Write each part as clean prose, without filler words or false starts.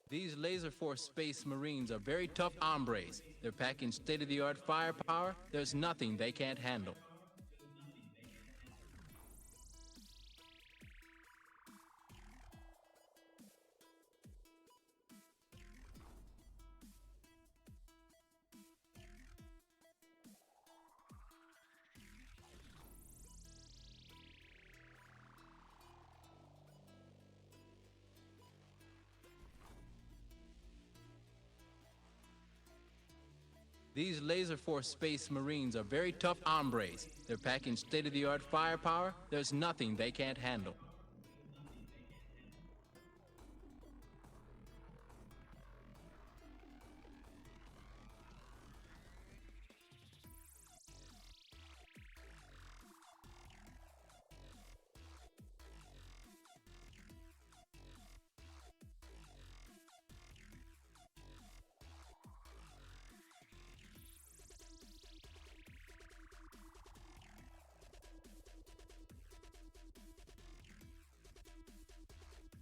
These Laserforce Space Marines are very tough hombres. They're packing state-of-the-art firepower. There's nothing they can't handle. These Laserforce Space Marines are very tough hombres. They're packing state-of-the-art firepower. There's nothing they can't handle.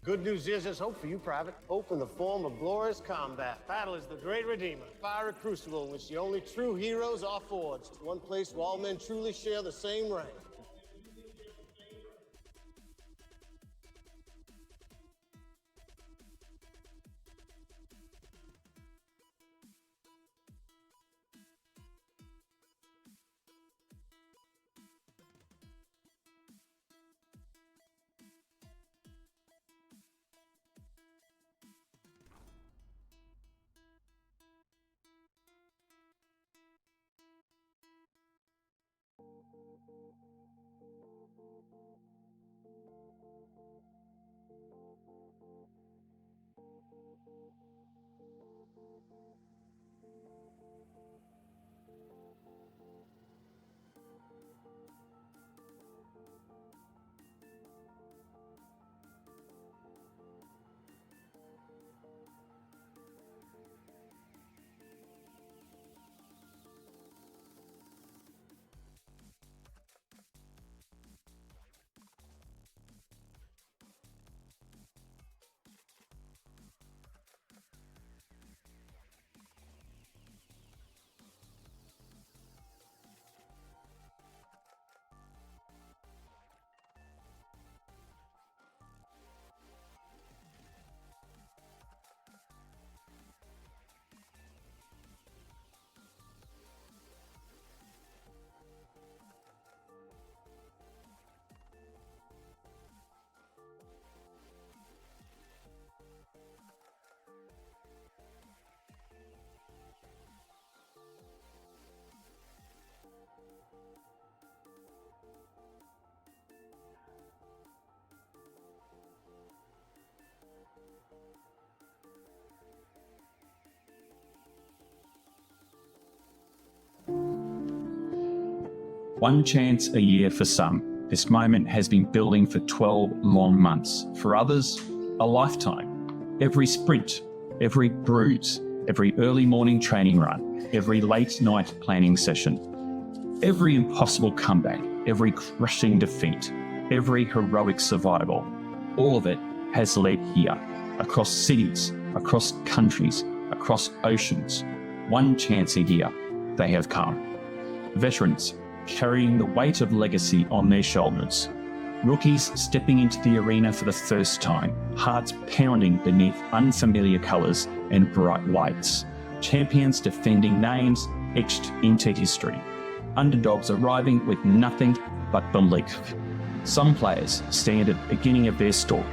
Good news is there's hope for you, Private. Hope in the form of glorious combat. Battle is the great redeemer. Fire a crucible in which the only true heroes are forged. One place where all men truly share the same rank. One chance a year for some. This moment has been building for 12 long months. For others, a lifetime. Every sprint, every bruise, every early morning training run, every late night planning session, every impossible comeback, every crushing defeat, every heroic survival, all of it has led here, across cities, across countries, across oceans. One chance a year, they have come. Veterans, carrying the weight of legacy on their shoulders. Rookies stepping into the arena for the first time, hearts pounding beneath unfamiliar colours and bright lights. Champions defending names etched into history. Underdogs arriving with nothing but belief. Some players stand at the beginning of their story.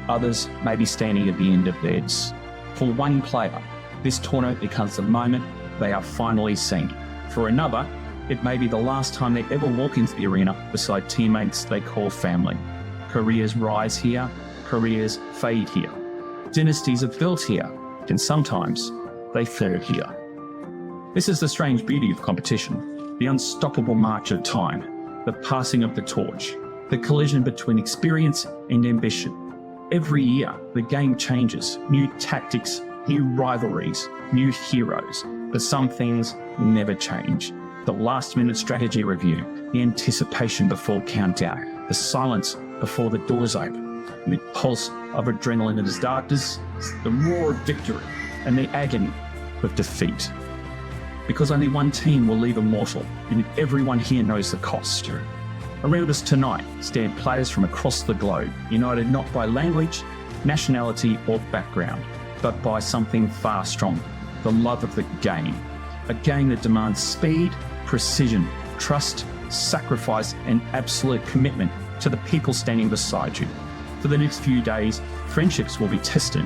Others may be standing at the end of theirs. For one player, this tournament becomes the moment they are finally seen. For another, it may be the last time they ever walk into the arena beside teammates they call family. Careers rise here, careers fade here. Dynasties are built here, and sometimes they fall here. This is the strange beauty of competition, the unstoppable march of time, the passing of the torch, the collision between experience and ambition. Every year, the game changes, new tactics, new rivalries, new heroes, but some things never change. The last-minute strategy review, the anticipation before countdown, the silence before the doors open, the pulse of adrenaline in his darkness, the roar of victory, and the agony of defeat. Because only one team will leave immortal, and everyone here knows the cost. Around us tonight stand players from across the globe, united not by language, nationality, or background, but by something far stronger, the love of the game. A game that demands speed, precision, trust, sacrifice, and absolute commitment to the people standing beside you. For the next few days, friendships will be tested,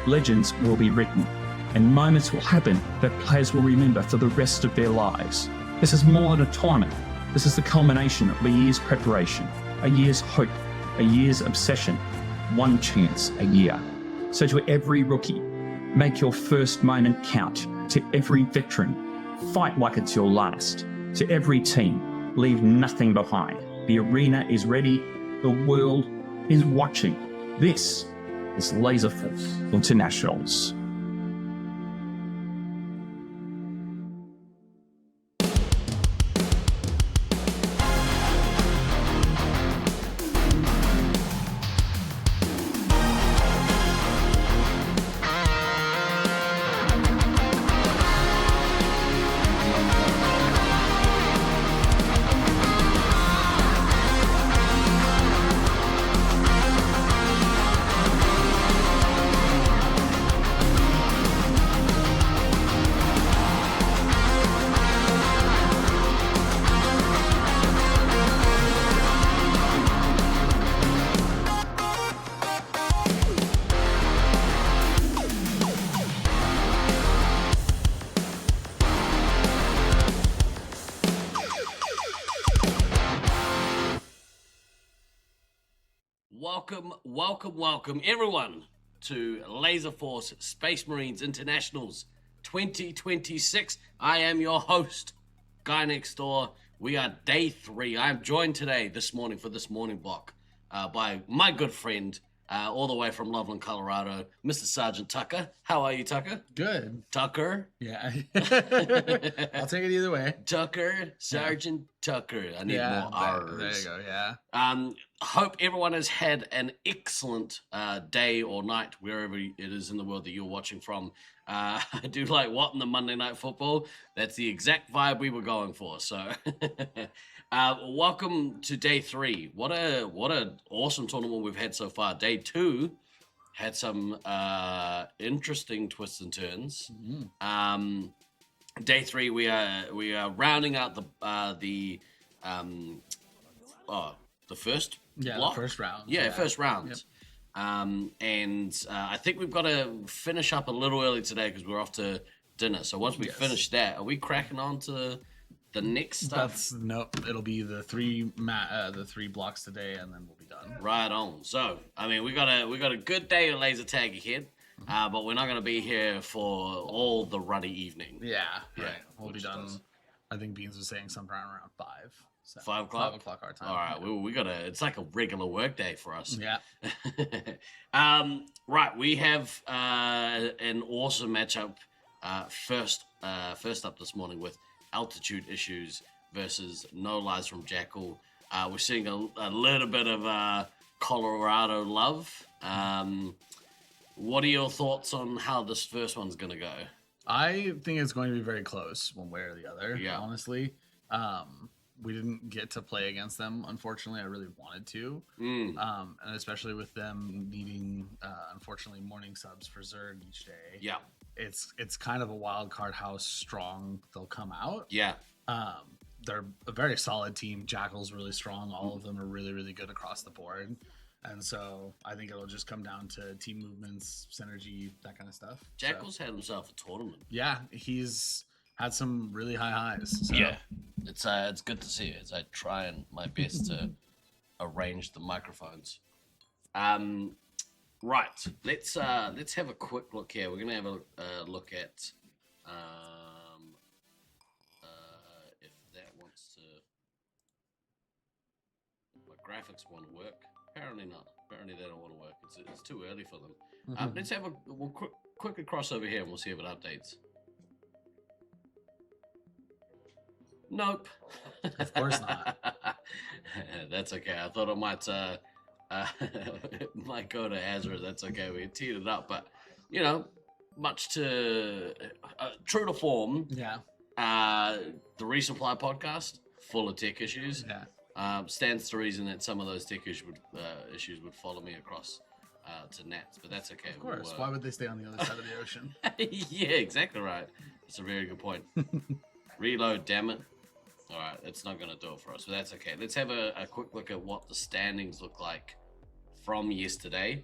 legends will be written, and moments will happen that players will remember for the rest of their lives. This is more than a tournament. This is the culmination of a year's preparation, a year's hope, a year's obsession, one chance a year. So to every rookie, make your first moment count. To every veteran, fight like it's your last. To every team, leave nothing behind. The arena is ready. The world is watching. This is Laserforce Internationals. Welcome everyone to Laserforce Space Marines Internationals 2026. I am your host, Guy Next Door. We are day 3. I'm joined today, this morning, for this morning block, by my good friend, all the way from Loveland, Colorado, Mr. Sergeant Tucker. How are you, Tucker? Good. Tucker? Yeah. I'll take it either way. Tucker, Sergeant Tucker. I need more R's. There you go, yeah. Hope everyone has had an excellent day or night, wherever it is in the world that you're watching from. I do like what in the Monday Night Football. That's the exact vibe we were going for. So, welcome to day 3. What a awesome tournament we've had so far. Day 2 had some interesting twists and turns. Mm-hmm. Day 3 we are rounding out the first block? The first round. Yeah, first round. Yep. And I think we've got to finish up a little early today because we're off to dinner. So once we finish that, are we cracking on to the next stuff? Nope. It'll be the three blocks today, and then we'll be done. Right on. So I mean, we got a good day of laser tag ahead, but we're not going to be here for all the ruddy evening. Yeah. Right. We'll be done. I think Beans was saying sometime around 5. So 5 o'clock? 5 o'clock our time. All right, we gotta. It's like a regular work day for us. Yeah. Right, we have an awesome matchup. First up this morning with Altitude Issues versus No Lies from Jackal. We're seeing a little bit of Colorado love. What are your thoughts on how this first one's gonna go? I think it's going to be very close, one way or the other. Yeah. Honestly. We didn't get to play against them, unfortunately. I really wanted to. And especially with them needing, unfortunately, morning subs for Zerg each day. Yeah. It's kind of a wild card how strong they'll come out. Yeah. They're a very solid team. Jackal's really strong. All of them are really, really good across the board. And so I think it'll just come down to team movements, synergy, that kind of stuff. Jackal's had himself a tournament. Yeah, he's had some really high highs. So. Yeah, it's good to see as I try and my best to arrange the microphones. Right, let's have a quick look here. We're gonna have a look at if that wants to. My graphics want to work. Apparently not. Apparently they don't want to work. It's too early for them. Mm-hmm. Let's have we'll quickly cross over here and we'll see if it updates. Nope. Of course not. That's okay. I thought it might Might go to Azra. That's okay. We teed it up, but much to true to form. Yeah. The Resupply podcast, full of tech issues. Yeah. Stands to reason that some of those tech issues would follow me across to Nats, but that's okay. Of course. Why would they stay on the other side of the ocean? Yeah, exactly right. That's a very good point. Reload, damn it. All right, it's not going to do it for us, but that's okay. Let's have a quick look at what the standings look like from yesterday.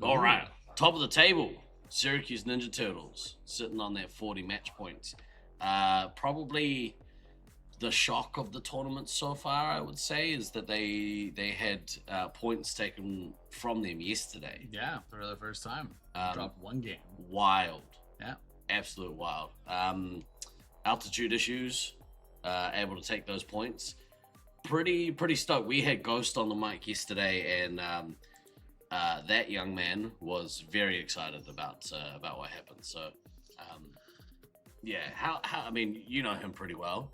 All right, top of the table, Syracuse Ninja Turtles sitting on their 40 match points. Probably the shock of the tournament so far, I would say, is that they had points taken from them yesterday. Yeah, for the first time. Dropped one game. Wild. Yeah. Absolute wild. Altitude issues, able to take those points. Pretty stoked. We had Ghost on the mic yesterday, and that young man was very excited about what happened. So, yeah, how I mean, you know him pretty well.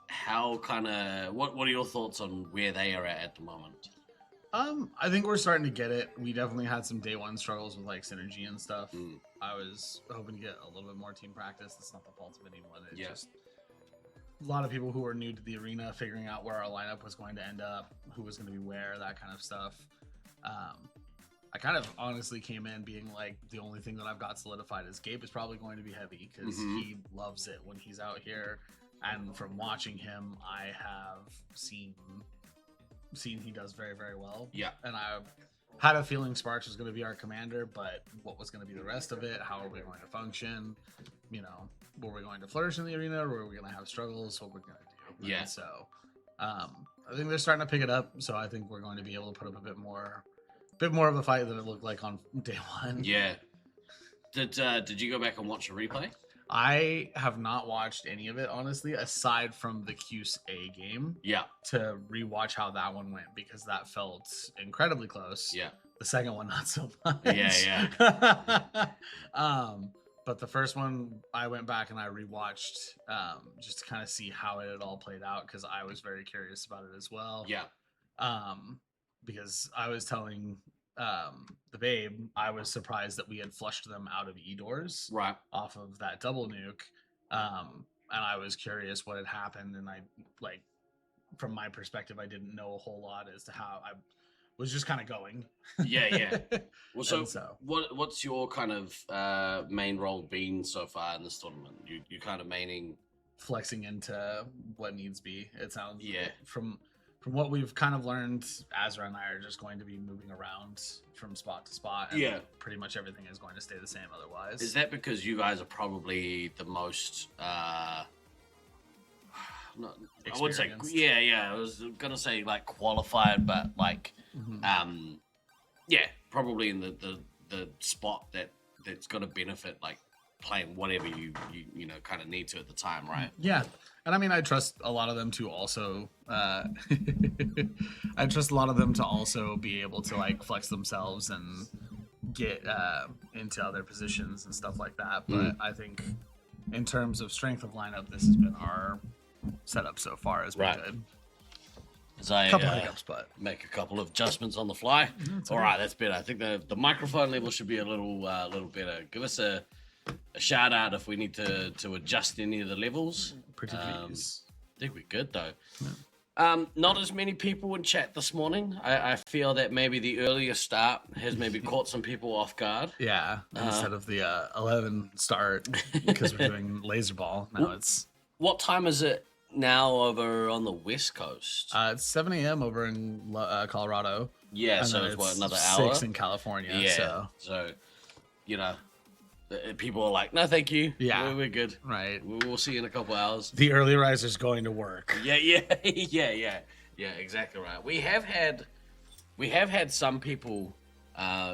How what are your thoughts on where they are at the moment? I think we're starting to get it. We definitely had some day one struggles with like synergy and stuff. I was hoping to get a little bit more team practice. That's not the fault of anyone. It's just a lot of people who are new to the arena, figuring out where our lineup was going to end up, who was going to be where, that kind of stuff. I kind of honestly came in being like, the only thing that I've got solidified is Gabe is probably going to be heavy because he loves it when he's out here. And from watching him, I have seen he does very, very well. Yeah. And I had a feeling Sparks was going to be our commander, but what was going to be the rest of it? How are we going to function? Were we going to flourish in the arena, or were we going to have struggles? What we're going to do? Yeah. And so I think they're starting to pick it up. So I think we're going to be able to put up a bit more of a fight than it looked like on day one. Yeah. Did you go back and watch a replay? I have not watched any of it, honestly, aside from the QA game. Yeah. To rewatch how that one went, because that felt incredibly close. Yeah. The second one, not so much. Yeah. But the first one, I went back and I rewatched just to kind of see how it had all played out, because I was very curious about it as well. Yeah. Because I was telling the babe, I was surprised that we had flushed them out of E-doors Right. off of that double nuke. And I was curious what had happened, and I, like, from my perspective, I didn't know a whole lot as to how. I was just kind of going. Yeah. Well, so what's your kind of main role been so far in this tournament? You kind of maining flexing into what needs be. It sounds from what we've kind of learned, Azra and I are just going to be moving around from spot to spot. And pretty much everything is going to stay the same otherwise. Is that because you guys are probably the most I would say I was gonna say like qualified, but like probably in the spot that's gonna benefit like playing whatever you kind of need to at the time, right? Yeah. And I mean, I trust a lot of them to also be able to like flex themselves and get into other positions and stuff like that. But I think in terms of strength of lineup, this has been our setup so far has been good. As I couple hiccups, but make a couple of adjustments on the fly. All right, that's better. I think the microphone level should be a little better. Give us a shout out if we need to adjust any of the levels. Pretty please. I think we're good though. Yeah. Not as many people in chat this morning. I feel that maybe the earlier start has maybe caught some people off guard. Yeah, instead of the 11 start because we're doing laser ball. Now it's... What time is it now over on the West Coast? It's 7 a.m. over in Colorado. Yeah, and so it's what, another hour? 6 in California. Yeah, so people are like, no, thank you. Yeah, we're good. Right. We'll see you in a couple hours. The early riser's going to work. Yeah, exactly right. We have had some people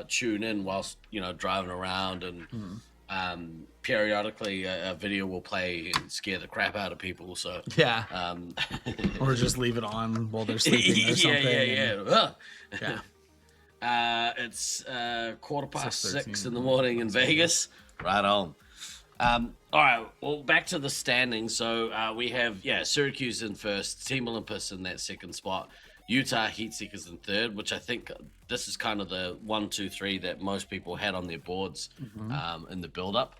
tune in whilst driving around, and periodically a video will play and scare the crap out of people. So yeah, or just leave it on while they're sleeping or something. It's 6:15 in the morning in Vegas. Right on. All right, well, back to the standings. So we have, Syracuse in first, Team Olympus in that second spot, Utah Heatseekers in third, which I think this is kind of the 1, 2, 3 that most people had on their boards in the build-up.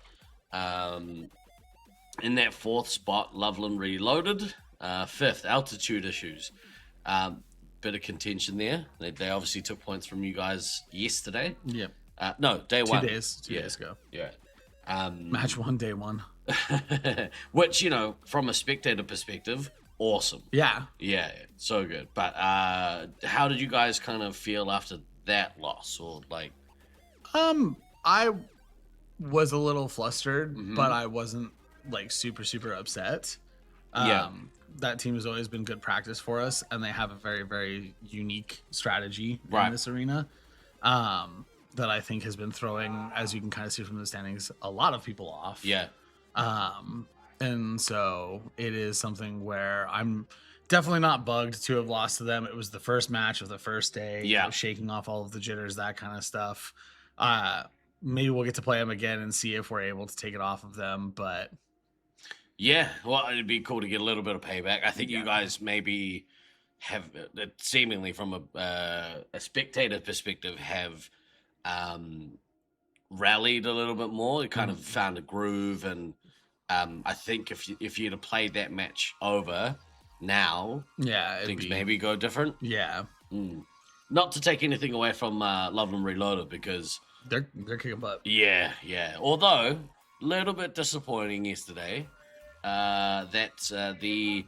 In that fourth spot, Loveland Reloaded. Fifth, Altitude Issues. Bit of contention there. They obviously took points from you guys yesterday. Yep. No, day 1. 2 days ago. Yeah. Match 1, day 1. Which, from a spectator perspective, awesome. Yeah. Yeah, so good. But how did you guys kind of feel after that loss? Or like, I was a little flustered, but I wasn't like super upset. That team has always been good practice for us, and they have a very, very unique strategy in this arena that I think has been throwing, as you can kind of see from the standings, a lot of people off. Yeah. And so it is something where I'm definitely not bugged to have lost to them. It was the first match of the first day, shaking off all of the jitters, that kind of stuff. Maybe we'll get to play them again and see if we're able to take it off of them, but... Yeah, well, it'd be cool to get a little bit of payback. I think you guys maybe have, seemingly from a spectator perspective, have rallied a little bit more. They kind of found a groove, and I think if you'd have played that match over now, things maybe go different. Yeah. Not to take anything away from Loveland Reloaded, because they're kicking butt. Yeah. Although a little bit disappointing yesterday. The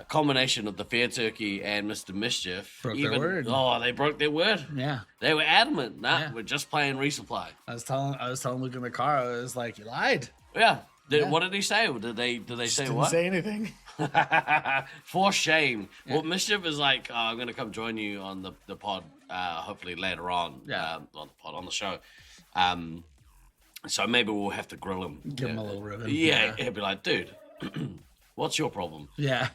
combination of the Fair Turkey and Mr. Mischief broke their word. Oh, they broke their word. Yeah, they were adamant. We're just playing resupply. I was telling Luke in the car. I was like, you lied. Yeah. What did he say? Did they say didn't what? Say anything. For shame. Yeah. Well, Mischief is like, I'm going to come join you on the pod. Hopefully later on. Yeah. On the show. So maybe we'll have to grill him. Give him a little ribbon. Yeah, he'll be like, dude, what's your problem? Yeah.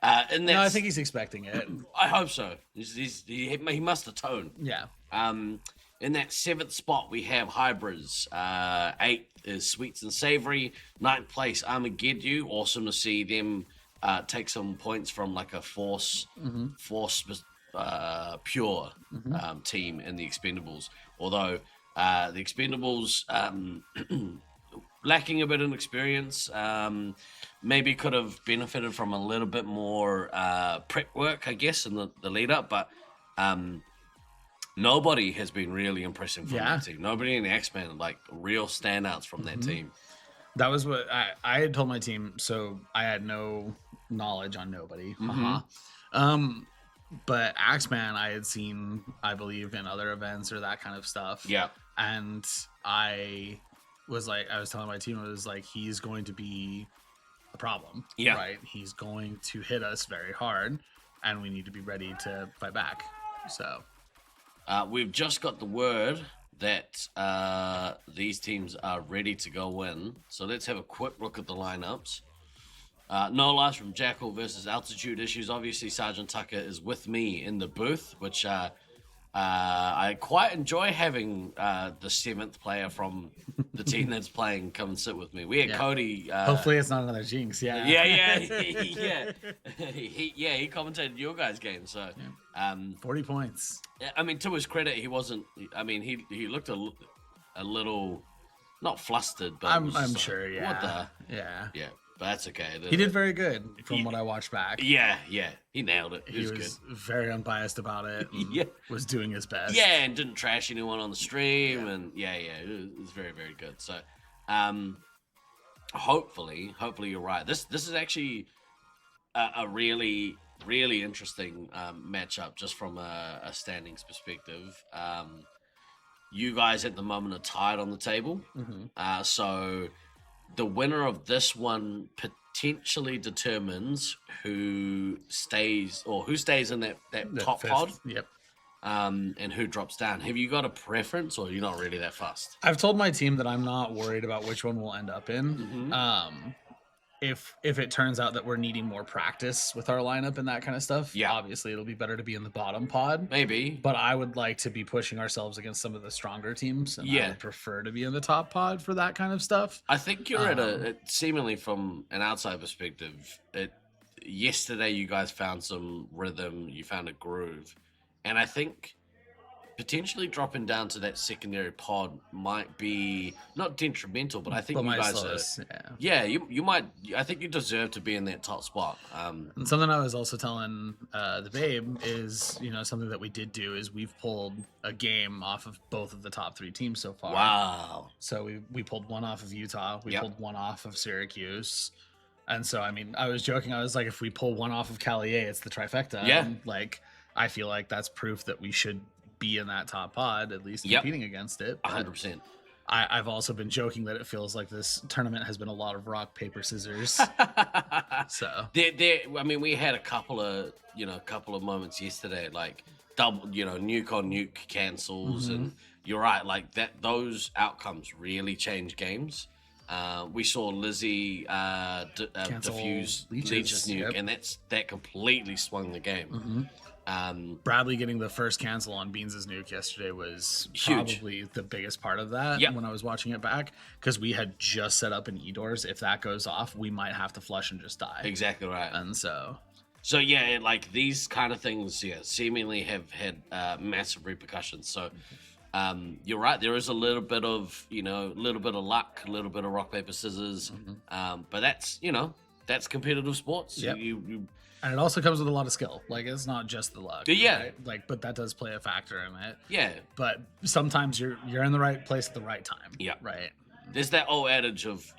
And no, I think he's expecting it. I hope so. He must atone. Yeah. In that 7th spot, we have Hybrids. 8th is Sweets and Savory. 9th place, Armageddon. Awesome to see them take some points from like a Force Pure team in the Expendables. Although... the Expendables lacking a bit of experience, maybe could have benefited from a little bit more prep work, I guess, in the lead up. But nobody has been really impressive from that team. Nobody in the X-Men, like real standouts from that team. That was what I had told my team. So I had no knowledge on nobody. But Axeman I had seen, I believe, in other events or that kind of stuff. Yeah. And I was telling my team, it was like, he's going to be a problem. Yeah. Right? He's going to hit us very hard, and we need to be ready to fight back. So. We've just got the word that these teams are ready to go in. So let's have a quick look at the lineups. No loss from Jackal versus Altitude Issues. Obviously, Sergeant Tucker is with me in the booth, which I quite enjoy having the 7th player from the team that's playing come and sit with me. We had Cody. Hopefully, it's not another jinx. Yeah. Yeah. He commentated your guys' game. So, 40 points. I mean, to his credit, he wasn't. I mean, he looked a little not flustered, but I'm sure. Yeah. What the? Yeah. But that's okay. He did very good from what I watched back. Yeah. He nailed it. He was good. Very unbiased about it. Was doing his best. Yeah, and didn't trash anyone on the stream. And it was very, very good. So, hopefully you're right. This is actually a really, really interesting matchup just from a standings perspective. You guys at the moment are tied on the table. So the winner of this one potentially determines who stays in that top 5th. pod. Yep. And who drops down. Have you got a preference, or are you not really that fussed? I've told my team that I'm not worried about which one we'll end up in. if it turns out that we're needing more practice with our lineup and that kind of stuff, Yeah. obviously it'll be better to be in the bottom pod. Maybe. But I would like to be pushing ourselves against some of the stronger teams, and Yeah. I would prefer to be in the top pod for that kind of stuff. I think you're seemingly from an outside perspective, yesterday you guys found some rhythm, you found a groove, and I think potentially dropping down to that secondary pod might be not detrimental, but I think you guys you might. I think you deserve to be in that top spot. And something I was also telling the babe is, something that we did do is we've pulled a game off of both of the top 3 teams so far. Wow! So we pulled one off of Utah, we pulled one off of Syracuse. And so, I mean, I was joking. I was like, if we pull one off of Callier, it's the trifecta. Yeah. And, I feel like that's proof that we should be in that top pod, at least competing against it. 100%. I've also been joking that it feels like this tournament has been a lot of rock, paper, scissors. So I mean, we had a couple of moments yesterday, like double, nuke on nuke cancels, and you're right, like that. Those outcomes really change games. We saw Lizzie defuse Leech's nuke, and that completely swung the game. Bradley getting the first cancel on Beans' nuke yesterday was huge. Probably the biggest part of that when I was watching it back, because we had just set up an E-doors. If that goes off, we might have to flush and just die. Exactly right. And so yeah, like these kind of things, seemingly have had massive repercussions. So you're right. There is a little bit of luck, a little bit of rock, paper, scissors. But that's competitive sports. Yep. You and it also comes with a lot of skill. Like, it's not just the luck. Yeah. Right? But that does play a factor in it. Yeah. But sometimes you're in the right place at the right time. Yeah. Right. There's that old adage of,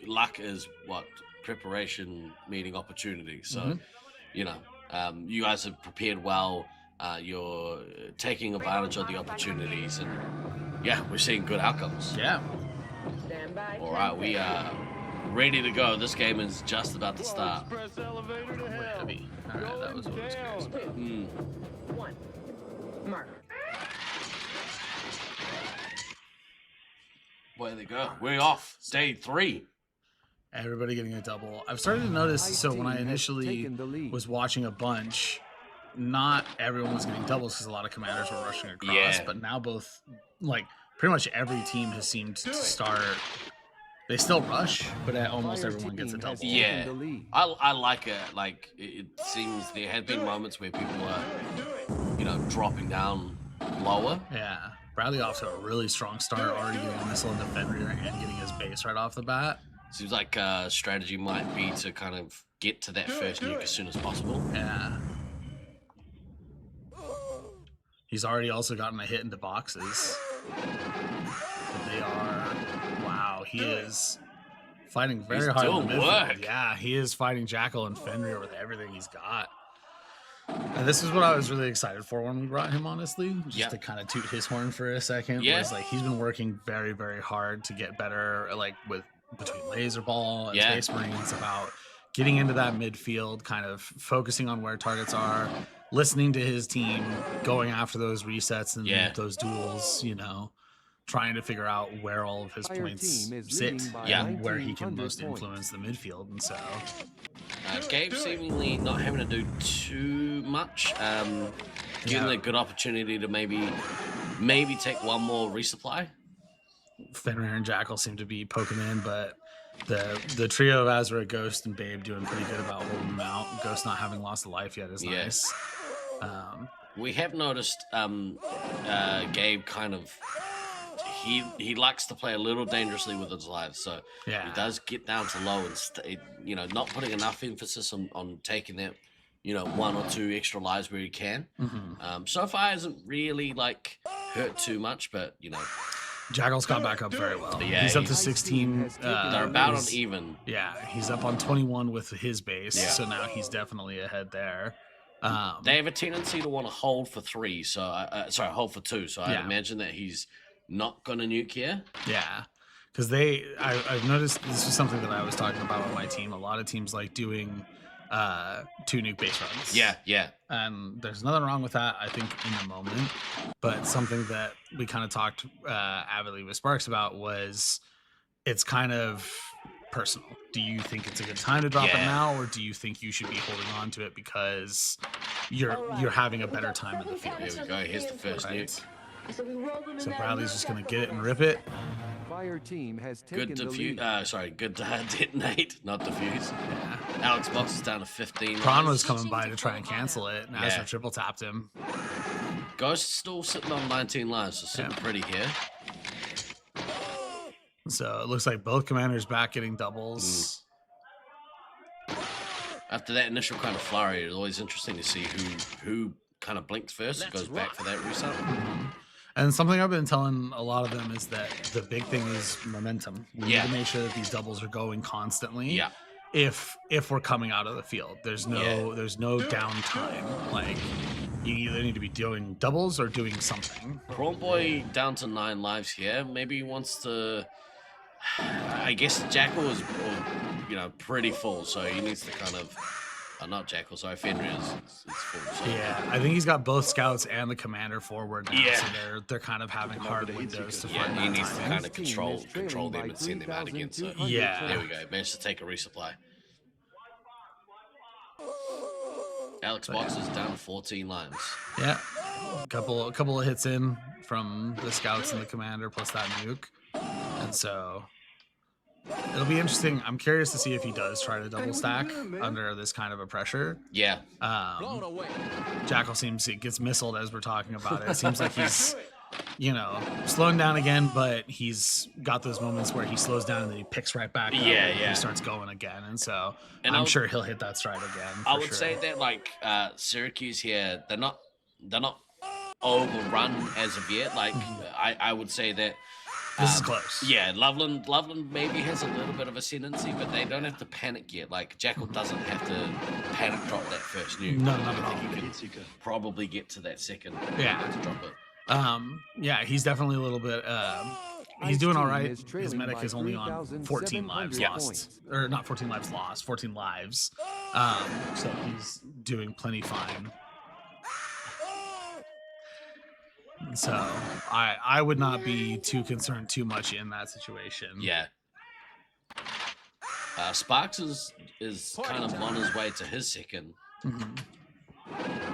luck is what preparation meeting opportunity. So, you guys have prepared well. You're taking advantage of the opportunities, and we're seeing good outcomes. Yeah. All right, we are ready to go. This game is just about to start. Heavy. All right, that was what I was curious about. One. Mark. Where they go? We're off. Day 3. Everybody getting a double. I've started to notice, so when I initially was watching a bunch, not everyone was getting doubles because a lot of commanders were rushing across, but now both, pretty much every team has seemed to start. They still rush, but almost everyone gets a double. Yeah, I like it. Like, it seems there have been moments where people are, dropping down lower. Yeah. Bradley off to a really strong start, already getting a missile into Fenrir and getting his base right off the bat. Seems like strategy might be to kind of get to that first nuke as soon as possible. Yeah. He's already also gotten a hit into boxes. But they are... Wow, he is fighting very hard in the midfield. Yeah, he is fighting Jackal and Fenrir with everything he's got. And this is what I was really excited for when we brought him, honestly. Just to kind of toot his horn for a second. Yeah. Was he's been working very, very hard to get better, between Laser Ball and Space Marines, about getting into that midfield, kind of focusing on where targets are, listening to his team, going after those resets and those duels, trying to figure out where all of his points sit and where he can most influence the midfield. And so Gabe seemingly not having to do too much, getting a good opportunity to maybe take one more resupply. Fenrir and Jackal seem to be poking in, but the trio of Azra, Ghost, and Babe doing pretty good about holding them out. Ghost not having lost a life yet is nice. We have noticed Gabe kind of he likes to play a little dangerously with his lives, so he does get down to low and not putting enough emphasis on taking that 1 or 2 extra lives where he can. So far hasn't really hurt too much, but Jackal's got back up very well. Yeah, he's up to 16. They're about on even. Yeah, he's up on 21 with his base, so now he's definitely ahead there. They have a tendency to want to hold for 3, so hold for 2. So I imagine that he's not gonna nuke here. Yeah, because I've noticed this was something that I was talking about with my team. A lot of teams like doing 2 nuke base runs. Yeah. And there's nothing wrong with that, I think, in the moment. But something that we kind of talked avidly with Sparks about was it's kind of personal. Do you think it's a good time to drop it Yeah. now, or do you think you should be holding on to it because you're having a better time in the field? Here we go. Here's the first Right. nuke. So Bradley's just gonna get it and rip it. Fire team has taken Good the defuse. lead. Sorry, good detonate, not defuse. Yeah. Alex Box is down to 15. Prawn was coming by to try and cancel it, and Yeah. Azra triple tapped him. Ghost still sitting on 19 lives, so sitting pretty here. So it looks like both commanders back getting doubles. After that initial kind of flurry, it's always interesting to see who kind of blinks first and goes back for that reset. And something I've been telling a lot of them is that the big thing is momentum. We Yeah. need to make sure that these doubles are going constantly. Yeah. If we're coming out of the field, there's no downtime. Like you either need to be doing doubles or doing something. Prawn Boy down to 9 lives here. Maybe he wants to. I guess Jackal is, pretty full, so he needs to kind of. Not Jackal, sorry, Fenrir is full. So. Yeah, I think he's got both scouts and the commander forward now, Yeah. so they're kind of having hard windows to Yeah, find he that needs to timing. kind of control them and send them out again. So Yeah. there we go. Managed to take a resupply. Alex Box is down to 14 lives. Yeah, a couple of hits in from the scouts and the commander plus that nuke, and so it'll be interesting. I'm curious to see if he does try to double stack under this kind of a pressure. Yeah. Blown away. Jackal seems it gets missiled as we're talking about it. It seems like he's, slowing down again, but he's got those moments where he slows down and then he picks right back up. Yeah, and yeah. He starts going again, and so And I'm sure he'll hit that stride again. I for would sure. say that like Syracuse here, they're not overrun as of yet. Like I would say that this is close. Yeah, Loveland maybe has a little bit of ascendancy, but they don't have to panic yet. Like Jackal doesn't have to panic drop that first nuke. No, not at I all. think he can probably get to that second. Yeah. To drop it. Yeah, he's definitely a little bit. He's doing all right. His medic is only on 14 lives lost, or not 14 lives lost, 14 lives. So he's doing plenty fine. So I would not be too concerned too much in that situation. Yeah. Sparks is kind of on his way to his second.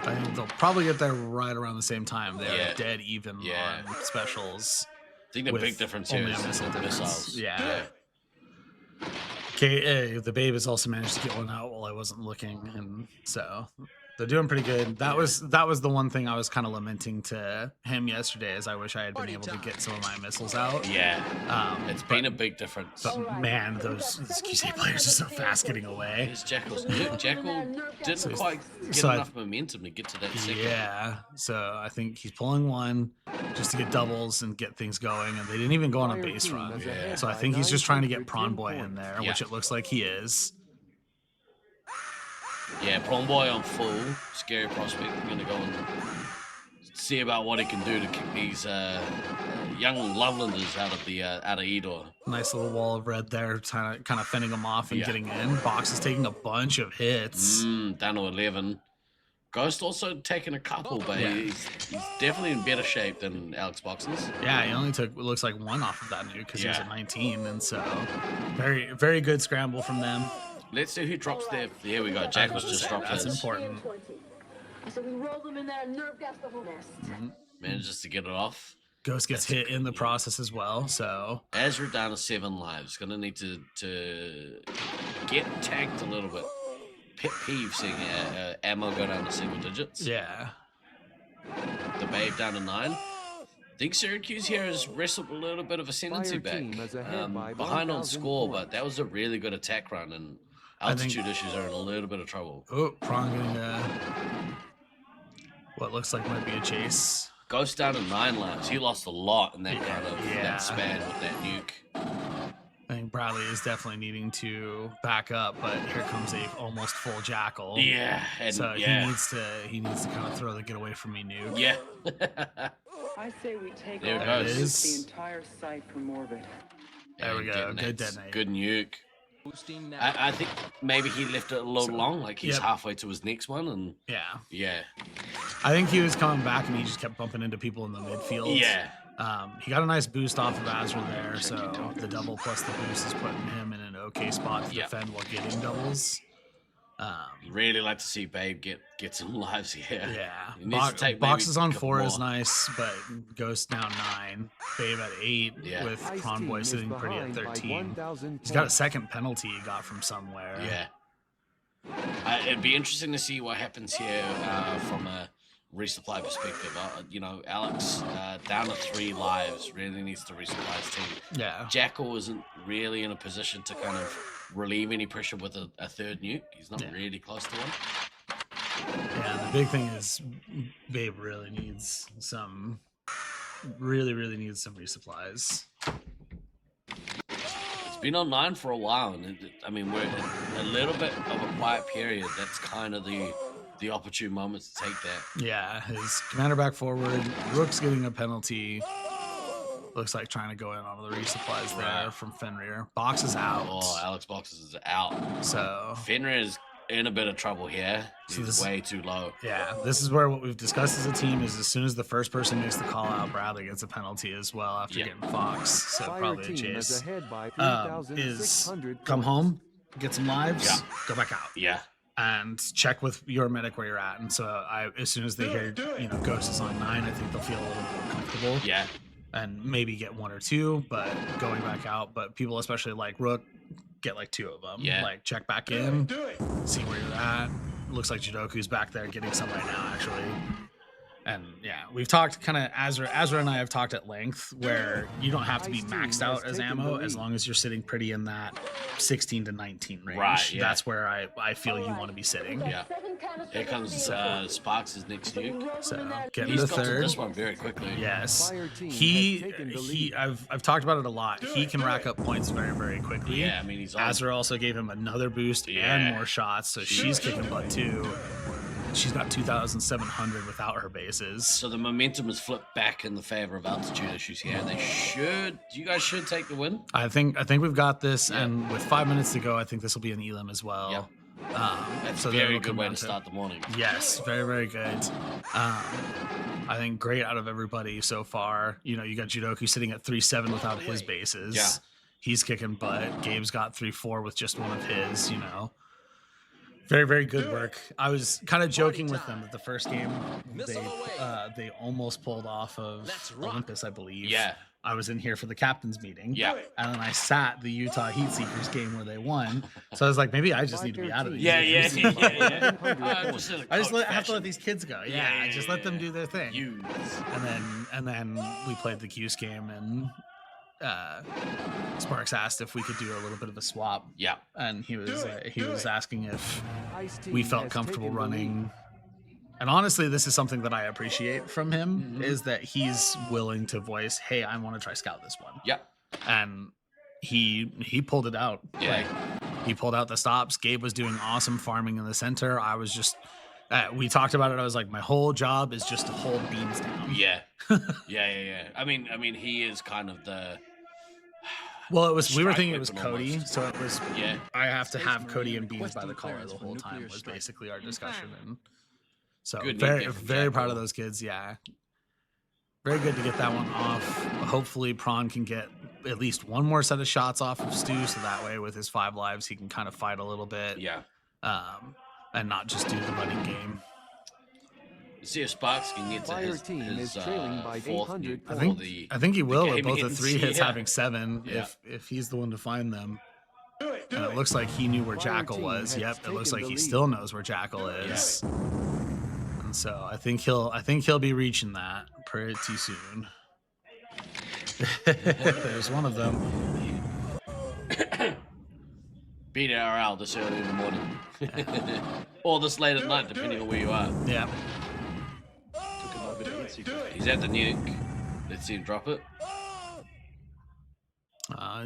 I think they'll probably get there right around the same time. They're Yeah. dead even Yeah. on specials. I think the with big difference here only is a missile the difference. missiles. Yeah. Okay, the babe has also managed to get one out while I wasn't looking, and so they're doing pretty good. That was the one thing I was kind of lamenting to him yesterday, is I wish I had been able to get some of my missiles out. Yeah. It's been a big difference. But man, those QC players are so fast getting away. Here's Jackal's nuke. Jackal didn't quite get so enough momentum to get to that second. Yeah, so I think he's pulling one just to get doubles and get things going, and they didn't even go on a base run. Yeah. So I think he's just trying to get Prawn Boy in there, Yeah. which it looks like he is. Yeah, Prawn Boy on full. Scary prospect. We're going to go and see about what he can do to kick these young Lovelanders out of Edor. Nice little wall of red there, kind of fending him off and Yeah. getting in. Box is taking a bunch of hits. Down to 11. Ghost also taking a couple, but he's definitely in better shape than Alex Boxes. Yeah, he only took, it looks like one off of that nuke because he was Yeah. at 19, and so very, very good scramble from them. Let's see who drops there. Here we go. Jackal's just dropped That's his. important. So we roll them in there and nerve gas the whole nest. Manages to get it off. Ghost gets hit in the process as well, so Azra down to 7 lives. Gonna need to get tagged a little bit. Pet peeve seeing ammo go down to single digits. yeah. The Babe down to 9. Think Syracuse here has wrestled a little bit of ascendancy Fire team back. is ahead by Behind on 1,000 score, points. but that was a really good attack run, and I think- altitude issues are in a little bit of trouble. Oh, Prawn getting what looks like might be a chase. Ghost down to 9 lives. He lost a lot in that kind of Yeah. that span with that nuke. I think Bradley is definitely needing to back up, but here comes a almost full Jackal. Yeah, and So yeah. he needs to kind of throw the get away from me nuke. Yeah. I say we take There it over goes. the entire site from orbit. There we And go. Good detonates. detonate. Good nuke. Boosting now. I think maybe he left it a little long, like he's Yep. halfway to his next one, and Yeah. yeah. I think he was coming back and he just kept bumping into people in the midfield. Yeah. He got a nice boost off of Azra there, so the double plus the boost is putting him in an okay spot to defend while getting doubles. Really like to see Babe get some lives here. Yeah, He needs to take maybe boxes a on couple 4 is more. nice, but Ghost down 9, Babe at 8, Yeah. with Ice Prawn Team Boy is sitting pretty at behind by 13. 1,000 He's got a points. second penalty he got from somewhere. Yeah. It'd be interesting to see what happens here from a resupply perspective. Alex down to 3 lives, really needs to resupply his team. Yeah. Jackal isn't really in a position to kind of relieve any pressure with a third nuke. He's not really close to one. Yeah, the big thing is Babe really needs some resupplies. It's been on 9 for a while, and we're in a little bit of a quiet period. That's kind of the opportune moment to take that. Yeah, his commander back forward. Rook's getting a penalty. Looks like trying to go in on the resupplies there from Fenrir. Box is out. Oh, Alex Boxes is out. So Fenrir is in a bit of trouble here. He's way too low. Yeah, this is where what we've discussed as a team is as soon as the first person makes the call out, Bradley gets a penalty as well after getting Fox. So Fire probably a team is chase. ahead by Is 3,600 come points. home, get some lives, go back out. Yeah. And check with your medic where you're at. And so as soon as they hear, Ghost is on 9, I think they'll feel a little bit more comfortable. Yeah. And maybe get 1 or 2, but going back out. But people, especially like Rook, get like 2 of them. Yeah. Like check back in, see where you're at. Looks like Jidoku's back there getting some right now, actually. And yeah, we've talked kind of Azra and I have talked at length where you don't have to be maxed out as ammo as long as you're sitting pretty in that 16 to 19 range. Right, yeah. That's where I feel you want to be sitting. Yeah. Here comes Sparks' next nuke. So getting He's the got to third. this one very quickly. Yes. Fire team has He taken the lead. I've talked about it a lot. He can rack up points very, very quickly. Yeah, I mean he's on. Azra also gave him another boost and more shots, so she's kicking butt too. She's got 2,700 without her bases. So the momentum is flipped back in the favor of altitude issues here. You guys should take the win. I think we've got this, and with 5 minutes to go, I think this will be an elim as well. Yep. That's so a then very it'll good come way down to start the morning. Yes, very, very good. I think great out of everybody so far. You got Jidoku sitting at 3-7 without his bases. Yeah. He's kicking butt. Gabe's got 3-4 with just one of his, Very, very good work. I was kind of joking with them that the first game they almost pulled off of Olympus, I believe. Yeah. I was in here for the captain's meeting. Yeah. And then I sat the Utah Heat Seekers game where they won. So I was like, maybe I just need to be out of these. Yeah. I just have to let these kids go. Yeah, just let them do their thing. And then we played the Cuse game, and Sparks asked if we could do a little bit of a swap. Yeah. And he was asking if Ice team we felt has comfortable taken the lead. running. And honestly, this is something that I appreciate from him, is that he's willing to voice, hey, I want to try scout this one. Yeah. And he pulled it out. Yeah. He pulled out the stops. Gabe was doing awesome farming in the center. I was just we talked about it. I was like, my whole job is just to hold beams down. Yeah. Yeah. I mean, he is kind of the. Well, we were thinking it was Strike Cody, weapon so it was. Yeah. I have to have Cody and Beans by the collar the whole time was basically our discussion, and so Good very nickname for very proud Jackal. of those kids. Yeah, very good to get that one off. Hopefully, Prawn can get at least one more set of shots off of Stu, so that way with his 5 lives he can kind of fight a little bit. Yeah. And not just do the running game. Let's see if Sparks can get to Fire his team is trailing by 800 I think he will with both the game 3 hits ends. having 7 Yeah. if he's the one to find them. And it looks like he knew where Fire Jackal team was. has Yep, it looks taken like the he lead. still knows where Jackal is. And so I think he'll be reaching that pretty soon. There's one of them. Beat RL this early in the morning. Or this late at night, depending on where you are. Yeah. He's at the nuke. Let's see him drop it.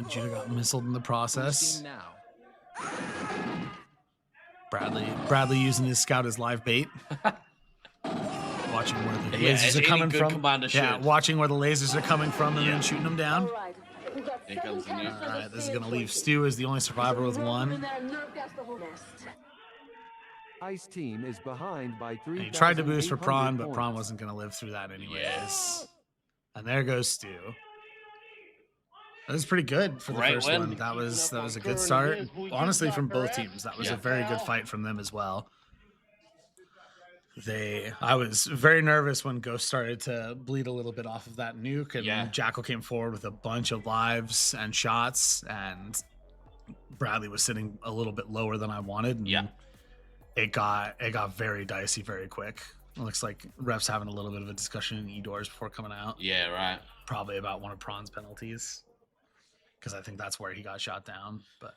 Judah got missiled in the process. Now. Bradley using his scout as live bait. Watching where the Yeah, lasers as are any coming good from. commander Yeah, should. watching where the lasers are coming from and then shooting them down. All right. We got Here comes the nuke. All right, this is gonna leave Stu as the only survivor with In 1. there, nerve gas the whole nest. Ice team is behind by 3. And he tried to boost for Prawn, but Prawn wasn't gonna live through that anyways. Yeah. And there goes Stu. That was pretty good for the Great first win. one. That was a good start. Honestly, from both teams, that was a very good fight from them as well. I was very nervous when Ghost started to bleed a little bit off of that nuke, and Jackal came forward with a bunch of lives and shots, and Bradley was sitting a little bit lower than I wanted. And it got very dicey very quick. It looks like refs having a little bit of a discussion in E-doors before coming out. Yeah, right. Probably about one of Prawn's penalties, because I think that's where he got shot down. But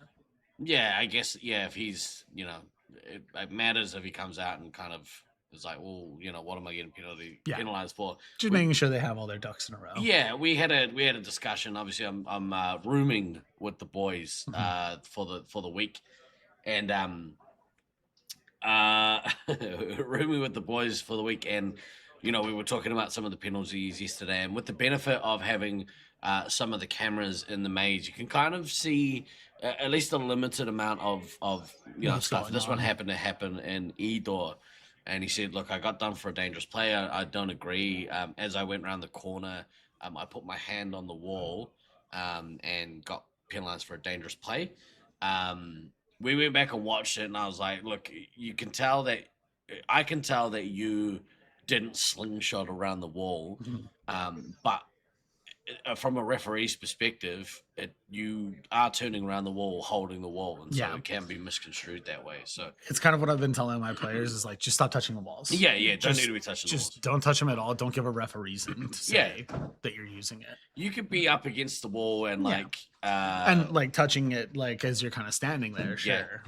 yeah, I guess if he's it matters if he comes out and kind of is like, well, what am I getting penalized for? Just making sure they have all their ducks in a row. Yeah, we had a discussion. Obviously, I'm rooming with the boys for the week, and rooming with the boys for the week, and we were talking about some of the penalties yesterday, and with the benefit of having some of the cameras in the maze, you can kind of see at least a limited amount of stuff. This one happened to happen in E-door. And he said, look, I got done for a dangerous play. I don't agree. As I went around the corner, I put my hand on the wall and got penalized for a dangerous play. We went back and watched it, and I was like, look, I can tell that you didn't slingshot around the wall. But from a referee's perspective, you are turning around the wall, holding the wall, and so it can be misconstrued that way. So it's kind of what I've been telling my players is like, just stop touching the walls. Yeah, don't need to be touching the walls. Just don't touch them at all. Don't give a ref a reason to say that you're using it. You could be up against the wall and and touching it like as you're kind of standing there. Sure.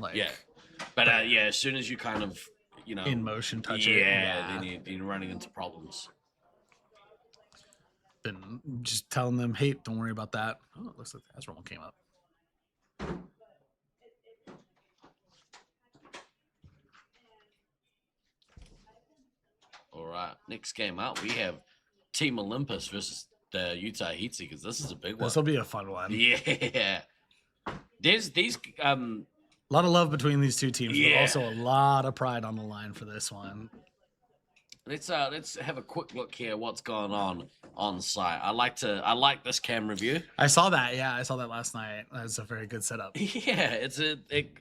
But as soon as you kind of in motion touch it. Then you're running into problems. Been just telling them, hey, don't worry about that. Oh, it looks like the Ezreal one came up. All right, next game out, we have Team Olympus versus the Utah Heatseekers. This is a big one. This will be a fun one. Yeah. There's these a lot of love between these two teams, but also a lot of pride on the line for this one. Let's have a quick look here. What's going on site? I like this camera view. I saw that. Yeah, I saw that last night. That's a very good setup. Yeah,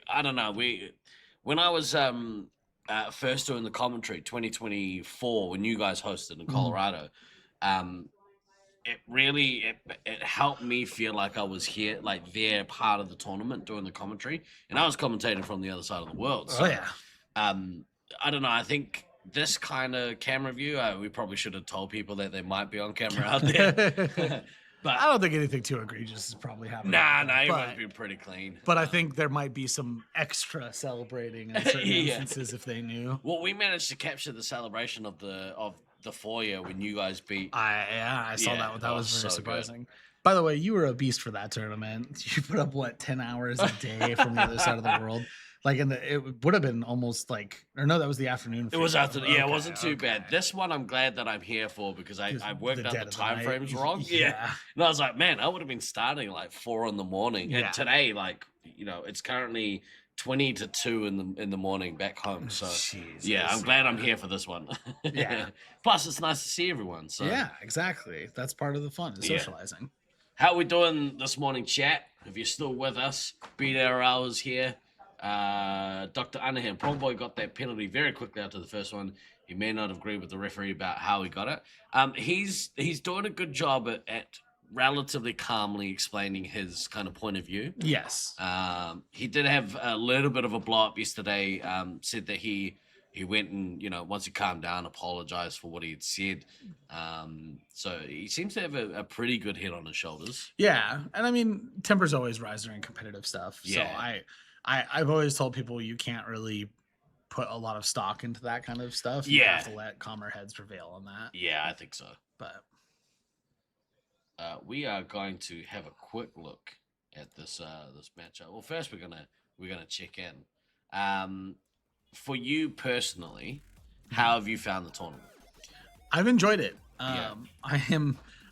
I don't know. When I was first doing the commentary 2024 when you guys hosted in Colorado, it helped me feel like I was here, like they're part of the tournament doing the commentary, and I was commentating from the other side of the world. So, I don't know. I think this kind of camera view, we probably should have told people that they might be on camera out there. But I don't think anything too egregious is probably happening. Nah, it would be pretty clean. But I think there might be some extra celebrating in certain instances if they knew. Well, we managed to capture the celebration of the foyer when you guys beat. I saw that. That was very surprising. Good. By the way, you were a beast for that tournament. You put up 10 hours a day from the other side of the world. It would have been almost that was the afternoon. It was after, it wasn't too bad. This one, I'm glad that I'm here for because I worked out the time frames wrong. Yeah, and I was like, man, I would have been starting 4 in the morning, and today, it's currently 20 to 2 in the morning back home. So I'm glad I'm here for this one. Plus, it's nice to see everyone. So exactly. That's part of the fun, is socializing. How are we doing this morning, chat? If you're still with us, beat our hours here. Dr. Anahan, Prongboy got that penalty very quickly after the first one. He may not agree with the referee about how he got it. He's doing a good job at relatively calmly explaining his kind of point of view. Yes. He did have a little bit of a blow up yesterday. Said that he went and once he calmed down, apologized for what he had said. So he seems to have a pretty good head on his shoulders. Yeah, and I mean tempers always rise during competitive stuff. Yeah. So I've always told people you can't really put a lot of stock into that kind of stuff. You have to let calmer heads prevail on that. Yeah, I think so. But we are going to have a quick look at this matchup. Well, first we're gonna check in. For you personally, how have you found the tournament? I've enjoyed it.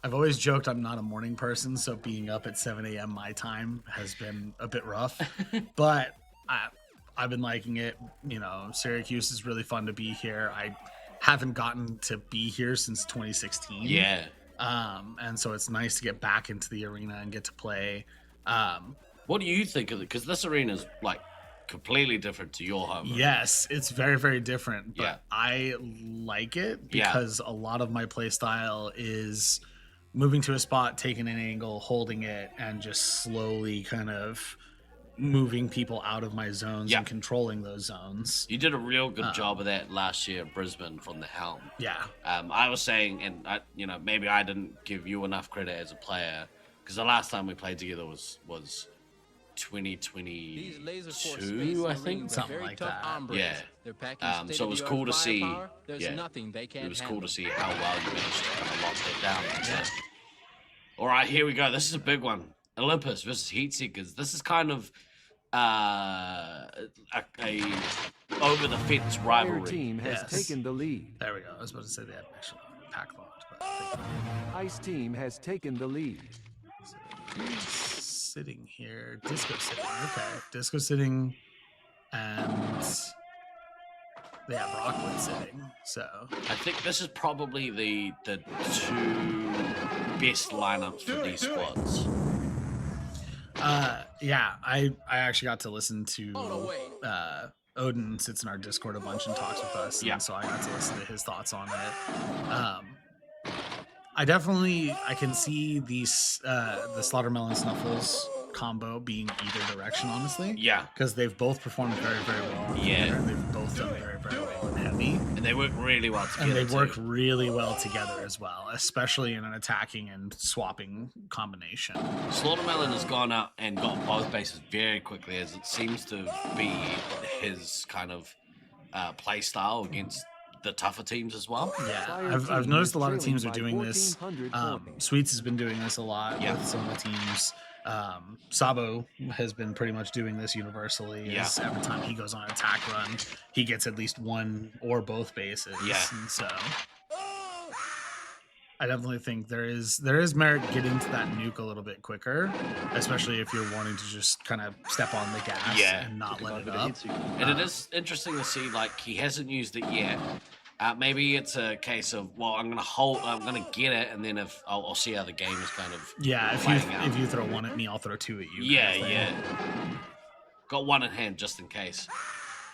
I've always joked I'm not a morning person, so being up at 7 a.m. my time has been a bit rough. But I've been liking it. Syracuse is really fun to be here. I haven't gotten to be here since 2016. Yeah. And so it's nice to get back into the arena and get to play. What do you think of it? Because this arena is like completely different to your home. Yes, it's very, very different. But Yeah. I like it because a lot of my play style is moving to a spot, taking an angle, holding it, and just slowly kind of moving people out of my zones and controlling those zones. You did a real good job of that last year at Brisbane from the helm. Yeah. I was saying, and maybe I didn't give you enough credit as a player, because the last time we played together was 2022, I think, something like that. Yeah. So it was cool to see. It was cool to see how well you managed to kind of lock that down. Yeah. All right, here we go. This is a big one. Olympus versus Heatseekers. This is kind of a over the fence rivalry. Fire team has taken the lead. There we go. I was about to say they had actually pack locked, but Ice team has taken the lead. sitting here. Disco sitting. Okay. Disco sitting, and they have Rockwood sitting. So I think this is probably the two best lineups for these squads. yeah, I actually got to listen to Odin sits in our Discord a bunch and talks with us. Yeah. And so I got to listen to his thoughts on it. I can see these the Slaughtermelon Snuffles combo being either direction, honestly. Yeah. Because they've both performed very, very well. Yeah. And they've both done very, very well in heavy. And they work really well together. And they work really well together as well, especially in an attacking and swapping combination. Slaughtermelon has gone out and got both bases very quickly, as it seems to be his kind of play style against the tougher teams as well. Yeah, I've noticed a lot of teams are doing this. Sweets has been doing this a lot with some of the teams. Sabo has been pretty much doing this universally. Yeah. Every time he goes on an attack run, he gets at least one or both bases. Yeah. And so I definitely think there is merit getting to that nuke a little bit quicker, especially if you're wanting to just kind of step on the gas and not let it up. And it is interesting to see, like, he hasn't used it yet. Maybe it's a case of, well, I'm gonna get it, and then if I'll see how the game is kind of if you throw one at me, I'll throw two at you. Yeah. Got one in hand just in case.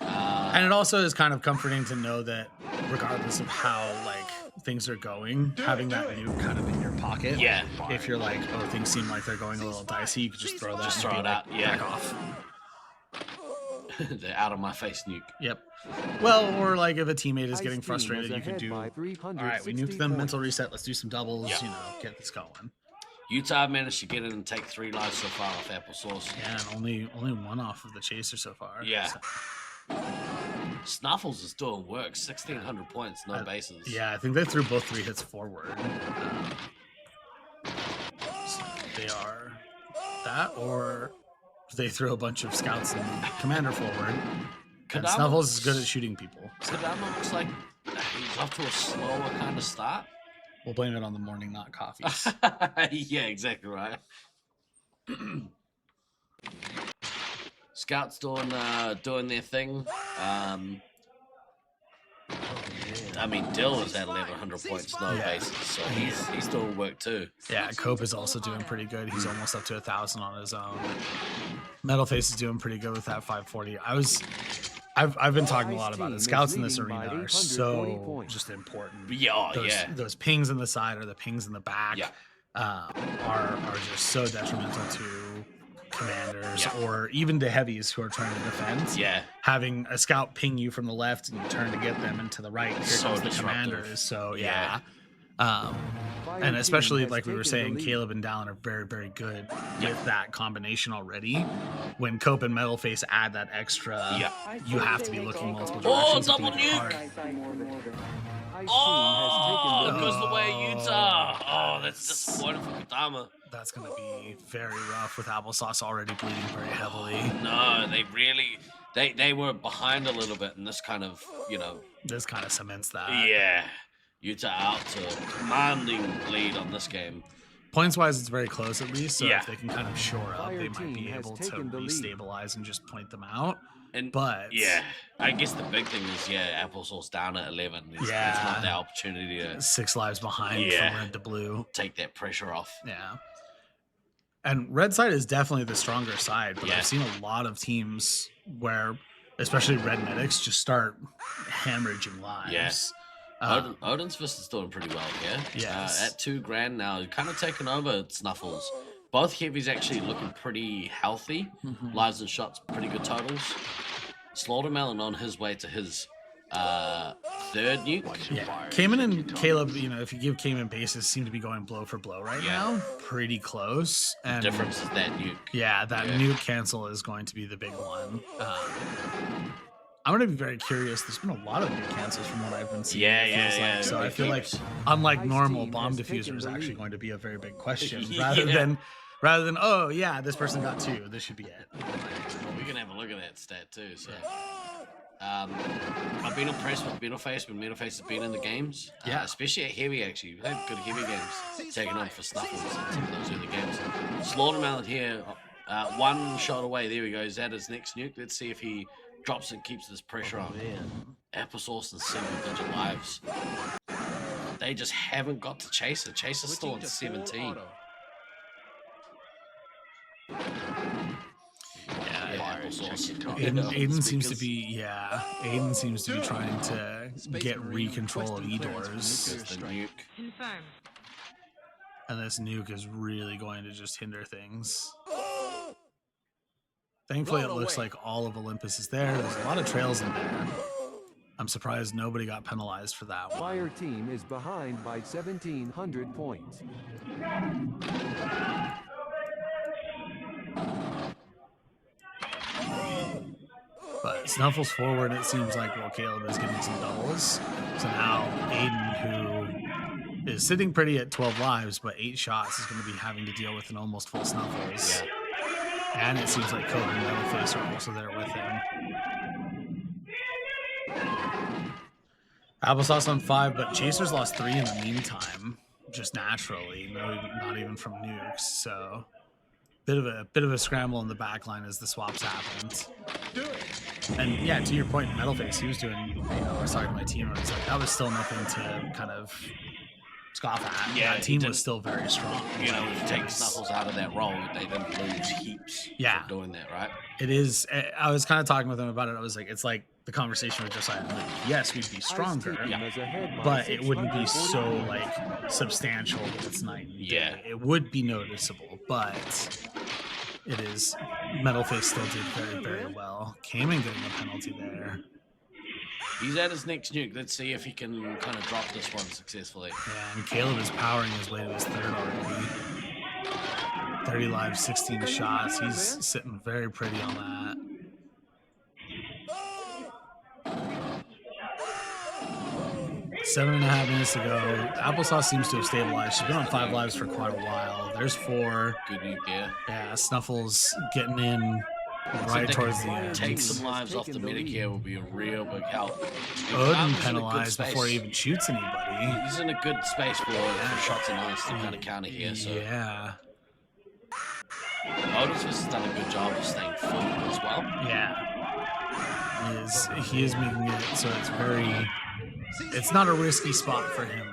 And it also is kind of comforting to know that regardless of how things are going, having that nuke kind of in your pocket. Yeah. If you're like, oh, things seem like they're going a little dicey, you could just throw that. Just throw it out. Yeah. Back off. The out of my face nuke. Yep. Well, or like if a teammate is getting frustrated, you could do. All right, we nuked them. Mental reset. Let's do some doubles. Yeah. Get this going. Utah managed to get in and take 3 lives so far off Applesauce. Yeah, and only one off of the chaser so far. Yeah. So. Snuffles is doing work. 1,600 points, no bases. Yeah, I think they threw both 3 hits forward. So they are that, or they threw a bunch of scouts and commander forward. And Snuffles is good at shooting people. So. Kadama looks like he's off to a slower kind of start. We'll blame it on the morning, not coffees. Yeah, exactly right. Scouts doing their thing. I mean, Dill is at 1,100 points, no bases, so he's doing work too. Yeah, Cope is also doing pretty good. He's almost up to 1,000 on his own. Metalface is doing pretty good with that 540. I've been talking a lot about it. Scouts in this arena are so just important. Yeah, those pings in the side or the pings in the back are just so detrimental to commanders or even to heavies who are trying to defend. Yeah. Having a scout ping you from the left and you turn to get them, and to the right, here comes the commanders. So yeah. And especially like we were saying, Caleb and Dallin are very, very good with that combination already. When Cope and Metalface add that extra, you have to be looking multiple directions. Oh, double nuke! Oh, it goes the way of Utah. Oh, that's disappointing for Kadama. That's going to be very rough with Applesauce already bleeding very heavily. No, they really... They were behind a little bit, and this kind of, This kind of cements that. Yeah. Utah out to commanding lead on this game. Points wise, it's very close at least. So Yeah. if they can kind of shore up, Fire they might team be has able to taken the lead. restabilize and just point them out. But yeah, I guess the big thing is Applesauce down at 11. It's not the opportunity to 6 lives behind from red to blue. Take that pressure off. Yeah. And red side is definitely the stronger side, but I've seen a lot of teams where, especially red medics, just start hemorrhaging lives. Yes. Odin's Fist is doing pretty well here. Yes. At $2,000 now, kind of taken over Snuffles. Both heavies actually looking pretty healthy. Lives and shots, pretty good totals. Slaughtermelon on his way to his third nuke. Yeah. Cayman and Caleb, if you give Cayman bases, seem to be going blow for blow right now. Pretty close. And the difference is that nuke. Yeah, that nuke cancel is going to be the big one. I'm going to be very curious. There's been a lot of nuke cancels from what I've been seeing. So I feel like, unlike normal, bomb diffuser is actually going to be a very big question rather than oh yeah, this person got 2. This should be it. Well, we can have a look at that stat too. So. I've been impressed with Metalface when Metalface has been in the games. Especially at Heavy, actually. We've had good Heavy games taken on for Snuffles in some of those early games. Slaughtermelon here, 1 shot away. There we go. Is that his next nuke? Let's see if he drops and keeps this pressure on. Applesauce and single-digit lives. They just haven't got to Chaser. Chaser's still at 17. Aiden seems to be Aiden seems to be trying to get re-control of E-doors. And this nuke is really going to just hinder things. Thankfully, it looks like all of Olympus is there. There's a lot of trails in there. I'm surprised nobody got penalized for that one. Fire team is behind by 1,700 points. But Snuffles forward, it seems like Caleb is getting some doubles. So now Aiden, who is sitting pretty at 12 lives, but 8 shots, is going to be having to deal with an almost full Snuffles. Yeah. And it seems like Kobe and Metalface are also there with him. Applesauce on 5, but Chaser's lost 3 in the meantime, just naturally, not even from nukes. So bit of a scramble in the back line as the swaps happened. And yeah, to your point, Metalface, he was doing, I was talking to my team, and it's like that was still nothing to kind of scoff at. Yeah, that team was still very strong. If you take Snuffles out of that role, they didn't lose heaps for doing that, right? It is. I was kind of talking with him about it. I was like, it's like the conversation with Josiah. Like, yes, we'd be stronger, but it wouldn't be so like substantial that it's night and day. It would be noticeable, but it is. Metalface still did very, very well. Cayman getting a penalty there. He's at his next nuke. Let's see if he can kind of drop this one successfully. Yeah, and Caleb is powering his way to his third already. 30 lives, 16 shots. He's sitting very pretty on that. Seven and a half minutes to go. Applesauce seems to have stabilized. She's been on 5 lives for quite a while. There's 4. Good nuke, yeah. Yeah, Snuffles getting in right towards the end. Take some lives off the Medicare will be a real big help. Odin penalized before he even shoots anybody. He's in a good space for shots and ice to kind of counter here. So. Yeah. Odin's has done a good job of staying full as well. Yeah. He is making it so it's not a risky spot for him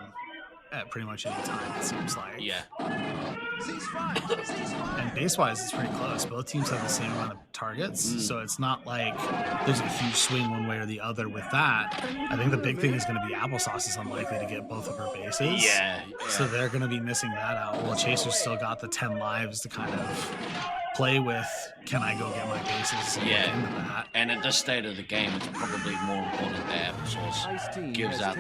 at pretty much any time, it seems like. Yeah. And base-wise, it's pretty close. Both teams have the same amount of targets, so it's not like there's a huge swing one way or the other with that. I think the big thing is going to be Applesauce is unlikely to get both of her bases. Yeah. So they're going to be missing that out. Well, Chaser's still got the 10 lives to kind of play with. Can I go get my bases? And at this state of the game, it's probably more important that Applesauce gives out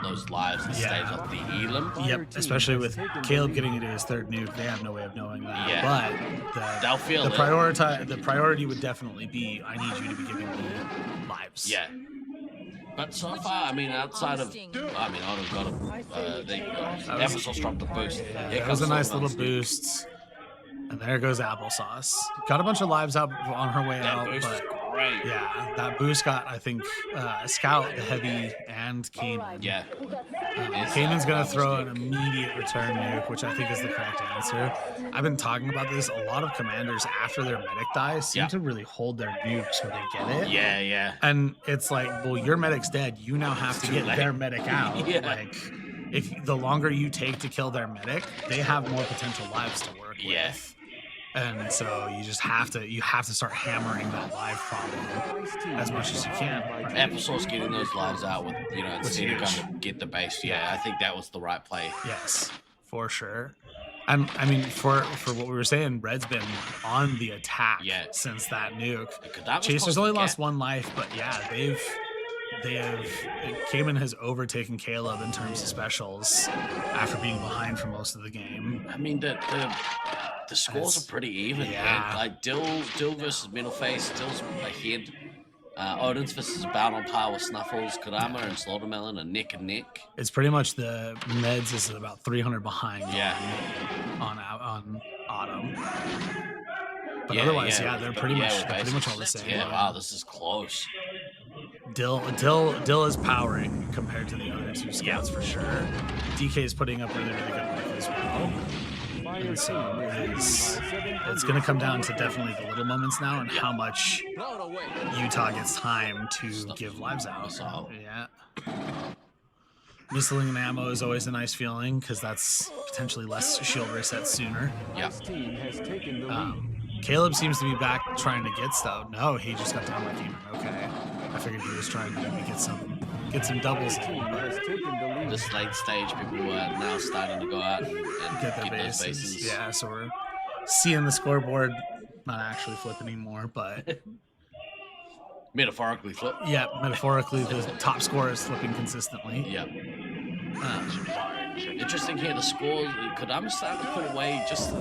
those lives and stays off the elim. Yep, especially with Caleb getting into his third nuke, they have no way of knowing that. Yeah. But they'll feel the priority would definitely be, I need you to be giving me lives. Yeah. But so far, I mean, outside of, I've got him. There you go. Applesauce dropped a boost. That was a nice little boost. And there goes Applesauce. Got a bunch of lives out on her way out. Boost but is great. Yeah, that boost got, I think, Scout, the Heavy, and Cayman. Yeah. Cayman's going to throw an immediate return nuke, which I think is the correct answer. I've been talking about this. A lot of commanders, after their medic dies, seem to really hold their nukes when they get it. Yeah, yeah. And it's like, well, your medic's dead. You now have to get their medic out. Yeah. Like, if the longer you take to kill their medic, they have more potential lives to work with. And so you just have to start hammering that live problem as much as you can. Applesauce getting those lives out with, instead of going to get the base. Yeah, I think that was the right play. Yes, for sure. I mean, for what we were saying, Red's been on the attack since that nuke. Chaser's only lost one life, but yeah, Cayman has overtaken Caleb in terms of specials after being behind for most of the game. I mean, the scores are pretty even. Yeah. Man. Like Dill versus Metal Face, Dill's ahead. Odin's Fist is about on par with Snuffles. Kurama and Slaughtermelon are neck and neck. It's pretty much the Meds is about 300 behind on Autumn. But otherwise, they're pretty much all the same. Yeah, wow, this is close. Dill is powering compared to the other two scouts for sure. DK is putting up really, really good work as well. And so it's going to come down to definitely the little moments now and how much Utah gets time to give lives out. Yeah. Missling an ammo is always a nice feeling because that's potentially less shield resets sooner. Yeah. Caleb seems to be back trying to get stuff. No, he just got down by Cayman. Okay. I figured he was trying to maybe get some doubles in. This late stage, people are now starting to go out and get those bases. Yeah, so we're seeing the scoreboard not actually flip anymore, but metaphorically flip. Yeah, metaphorically, the top scorer is flipping consistently. Yeah. Interesting here, the score. Kodama's starting to pull away just a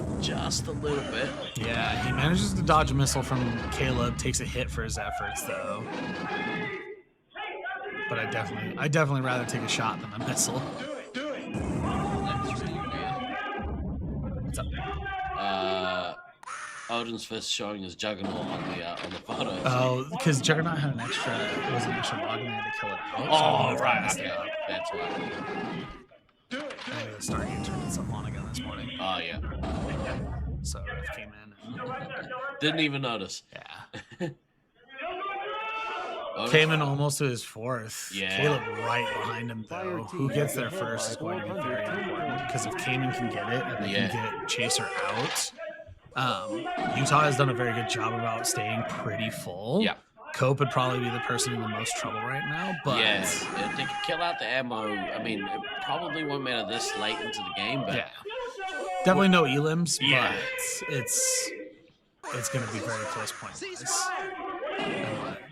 little bit. Yeah, he manages to dodge a missile from Caleb, takes a hit for his efforts though. But I definitely rather take a shot than a missile. What's up? Odin's Fist showing his Juggernaut on the photo. Oh, because Juggernaut had an extra log and they had to kill it Oh, out. right. Okay. That's why. I think the Stargate turned itself on again this morning. Oh, yeah. So Riff came in and didn't even notice. Yeah. Came in almost to his fourth. Yeah. Caleb right behind him, though. Who gets there first is going to be very important because if Cayman can get it and they can get Chaser out, Utah has done a very good job about staying pretty full. Yeah. Cope would probably be the person in the most trouble right now, but if they could kill out the ammo, I mean, it probably won't matter this late into the game, but definitely no elims, but it's going to be very close point-wise.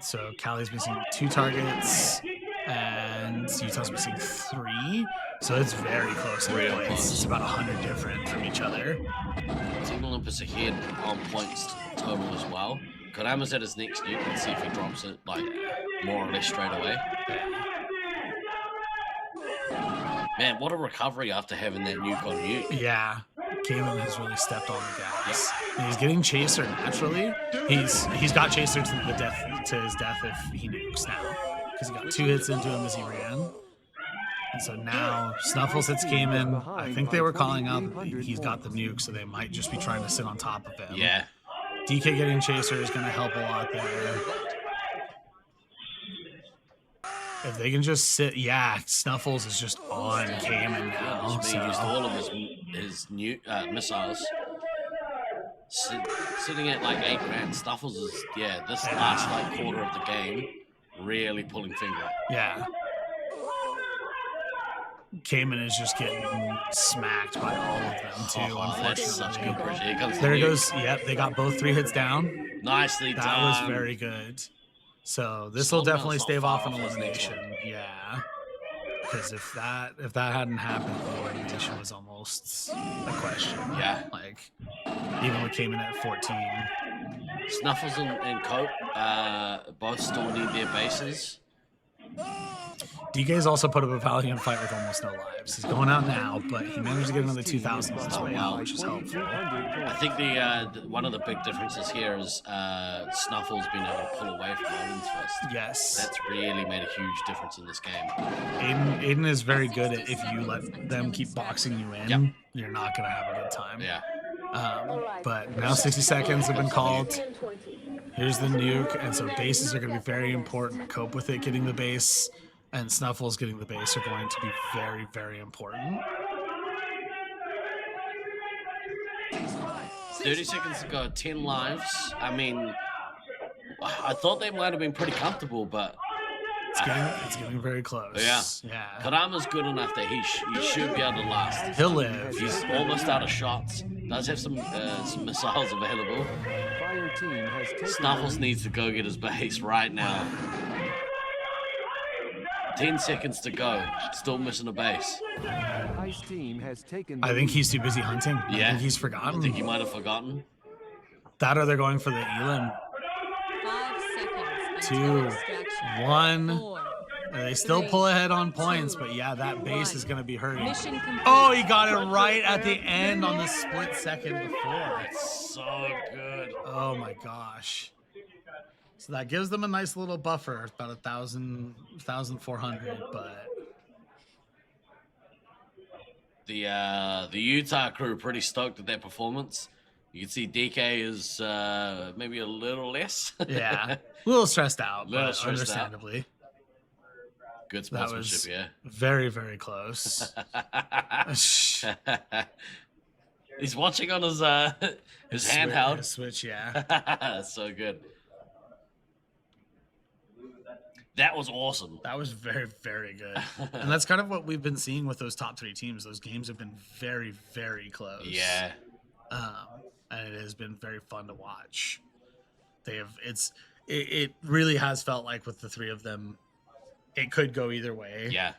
So Cali's missing 2 targets, and Utah's missing 3. So it's very close to Real points. close. It's about 100 different from each other. Team Olympus ahead on points total as well. Kodama's at his next nuke. Let's see if he drops it, like, more or less straight away. Man, what a recovery after having that nuke on nuke. Yeah. Cayman has really stepped on the gas. And he's getting Chaser naturally. He's got Chaser to his death if he nukes now. Because he got 2 hits into him as he ran. And so now Snuffles hits Cayman. I think they were calling out that he's got the nuke, so they might just be trying to sit on top of him. Yeah. DK getting Chaser is going to help a lot there. If they can just sit, Snuffles is just on Cayman now. He used all of his missiles. Sitting at like 8 grand. Snuffles is, this last quarter of the game, really pulling finger. Yeah. Cayman is just getting smacked by all of them too, unfortunately. That's such good pressure. Here comes there goes, they got both 3 hits down. Nicely done. That was very good. So this will definitely stave off an elimination. Yeah. Because if that hadn't happened, the elimination was almost a question. Yeah. Like, even with Cayman at 14. Snuffles and Cope both still need their bases. DK's also put up a valiant fight with almost no lives. He's going out now, but he managed to get another 2,000 on his way out, which is helpful. I think the one of the big differences here is Snuffle's been able to pull away from Odin's fist. Yes. That's really made a huge difference in this game. Aiden is very good at if you let them keep boxing you in, you're not going to have a good time. Yeah. But now 60 seconds have been called. Here's the nuke, and so bases are going to be very important. Cope with it, getting the base, and Snuffles getting the base are going to be very, very important. 30 seconds to go, 10 lives. I mean, I thought they might have been pretty comfortable, but it's getting very close. Yeah. Karama's good enough that he should be able to last. He'll live. He's almost out of shots. Does have some missiles available. Snuffles needs to go get his base right now. 10 seconds to go. Still missing a base. Ice team has taken I think he's too busy hunting. Yeah. I think he's forgotten. I think he might have forgotten. That or they're going for the Elam. 5 seconds. 2, 1. 4. They still pull ahead on points, but yeah, that base is going to be hurting. Mission complete. Oh, he got it right at the end on the split second before. So good. Oh my gosh. So that gives them a nice little buffer, about 1,400, but the Utah crew pretty stoked at that performance. You can see DK is maybe a little less. yeah, a little stressed out, but Stressed understandably. Out. Good That sportsmanship, was yeah. very, very close. He's watching on his handheld. His Switch, yeah. That's so good. That was awesome. That was very, very good. And that's kind of what we've been seeing with those top 3 teams. Those games have been very, very close. Yeah. And it has been very fun to watch. It really has felt like with the 3 of them, it could go either way. Yeah.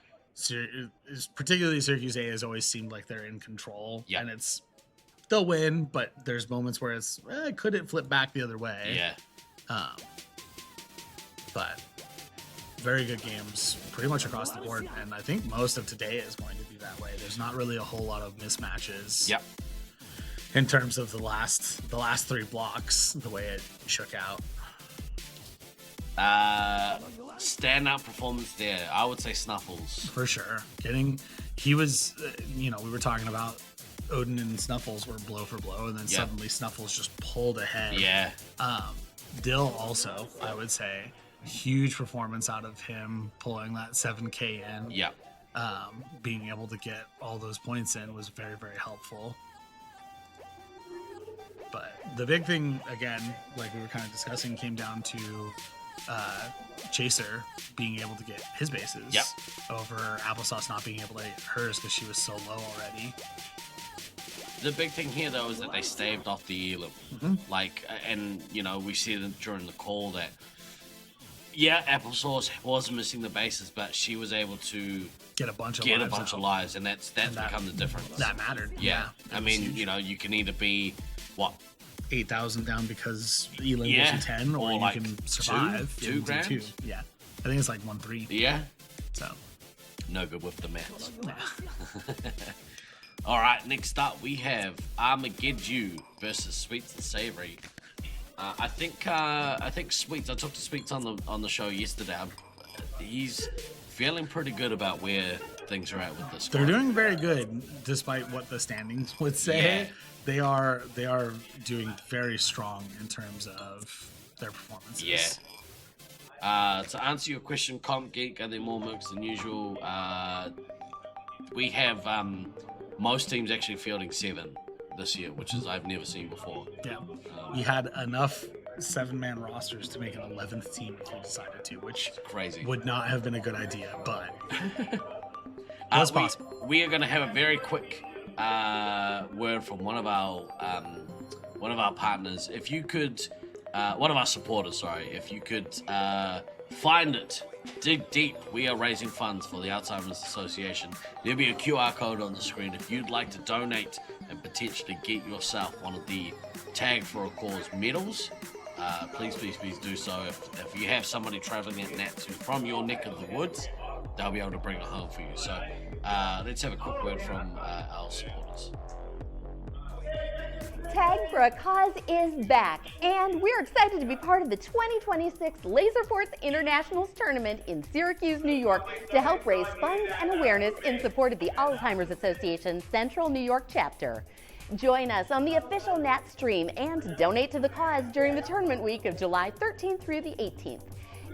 Particularly Syracuse A has always seemed like they're in control. Yeah. And they'll win, but there's moments where could it flip back the other way? Yeah. But very good games pretty much across the board, and I think most of today is going to be that way. There's not really a whole lot of mismatches. Yep. In terms of the last 3 blocks, the way it shook out. Standout performance there. I would say Snuffles. For sure. He was, we were talking about Odin and Snuffles were blow for blow, and then suddenly Snuffles just pulled ahead. Yeah. Dill also, I would say, huge performance out of him pulling that 7K in. Yeah. Being able to get all those points in was very, very helpful. But the big thing, again, like we were kind of discussing, came down to Chaser being able to get his bases over Applesauce not being able to get hers because she was so low already. The big thing here, though, is that they staved off the Elam. Like, and, we see it during the call that, Applesauce was missing the bases, but she was able to get a bunch of lives, and that's become the difference. That mattered. Yeah. I mean, you can either be, 8,000 down because Elam gives you 10, or you like can survive. two grand? 2. Yeah. I think it's like 1-3. Yeah. So. No good with the maths. Yeah. All right, next up we have Armageddon versus Sweets and Savory. I think Sweets. I talked to Sweets on the show yesterday. He's feeling pretty good about where things are at with this. They're doing very good, despite what the standings would say. Yeah. They are doing very strong in terms of their performances. Yeah. To answer your question, Comp Geek, are there more mooks than usual? We have most teams actually fielding 7 this year, which is I've never seen before. Yeah. We had enough 7-man rosters to make an 11th team if we decided to, which crazy would not have been a good idea, but that's possible. We are going to have a very quick word from one of our partners. If you could, one of our supporters, sorry, if you could find it, dig deep. We are raising funds for the Alzheimer's Association. There'll be a QR code on the screen if you'd like to donate and potentially get yourself one of the Tag for a Cause medals. please do so. If you have somebody traveling at Natsu from your neck of the woods, they'll be able to bring it home for you. So let's have a quick word from our supporters. Tag for a Cause is back, and we're excited to be part of the 2026 Laserforce Internationals Tournament in Syracuse, New York, to help raise funds and awareness in support of the Alzheimer's Association's Central New York chapter. Join us on the official Nat stream and donate to the cause during the tournament week of July 13th through the 18th.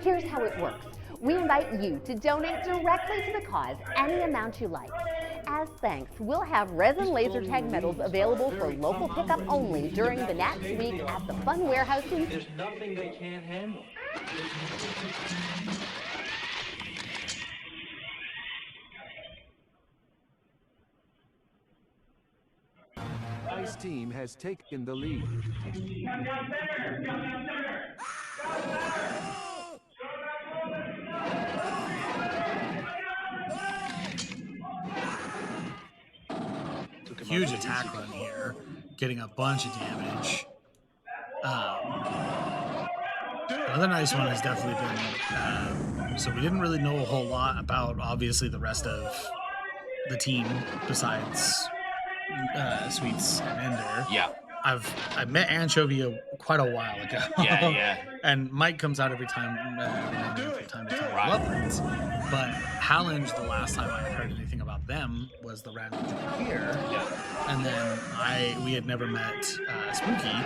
Here's how it works. We invite you to donate directly to the cause any amount you like. As thanks, we'll have resin laser tag medals available for local pickup only during the Nats week at the Fun Warehouse in... There's nothing they can't handle. Ice Team has taken the lead. Huge attack run here, getting a bunch of damage. Another nice one has definitely been, so we didn't really know a whole lot about, obviously, the rest of the team besides Sweets and Ender. Yeah. I met Anchovy quite a while ago. Yeah. And Mike comes out every time, from time to time. Right. I love that. But Hallinge, the last time I heard anything about them was the random joke here. Yeah. And then we had never met Spooky.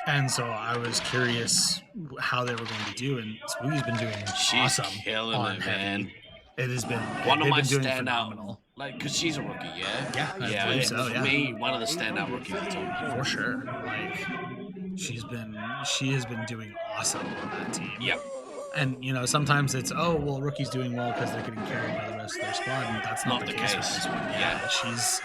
And so I was curious how they were going to do, and Spooky's been doing She's awesome killing on it, Heavy. man. It has been One of they've my been doing standout, phenomenal. like, because she's a rookie, yeah? Yeah, I believe so, for yeah. me, one of the standout rookies of the tournament. For sure. Like, she has been doing awesome on that team. Yep. And, you know, sometimes it's, oh, well, rookie's doing well because they're getting carried by the rest of their squad, and that's not the case with this one. Yeah, she's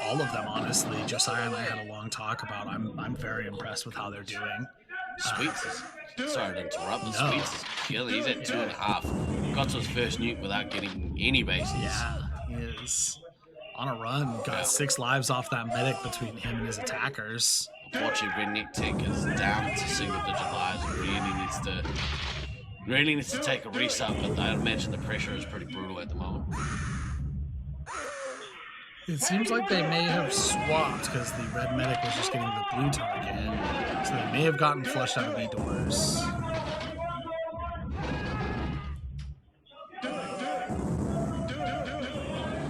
all of them, honestly. Josiah and I had a long talk about. I'm very impressed with how they're doing. Sweets is, sorry to interrupt, but No. Sweets is killing. He's at 2.5. Got to his first nuke without getting any bases. Yeah, he is on a run. Got 6 lives off that medic between him and his attackers. Unfortunately, Redneck Tech is down to single-digit lives and really needs to take a reset, but I imagine the pressure is pretty brutal at the moment. It seems like they may have swapped because the red medic was just getting the blue target. So they may have gotten flushed out of B doors.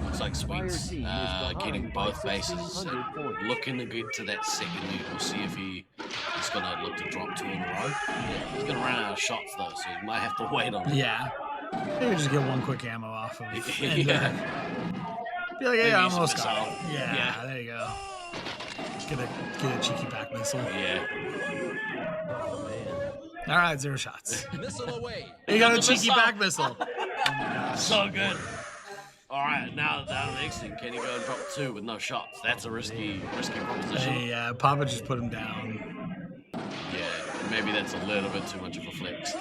Looks like Sweets getting both bases. Looking to get to that second nuke. We'll see if he's going to look to drop 2 in a row. He's going to run out of shots, though, so he might have to wait on it. Yeah. Maybe just get one quick ammo off of and, be like, Maybe yeah, I use almost missile. got it. Yeah, there you go. Get a cheeky back missile. Yeah. All right, 0 shots. Missile away. You got a the cheeky missile. back missile. So good. All right, now the next thing, can he go and drop 2 with no shots? That's a risky proposition. Hey, Papa just put him down. Yeah, maybe that's a little bit too much of a flex.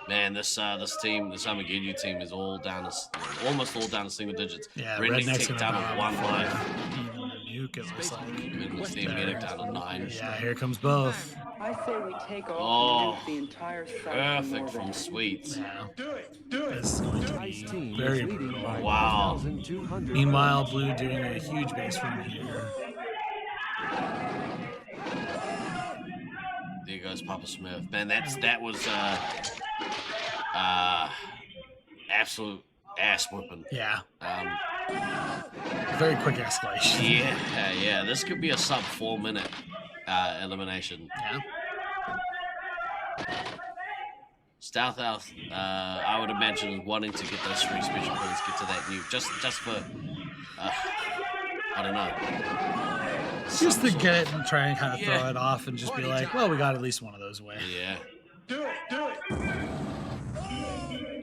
Man, this team, this Armageddon team, is almost all down to single digits. Yeah, Redneck Redneck's Tech gonna down to 1 life. Nuke, it looks like. Goodness, the medic down to 9. Yeah, here comes both. I say we take Oh, off and nuke the entire site perfect from from Sweets. Yeah. This is going to Ice be Team very is leading brutal. by Wow. 1,200. Meanwhile, Blue doing a huge base run here. There goes Papa Smurf. Man, that was absolute ass whipping. Yeah. Very quick escalation. Yeah. This could be a sub 4 minute elimination. Yeah. Stealth Elf, I would imagine wanting to get those 3 special points, get to that nuke, just for I don't know. Just to get it and try and kind of throw it off and just be like, well, we got at least one of those away. Yeah. Do it.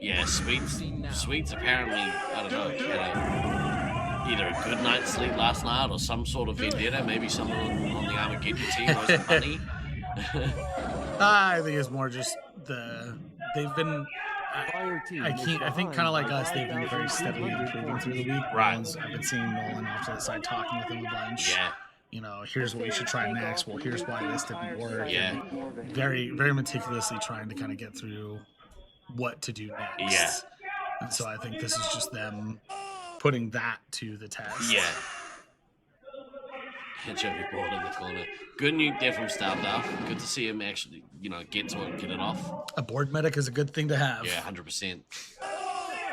Yeah, Sweets apparently, I don't know, had either a good night's sleep last night or some sort of vendetta. Maybe someone on the Armageddon team owes some money. I think it's more just they've been. Fire team I think kind of like us, they've been very steadily improving through the week. Right. I've been seeing Nolan off to the side talking with him a bunch. Yeah. here's what we should try next. Well, here's why this didn't work. Yeah. Very, very meticulously trying to kind of get through what to do next. Yeah. And so I think this is just them putting that to the test. Yeah. Anchovy ball in the corner. Good nuke there from Stoutout. Good to see him actually, get to it and get it off. A board medic is a good thing to have. Yeah, 100%.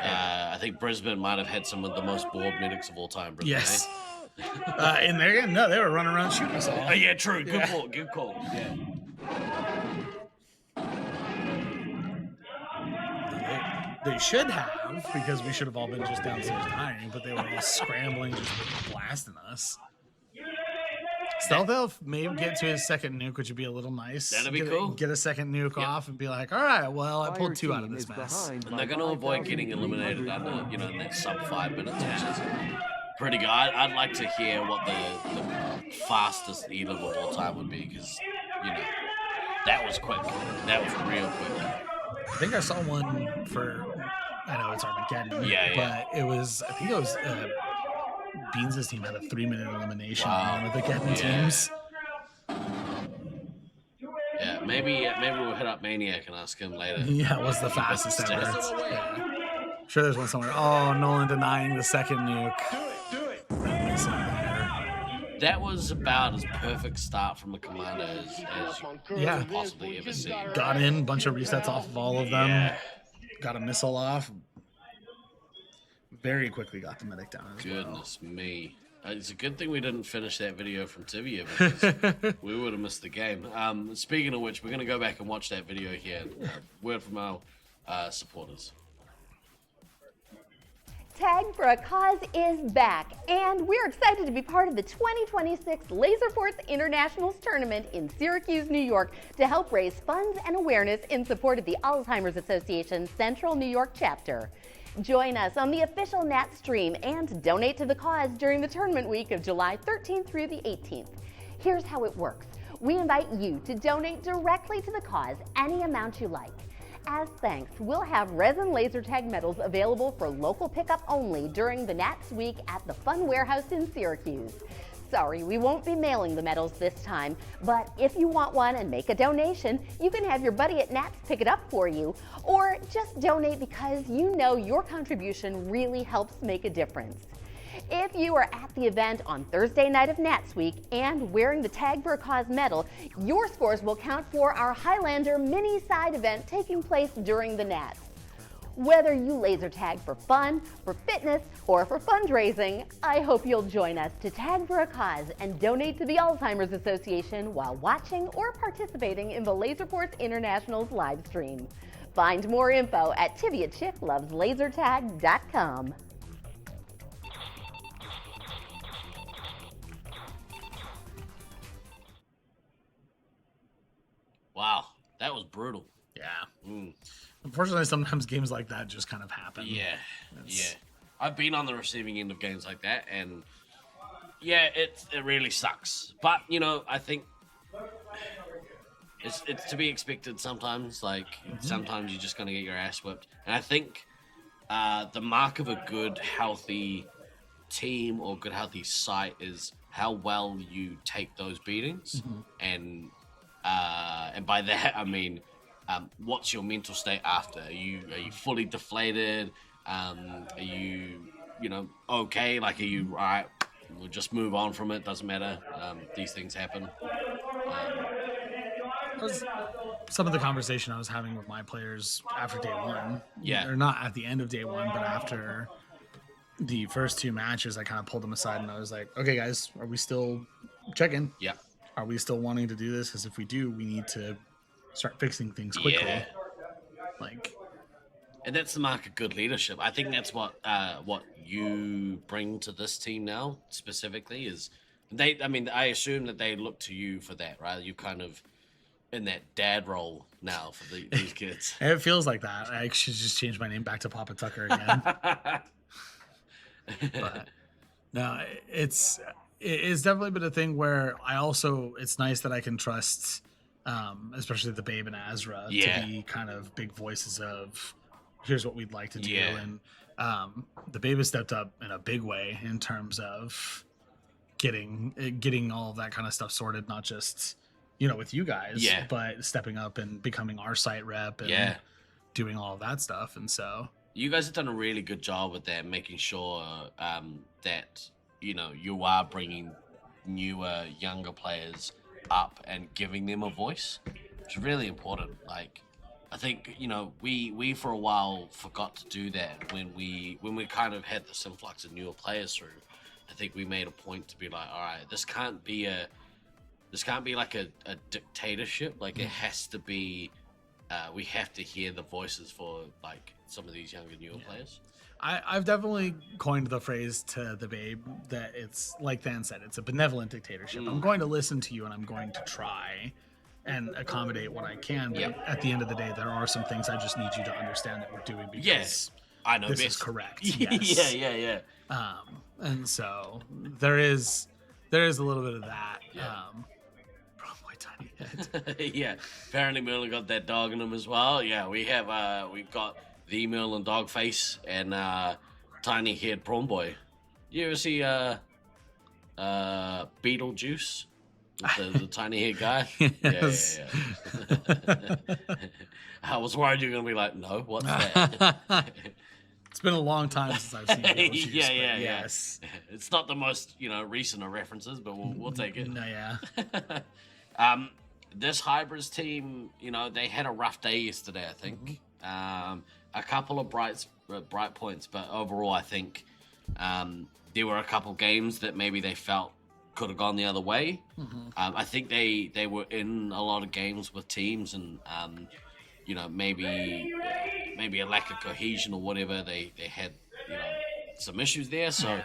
I think Brisbane might have had some of the most board medics of all time. Brisbane, Yes. In there again, no, they were running around shooting us all. Oh, yeah, true. Good call. Good call. Yeah. They should have, because we should have all been just downstairs dying, but they were all scrambling, just blasting us. Stealth Elf may get to his second nuke, which would be a little nice. That'd be get cool. Get a second nuke off and be like, all right, well, I pulled 2 out of this mess. And they're going to avoid getting eliminated under, in that sub 5 minutes, which is pretty good. I'd like to hear what the fastest elim of all time would be, because, that was quick. That was real quick. I think I saw one for, I know it's Armageddon, but I think it was Beans' team had a 3-minute elimination on the Armageddon teams. Yeah, maybe we'll hit up Maniac and ask him later. Yeah, it was the fastest ever. Yeah. Sure, there's one somewhere. Oh, Nolan denying the second nuke. Do it. That was about as perfect start from a commander as you could possibly ever see. Got in, bunch of resets off of all of them. Yeah. Got a missile off. Very quickly got the medic down as Goodness me. It's a good thing we didn't finish that video from Tibia, because we would have missed the game. Speaking of which, we're going to go back and watch that video here. Word from our supporters. Tag for a Cause is back, and we're excited to be part of the 2026 Laserforce Internationals Tournament in Syracuse, New York, to help raise funds and awareness in support of the Alzheimer's Association Central New York chapter. Join us on the official Nat stream and donate to the cause during the tournament week of July 13th through the 18th. Here's how it works. We invite you to donate directly to the cause any amount you like. As thanks, we'll have resin laser tag medals available for local pickup only during the Nats week at the Fun Warehouse in Syracuse. Sorry, we won't be mailing the medals this time, but if you want one and make a donation, you can have your buddy at Nats pick it up for you, or just donate because you know your contribution really helps make a difference. If you are at the event on Thursday night of Nats Week and wearing the Tag for a Cause medal, your scores will count for our Highlander mini side event taking place during the Nats. Whether you laser tag for fun, for fitness, or for fundraising, I hope you'll join us to Tag for a Cause and donate to the Alzheimer's Association while watching or participating in the Laserforce International's live stream. Find more info at TibiaChickLovesLaserTag.com. Wow, that was brutal. Yeah. Unfortunately, sometimes games like that just kind of happen. Yeah. I've been on the receiving end of games like that, and yeah, it really sucks. But I think it's to be expected sometimes. Like sometimes you're just gonna get your ass whipped, and I think the mark of a good, healthy team or good, healthy site is how well you take those beatings, and by that I mean, what's your mental state after? Are you fully deflated? Are you okay? Like, are you all right? We'll just move on from it. Doesn't matter. These things happen. Some of the conversation I was having with my players after day one. Yeah. Or not at the end of day one, but after the first 2 matches, I kind of pulled them aside and I was like, okay, guys, are we still checking? Yeah. Are we still wanting to do this? Because if we do, we need to start fixing things quickly. Yeah. And that's the mark of good leadership. I think that's what you bring to this team now specifically is I assume that they look to you for that, right? You kind of in that dad role now for these kids. It feels like that. I should just change my name back to Papa Tucker again. But no, it's definitely been a thing where it's nice that I can trust, especially the Babe and Azra, to be kind of big voices of here's what we'd like to do. And the Babe has stepped up in a big way in terms of getting all of that kind of stuff sorted, not just with you guys, but stepping up and becoming our site rep and doing all of that stuff. And so you guys have done a really good job with that, making sure that you are bringing newer, younger players up and giving them a voice. It's really important. Like, I think we for a while forgot to do that when we kind of had this influx of newer players through. I think we made a point to be like, all right, this can't be like a dictatorship. Like, it has to be. We have to hear the voices for like some of these younger, newer players. I've definitely coined the phrase to the babe that it's like Dan said, it's a benevolent dictatorship. I'm going to listen to you and I'm going to try and accommodate what I can. But at the end of the day, there are some things I just need you to understand that we're doing because I know this is correct. Yes. Yeah. And so there is a little bit of that. Probably tiny head. Yeah. Apparently Merlin got that dog in him as well. Yeah, we've got the Merlin dog face and tiny head prawn boy. You ever see Beetlejuice? The tiny head guy? Yes. Yeah. I was worried you were gonna be like, no, what's that? It's been a long time since I've seen Beetlejuice. Yeah. Yes. It's not the most recent of references, but we'll take it. No, yeah. This Hybrids team, they had a rough day yesterday, I think. A couple of bright points, but overall, I think there were a couple games that maybe they felt could have gone the other way. I think they were in a lot of games with teams, and maybe a lack of cohesion or whatever. They had some issues there. So.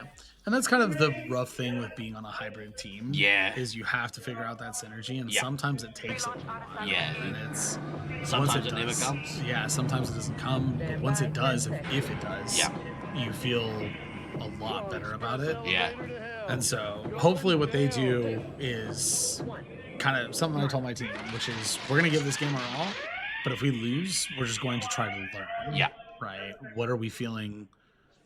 And that's kind of the rough thing with being on a hybrid team. Yeah. Is you have to figure out that synergy, and sometimes it takes a while. Yeah. And it's sometimes it never comes. Yeah, sometimes it doesn't come. But once it does, if it does, you feel a lot better about it. Yeah. And so hopefully what they do is kind of something I told my team, which is we're going to give this game our all, but if we lose, we're just going to try to learn. Yeah. Right? What are we feeling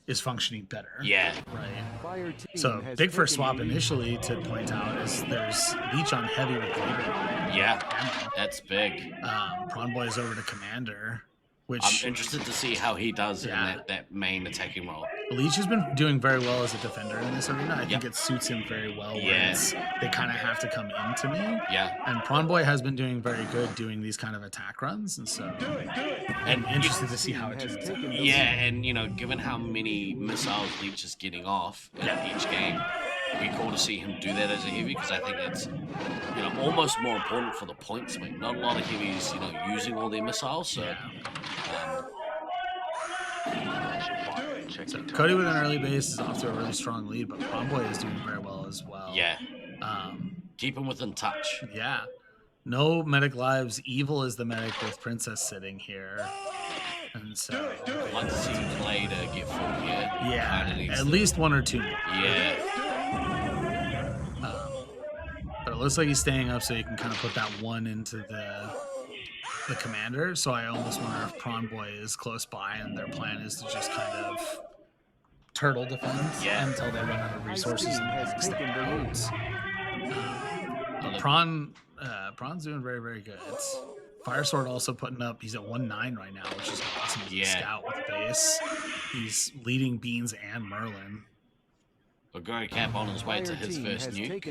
is functioning better? Yeah. Right. So big first swap initially to point out is there's Leech on heavy with Glader. Yeah. That's big. Prawn Boy is over to Commander, which I'm interested to see how he does in that main attacking role. Leech has been doing very well as a defender in this arena. I think it suits him very well. Whereas they kind of have to come into me. Yeah. And Prawn Boy has been doing very good doing these kind of attack runs, and so I'm interested to see how it turns out. Yeah, and given how many missiles Leech is getting off in each game, it'd be cool to see him do that as a heavy, because I think it's almost more important for the point swing. Not a lot of heavies using all their missiles, so. So Cody with an early base is off to a really strong lead, but Prawn Boy is doing very well as well. Yeah. Keep him within touch. Yeah. No medic lives. Evil is the medic with Princess sitting here. And so I'd like to see Glader get full here. Yeah. At least one or two. Yeah. But it looks like he's staying up so you can kind of put that one into the commander. So I almost wonder if Prawn Boy is close by and their plan is to just kind of turtle defend until they run out of resources and extend out. Prawn's doing very, very good. Fire Sword also putting up, he's at 1-9 right now, which is awesome. He's a scout with a base. He's leading Beans and Merlin. Baguri Cap on his way to his first nuke.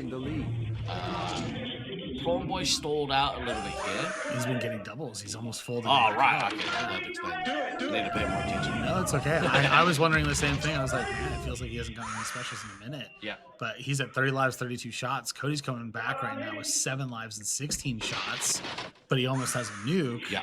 Prawn Boy stalled out a little bit here. He's been getting doubles. He's almost full. Oh, right. Okay. That explains it. You need to pay more attention. No, it's okay. I was wondering the same thing. I was like, man, it feels like he hasn't gotten any specials in a minute. Yeah. But he's at 30 lives, 32 shots. Cody's coming back right now with 7 lives and 16 shots, but he almost has a nuke. Yeah.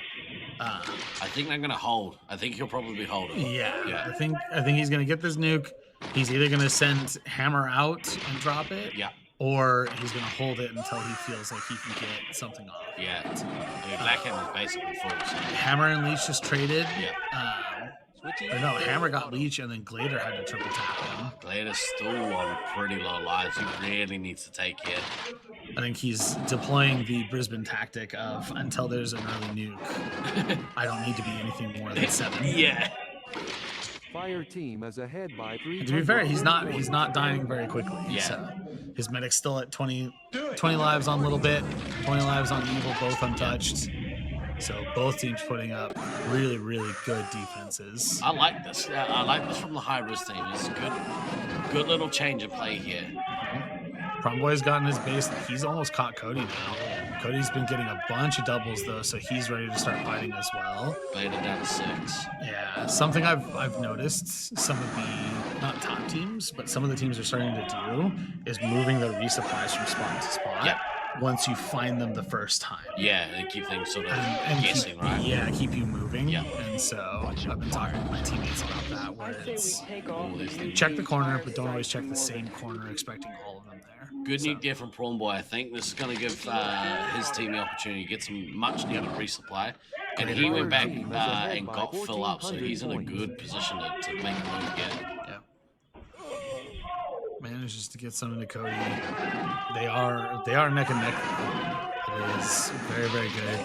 I think they're going to hold. I think he'll probably hold it. Yeah. I think he's going to get this nuke. He's either going to send Hammer out and drop it. Yeah. Or he's going to hold it until he feels like he can get something off. Yeah. Black Hammer's basically full. So. Hammer and Leech just traded. Yeah. Or no, Hammer got Leech and then Glader had to triple tap him. Glader's still on pretty low lives. He really needs to take care. I think he's deploying the Brisbane tactic of until there's an early nuke, I don't need to be anything more than 7. Yeah. Fire team is ahead by 3. And to be fair, he's not dying very quickly. Yeah. So his medic's still at 20 lives on Little Bit, 20 lives on Evil, both untouched. So both teams putting up really, really good defenses. I like this. I like this from the Hybrids team. It's a good little change of play here. Promboy's gotten his base. He's almost caught Cody now. Cody's been getting a bunch of doubles though, so he's ready to start fighting as well. Beta down to 6. Yeah, something I've noticed some of the not top teams, but some of the teams are starting to do is moving their resupplies from spot to spot. Yeah. Once you find them the first time. Yeah, and keep things sort of guessing, keep, right? Yeah, keep you moving. Yeah. And so I've been talking to my teammates about that, where it's Take check the corner, but don't always check the same corner, expecting all of them there. Good nuke there from Prawn Boy. I think this is going to give his team the opportunity to get some much needed resupply. And he went back and got fill up, so he's in a good position to make a move again. Yeah. Manages to get some into Cody. They are neck and neck. It is very, very good.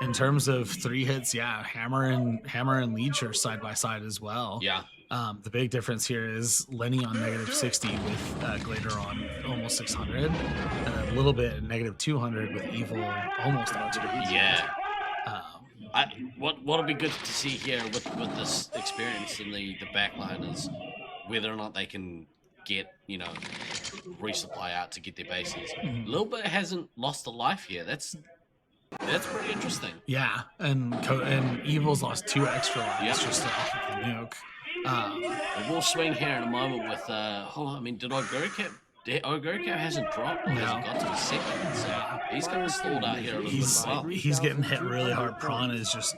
In terms of 3 hits, yeah, Hammer and Leech are side by side as well. Yeah. The big difference here is Lenny on -60 with Glader on almost 600, and a little bit at -200 with Evil almost on 2. Yeah. What'll be good to see here with this experience in the back line is whether or not they can get, resupply out to get their bases. Little Bit hasn't lost a life here. That's pretty interesting. Yeah, and Evil's lost 2 extra lives just off of the nuke. We'll swing here in a moment with did Oguricap hasn't dropped or hasn't got to a second, so he's kind of stalled out here a little bit as well. He's getting hit really hard. Prawn is just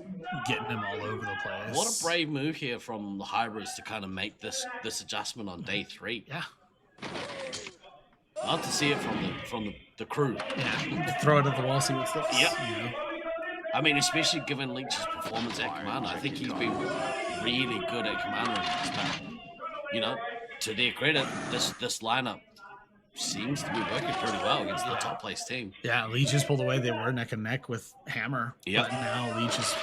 getting him all over the place. What a brave move here from the Hybrids to kind of make this adjustment on day 3. Yeah. I'd love to see it from the crew. Yeah, throw it at the wall, see what sticks. Yep. I mean, especially given Leech's performance at Commander, I think he's been really good at Commander. But, to their credit, this lineup seems to be working pretty well against the top place team. Yeah, Leech has pulled away. They were neck and neck with Hammer. Yep. But now Leech is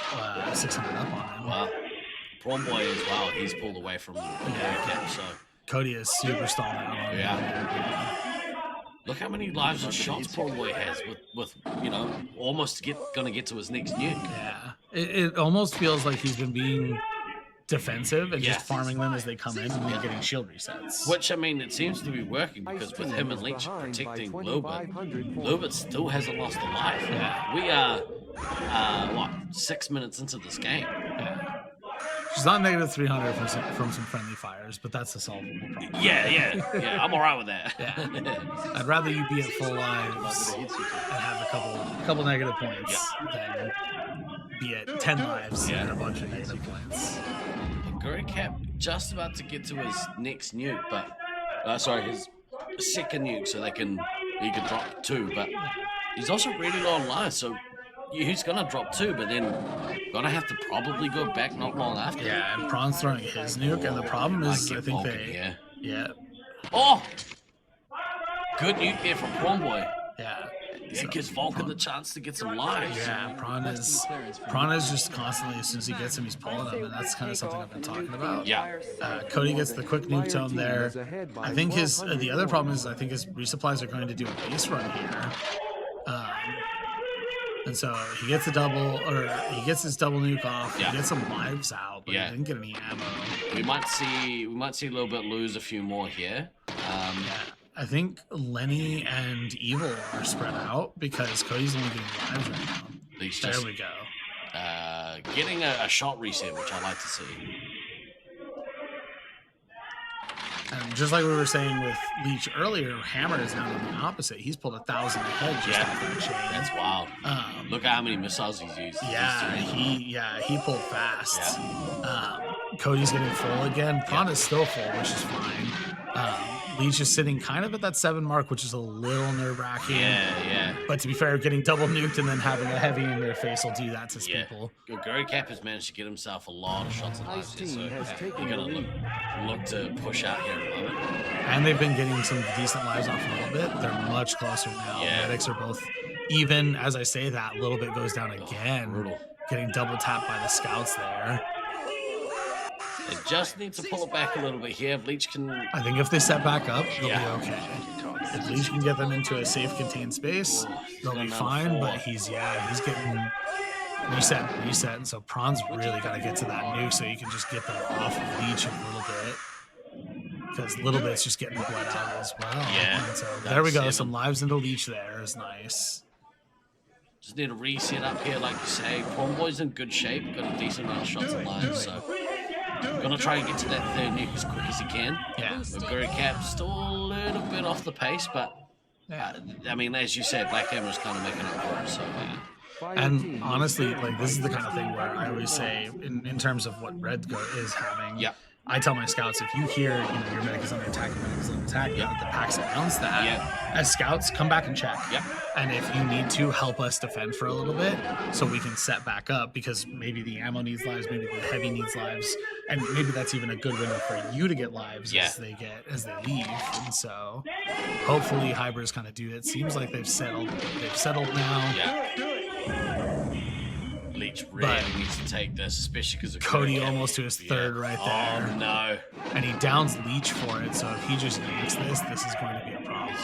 600 up on him. Wow. Prawn Boy as well, he's pulled away from Oguricap, so. Cody is super stalled out on him. Yeah. Look how many lives and shots Prawn Boy has with almost gonna get to his next nuke. Yeah. It almost feels like he's been being defensive and just farming them as they come in and then getting shield resets. Which, it seems to be working because with him and Leech protecting Lubit still hasn't lost a life. Yeah. We are, 6 minutes into this game? Yeah. She's not -300 from some friendly fires, but that's a solvable problem. Yeah, I'm all right with that. Yeah. I'd rather you be at full lives and have a couple negative points than be at 10 lives and a bunch of negative points. Oguricap just about to get to his next nuke, but his second nuke, so he can drop 2, but he's also really low on life, so he's gonna drop 2, but then gonna have to probably go back not long after. Yeah, and Prawn's throwing his nuke, and the problem is I think Vulcan, yeah. Oh, good nuke there from Prawn Boy. Yeah. It gives Vulcan the chance to get some lives. Yeah, Prawn is just constantly, as soon as he gets him, he's pulling him, and that's kind of something I've been talking about. Yeah. Cody gets the quick nuke to him there. I think the other problem is I think his resupplies are going to do a base run here. And so he gets his double nuke off. Yeah. He gets some lives out, but he didn't get any ammo. We might see a little bit lose a few more here. I think Lenny and Evil are spread out because Cody's only getting lives right now. There we go. Getting a shot reset, which I like to see. And just like we were saying with Leech earlier, Hammer is now on the opposite. He's pulled 1,000 ahead just off that chain. That's wild. Look at how many missiles he's used. He pulled fast. Cody's getting full again. Prawn is still full, which is fine. Leech is sitting kind of at that 7 mark, which is a little nerve-wracking. Yeah. But to be fair, getting double nuked and then having a heavy in their face will do that to people. Oguricap has managed to get himself a lot of shots in lives here, so you're going to look to push out here in a moment. And they've been getting some decent lives off a little bit. They're much closer now. Yeah. Medics are both even. As I say that, a little bit goes down again. Brutal. Getting double tapped by the scouts there. They just need to pull it back a little bit here. If Leech can... I think if they set back up, they'll Yeah. be okay. If Leech can get them into a safe contained space, they'll be fine, but he's getting reset, and so Prawn's really got to get to that nuke so you can just get them off of Leech a little bit. Because Little Bit's just getting bled out as well. Yeah. And so there we go, some lives into Leech there is nice. Just need to reset up here, like you say. Prawn Boy's in good shape, got a decent amount of shots and lives, so gonna try and get to that third nuke as quick as he can. Yeah. But Guru Cap still a little bit off the pace, but I mean, as you said, Black Hammer's kind of making up for it, so and honestly, like this is the kind of thing where I always say, in terms of what Red is having, I tell my scouts, if you hear, your medic is under attack, your medic is under attack, the packs announce that, as scouts, come back and check. And if you need to, help us defend for a little bit so we can set back up, because maybe the ammo needs lives, maybe the heavy needs lives, and maybe that's even a good window for you to get lives as they leave. And so hopefully Hybers kind of do that. Seems like they've settled now. Leech really needs to take this, especially because of Cody almost to his third right there. Oh no. And he downs Leech for it, so if he just yanks this is going to be a problem.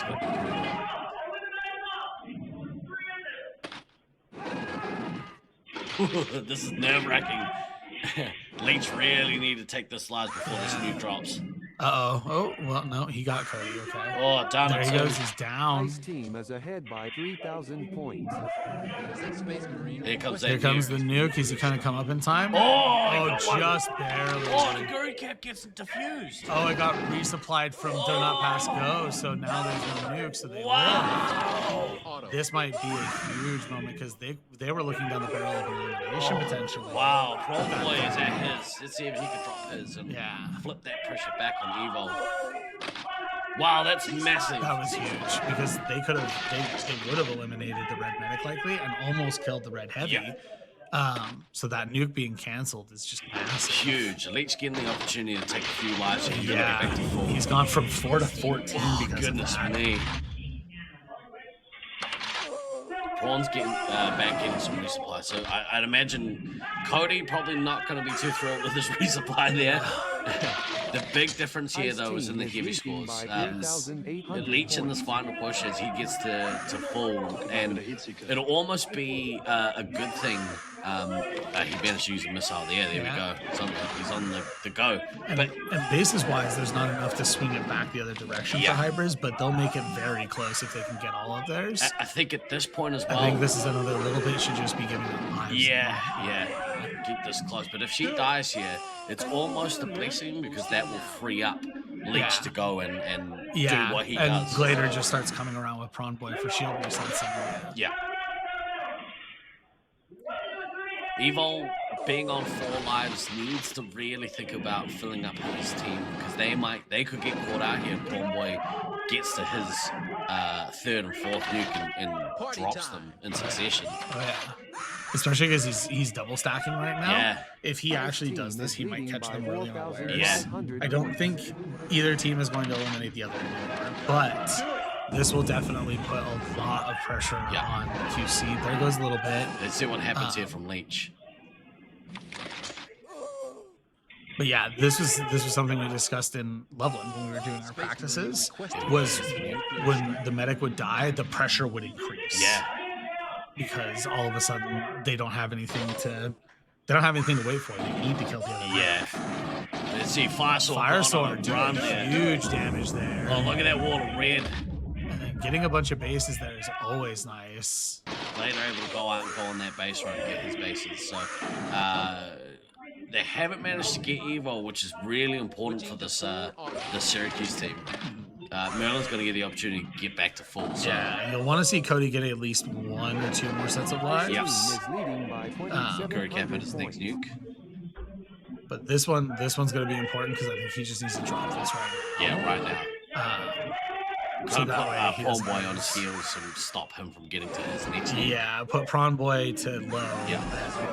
This is nerve-wracking. Leech really need to take this live before this nuke drops. Oh, well, no, he got Cody, okay. Oh, down there he goes, he's down. Ice team is ahead by 3,000 points. Here comes the nuke. Is he kind of come up in time? Oh, just barely. Oh, the Guru Cap gets diffused. Oh, it got resupplied from Do Not Pass Go, so now there's no nuke, so they live. This might be a huge moment because they were looking down the barrel of elimination potentially. Wow, Prawn Boy is at his. Let's see if he can drop his and flip that pressure back on Evo. Wow, that's massive. That was huge because they would have eliminated the red medic likely and almost killed the red heavy. So that nuke being canceled is just massive. Huge. Leech getting the opportunity to take a few lives and get back to 4. He's gone from 4 to 14 because goodness of that. me. Prawn's getting some resupply, so I'd imagine Cody probably not going to be too thrilled with his resupply there. The big difference here, though, is in the heavy scores. Leech in this final push as he gets to full, and it'll almost be a good thing. He managed to use a missile there. There we go. He's on the go. And bases-wise, there's not enough to swing it back the other direction for Hybers, but they'll make it very close if they can get all of theirs. I think at this point as well. I think this is another Little Bit should just be giving them lives. Keep this close. But if she dies here, it's almost a blessing because that will free up Leech to go and do what he does. And Glader just starts coming around with Prawn Boy for shield resets. Evo, being on 4 lives, needs to really think about filling up his team because they could get caught out here. Prawn Boy gets to his 3rd and 4th nuke and drops them in succession. Especially because he's double stacking right now. Yeah. If he actually does this, he might catch them early unawares. I don't think either team is going to eliminate the other anymore, but this will definitely put a lot of pressure on QC. There goes a Little Bit. Let's see what happens here from Leech. But yeah, this was something we discussed in Loveland when we were doing our practices. Was when the medic would die, the pressure would increase. Yeah. Because all of a sudden they don't have anything to wait for. They need to kill the other medic. Let's see, Fire Sword doing huge damage there. Oh, look at that wall of red. And then getting a bunch of bases there is always nice. Later able to go out and go on that base run and get his bases. So they haven't managed to get Evo, which is really important for this Syracuse team. Merlin's going to get the opportunity to get back to full. So. Yeah, you'll want to see Cody get at least 1 or 2 more sets of lives. Curry Cap at his next nuke. But this one's going to be important because I think he just needs to drop this right now. Yeah, right now. So that way Prawn Boy on his heels and stop him from getting to his next nuke. Yeah, put Prawn Boy to low. And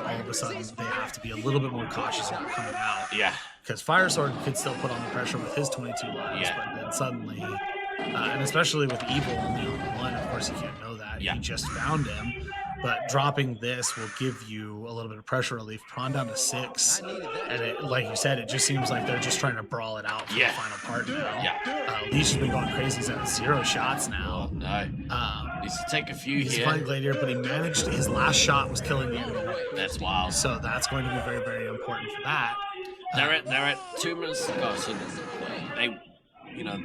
all of a sudden they have to be a little bit more cautious about coming out. Yeah. Because Fire Sword could still put on the pressure with his 22 lives, but then suddenly, and especially with Evil only on 1, of course he can't know that. He just found him. but dropping this will give you a little bit of pressure relief. Prawn down to 6, and it, like you said, it just seems like they're just trying to brawl it out for the final part now. Yeah. Leash has been going crazy. He's at 0 shots now. Oh, no. Needs to take a few He's here. playing Gladiator, but he managed. His last shot was killing you. That's wild. So that's going to be very, very important for that. They're at 2 minutes to go, so they, you know,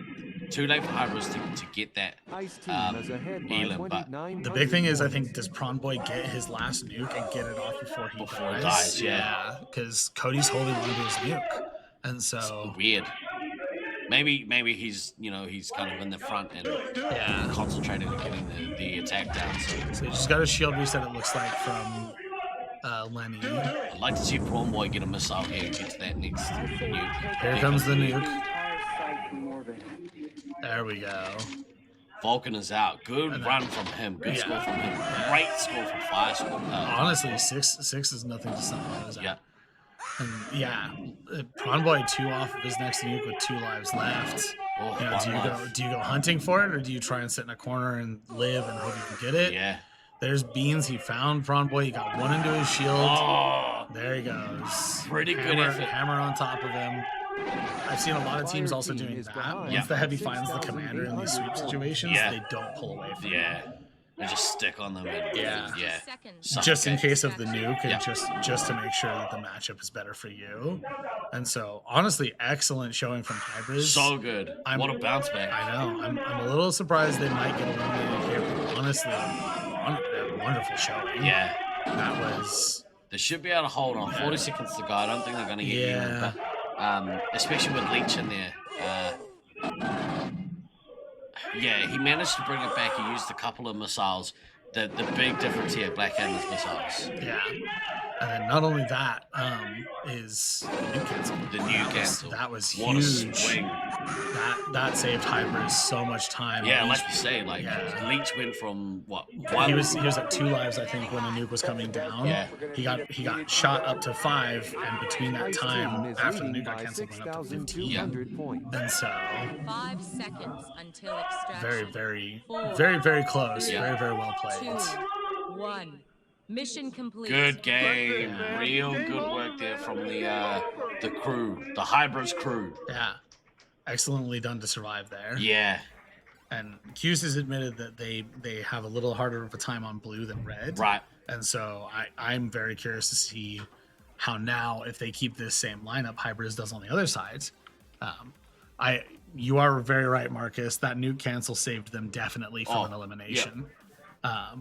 too late for Hybrids to get that Elam, but the big thing is, I think, does Prawn Boy get his last nuke and get it off before he dies? Yeah, because Cody's holding on to his nuke, and so weird. Maybe he's he's kind of in the front and concentrating on getting the attack down. So he just got a shield reset. It looks like from Lenny. I'd like to see Prawn Boy get a missile here and get to that next nuke. Here comes the nuke. There we go. Vulcan is out. Good run from him. Good score from him. Great score from Fire Squad. Honestly, six is nothing to stop those. Yeah. And Prawn Boy 2 off of his next nuke with 2 lives left. Oh, do you go hunting for it, or do you try and sit in a corner and live and hope you can get it? Yeah. There's beans. He found Prawn Boy. He got one into his shield. Oh, there he goes. Pretty good effort. Hammer on top of him. I've seen a lot of teams also doing that. Once the heavy finds the commander in these sweep situations, they don't pull away from him. They just stick on them. And, just in case of the nuke, and just to make sure that the matchup is better for you. And so, honestly, excellent showing from Hybrids. So good. What a bounce back. I know. I'm a little surprised they might get eliminated here, but honestly, a wonderful showing. Yeah. That was... They should be able to hold on. 40 seconds to go. I don't think they're going to get even. But, especially with Leech in there. He managed to bring it back. He used a couple of missiles. The big difference here, Black Hammer's missiles. Yeah. And then not only that, is the new cancel. The new cancel. That was huge. What a swing. That saved Hybrids so much time. Yeah, like you say, Leech went from what? One? He was at 2 lives, I think, when the nuke was coming down. Yeah. He got shot up to 5, and between that time, after the nuke got canceled, went up to 15. Yeah. And so 5 seconds until extraction. Very, very close. Yeah. Very, very well played. 2, 1. Mission complete. Good game. Real good work there from the crew, the Hybrids crew. Yeah. Excellently done to survive there. Yeah. And Q's has admitted that they have a little harder of a time on blue than red. Right. And so I'm very curious to see how now, if they keep this same lineup, Hybrids does on the other side. You are very right, Marcus. That nuke cancel saved them definitely from an elimination. Yeah.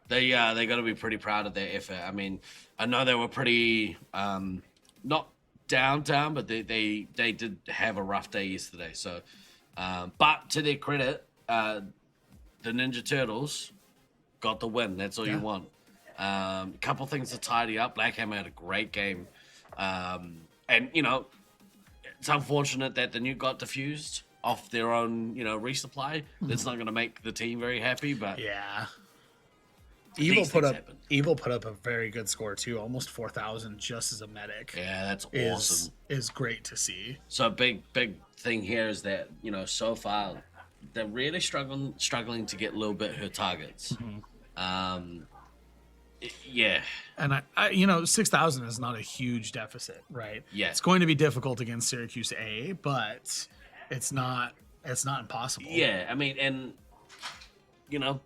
They got to be pretty proud of their effort. I mean, I know they were pretty not down, but they did have a rough day yesterday. So, but to their credit, the Ninja Turtles got the win. That's all you want. A couple things to tidy up. Black Hammer had a great game, and it's unfortunate that the nuke got diffused off their own resupply. That's not going to make the team very happy, but yeah. Evil put up a very good score too, almost 4,000 just as a medic. Yeah, that's awesome. Is great to see. So a big thing here is that so far they're really struggling to get a little bit her targets. Yeah, and I 6,000 is not a huge deficit, right? Yeah, it's going to be difficult against Syracuse A, but it's not impossible. Yeah, I mean, and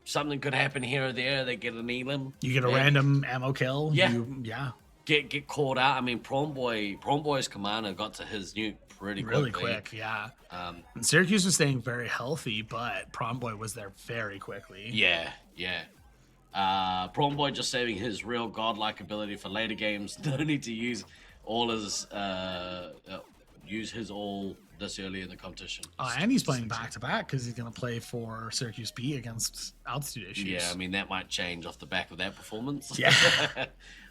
something could happen here or there. They get an elim. You get a random ammo kill. Yeah. Get caught out. I mean, Prawn Boy's commander got to his nuke really quick. Yeah. And Syracuse was staying very healthy, but Prawn Boy was there very quickly. Yeah. Prawn Boy just saving his real godlike ability for later games. No need to use all his all this early in the competition. And he's playing back-to-back because he's going to play for Syracuse B against Altitude Issues. Yeah, I mean, that might change off the back of that performance. Yeah.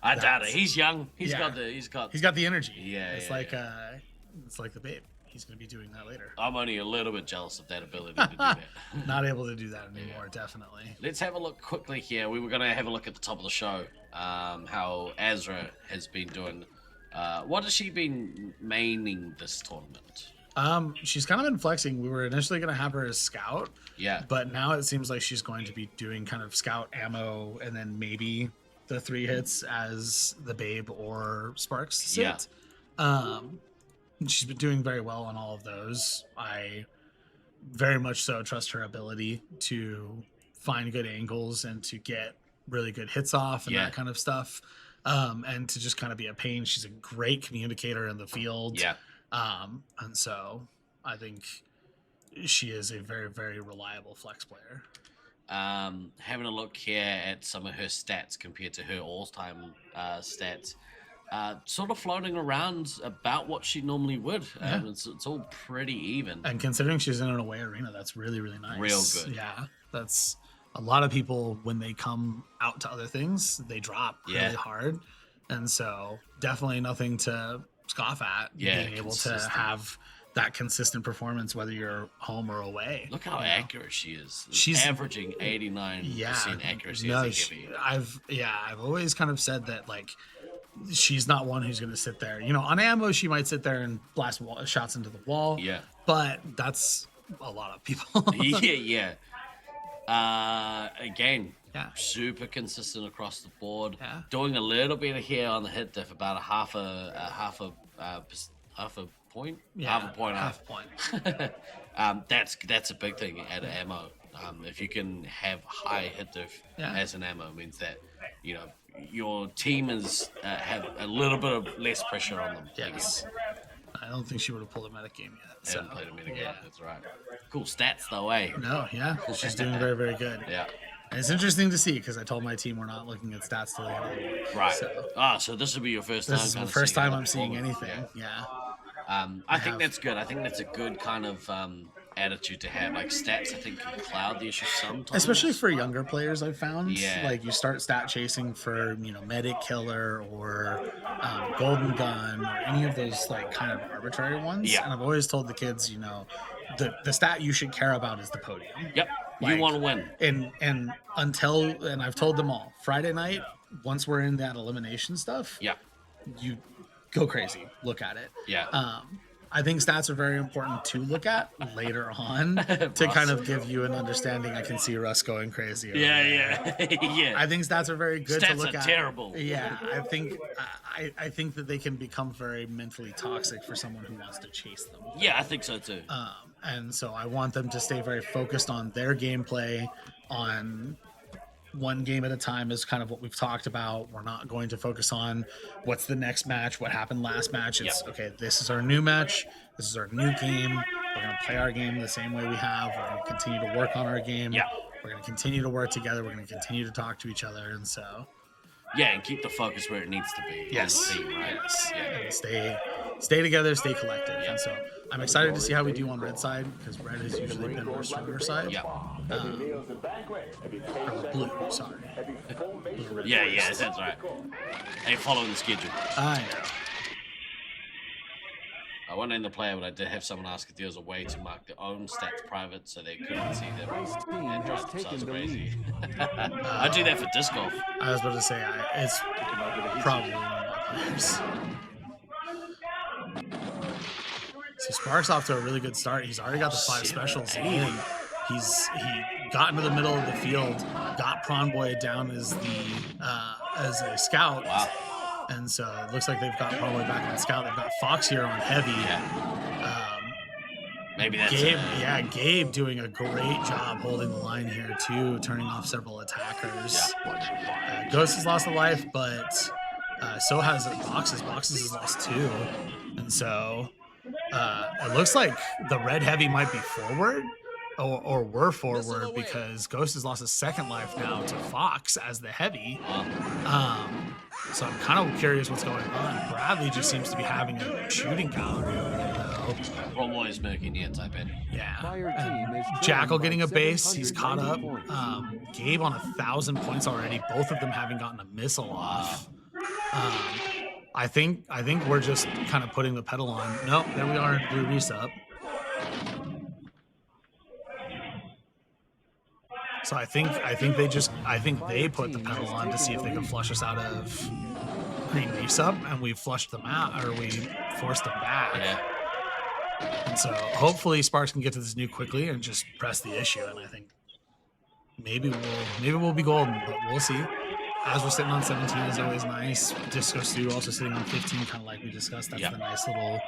I doubt it. He's young. He's got the energy. Yeah, it's like the babe. He's going to be doing that later. I'm only a little bit jealous of that ability to do that. Not able to do that anymore, definitely. Let's have a look quickly here. We were going to have a look at the top of the show, how Azra has been doing. What has she been maining this tournament? She's kind of been flexing. We were initially going to have her as scout. Yeah. But now it seems like she's going to be doing kind of scout ammo and then maybe the 3 hits as the Babe or Sparks sit. Yeah. She's been doing very well on all of those. I very much so trust her ability to find good angles and to get really good hits off and that kind of stuff. And to just kind of be a pain. She's a great communicator in the field. Yeah. And so I think she is a very, very reliable flex player. Having a look here at some of her stats compared to her all-time stats, sort of floating around about what she normally would. It's all pretty even. And considering she's in an away arena, that's really, really nice. Real good. Yeah, that's a lot of people when they come out to other things, they drop really hard. And so definitely nothing to scoff at being able to have that consistent performance, whether you're home or away. Look how accurate she is. She's averaging 89% accuracy as a heavy. I've always kind of said that, like, she's not one who's going to sit there. You know, on ammo, she might sit there and blast shots into the wall. Yeah. But that's a lot of people. Yeah. Again, super consistent across the board. Yeah. Doing a little bit here on the hit diff, about half a point. Yeah, half a point. That's a big thing at ammo. If you can have high hit diff as an ammo, means that your team is have a little bit of less pressure on them. Yes. I don't think she would have pulled a meta game yet. I haven't played a meta game. That's right. Cool stats though, eh? No, she's doing very, very good. Yeah. And it's interesting to see because I told my team we're not looking at stats till the end of the week. Right. So this will be your first time. This is the first time I'm seeing anything. Yeah. I think that's good. I think that's a good kind of attitude to have. Like stats, I think can cloud the issue sometimes. Especially for younger players, I've found. Yeah. Like you start stat chasing for medic killer or golden gun or any of those like kind of arbitrary ones. Yeah. And I've always told the kids, the stat you should care about is the podium. Yep. You want to win. And I've told them all, Friday night, once we're in that elimination stuff, you go crazy. Look at it. Yeah. I think stats are very important to look at later on to kind of give you an understanding. I can see Russ going crazy. Yeah. I think stats are very good to look at. Stats are terrible. Yeah, I think that they can become very mentally toxic for someone who wants to chase them. Yeah, I think so too. And so I want them to stay very focused on their gameplay, on one game at a time is kind of what we've talked about. We're not going to focus on what's the next match, what happened last match. It's okay, this is our new match. This is our new game. We're going to play our game the same way we have. We're going to continue to work on our game. Yeah. We're going to continue to work together. We're going to continue to talk to each other. And so... yeah, and keep the focus where it needs to be. Yes. On the team, right? Yes. Yeah. And stay together, stay collective. Yeah. And so I'm excited to see how we do on red side because red has usually been our stronger side. Yeah. Or blue, sorry. Yeah, that's right. Hey, following the schedule. I know. I wasn't in the player, but I did have someone ask if there was a way to mark their own stats private so they couldn't see them and drive themselves crazy. I do that for disc golf. I was about to say, it's probably one of my players. So Sparks off to a really good start. He's already got the 5 specials in. He got into the middle of the field, got Prawn Boy down as a scout. Wow. And so it looks like they've got Prawn Boy back on scout. They've got Fox here on heavy. Yeah. Maybe that's Gabe doing a great job holding the line here too, turning off several attackers. Yeah. Ghost has lost a life, but so has Boxes. Boxes has lost 2. And so it looks like the red heavy might be forward. Or we're forward because Ghost has lost his 2nd life now to Fox as the heavy. So I'm kind of curious what's going on. Bradley just seems to be having a shooting gallery over there, though. Romo is making the inside bet. Yeah. Jackal getting a base. He's caught up. Gabe on 1,000 points already. Both of them having gotten a missile off. I think we're just kind of putting the pedal on. Nope, there we are. Blue resup. So I think they put the pedal on to see if they can flush us out of green resup, and we flushed them out, or we forced them back. Yeah. And so hopefully Sparks can get to this nuke quickly and just press the issue. And I think maybe we'll be golden, but we'll see. As we're sitting on 17 is always nice. Disco Stu also sitting on 15, kind of like we discussed. That's the nice little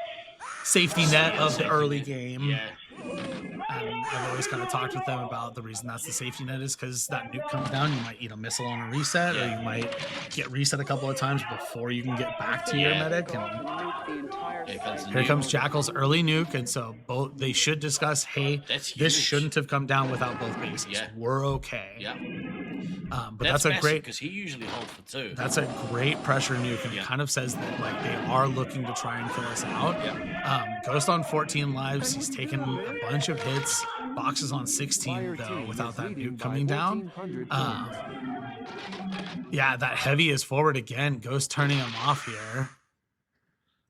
safety net of the early game. Yeah. And I've always kind of talked with them about the reason that's the safety net is because that nuke comes down, you might eat a missile on a reset, or you might get reset a couple of times before you can get back to your medic. And here comes Jackal's early nuke, and so both they should discuss, hey, this shouldn't have come down without both bases. Yeah. We're okay. Yeah. But that's a great, because he usually holds for 2. That's a great pressure nuke, and it kind of says that like they are looking to try and kill us out. Ghost on 14 lives. He's taken a bunch of hits. Box is on 16 though, without that nuke coming down. Yeah, that heavy is forward again. Ghost turning him off here.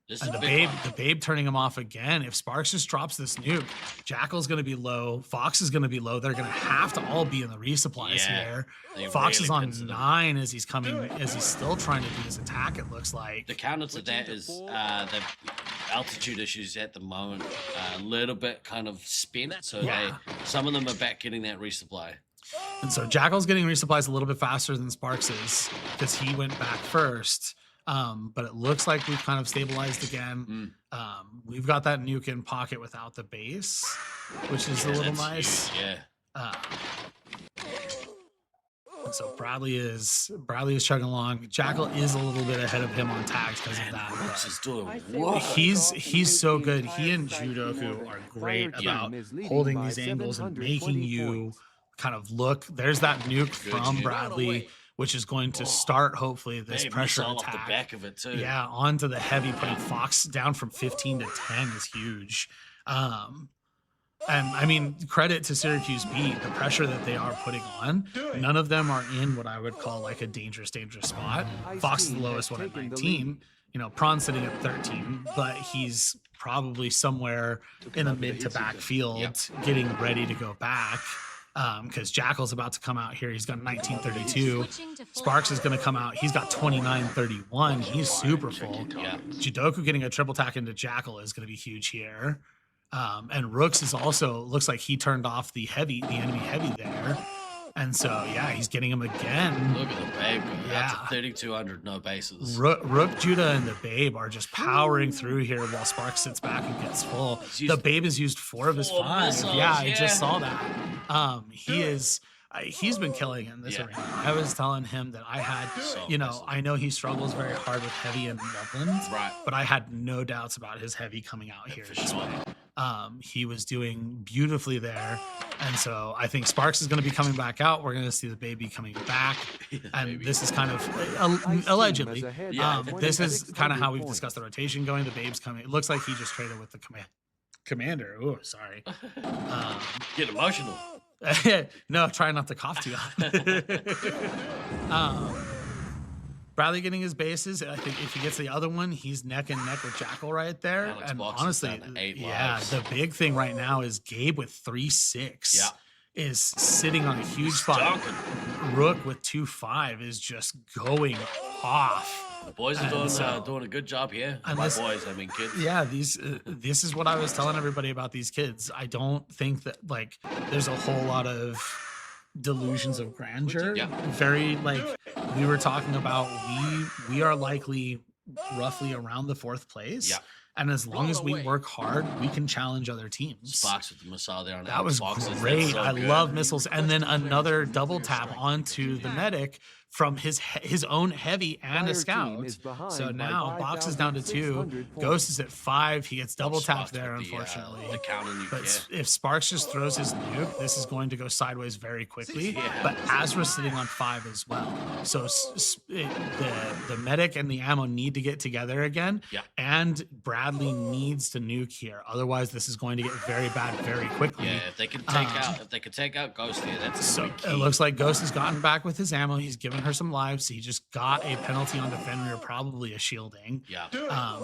And the babe turning him off again. If Sparks just drops this nuke, Jackal's going to be low. Fox is going to be low. They're going to have to all be in the resupplies here. Fox is on 9 as he's still trying to do his attack, it looks like. The counter to that is the altitude issues at the moment. A little bit kind of spent. So some of them are back getting that resupply. And so Jackal's getting resupplies a little bit faster than Sparks is because he went back first. But it looks like we've kind of stabilized again. We've got that nuke in pocket without the base, which is a little nice. Huge, And so Bradley is chugging along. Jackal is a little bit ahead of him on tags because of that. Rooks is doing he's so good. He and Judoku are great about holding these angles and making you kind of look. There's that nuke from Bradley, which is going to start, hopefully, this pressure attack. Off the back of it, too. Yeah, onto the heavy, putting Fox down from 15 to 10 is huge. And, I mean, credit to Syracuse B, the pressure that they are putting on. None of them are in what I would call, like, a dangerous spot. Fox is the lowest one at 19. You know, Prawn's sitting at 13, but he's probably somewhere in the mid to back field getting ready to go back. Because Jackal's about to come out here. He's got 1932. Sparks is going to come out. He's got 2931. He's super full. Judoku getting a triple tack into Jackal is going to be huge here. And Rooks is also, looks like he turned off the enemy heavy there. And so, yeah, he's getting him again. Look at the Babe. That's a 3,200, no bases. Rook, Judah, and the Babe are just powering through here while Sparks sits back and gets full. The Babe has used 4 of his 5. Missiles, I just saw that. He's been killing in this arena. I was telling him that I had, I know he struggles very hard with heavy in Loveland, but I had no doubts about his heavy coming out here this way. He was doing beautifully there. And so I think Sparks is going to be coming back out. We're going to see the baby coming back. And this is kind of, allegedly, this is kind of how we've discussed the rotation going. The Babe's coming. It looks like he just traded with the commander. Oh, sorry. Get emotional. No, try not to cough too hard. Bradley getting his bases. I think if he gets the other one, he's neck and neck with Jackal right there. Alex and Box honestly, the big thing right now is Gabe with 3-6 is sitting on a huge spot. Rook with 2-5 is just going off. The boys are doing a good job here. And by boys, I mean kids. Yeah, this is what I was telling everybody about these kids. I don't think that like there's a whole lot of delusions of grandeur. Very we were talking about we are likely roughly around the 4th place. And as long as we work hard, we can challenge other teams. Sparks with the missile there on that was great. So I love missiles. And then another double tap onto the medic from his own heavy and a scout. So now Box is down to 2. Ghost is at 5. He gets double tapped there, unfortunately. But if Sparks just throws his nuke, this is going to go sideways very quickly. But Azra's sitting on 5 as well. So the medic and the ammo need to get together again. And Bradley needs to nuke here. Otherwise, this is going to get very bad very quickly. Yeah, if they could take out Ghost here, that's so key. It looks like Ghost has gotten back with his ammo. He's given her some lives. He just got a penalty on Defender, probably a shielding.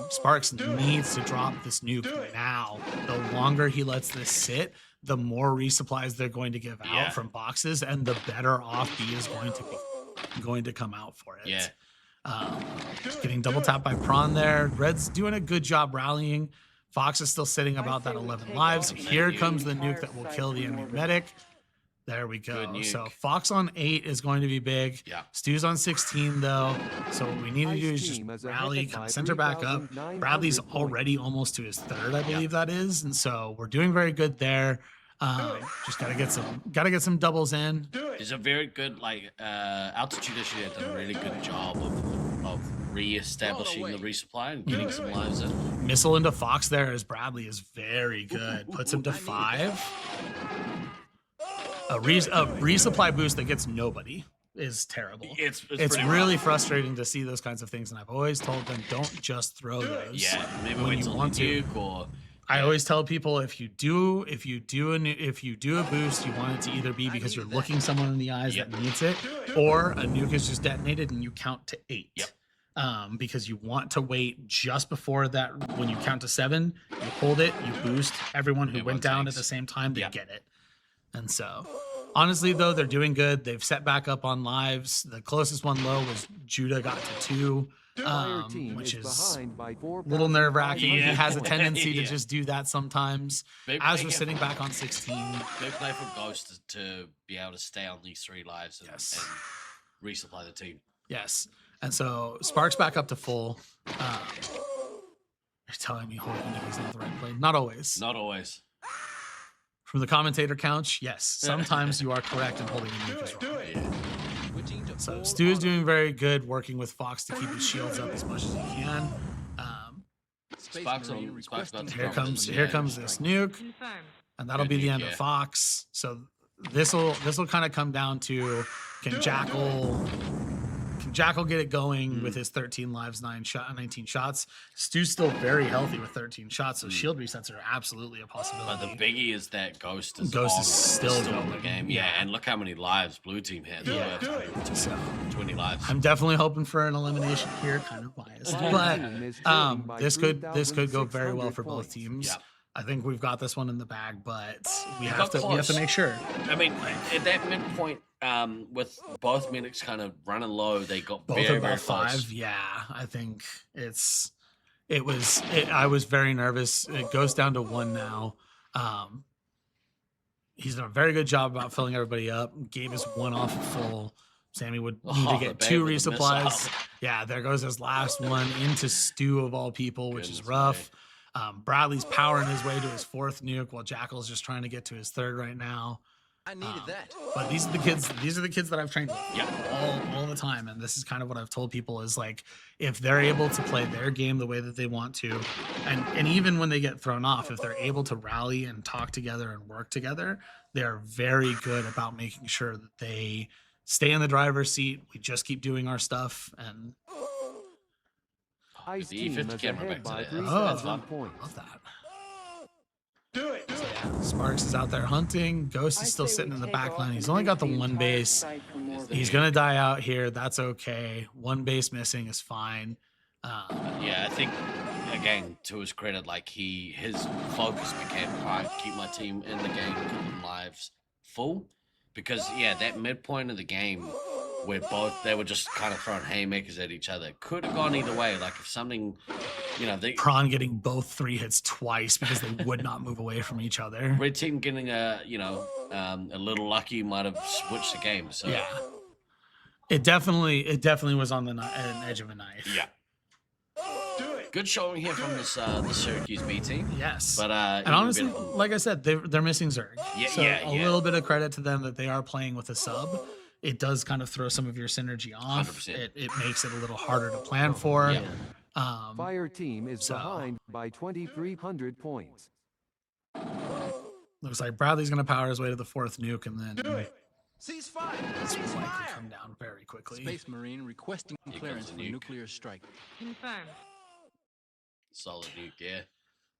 Sparks needs to drop this nuke now. The longer he lets this sit, the more resupplies they're going to give out from boxes, and the better off B is going to come out for it. Getting double tapped by Prawn there. Red's doing a good job rallying. Fox is still sitting about that 11 lives. Here comes the nuke that will kill the enemy medic. There we go. So Fox on 8 is going to be big. Yeah. Stu's on 16 though. So what we need to do is just rally, kind of center back up. Bradley's already almost to his 3rd, I believe that is, and so we're doing very good there. Just gotta get some doubles in. There's a very good altitude issue has done a really good job of re-establishing the resupply and getting some lives in. Missile into Fox there as Bradley is very good. Puts him to 5. A resupply boost that gets nobody is terrible. It's really frustrating to see those kinds of things, and I've always told them don't just throw those. Yeah, maybe when you want to. Or I always tell people if you do a boost, you want it to either be because you're looking someone in the eyes that needs it, or a nuke is just detonated and you count to 8. Yep. Because you want to wait just before that. When you count to 7, you hold it, you boost everyone who went down at the same time. They get it. And so, honestly, though, they're doing good. They've set back up on lives. The closest one low was Judah got to 2, which is a little nerve-wracking. He has a tendency to just do that sometimes. As we're sitting back on 16. Big play for Ghost to be able to stay on these 3 lives and resupply the team. Yes. And so, Spark's back up to full. You're telling me holding nuke is not the right play. Not always. Not always. From the commentator couch, yes. Sometimes you are correct in holding a nuke is wrong. So Stu is doing very good, working with Fox to keep his shields up as much as he can. Here comes this nuke, and that'll be the end of Fox. So this will kind of come down to can Jackal get it going with his 13 lives, 19 shots. Stu's still very healthy with 13 shots, so shield resets are absolutely a possibility. But the biggie is that Ghost is still in the game. Yeah, and look how many lives Blue Team has. Yeah. 20 lives. I'm definitely hoping for an elimination here, kind of biased. But this could go very well for both teams. Yeah. I think we've got this one in the bag, but we have to make sure. I mean, at that midpoint, with both medics kind of running low, they got both very, about very 5. close. Yeah, I think I was very nervous. It goes down to 1 now. He's done a very good job about filling everybody up. Gave us 1 off full. Sammy would need to get 2 resupplies. Yeah, there goes his last one into Stu of all people, which is rough. Bradley's powering his way to his 4th nuke while Jackal's just trying to get to his 3rd right now. I needed that. But these are the kids that I've trained with all the time. And this is kind of what I've told people is like, if they're able to play their game the way that they want to, and even when they get thrown off, if they're able to rally and talk together and work together, they're very good about making sure that they stay in the driver's seat. We just keep doing our stuff and Ice the team fifth is camera ahead back by to 3,000 points. love that. Sparks is out there hunting. Ghost is still sitting in the back line. He's only got the 1 base. He's going to die out here. That's okay. 1 base missing is fine. Yeah, I think, again, to his credit, like his focus became, all right, keep my team in the game, keep them lives full. Because, yeah, that midpoint of the game where they were just kind of throwing haymakers at each other. Could have gone either way. Like if something, Prawn getting both 3 hits twice because they would not move away from each other. Red team getting a little lucky might have switched the game. So yeah, it definitely was on an edge of a knife. Yeah. Good showing here from this the Syracuse B team. Yes, but and honestly, like I said, they're missing Zerg. Yeah, so a little bit of credit to them that they are playing with a sub. It does kind of throw some of your synergy off. 100%. It makes it a little harder to plan for. Yeah. Fire team is behind by 2,300 points. Looks like Bradley's going to power his way to the 4th nuke, and then Ceasefire! this will likely come down very quickly. Space Marine requesting clearance for nuclear strike. Confirmed. Solid nuke, yeah.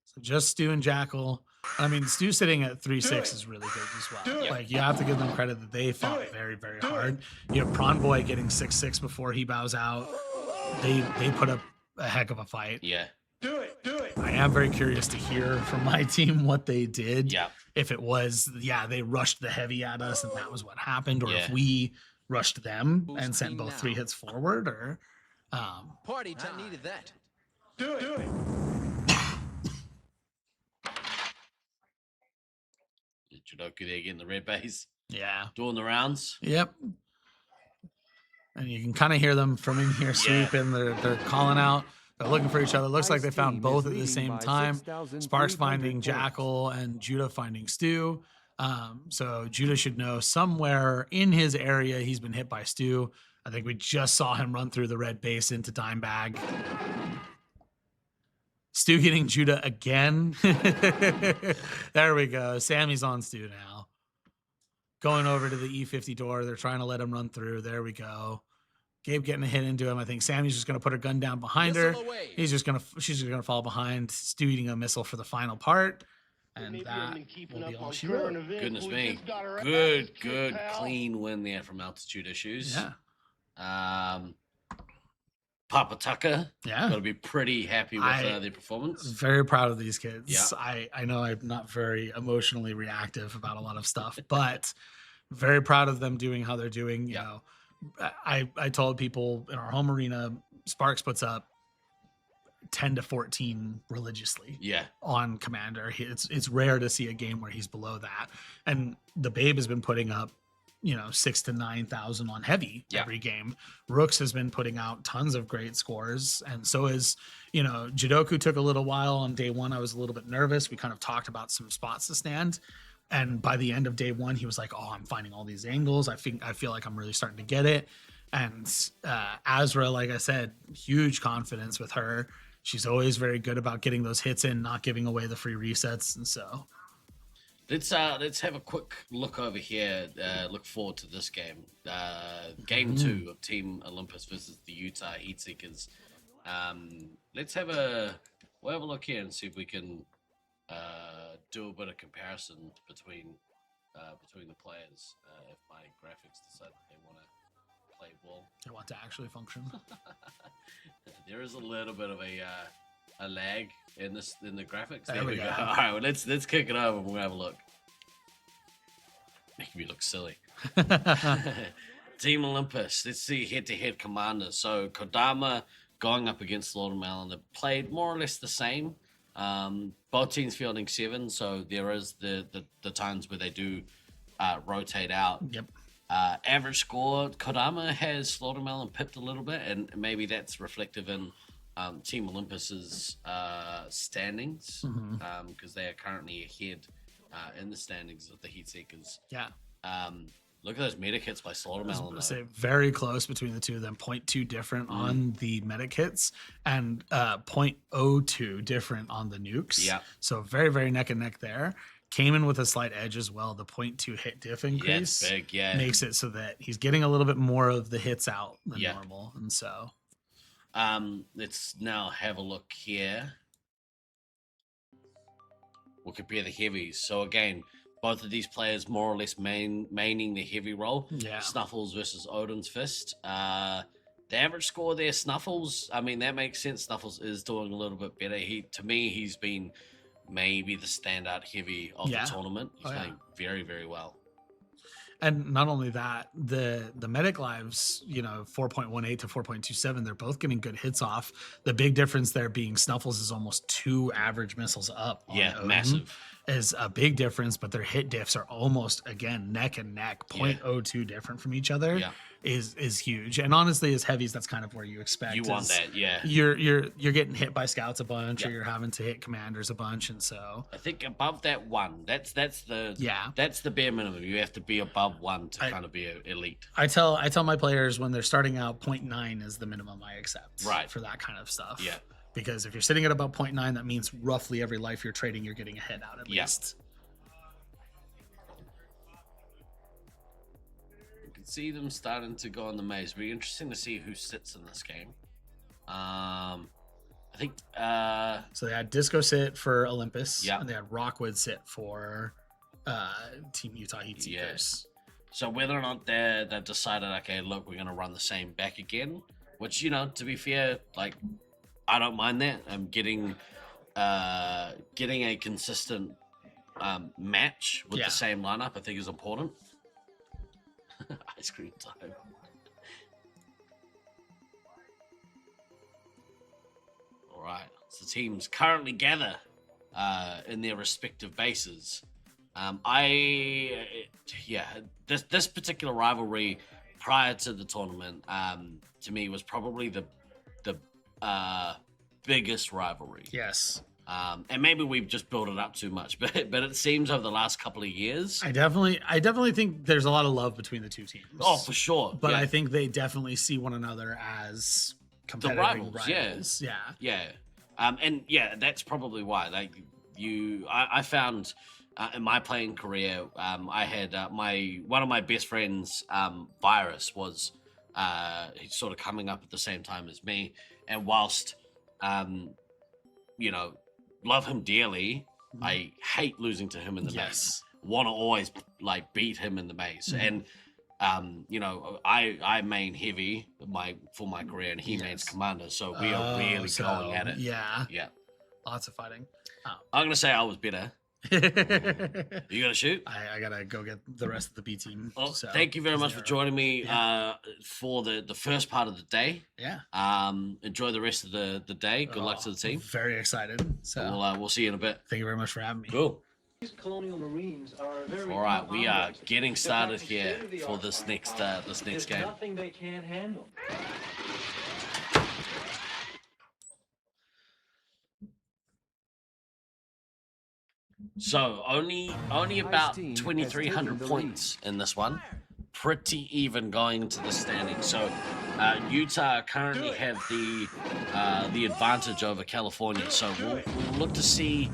So just Stu and Jackal. I mean, Stu sitting at 3-6 is really good as well. Like, you have to give them credit that they fought very, very hard. You have Prawn Boy getting 6-6 before he bows out. They put up a heck of a fight. Yeah. I am very curious to hear from my team what they did. Yeah. If it was, they rushed the heavy at us and that was what happened, or if we rushed them and sent both 3 hits forward, or Party time needed that. Judoku there getting the red base. Yeah. Doing the rounds. Yep. And you can kind of hear them from in here sweeping. They're calling out. They're looking for each other. Looks like they found both at the same time. Sparks finding Jackal and Judah finding Stu. So Judah should know somewhere in his area he's been hit by Stu. I think we just saw him run through the red base into Dimebag. Stu getting Judah again. There we go. Sammy's on Stu now. Going over to the E50 door. They're trying to let him run through. There we go. Gabe getting a hit into him. I think Sammy's just going to put her gun down behind her. She's just going to fall behind. Stu eating a missile for the final part. And that will be all she wrote. Goodness me. Good, clean win there from Altitude Issues. Yeah. Papa Tucker. Yeah. Got to be pretty happy with their performance. Very proud of these kids. Yeah. I know I'm not very emotionally reactive about a lot of stuff, but very proud of them doing how they're doing. You know, I told people in our home arena, Sparks puts up 10 to 14 religiously on Commander. It's rare to see a game where he's below that. And the Babe has been putting up, 6,000 to 9,000 on heavy every game. Rooks has been putting out tons of great scores. And so is, Jidoku took a little while on day one. I was a little bit nervous. We kind of talked about some spots to stand. And by the end of day one, he was like, oh, I'm finding all these angles. I feel like I'm really starting to get it. And Azra, like I said, huge confidence with her. She's always very good about getting those hits in, not giving away the free resets. And so let's have a quick look over here. Look forward to this game. Game 2 of Team Olympus versus the Utah Heatseekers. We'll have a look here and see if we can do a bit of comparison between the players. If my graphics decide that they want to play ball, they want to actually function. There is a little bit of a lag in the graphics. There we go. All right, well, let's kick it over and we'll have a look. Making me look silly. Team Olympus. Let's see head-to-head commanders. So Kodama going up against Lord Melon. They played more or less the same. Both teams fielding 7, so there is the times where they do rotate out. Yep. Average score, Kodama has Slaughtermelon pipped a little bit, and maybe that's reflective in Team Olympus's standings, because they are currently ahead in the standings of the Heatseekers. Yeah. Look at those medic hits by Slaughtermelon. Say very close between the two of them. 0.2 different on the medic hits and 0.02 different on the nukes. Yeah. So very, very neck and neck there. Came in with a slight edge as well. The 0.2 hit diff increase it's big, makes it so that he's getting a little bit more of the hits out than normal. And so let's now have a look here. We'll compare the heavies. So again, both of these players more or less maining the heavy role. Yeah. Snuffles versus Odin's Fist. The average score there, Snuffles, I mean, that makes sense. Snuffles is doing a little bit better. To me, he's been maybe the standout heavy of the tournament. He's playing very, very well. And not only that, the medic lives, 4.18 to 4.27, they're both getting good hits off. The big difference there being Snuffles is almost 2 average missiles up. Massive. Is a big difference, but their hit diffs are almost, again, neck and neck, 0.02 different from each other. Is huge. And honestly, as heavies, that's kind of where you expect. You want that, You're getting hit by scouts a bunch, or you're having to hit commanders a bunch, and so I think above that 1, that's the bare minimum. You have to be above 1 to kind of be elite. I tell my players when they're starting out, 0.9 is the minimum I accept. Right. For that kind of stuff. Yeah. Because if you're sitting at about 0.9, that means roughly every life you're trading, you're getting a hit out at least. See them starting to go on the maze. Be interesting to see who sits in this game. I think so they had Disco sit for Olympus, and they had Rockwood sit for Team Utah Heatseekers. So whether or not they've decided, okay, look, we're gonna run the same back again, which, to be fair, like, I don't mind that. I'm getting a consistent match with the same lineup, I think, is important. Ice cream time. All right. So teams currently gather in their respective bases. This particular rivalry prior to the tournament, to me was probably the biggest rivalry. Yes. And maybe we've just built it up too much, but it seems over the last couple of years. I definitely think there's a lot of love between the two teams. Oh, for sure. But I think they definitely see one another as competitive rivals. Yeah. And yeah, that's probably why. Like I found in my playing career, I had one of my best friends, Virus, was sort of coming up at the same time as me, and whilst love him dearly, I hate losing to him in the maze. Want to always like beat him in the maze, and I main heavy for my career, and he mains commander, so we are really going at it. Yeah, lots of fighting. I'm gonna say I was better. You gonna shoot? I gotta go get the rest of the B team. Oh, so thank you very much for joining me for the first part of the day. Yeah. Enjoy the rest of the day. Good luck to the team. Very excited. So we'll see you in a bit. Thank you very much for having me. Cool. These colonial marines are very all right, we are getting started here for this next game. Nothing they can't handle. So only about 2,300 points in this one. Pretty even going into the standings. So Utah currently have the advantage over California. So we'll look to see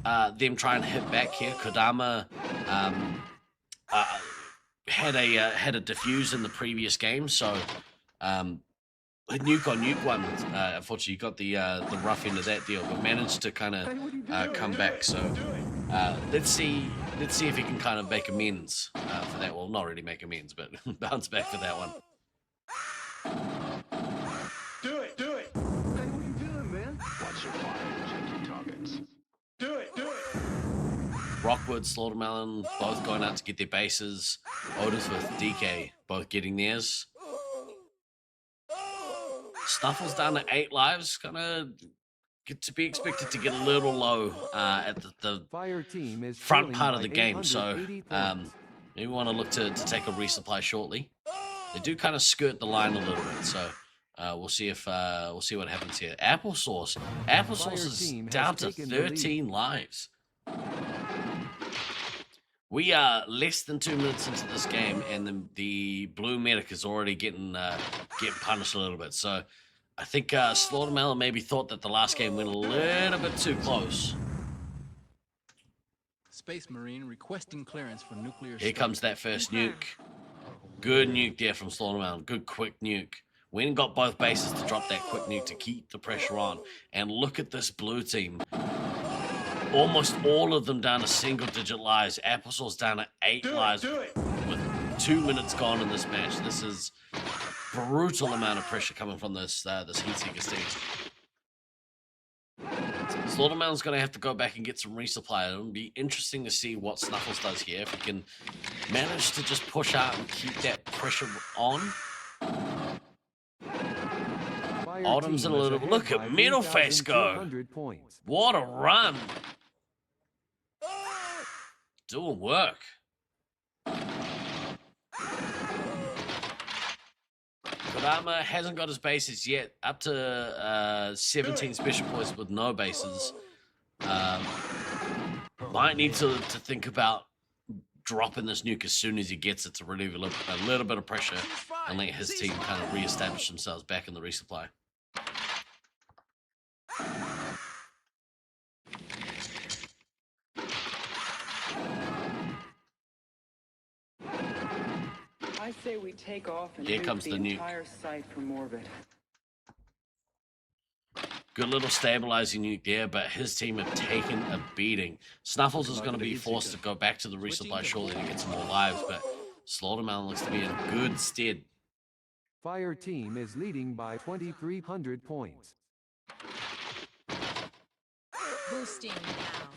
them try and hit back here. Kodama had a defuse in the previous game, so a nuke on nuke one. Unfortunately, got the rough end of that deal, but managed to kind of come back. So let's see if he can kind of make amends for that. Well, not really make amends, but bounce back for that one. Do it. Hey, what are you doing, man? Watch your fire and check your targets. Do it. Rockwood, Slaughtermelon, both going out to get their bases. Otis with DK, both getting theirs. Snuffles down to 8 lives. Gonna get to be expected to get a little low at the Fire team is front part of the by game. So 880 maybe want to look to take a resupply shortly. They do kind of skirt the line a little bit. So we'll see what happens here. Applesauce is down to 13 lives. We are less than 2 minutes into this game, and the blue medic is already getting punished a little bit. So I think Slaughtermelon maybe thought that the last game went a little bit too close. Space Marine requesting clearance for nuclear. Here comes that first nuke. Good nuke there from Slaughtermelon. Good quick nuke. Went and got both bases to drop that quick nuke to keep the pressure on. And look at this blue team. Almost all of them down to single-digit lives. Applesauce down to 8 lives with 2 minutes gone in this match. This is brutal amount of pressure coming from this Heatseeker team. Slaughtermelon's going to have to go back and get some resupply. It'll be interesting to see what Snuffles does here. If he can manage to just push out and keep that pressure on. Autumn's in a little... Look at Middleface go. What a run. Doing work. Kodama hasn't got his bases yet. Up to 17 special points with no bases. Might need to think about dropping this nuke as soon as he gets it to relieve a little bit of pressure and let his team kind of reestablish themselves back in the resupply. I say we take off and Here sweep comes the nuke. entire site from orbit. Good little stabilizing nuke there, but his team have taken a beating. Snuffles is going to be forced to go back to the resupply shortly to get some more lives, but Slaughtermelon looks to be in good stead. Fire team is leading by 2,300 points. Boosting now.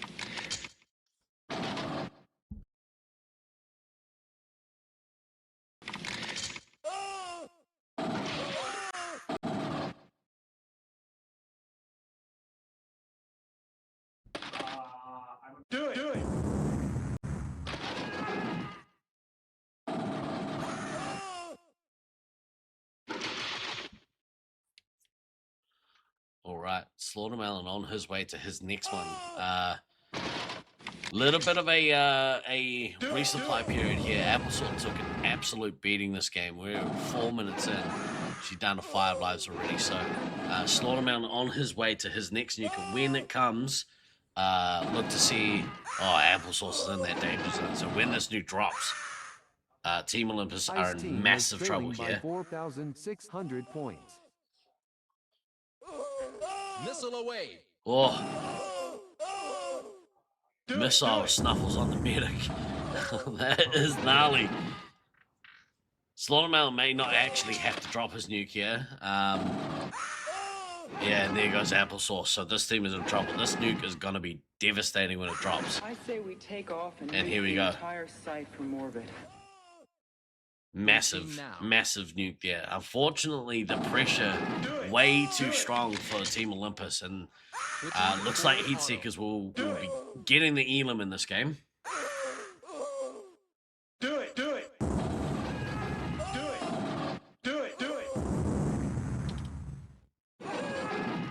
Do it. All right, Slaughtermelon on his way to his next one. Little bit of a resupply period here. Applesauce took an absolute beating this game. We're 4 minutes in. She's down to 5 lives already. So Slaughtermelon on his way to his next nuke. And when it comes, look to see. Oh, Applesauce is in that danger zone. So when this nuke drops, Team Olympus are in massive trouble here. 4,600 points. Missile away. Oh. Missile snuffles on the medic. That is gnarly. Slaughtermelon may not actually have to drop his nuke here. Yeah, and there goes Applesauce. So this team is in trouble. This nuke is going to be devastating when it drops. I say we take off and here we the go. entire site from orbit. Massive nuke there. Unfortunately, the pressure way too strong for Team Olympus, and looks like Heatseekers will be getting the elim in this game. Do it, do it.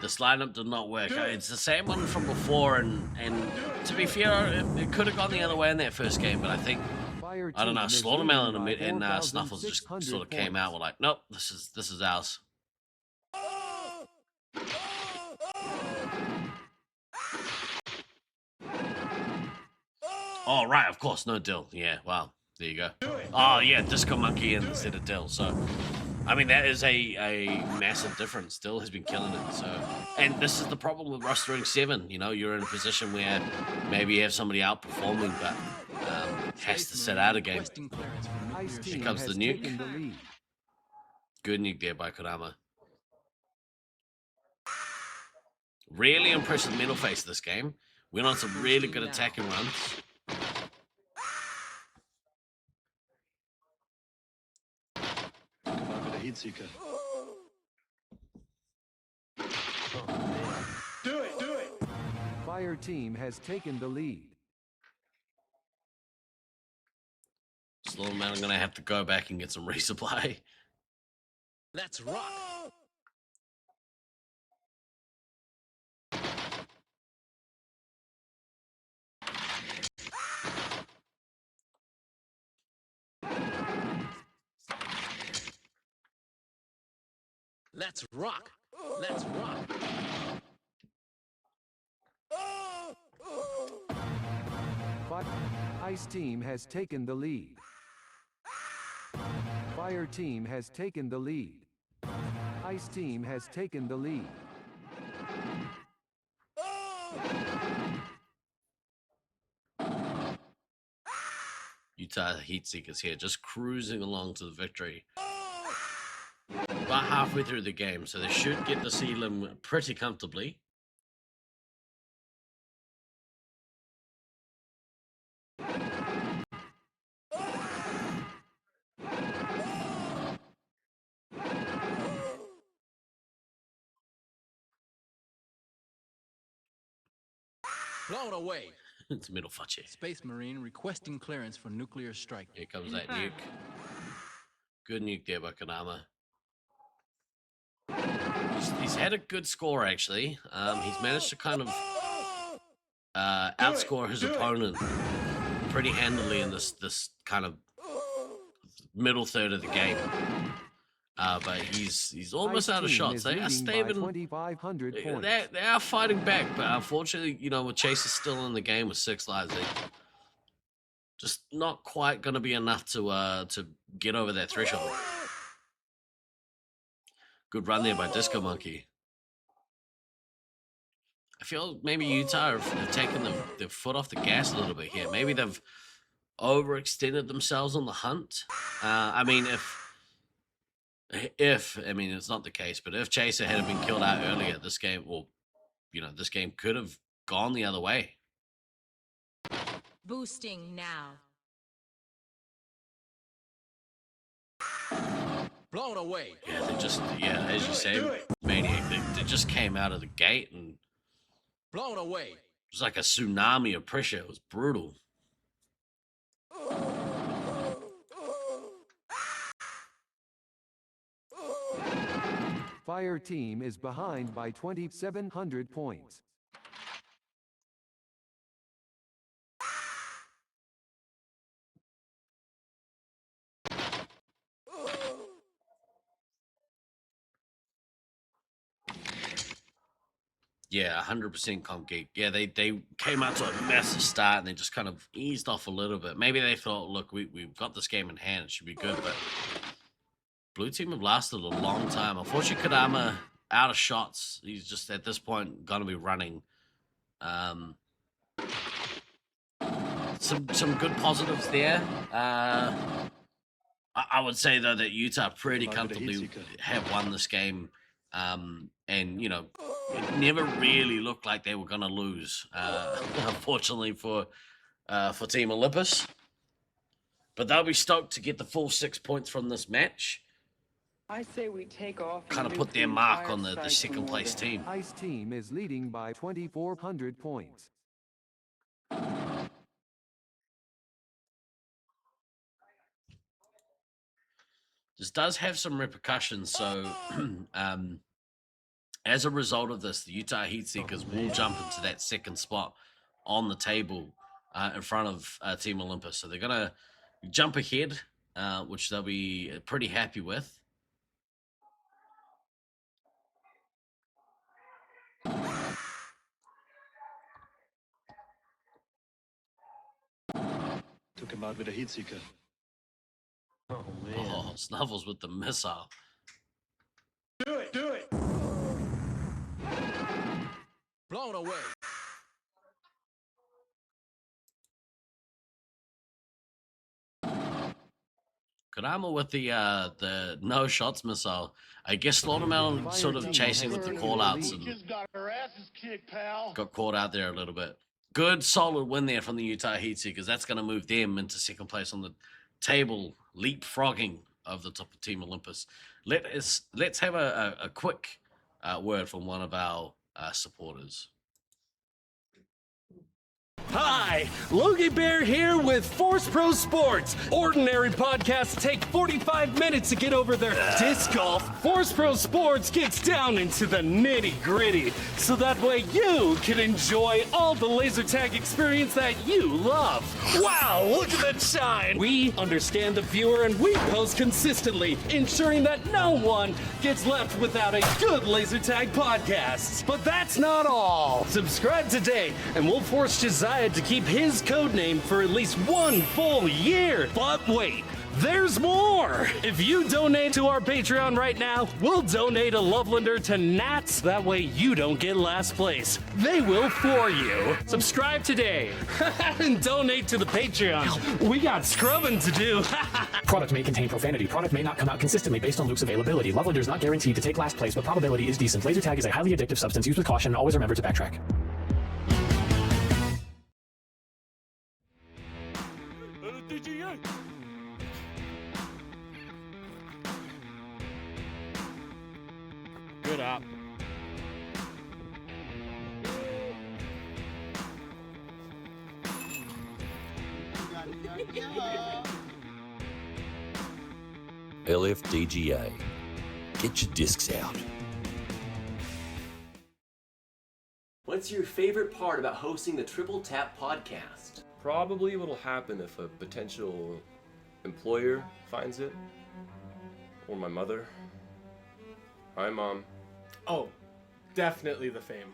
This lineup did not work. It's the same one from before, and to be fair, it could have gone the other way in that first game, but I think, I don't know, Slaughtermelon and Snuffles just sort of came out. We're like, nope, this is ours. Oh, right, of course, no Dill. Yeah, wow, there you go. Oh, yeah, Disco Monkey instead of Dill. So, I mean, that is a massive difference. Dill has been killing it. So, and this is the problem with rostering 7. You know, you're in a position where maybe you have somebody outperforming, but has to sit out a game. Here comes the nuke. Good nuke there by Kodama. Really impressive middle face this game. Went on some really good attacking runs. Heatseeker. Do it. Fire team has taken the lead. Slaughtermelon gonna have to go back and get some resupply. Let's rock. Let's rock. Let's rock. Ice team has taken the lead. Fire team has taken the lead. Ice team has taken the lead. Utah Heatseekers here, just cruising along to the victory. About halfway through the game, so they should get the elim pretty comfortably. Blown away. It's middle fudge. Space Marine requesting clearance for nuclear strike. Here comes that nuke. Good nuke there by Kodama. He's had a good score, actually. He's managed to kind of outscore his opponent pretty handily in this kind of middle third of the game. But he's almost out of shots. They are staving. 2,500 points. They are fighting back, but unfortunately, you know, with Chase is still in the game with 6 lives, they just not quite going to be enough to get over that threshold. Good run there by Disco Monkey. I feel maybe Utah have taken their foot off the gas a little bit here. Maybe they've overextended themselves on the hunt. I mean, if I mean it's not the case, but if Chaser had been killed out earlier, this game, well, you know, this game could have gone the other way. Boosting now. Blown away. Yeah, they just, as you say, Maniac, they just came out of the gate and blown away. It was like a tsunami of pressure. It was brutal. Fire team is behind by 2,700 points. Yeah, 100% comp geek. Yeah, they came out to a massive start and they just kind of eased off a little bit. Maybe they thought, look, we've got this game in hand. It should be good. But blue team have lasted a long time. Unfortunately, Kadama out of shots. He's just, at this point, going to be running. Some good positives there. I would say, though, that Utah pretty comfortably have won this game. And, you know, it never really looked like they were going to lose, unfortunately, for Team Olympus. But they'll be stoked to get the full 6 points from this match. I say we take off. Kind of put their mark on the second place team. Ice team is leading by 2,400 points. This does have some repercussions, so as a result of this, the Utah Heatseekers will jump into that second spot on the table in front of Team Olympus. So they're going to jump ahead, which they'll be pretty happy with. Took him out with a Heatseeker. Oh, man. Oh, Snuffles with the missile. Do it, do it. Blown away. Kurama with the no shots missile. I guess Slaughtermelon sort of chasing with the call-outs and got her asses kicked, pal. got caught out there a little bit. Good, solid win there from the Utah Heatseekers. That's going to move them into second place on the table, leapfrogging of the top of Team Olympus. Let's have a quick word from one of our supporters. Hi, Logie Bear here with Force Pro Sports. Ordinary podcasts take 45 minutes to get over their disc golf. Force Pro Sports gets down into the nitty-gritty, so that way you can enjoy all the laser tag experience that you love. Wow, look at that shine! We understand the viewer and we post consistently, ensuring that no one gets left without a good laser tag podcast. But that's not all. Subscribe today and we'll force Josiah to keep his codename for at least 1 full year. But wait, there's more! If you donate to our Patreon right now, we'll donate a Lovelander to Nats. That way you don't get last place. They will for you. Subscribe today and donate to the Patreon. We got scrubbing to do. Product may contain profanity. Product may not come out consistently based on Luke's availability. Lovelander is not guaranteed to take last place, but probability is decent. Laser tag is a highly addictive substance. Used with caution. Always remember to backtrack. Good up. LFDGA. Get your discs out. What's your favorite part about hosting the Triple Tap podcast? Probably what'll happen if a potential employer finds it, or my mother. Hi, Mom. Oh, definitely the fame.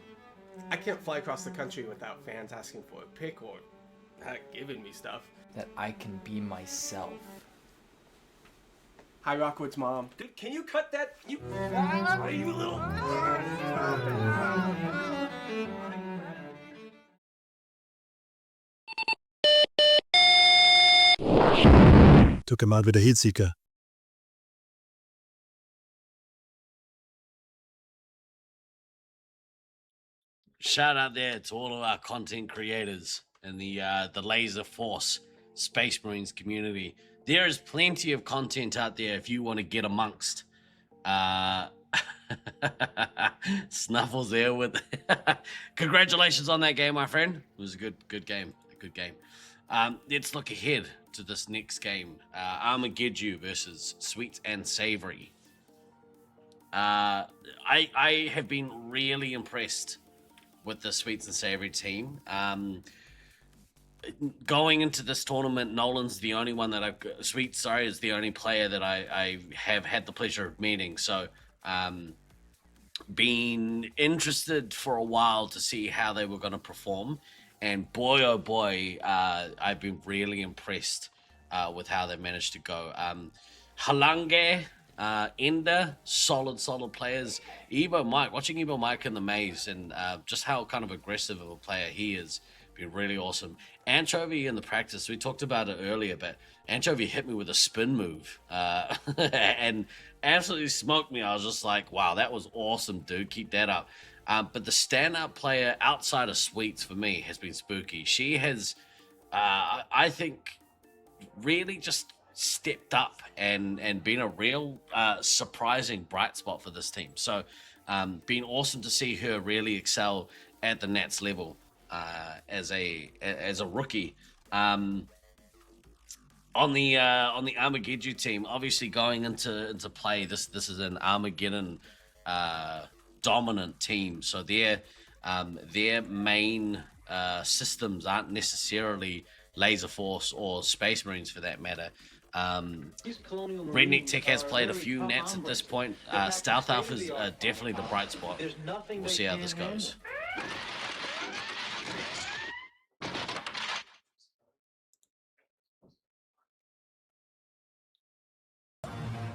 I can't fly across the country without fans asking for a pic or giving me stuff. That I can be myself. Hi, Rockwood's mom. Dude, can you cut that? You little... Took him out with a Heatseeker. Shout out there to all of our content creators in the Laserforce Space Marines community. There is plenty of content out there if you want to get amongst. Snuffles there with... Congratulations on that game, my friend. It was a good game. A good game. Let's look ahead to this next game. Armageddon versus Sweet and Savory. I have been really impressed with the Sweets and Savory team. Going into this tournament, Nolan's the only one that is the only player that I have had the pleasure of meeting. So, been interested for a while to see how they were going to perform. And boy, oh boy, I've been really impressed with how they managed to go. Halange, Ender, solid players. Watching Evo Mike in the maze and just how kind of aggressive of a player he is, been really awesome. Anchovy in the practice, we talked about it earlier, but Anchovy hit me with a spin move and absolutely smoked me. I was just like, wow, that was awesome, dude. Keep that up. But the standout player outside of Sweets for me has been Spooky. She has, I think, really just stepped up and been a real surprising bright spot for this team. So, been awesome to see her really excel at the Nats level as a rookie. On the Armageddon team, obviously going into play, this is an Armageddon dominant team. So their main systems aren't necessarily Laserforce or Space Marines for that matter. Redneck Tech has played a few Nats at this point. Stealth Alpha is definitely the bright spot. We'll see how this goes.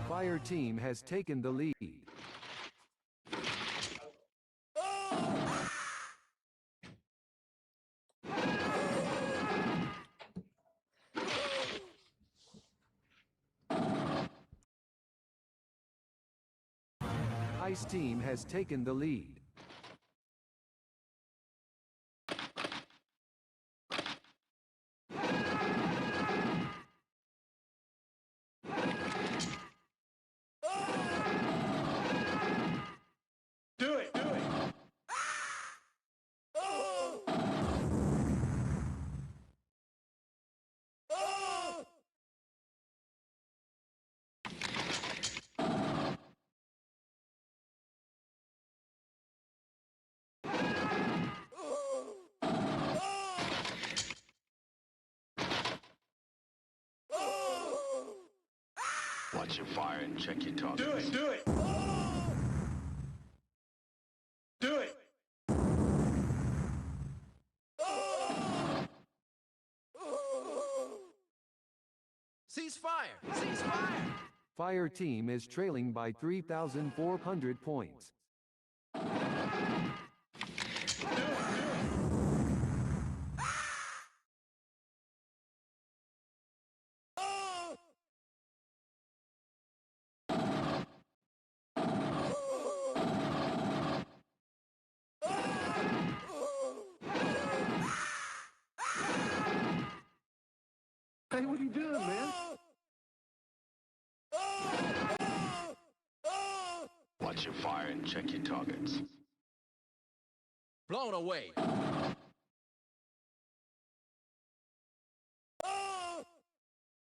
Fire team has taken the lead. Ice team has taken the lead. Watch your fire and check your targets. Do it! Do it! Cease fire! Cease fire! Fire team is trailing by 3,400 points. Hey, what are you doing, man? Watch your fire and check your targets. Blown away.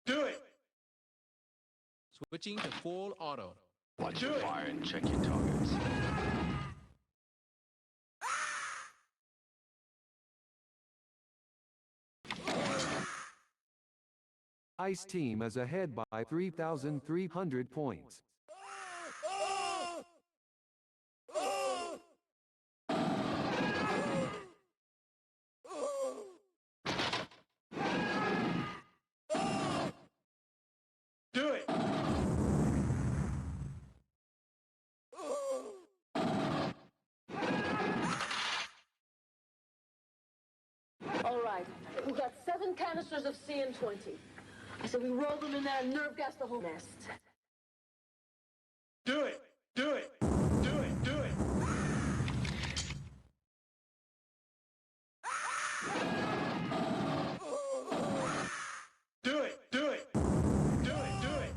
Do it! Switching to full auto. Watch your fire and check your targets. Ice team is ahead by 3,300 points. Do it! All right, we've got 7 canisters of CN20. I said we roll them in there and nerve gas the whole nest. Do it! Do it! Do it! Do it! Do it! Do it! Do it! Do it!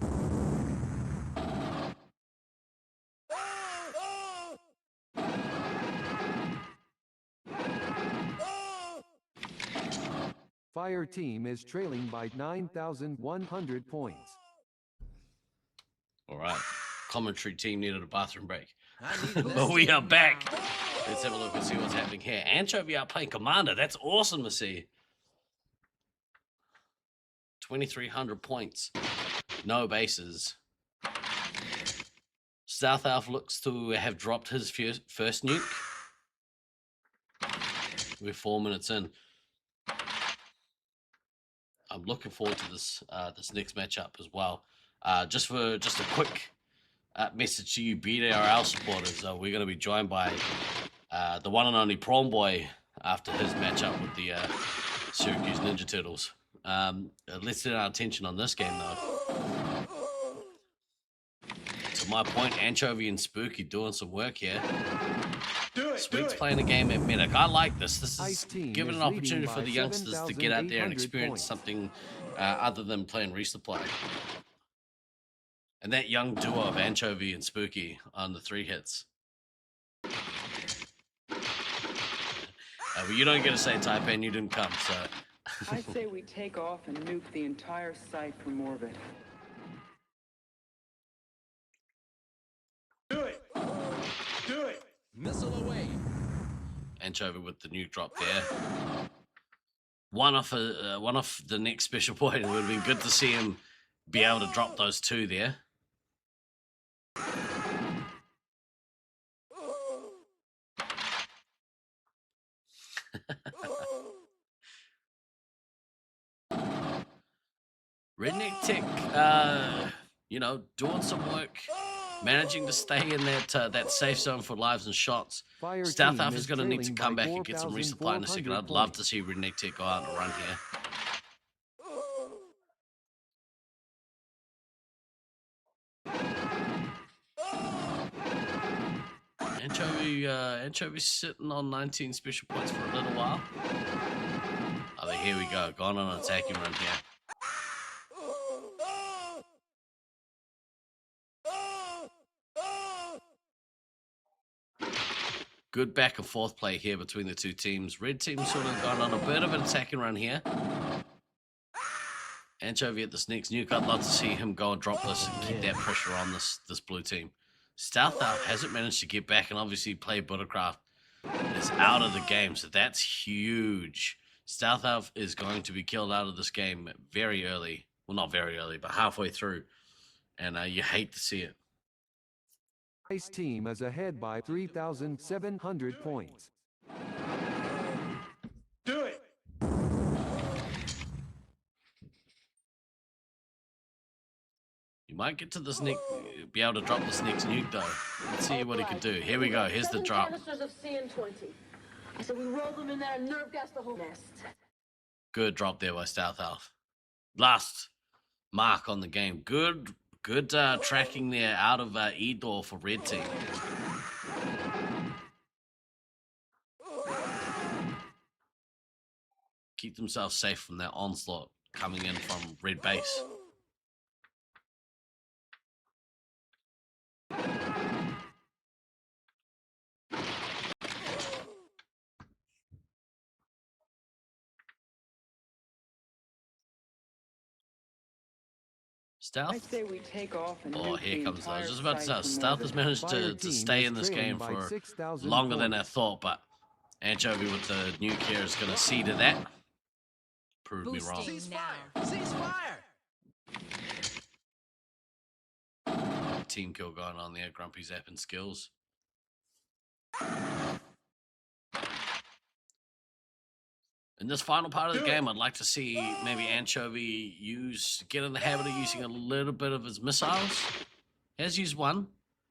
Fire team is trailing by 9,100 points. All right. commentary team needed a bathroom break. I need But we are back. Let's have a look and see what's happening here. Anchovy out playing Commander. That's awesome to see. 2,300 points. No bases. South Elf looks to have dropped his first nuke. We're 4 minutes in. I'm looking forward to this this next matchup as well. Just a quick message to you BDRL supporters. We're going to be joined by the one and only Prawn Boy after his matchup with the Syracuse Ninja Turtles. Let's set our attention on this game though. To my point, Anchovy and Spooky doing some work here. Sweet's playing a game at Medic. I like this. This is giving an opportunity for the youngsters to get out there and experience something other than playing resupply. And that young duo of Anchovy and Spooky on the 3 hits. Well, you don't get to say Taipan, you didn't come, so. I say we take off and nuke the entire site from orbit. Do it! Do it! Missile away. Anchovy with the nuke drop there. One off the next special point. It would have been good to see him be able to drop those 2 there. Redneck Tech, you know, doing some work, managing to stay in that safe zone for lives and shots. Stealth Alpha is going to need to come back and get some resupply in a second. I'd love to see Redneck Tech go out and run here. Anchovy's sitting on 19 special points for a little while. Oh, here we go. Gone on an attacking run here. Good back and forth play here between the two teams. Red team sort of gone on a bit of an attacking run here. Anchovy at this next nuke. I'd love to see him go and drop this and keep that pressure on this blue team. Stealth Out hasn't managed to get back, and obviously play Buttercraft is out of the game, so that's huge. Stealth Out is going to be killed out of this game very early. Well, not very early, but halfway through. And you hate to see it. Ice team is ahead by 3,700 points. Do it! You might get to this next, be able to drop this next nuke though. Let's see what he can do. Here we go. Here's the drop. Canisters of CN20. I said we roll them in there and nerve gas the whole nest. Good drop there by Stealth Elf. Last mark on the game. Good tracking there out of E-door for red team. Keep themselves safe from that onslaught coming in from red base. Stealth? I say we take off and oh, nuke here the comes. I was entire just about to say, site from Stealth has orbit. managed to stay in this game for longer than I thought, but Anchovy with the nuke here is going to see to that. Prove me wrong. Ceasefire! Team kill going on there. Grumpy zapping skills. In this final part of the game, I'd like to see maybe Anchovy get in the habit of using a little bit of his missiles. He has used one.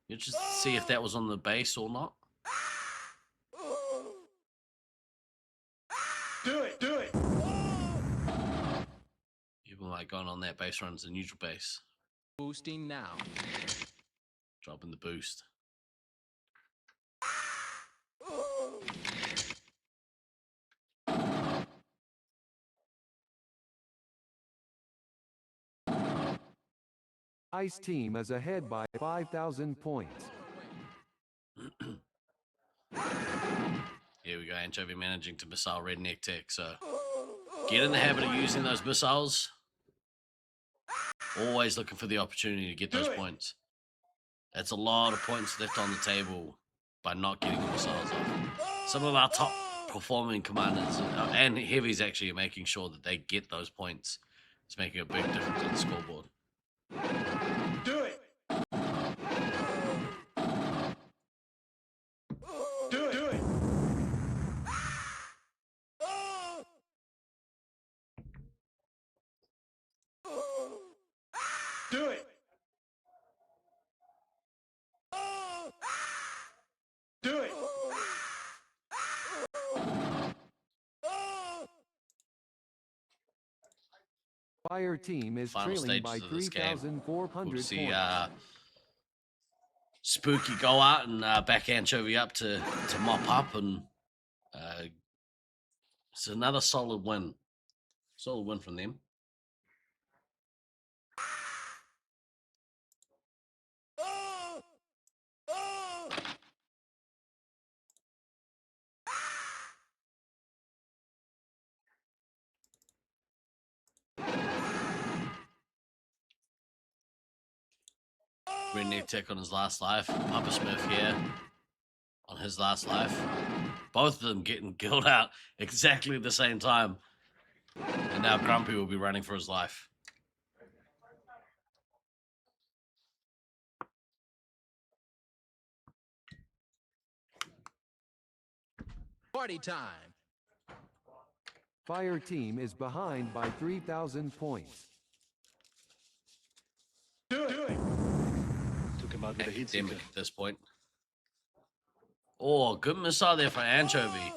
You just see if that was on the base or not. Do it! Do it! Even like going on that base runs a neutral base. Boosting now. Dropping the boost. Ice team is ahead by 5,000 points. Here we go, Anchovy managing to missile Redneck Tech. So get in the habit of using those missiles. Always looking for the opportunity to get those points. That's a lot of points left on the table by not getting the missiles off. Some of our top performing commanders and heavies actually are making sure that they get those points. It's making a big difference on the scoreboard. Do it! Do it! Do it! Do it! Do it! Fire team is Final trailing by stages of this game. 3,400 We'll see points. Spooky go out and back Anchovy up to mop up, and it's another solid win. Solid win from them. Redneck Tech on his last life. Papa Smith here on his last life. Both of them getting killed out exactly at the same time. And now Grumpy will be running for his life. Party time. Fire team is behind by 3,000 points. Do it! Took him out with a heat Academic seeker. at this point. Oh, good missile there for Anchovy.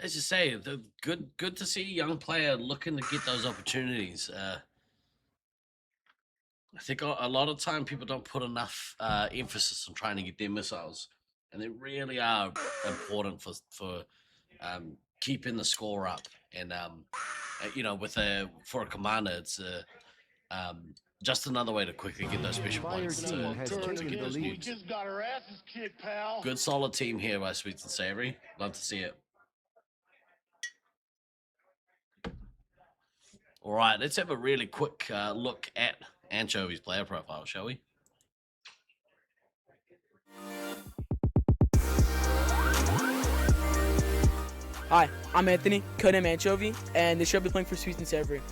Let's just say, good to see a young player looking to get those opportunities. I think a lot of time people don't put enough emphasis on trying to get their missiles, and they really are important for keeping the score up. And you know, for a commander, it's just another way to quickly get those special points. Fire team has taken the We lead. just got our asses kicked, pal. Good solid team here by Sweets and Savory. Love to see it. All right, let's have a really quick look at Anchovy's player profile, shall we? Hi, I'm Anthony, codename Anchovy, and this show I'll be playing for Sweets and Savory.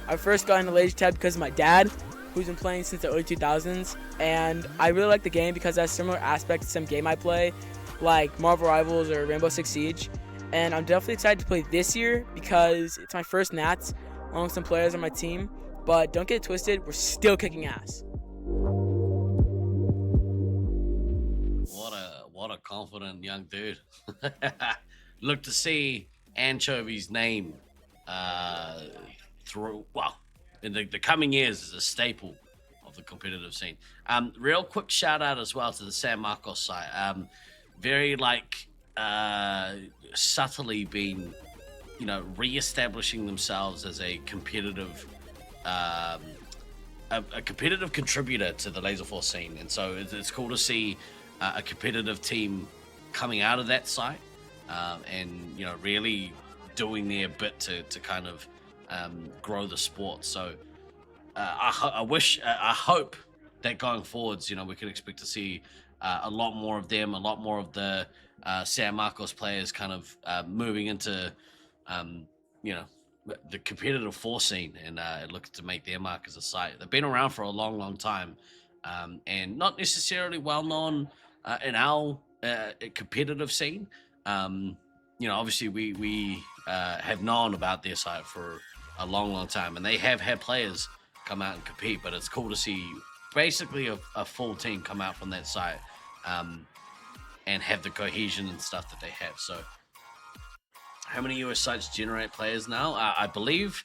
I first got into Laser Tag because of my dad, who's been playing since the early 2000s, and I really like the game because it has similar aspects to some game I play, like Marvel Rivals or Rainbow Six Siege, and I'm definitely excited to play this year because it's my first Nats, along with some players on my team, but don't get it twisted, we're still kicking ass. What a confident young dude. Look to see Anchovy's name in the coming years as a staple of the competitive scene. Real quick shout out as well to the San Marcos site. Very subtly been, re-establishing themselves as a competitive contributor to the Laserforce scene, and so it's cool to see a competitive team coming out of that site. And really doing their bit to kind of grow the sport. So I hope that going forwards, we can expect to see a lot more of them, a lot more of the San Marcos players kind of moving into the competitive force scene and look to make their mark as a site. They've been around for a long time, and not necessarily well known in our competitive scene. Obviously we have known about their site for a long time, and they have had players come out and compete, but it's cool to see basically a full team come out from that site and have the cohesion and stuff that they have. So how many US sites generate players now? I believe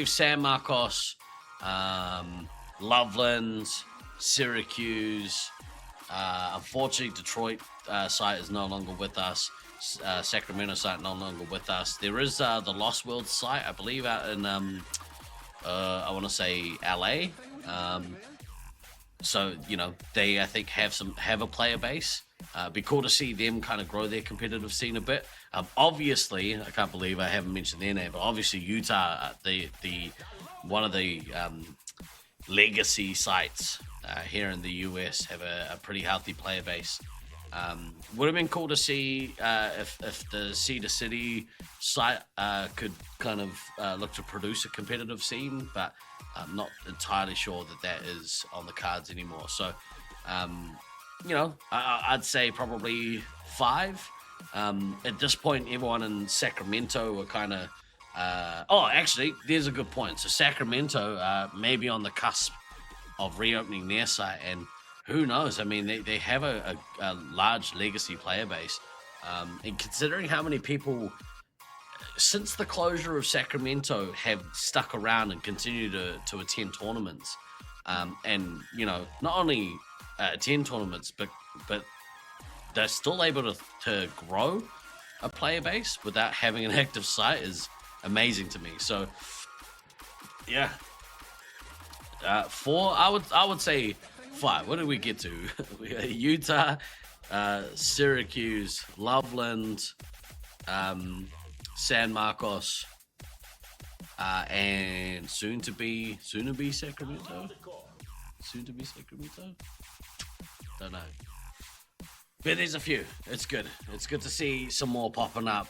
San Marcos, Loveland, Syracuse, unfortunately Detroit site is no longer with us. Sacramento site no longer with us. There is the Lost World site, I believe, out in I want to say LA. So they, I think, have a player base. Be cool to see them kind of grow their competitive scene a bit. Obviously, I can't believe I haven't mentioned their name, but obviously Utah, the one of the legacy sites here in the US have a pretty healthy player base. Would have been cool to see if the Cedar City site could kind of look to produce a competitive scene, but I'm not entirely sure that is on the cards anymore. So, I'd say probably 5. At this point, everyone in Sacramento are kind of... actually, there's a good point. So Sacramento may be on the cusp of reopening their site, and who knows? I mean, they have a large legacy player base. And considering how many people, since the closure of Sacramento, have stuck around and continue to attend tournaments, and, not only attend tournaments, but they're still able to grow a player base without having an active site is amazing to me. So, yeah. 4, I would say 5. What did we get to? We got Utah, Syracuse, Loveland, San Marcos, and soon to be Sacramento. Soon to be Sacramento. Don't know. But there's a few. It's good. It's good to see some more popping up.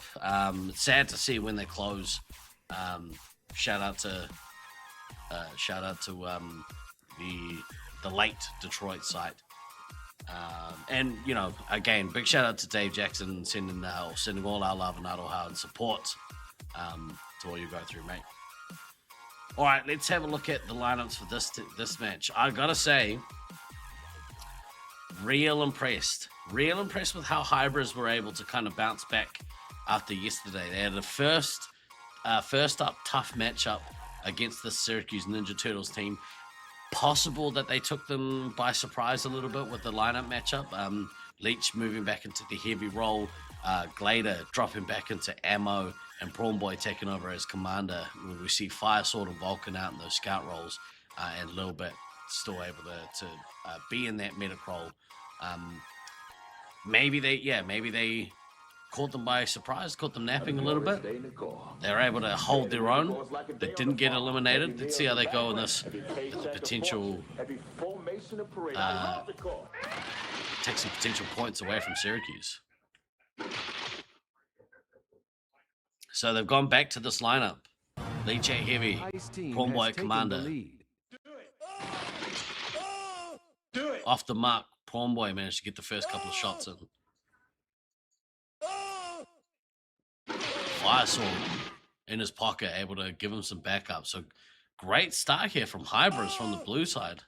It's sad to see when they close. Shout out to the late Detroit site. And again, big shout out to Dave Jackson sending all our love and aloha and support to all you go through, mate. All right, let's have a look at the lineups for this match. I gotta say, real impressed with how Hybris were able to kind of bounce back after yesterday. They had the first up tough matchup against the Syracuse Ninja Turtles team. Possible that they took them by surprise a little bit with the lineup matchup. Leech moving back into the heavy role, Glader dropping back into ammo, and Prawn Boy taking over as commander. We see Fire Sword and Vulcan out in those scout roles, and a little bit still able to be in that medic role. Maybe they caught them by surprise, caught them napping a little bit. They were able to hold their own. They didn't get eliminated. Let's see how they go in this potential. Take some potential points away from Syracuse. So they've gone back to this lineup. Leech at heavy, Prawn Boy at commander. Off the mark, Prawn Boy managed to get the first couple of shots in. Fire Sword in his pocket, able to give him some backup. So great start here from Hybris from the blue side.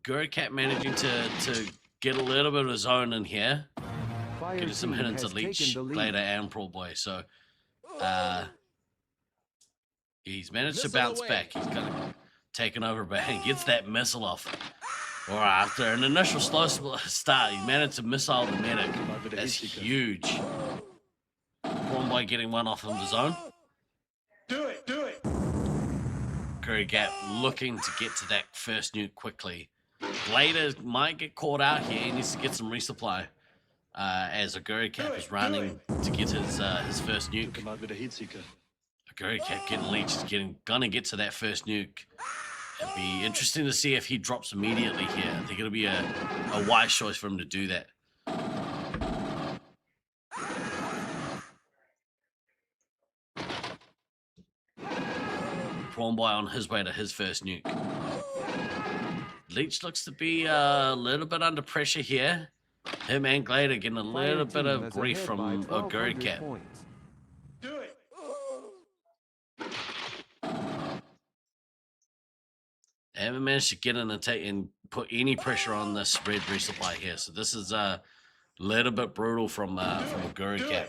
Gurkat managing to get a little bit of his own in here. Getting some hit into Leech, Glader, and Prawn Boy. So he's managed to bounce back. He's kind of taken over, but he gets that missile off. Or after an initial slow start, he managed to missile the medic. That's huge. Prawn Boy getting one off of his own. Do it. Curry Gap looking to get to that first nuke quickly. Glader might get caught out here. He needs to get some resupply. As Aguri Cap is running to get his first nuke. Aguri Cap getting Leech is gonna get to that first nuke. It'd be interesting to see if he drops immediately here. I think it'll be a wise choice for him to do that. Prawn Boy on his way to his first nuke. Leech looks to be a little bit under pressure here. Him and Glader getting a little bit of grief from Aguri Cap. Do it. They haven't managed to get in and put any pressure on this red resupply here. So this is a little bit brutal from Aguri Cap.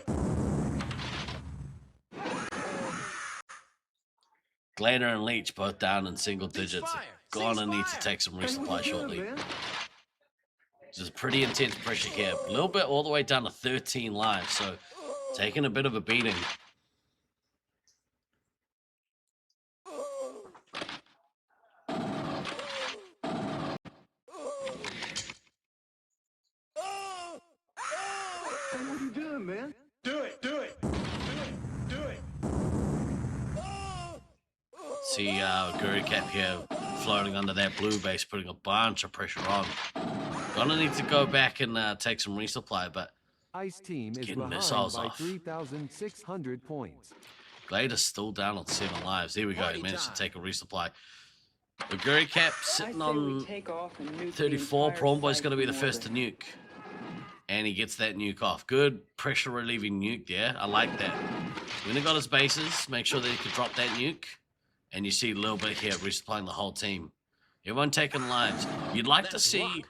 Glader and Leech both down in single digits. Gonna need to take some resupply shortly. Just pretty intense pressure here. A little bit all the way down to 13 lives. So taking a bit of a beating. See Guru Cap here floating under that blue base, putting a bunch of pressure on. Gonna need to go back and take some resupply, but Ice Team is getting behind missiles by off. 3,600 points. Glader's still down on 7 lives. There we go. He managed to take a resupply. The Guru Cap sitting on 34. Prawn Boy's going to be the first to nuke. And he gets that nuke off. Good pressure relieving nuke there. I like that. When he got his bases, make sure that he could drop that nuke. And you see a little bit here resupplying the whole team. Everyone taking lives. You'd like to see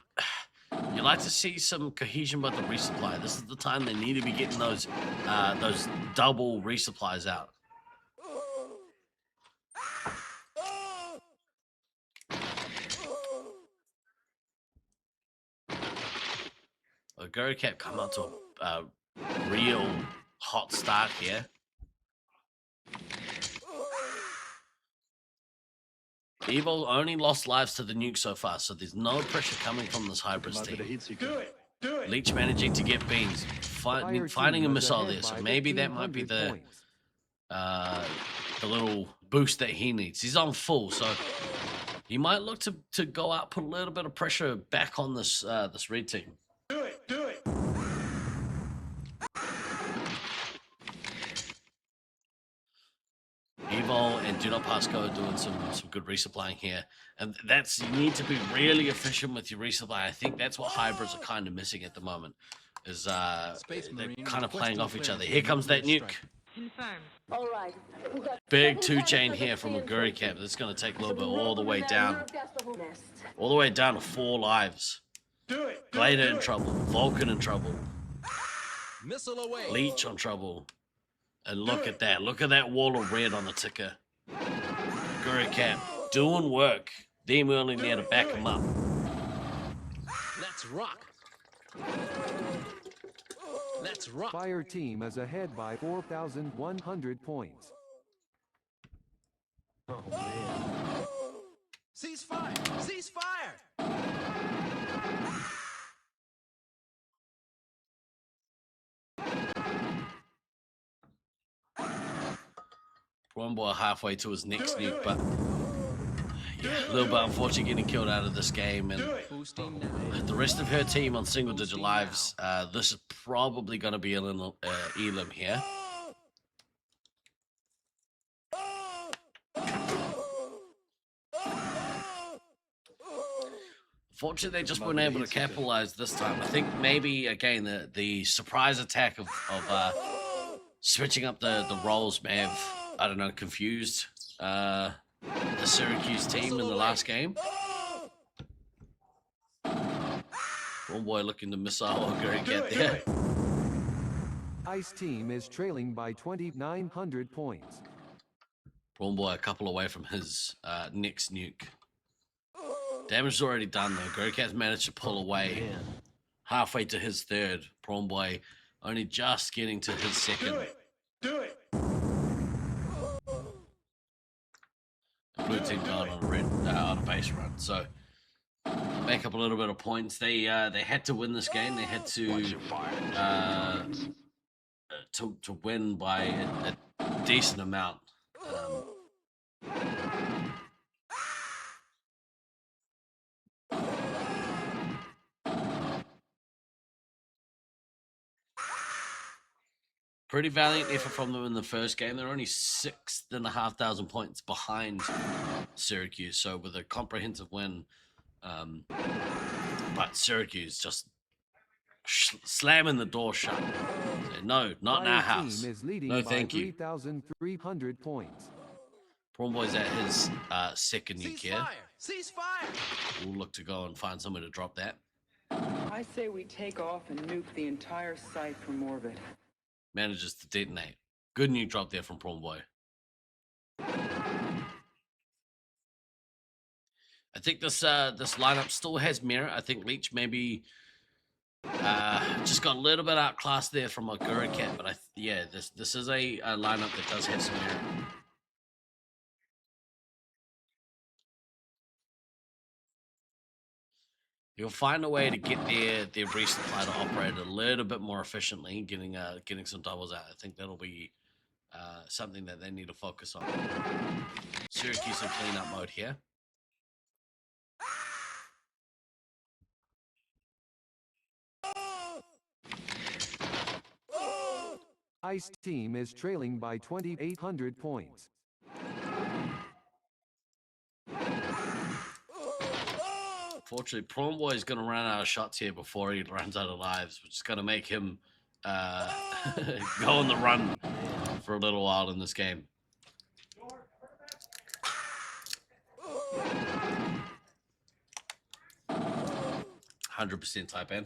some cohesion with the resupply. This is the time they need to be getting those double resupplies out. Guru Cap come out to a real hot start here. Evo only lost lives to the nuke so far, so there's no pressure coming from this Hybrids team. Do it. Leech managing to get beans, finding a missile there, so maybe that might be the little boost that he needs. He's on full, so he might look to go out, put a little bit of pressure back on this this red team. Do it. Evo and Do Not Pass Go doing some good resupplying here. And you need to be really efficient with your resupply. I think that's what hybrids are kind of missing at the moment. Is they're kind of playing off each other. Here comes that nuke. All right. Big 2-chain here from a Guru Cap. That's going to take a little bit all the way down. All the way down to 4 lives. Glader in trouble. Vulcan in trouble. Missile away. Leech on trouble. And look at that. Look at that wall of red on the ticker. Guru Cap doing work. Them early there to back him up. Let's rock. Let's rock. Fire Team is ahead by 4,100 points. Oh, man. Cease fire! Cease fire! One boy halfway to his next nuke, but yeah, a little bit unfortunate getting killed out of this game. And the rest of her team on single-digit lives, this is probably going to be Elim here. Fortunately, they just weren't able to capitalize this time. I think maybe, again, the surprise attack of switching up the roles may have, I don't know, confused the Syracuse team in the last game. One boy looking to missile Guru Cap there. Ice Team is trailing by 2,900 points. Prawn Boy a couple away from his next nuke. Damage is already done though. Guru Cap's managed to pull away halfway to his third. Prawn Boy only just getting to his second. Do it. Blue team going on a base run, so make up a little bit of points. They had to win this game. They had to win by a decent amount. Pretty valiant effort from them in the first game. They're only 6,500 points behind Syracuse, so with a comprehensive win, but Syracuse just slamming the door shut. So, no, not in our house. No, thank you. 3,300 points. Prawn Boy's at his second nuke here. Cease fire! We'll look to go and find somewhere to drop that. I say we take off and nuke the entire site from orbit. Manages to detonate. Good nuke drop there from Prawn Boy. I think this lineup still has merit. I think Leech maybe just got a little bit outclassed there from a Guru Cap, but this is a lineup that does have some merit. You'll find a way to get their resupply to operate a little bit more efficiently, getting some doubles out. I think that'll be something that they need to focus on. Syracuse in cleanup mode here. Ice team is trailing by 2,800 points. Fortunately, Prawn Boy is going to run out of shots here before he runs out of lives, which is going to make him go on the run for a little while in this game. 100% type in.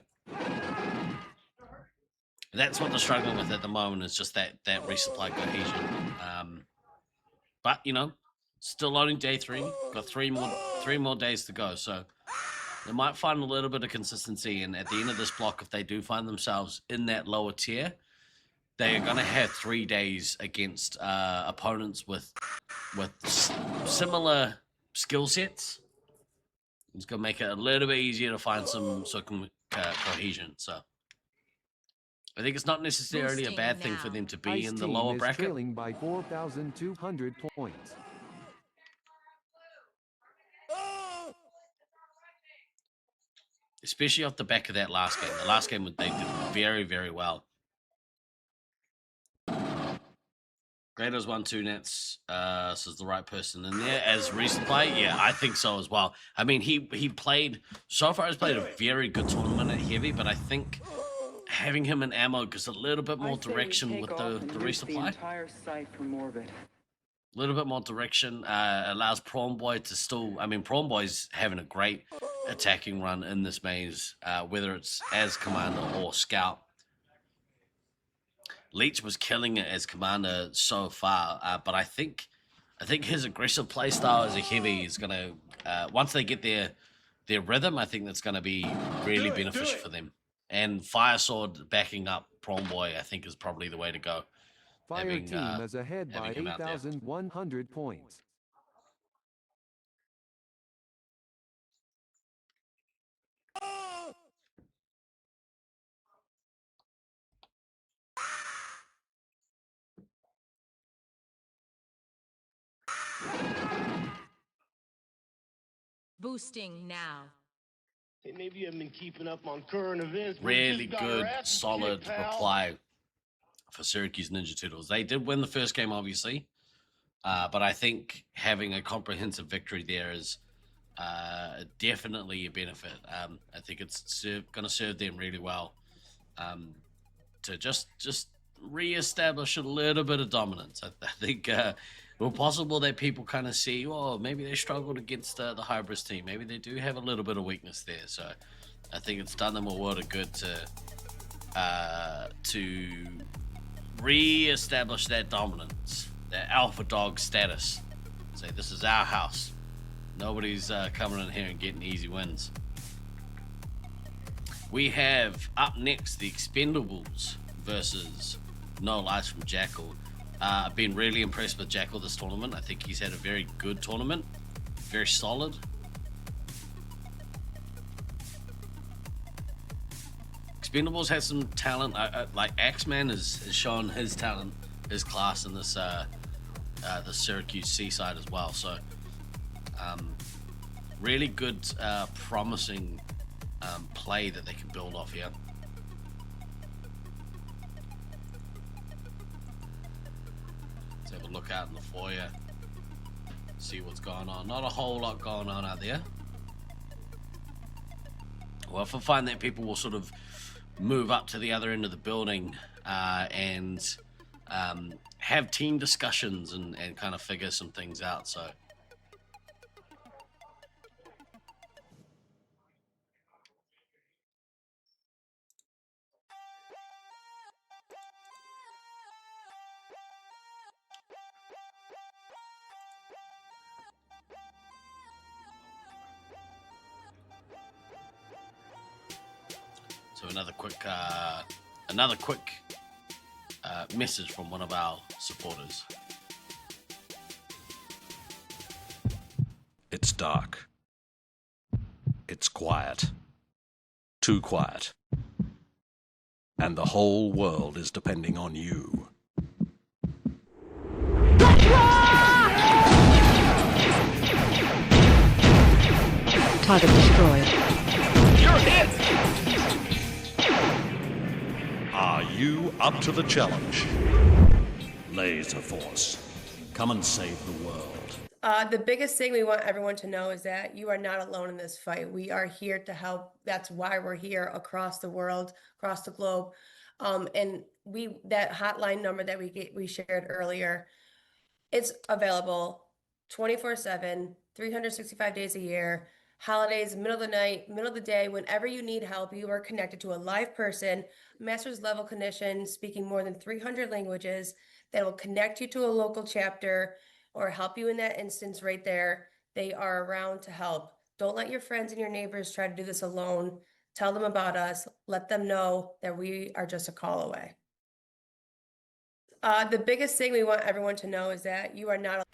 That's what they're struggling with at the moment, is just that resupply cohesion. But you know, still only day 3. Got three more days to go, so they might find a little bit of consistency. And at the end of this block, if they do find themselves in that lower tier, they are going to have 3 days against opponents with similar skill sets. It's going to make it a little bit easier to find some cohesion. So I think it's not necessarily a bad thing for them to be in the lower bracket. Trailing by 4,200 points. Especially off the back of that last game. The last game, they did very, very well. Grado's 1-2 nets. So is the right person in there as resupply? Yeah, I think so as well. I mean, he played, so far he's played a very good tournament at heavy, but I think having him in ammo gives a little bit more direction with the resupply. The entire site from orbit. A little bit more direction, allows Prawn Boy to still, I mean, Prawn Boy's having a great attacking run in this maze, whether it's as commander or scout. Leech was killing it as commander so far, but I think his aggressive playstyle as a heavy is gonna, once they get their rhythm, I think that's gonna be really beneficial for them. And Fire Sword backing up Prawn Boy, I think, is probably the way to go. Fire team is ahead by 8,100 points. Boosting now. Hey, maybe you haven't been keeping up on current events. Really good, solid reply for Syracuse Ninja Turtles. They did win the first game, obviously, but I think having a comprehensive victory there is definitely a benefit. I think it's going to serve them really well to just re-establish a little bit of dominance. I think it's possible that people kind of see, oh, maybe they struggled against the Hybris team. Maybe they do have a little bit of weakness there. So I think it's done them a world of good to re-establish that dominance, that alpha dog status. Say, this is our house. Nobody's coming in here and getting easy wins. We have up next the Expendables versus No Lies from Jackal. I've been really impressed with Jackal this tournament. I think he's had a very good tournament, very solid. Expendables has some talent. Like Axeman has shown his talent, his class in this the Syracuse Seaside as well. So really good, promising play that they can build off here. Let's have a look out in the foyer, see what's going on. Not a whole lot going on out there. Well, if I find that people will sort of move up to the other end of the building and have team discussions and kind of figure some things out. So another quick message from one of our supporters. It's dark. It's quiet. Too quiet. And the whole world is depending on you. Target destroyed. You're hit! Are you up to the challenge? Laserforce, come and save the world. The biggest thing we want everyone to know is that you are not alone in this fight. We are here to help. That's why we're here across the world, across the globe. And that hotline number that we shared earlier, it's available 24/7, 365 days a year, holidays, middle of the night, middle of the day, whenever you need help, you are connected to a live person, master's level clinician speaking more than 300 languages that will connect you to a local chapter or help you in that instance right there. They are around to help. Don't let your friends and your neighbors try to do this alone. Tell them about us. Let them know that we are just a call away. The biggest thing we want everyone to know is that you are not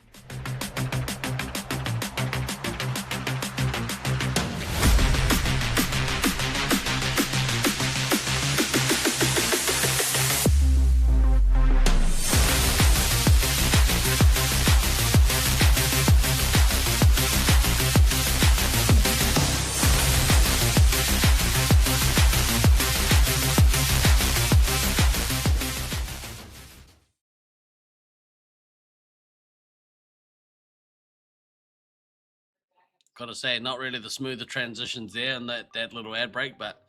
Gotta say, not really the smoother transitions there and that little ad break, but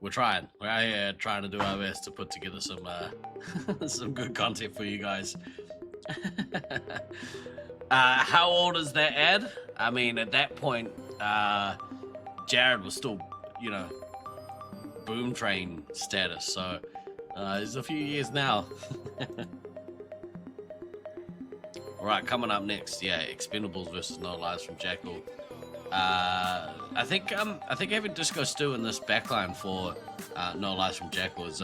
we're trying. We're out here trying to do our best to put together some some good content for you guys. How old is that ad? I mean, at that point, Jared was still, you know, boom train status, so it's a few years now. All right, coming up next, yeah, Expendables versus No Lies from Jackal. I think having Disco Stu in this backline for No Lies from Jackal is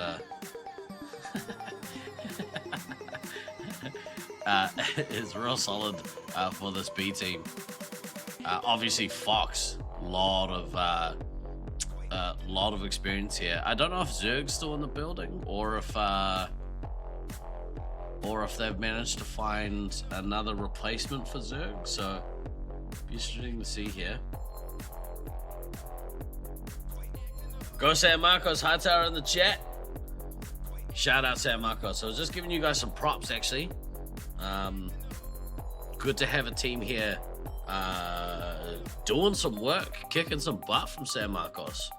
is real solid for this B team. Obviously Fox, lot of experience here. I don't know if Zerg's still in the building or if they've managed to find another replacement for Zerg, so be interesting to see here. Go San Marcos, Hightower in the chat. Shout out San Marcos. I was just giving you guys some props actually. Good to have a team here doing some work, kicking some butt from San Marcos.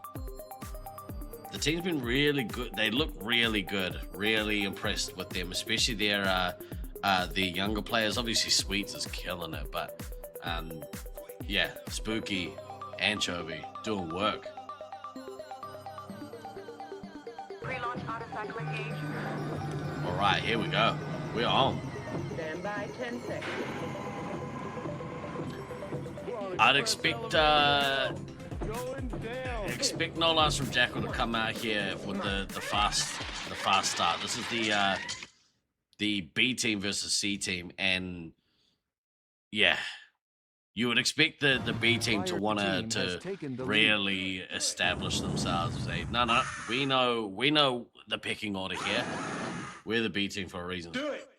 The team's been really good. They look really good. Really impressed with them, especially their younger players. Obviously Sweets is killing it, but yeah, Spooky, Anchovy doing work. All right, here we go. We're on. Stand by 10 seconds. I'd expect No Lies from Jackal to come out here with the fast start. This is the B team versus C team, and yeah, you would expect the B team to want to really establish themselves. Say, no, we know the pecking order here. We're the B team for a reason. Do it.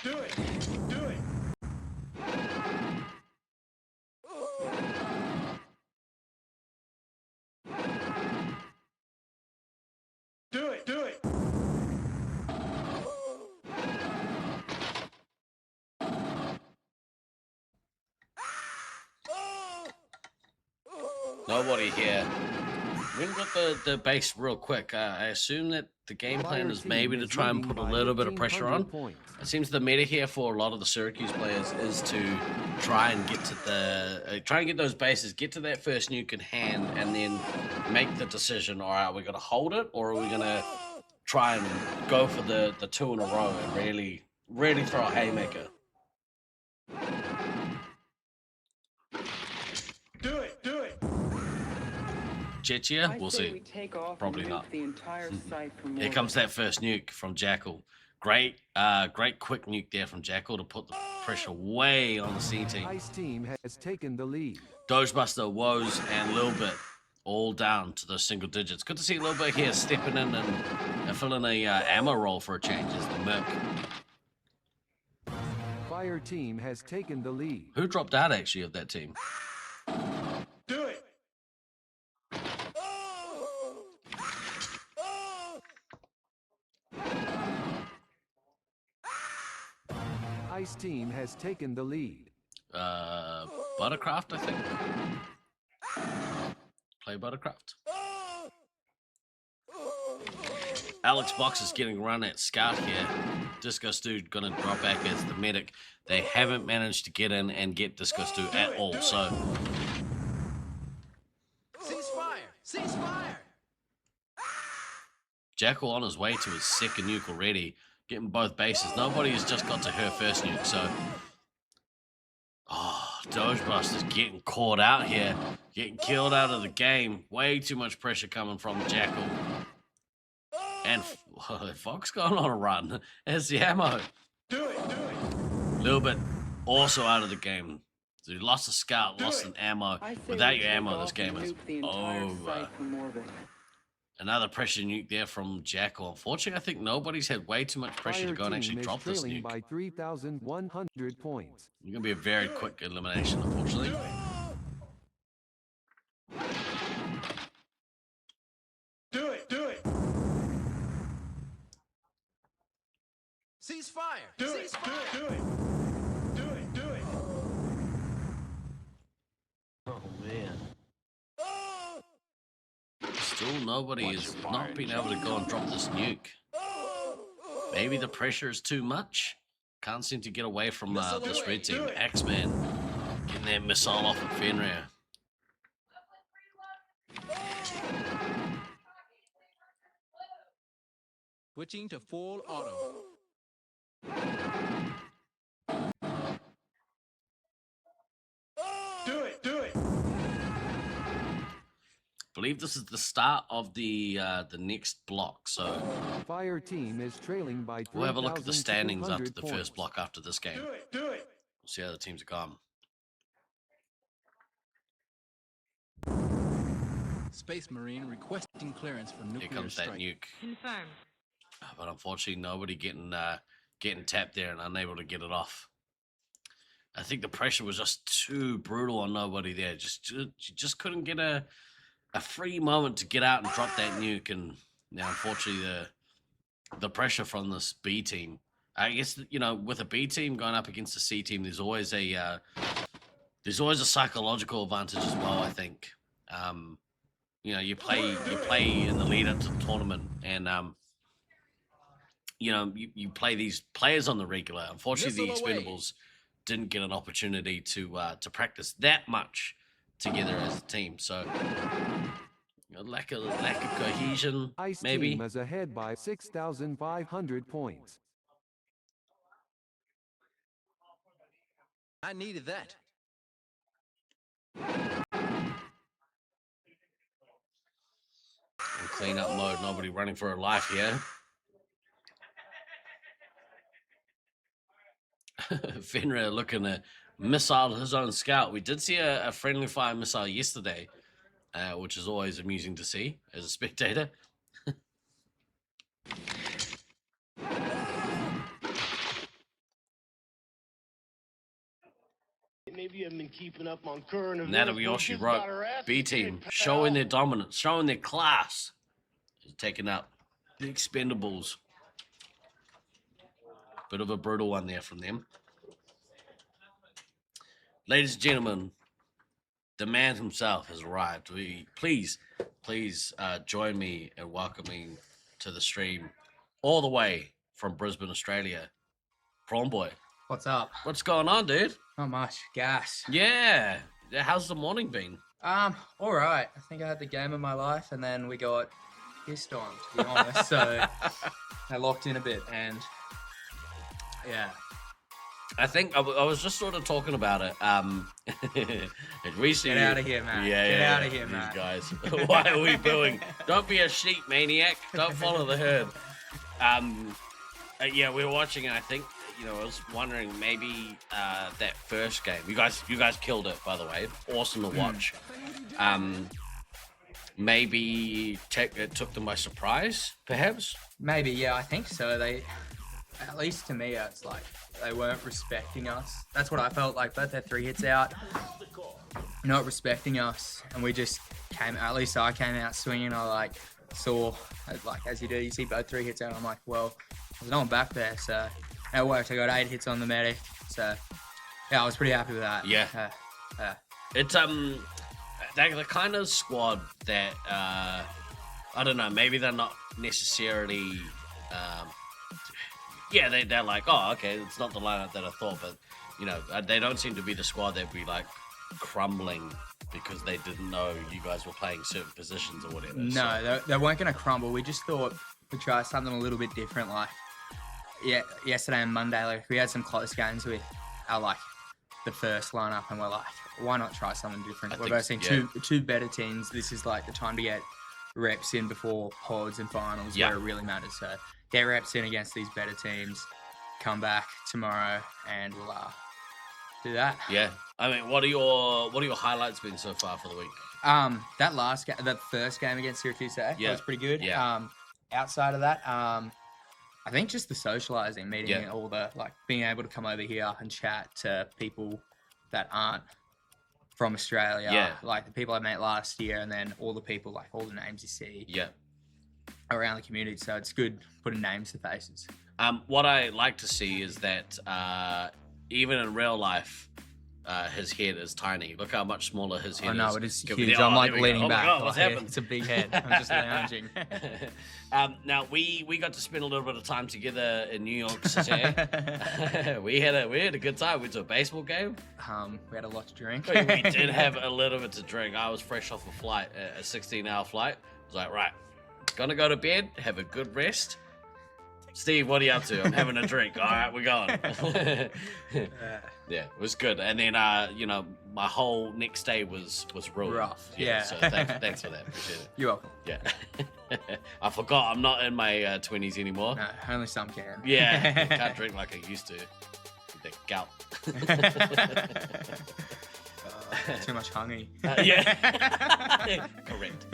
Do it. Do it. Do it. Do it. Nobody here. We're gonna get the base real quick. I assume that the game plan is maybe to try and put a little bit of pressure on. It seems the meta here for a lot of the Syracuse players is to try and get to get those bases, get to that first nuke in hand, and then make the decision. All right, we're gonna hold it, or are we gonna try and go for the two in a row and really throw a haymaker? Do it. Do it. Chechia? We'll see. We take off Probably and not. nuke the entire site for more Here comes that first nuke from Jackal. Great quick nuke there from Jackal to put the pressure way on the C team. Ice team has taken the lead. Dogebuster, Woes, and Lil Bit all down to those single digits. Good to see Lil Bit here stepping in and filling a ammo roll for a change as the Merc. Fire team has taken the lead. Who dropped out actually of that team? Do it. Ice team has taken the lead. Buttercraft, I think. Play Buttercraft. Alex Box is getting run at Scout here. Disco Stu gonna drop back as the medic. They haven't managed to get in and get Disco Stu at all, so... Ceasefire! Ceasefire! Jackal on his way to his second nuke already, getting both bases. Nobody has just got to her first nuke, so... Oh, Dogebuster's getting caught out here. Getting killed out of the game. Way too much pressure coming from Jackal. And Fox going on a run. There's the ammo. Do it. Do it. Little bit also out of the game. So you lost a scout, lost an ammo. Without your ammo, this game is over. Another pressure nuke there from Jackal. Unfortunately, I think nobody's had way too much pressure to go and actually drop this nuke. By 3,100 points. It's going to be a very quick elimination, unfortunately. Do it. Do it. Ceasefire! Do it. Ceasefire! Do it. Do it. Do it. Oh man. Still nobody is not being able to go and drop this nuke. Maybe the pressure is too much. Can't seem to get away from this red team. Axeman getting their missile off of Fenrir. Switching to full auto. Do it. Do it. I believe this is the start of the next block, so Fire team is trailing by 3,200 we'll have a look at the standings after the points. first block after this game. Do it. Do it. We'll see how the teams are gone. Space Marine requesting clearance for nuclear Here comes strike. that nuke. Confirmed. But unfortunately, nobody getting tapped there and unable to get it off. I think the pressure was just too brutal on nobody there. Just couldn't get a free moment to get out and drop that nuke. And now, unfortunately, the pressure from this B team. I guess, you know, with a B team going up against a C team, there's always a psychological advantage as well. I think. You know, you play in the lead up to the tournament, and you know, you play these players on the regular. Unfortunately, the Expendables didn't get an opportunity to practice that much together as a team. So, you know, lack of cohesion, Ice maybe. team is ahead by 6,500 points. I needed that. In cleanup mode, nobody running for a life here. Fenrir looking to missile his own scout. We did see a friendly fire missile yesterday, which is always amusing to see as a spectator. Maybe you haven't been keeping up on current events. Natalie Yoshi wrote, B team showing their dominance, showing their class. Taking up the Expendables. Bit of a brutal one there from them. Ladies and gentlemen, the man himself has arrived. Please join me in welcoming to the stream all the way from Brisbane, Australia, Prawn Boy. What's up? What's going on, dude? Not much. Gas. Yeah. How's the morning been? All right. I think I had the game of my life, and then we got pissed on, to be honest. So I locked in a bit, and yeah. I think I was just sort of talking about it. Recently, Get out of here, man. Get out of here, man. These guys. Why are we booing? Don't be a sheep, maniac. Don't follow the herd. Yeah, we were watching, and I think I was wondering maybe that first game. You guys killed it, by the way. Awesome to watch. Maybe it took them by surprise, perhaps. Maybe, yeah, I think so. They, at least to me, it's like they weren't respecting us. That's what I felt like. Both their 3 hits out, not respecting us, and we just came. At least I came out swinging. I saw, as you do, you see both 3 hits out. I'm like, well, there's no one back there, so it worked. I got 8 hits on the medic, so yeah, I was pretty happy with that. Yeah. It's the kind of squad that I don't know. Maybe they're not necessarily. They're like, oh, okay, it's not the lineup that I thought, but they don't seem to be the squad that'd be like crumbling because they didn't know you guys were playing certain positions or whatever. No, they weren't going to crumble. We just thought we'd try something a little bit different. Yesterday and Monday, we had some close games with our the first lineup, and we're like, why not try something different? We're both seeing two better teams. This is the time to get reps in before pods and finals where it really matters. So get reps in against these better teams, come back tomorrow, and we'll do that. Yeah. I mean, what are your highlights been so far for the week? That first game against Syracuse, that was pretty good. Yeah. Outside of that, I think just the socializing, meeting all the being able to come over here and chat to people that aren't from Australia. Yeah. The people I met last year, and then all the people, all the names you see. Yeah. Around the community, so it's good putting names to faces. What I like to see is that even in real life, his head is tiny. Look how much smaller his head is. Oh no, it is huge. I'm leaning back. Oh my God, what's happened? It's a big head. I'm just lounging. Now we got to spend a little bit of time together in New York City. we had a good time. We went to a baseball game. We had a lot to drink. We did have a little bit to drink. I was fresh off a flight, a 16-hour flight. I was like, right, gonna go to bed, have a good rest. Steve, what are you up to? I'm having a drink. All right, we're going. Yeah, it was good. And then, my whole next day was ruined. Rough. Yeah. So thanks for that. Appreciate it. You're welcome. Yeah. I forgot I'm not in my 20s anymore. No, only some can. Yeah. Can't drink like I used to. With the gout. Too much honey. Yeah. Correct.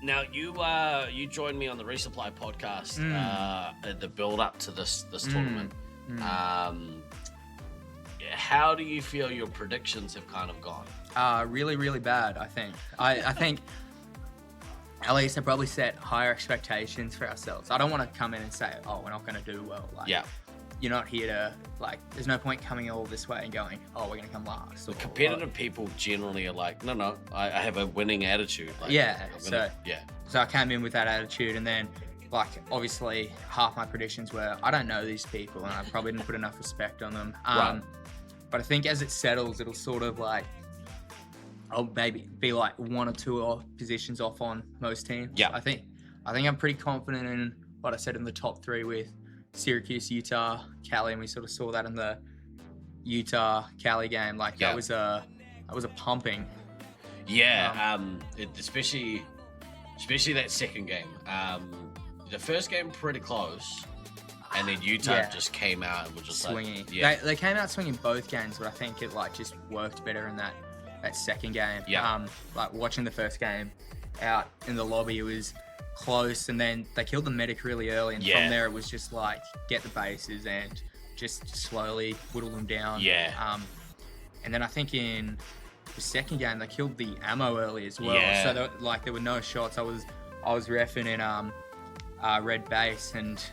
Now you joined me on the Resupply podcast at the build up to this tournament. How do you feel your predictions have kind of gone? Really, really bad. I think. I think at least I probably set higher expectations for ourselves. I don't want to come in and say, oh, we're not going to do well. You're not here to there's no point coming all this way and going, oh, we're going to come last. The competitive people generally are like, no, I have a winning attitude. So I came in with that attitude, and then obviously half my predictions were, I don't know these people, and I probably didn't put enough respect on them. Right. But I think as it settles, it'll sort of I'll maybe be 1 or 2 positions off on most teams. Yeah. I think I'm pretty confident in what I said in the top 3 with Syracuse, Utah, Cali, and we sort of saw that in the Utah Cali game. That was a pumping. Yeah, especially that second game. The first game pretty close, and then Utah just came out and was just swinging. Yeah, They came out swinging both games, but I think it just worked better in that second game. Yeah. Watching the first game out in the lobby, it was close, and then they killed the medic really early, and from there it was just get the bases and just slowly whittle them down. And then I think in the second game they killed the ammo early as well. So there were no shots. I was reffing in red base, and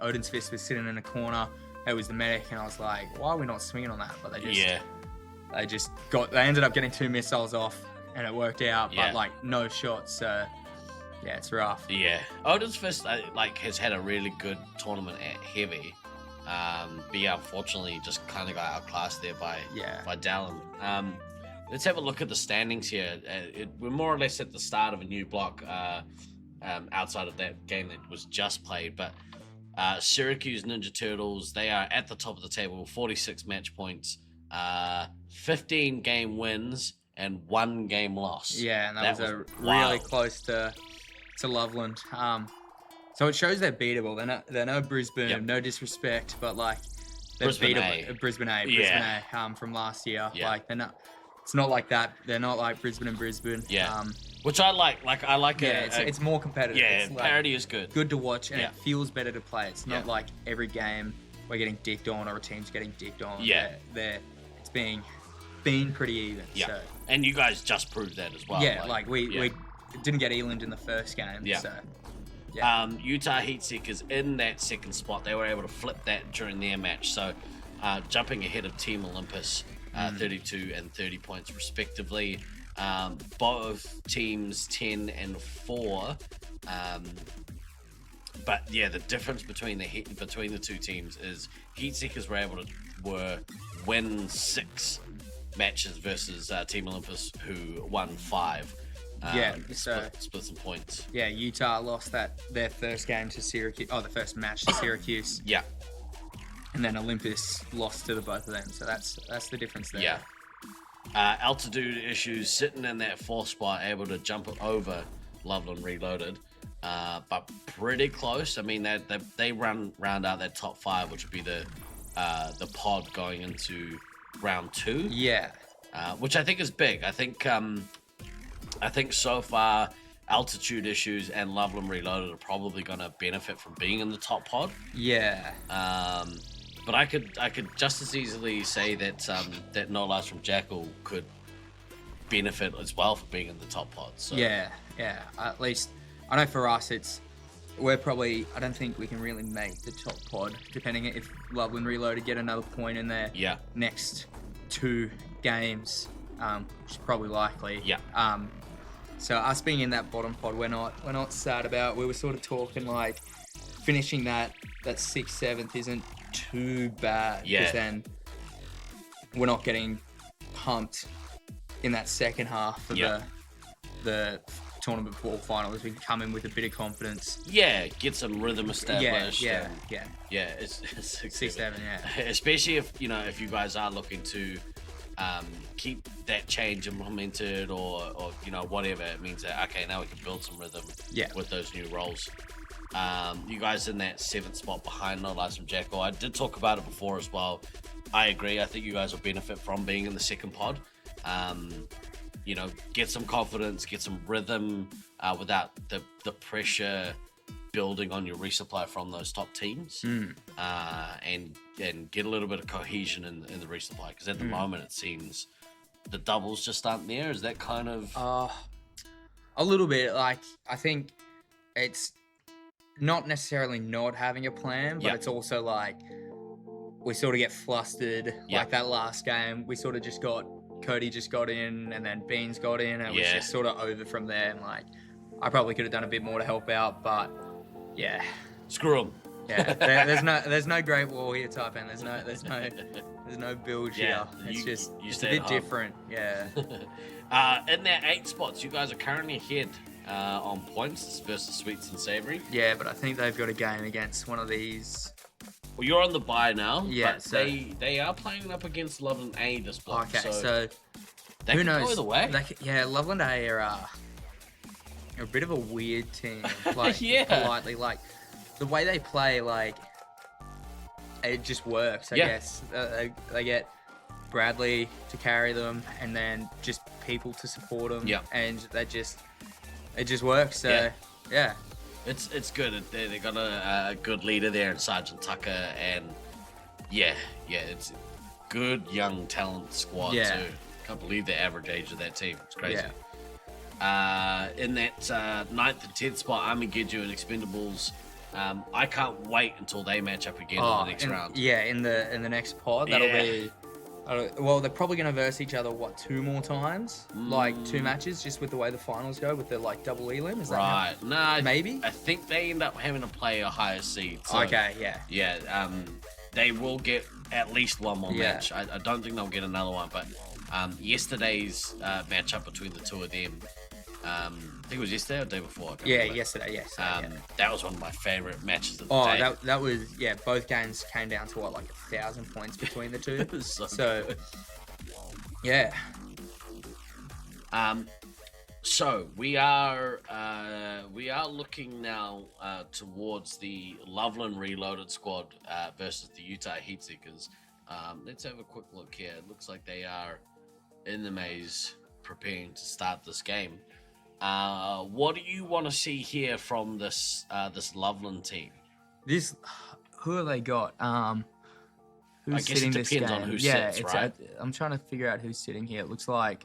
Odin's Fist was sitting in a corner. It was the medic, and I was like, why are we not swinging on that? But they ended up getting 2 missiles off, and it worked out. But no shots. So yeah, it's rough. Yeah, Odin's Fist has had a really good tournament at heavy, but unfortunately just kind of got outclassed there by Dallin. Let's have a look at the standings here. We're more or less at the start of a new block outside of that game that was just played, but Syracuse Ninja Turtles, they are at the top of the table, 46 match points, 15 game wins, and 1 game loss. Yeah, and that was really close to Loveland. So it shows they're beatable. They're no Brisbane, Yep. no disrespect, but like they're Brisbane beatable. A. Brisbane A, Yeah. from last year. Yeah. Like they're not. It's not like that. They're not like Brisbane and Brisbane. Yeah. Which I like. Like I like. It's more competitive. Yeah, it's like parity is good. Good to watch, and Yeah. it feels better to play. It's not Yeah. like every game we're getting dicked on or a team's getting dicked on. Yeah. It's been pretty even. Yeah. So. And you guys just proved that as well. Yeah, we didn't get Eland in the first game. Yeah. So, yeah. Utah Heatseekers in that second spot, they were able to flip that during their match. So jumping ahead of Team Olympus, 32 and 30 points respectively. Both teams 10 and 4. But yeah, the difference between the two teams is Heatseekers were win 6 matches versus Team Olympus, who won 5. Split some points. Yeah, Utah lost their first game to Syracuse. Oh, the first match to Syracuse. Yeah. And then Olympus lost to the both of them. So that's the difference there. Yeah. Altitude issues, sitting in that 4th spot, able to jump it over Loveland Reloaded. But pretty close. I mean, they round out that top 5, which would be the pod going into round 2. Yeah. Which I think is big. I think so far altitude issues and Loveland Reloaded are probably going to benefit from being in the top pod. Yeah. But I could just as easily say that that No Lies from Jackal could benefit as well for being in the top pod. So. Yeah. At least I know for us, we're probably. I don't think we can really make the top pod, depending if Loveland Reloaded get another point in their next 2 games, which is probably likely. Yeah. So us being in that bottom pod, we're not sad about. We were sort of talking like finishing that 6th, 7th isn't too bad. Yeah. Because then we're not getting pumped in that second half of the tournament ball finals. We can come in with a bit of confidence. Yeah, get some rhythm established. Yeah. It's 6, 7, yeah. Especially if you guys are looking to keep that change implemented or whatever. It means that okay, now we can build some rhythm with those new roles. You guys in that 7th spot behind No Lies from Jackal. I did talk about it before as well. I agree. I think you guys will benefit from being in the second pod. Get some confidence, get some rhythm without the pressure building on your resupply from those top teams, and get a little bit of cohesion in the resupply, because at the moment it seems the doubles just aren't there. Is that kind of a little bit? Like, I think it's not necessarily not having a plan, but it's also like we sort of get flustered. Like that last game, we sort of Cody just got in, and then Beans got in, and it was just sort of over from there. And like, I probably could have done a bit more to help out, but yeah, screw them. Yeah, there's no Great Wall here, type, and there's no build here. It's a bit different. Yeah. In their 8 spots, you guys are currently ahead on points versus Sweets and Savory. Yeah, but I think they've got a game against one of these. Well, you're on the bye now. Yeah, but they are playing up against Loveland A this block. Okay, so who knows? Go either way. Loveland A are a bit of a weird team. Like, politely, like the way they play, like it just works. I guess they get Bradley to carry them, and then just people to support them. Yeah, and it just works. So yeah. It's good. They got a good leader there in Sergeant Tucker, and it's a good young talent squad too. Can't believe the average age of that team. It's crazy. In that 9th and 10th spot, Armageddon and Expendables. I can't wait until they match up again in the next round. Yeah, in the next pod, that'll be. Well, they're probably going to verse each other 2 more times, like 2 matches, just with the way the finals go with the double elim. Is that right? No, maybe. I think they end up having to play a higher seed. So, okay, yeah. Yeah, they will get at least one more match. I don't think they'll get another one, but yesterday's matchup between the two of them. I think it was yesterday or the day before. Yesterday. Yes. That was one of my favorite matches of the day. That was both games came down to 1,000 points between the two. so yeah. So we are looking now towards the Loveland Reloaded squad versus the Utah Heatseekers. Let's have a quick look here. It looks like they are in the maze preparing to start this game. What do you want to see here from this Loveland team? Who have they got? Who's I guess sitting it this depends game? on who yeah, sits, right? I'm trying to figure out who's sitting here. It looks like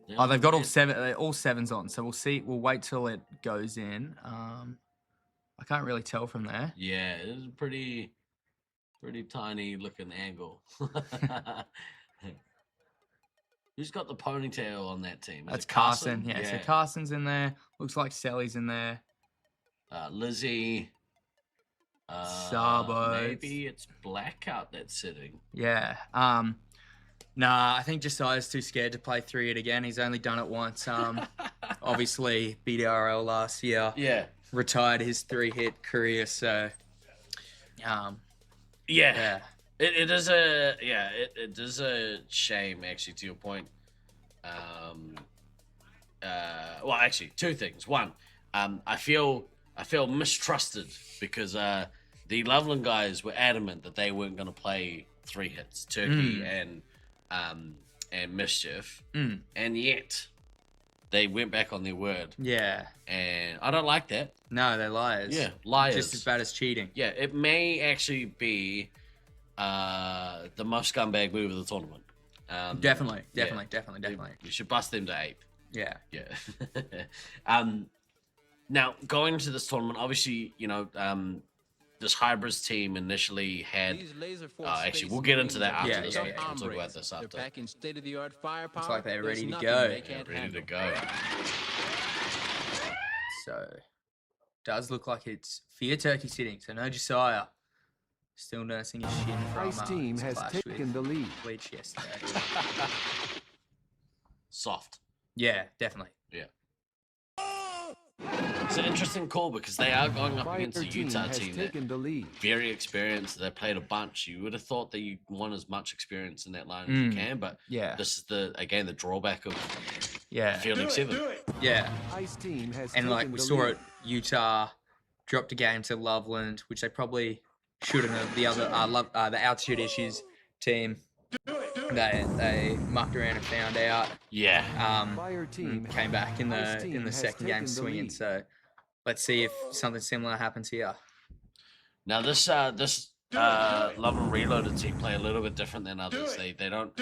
Yeah, they've got all sevens on. So we'll see. We'll wait till it goes in. I can't really tell from there. Yeah, it is a pretty tiny looking angle. Who's got the ponytail on that team? Is That's it Carson? Carson. Yeah, so Carson's in there. Looks like Sally's in there. Lizzie. Sabo. Maybe it's Blackout that's sitting. Yeah. Nah, I think Josiah's too scared to play 3-hit again. He's only done it once. Obviously, BDRL last year. Yeah. Retired his 3-hit career, so... Yeah. It is a shame, actually, to your point. Well, actually, two things. One, I feel mistrusted because the Loveland guys were adamant that they weren't going to play 3 hits, Turkey and Mischief, and yet they went back on their word. Yeah. And I don't like that. No, they're liars. Yeah, liars. Just as bad as cheating. Yeah, it may actually be the most scumbag move of the tournament. Definitely. We should bust them to ape. Yeah. Yeah. Now, going into this tournament, obviously, this Hybrids team initially had. Actually, we'll get into that after this. We'll talk about this after. They're packing state-of-the-art firepower. Looks like they're ready to There's go. nothing they can't Ready handle. to go. So, does look like it's Fear Turkey sitting. So no Josiah. Still nursing his shin from Ice team his has clash taken with the lead. Bleach yesterday. Soft. Yeah, definitely. Yeah. It's an interesting call because they are going up against the Utah team that taken the lead. very experienced. They played a bunch. You would have thought that you want as much experience in that line as you can, but this is the drawback of fielding 7. Yeah. Ice team has And like taken we the saw lead. it, Utah dropped a game to Loveland, which they probably shouldn't have. The other the altitude issues team, they mucked around and found out. Yeah. Fire team Came back in Ice the team has second game taken the swinging. lead. So let's see if something similar happens here. Now this Love and Reloaded team play a little bit different than others. They don't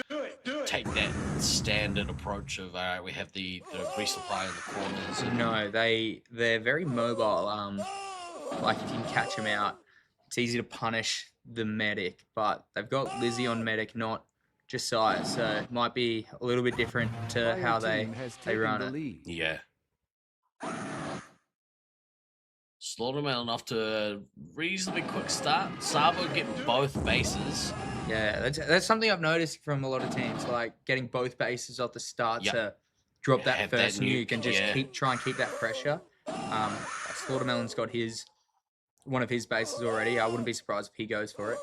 take that standard approach of all right, we have the resupply in the corners. And No, they're very mobile. Like if you can catch them out, it's easy to punish the medic, but they've got Lizzie on medic, not Josiah, so it might be a little bit different to Fire how they team has they taken run the it. lead. Yeah. Slaughterman off to a reasonably quick start. Sabo getting both bases. Yeah, that's something I've noticed from a lot of teams, like getting both bases off the start to drop that have first that nuke and just yeah. try and keep that pressure. Slaughtermelon's got one of his bases already. I wouldn't be surprised if he goes for it.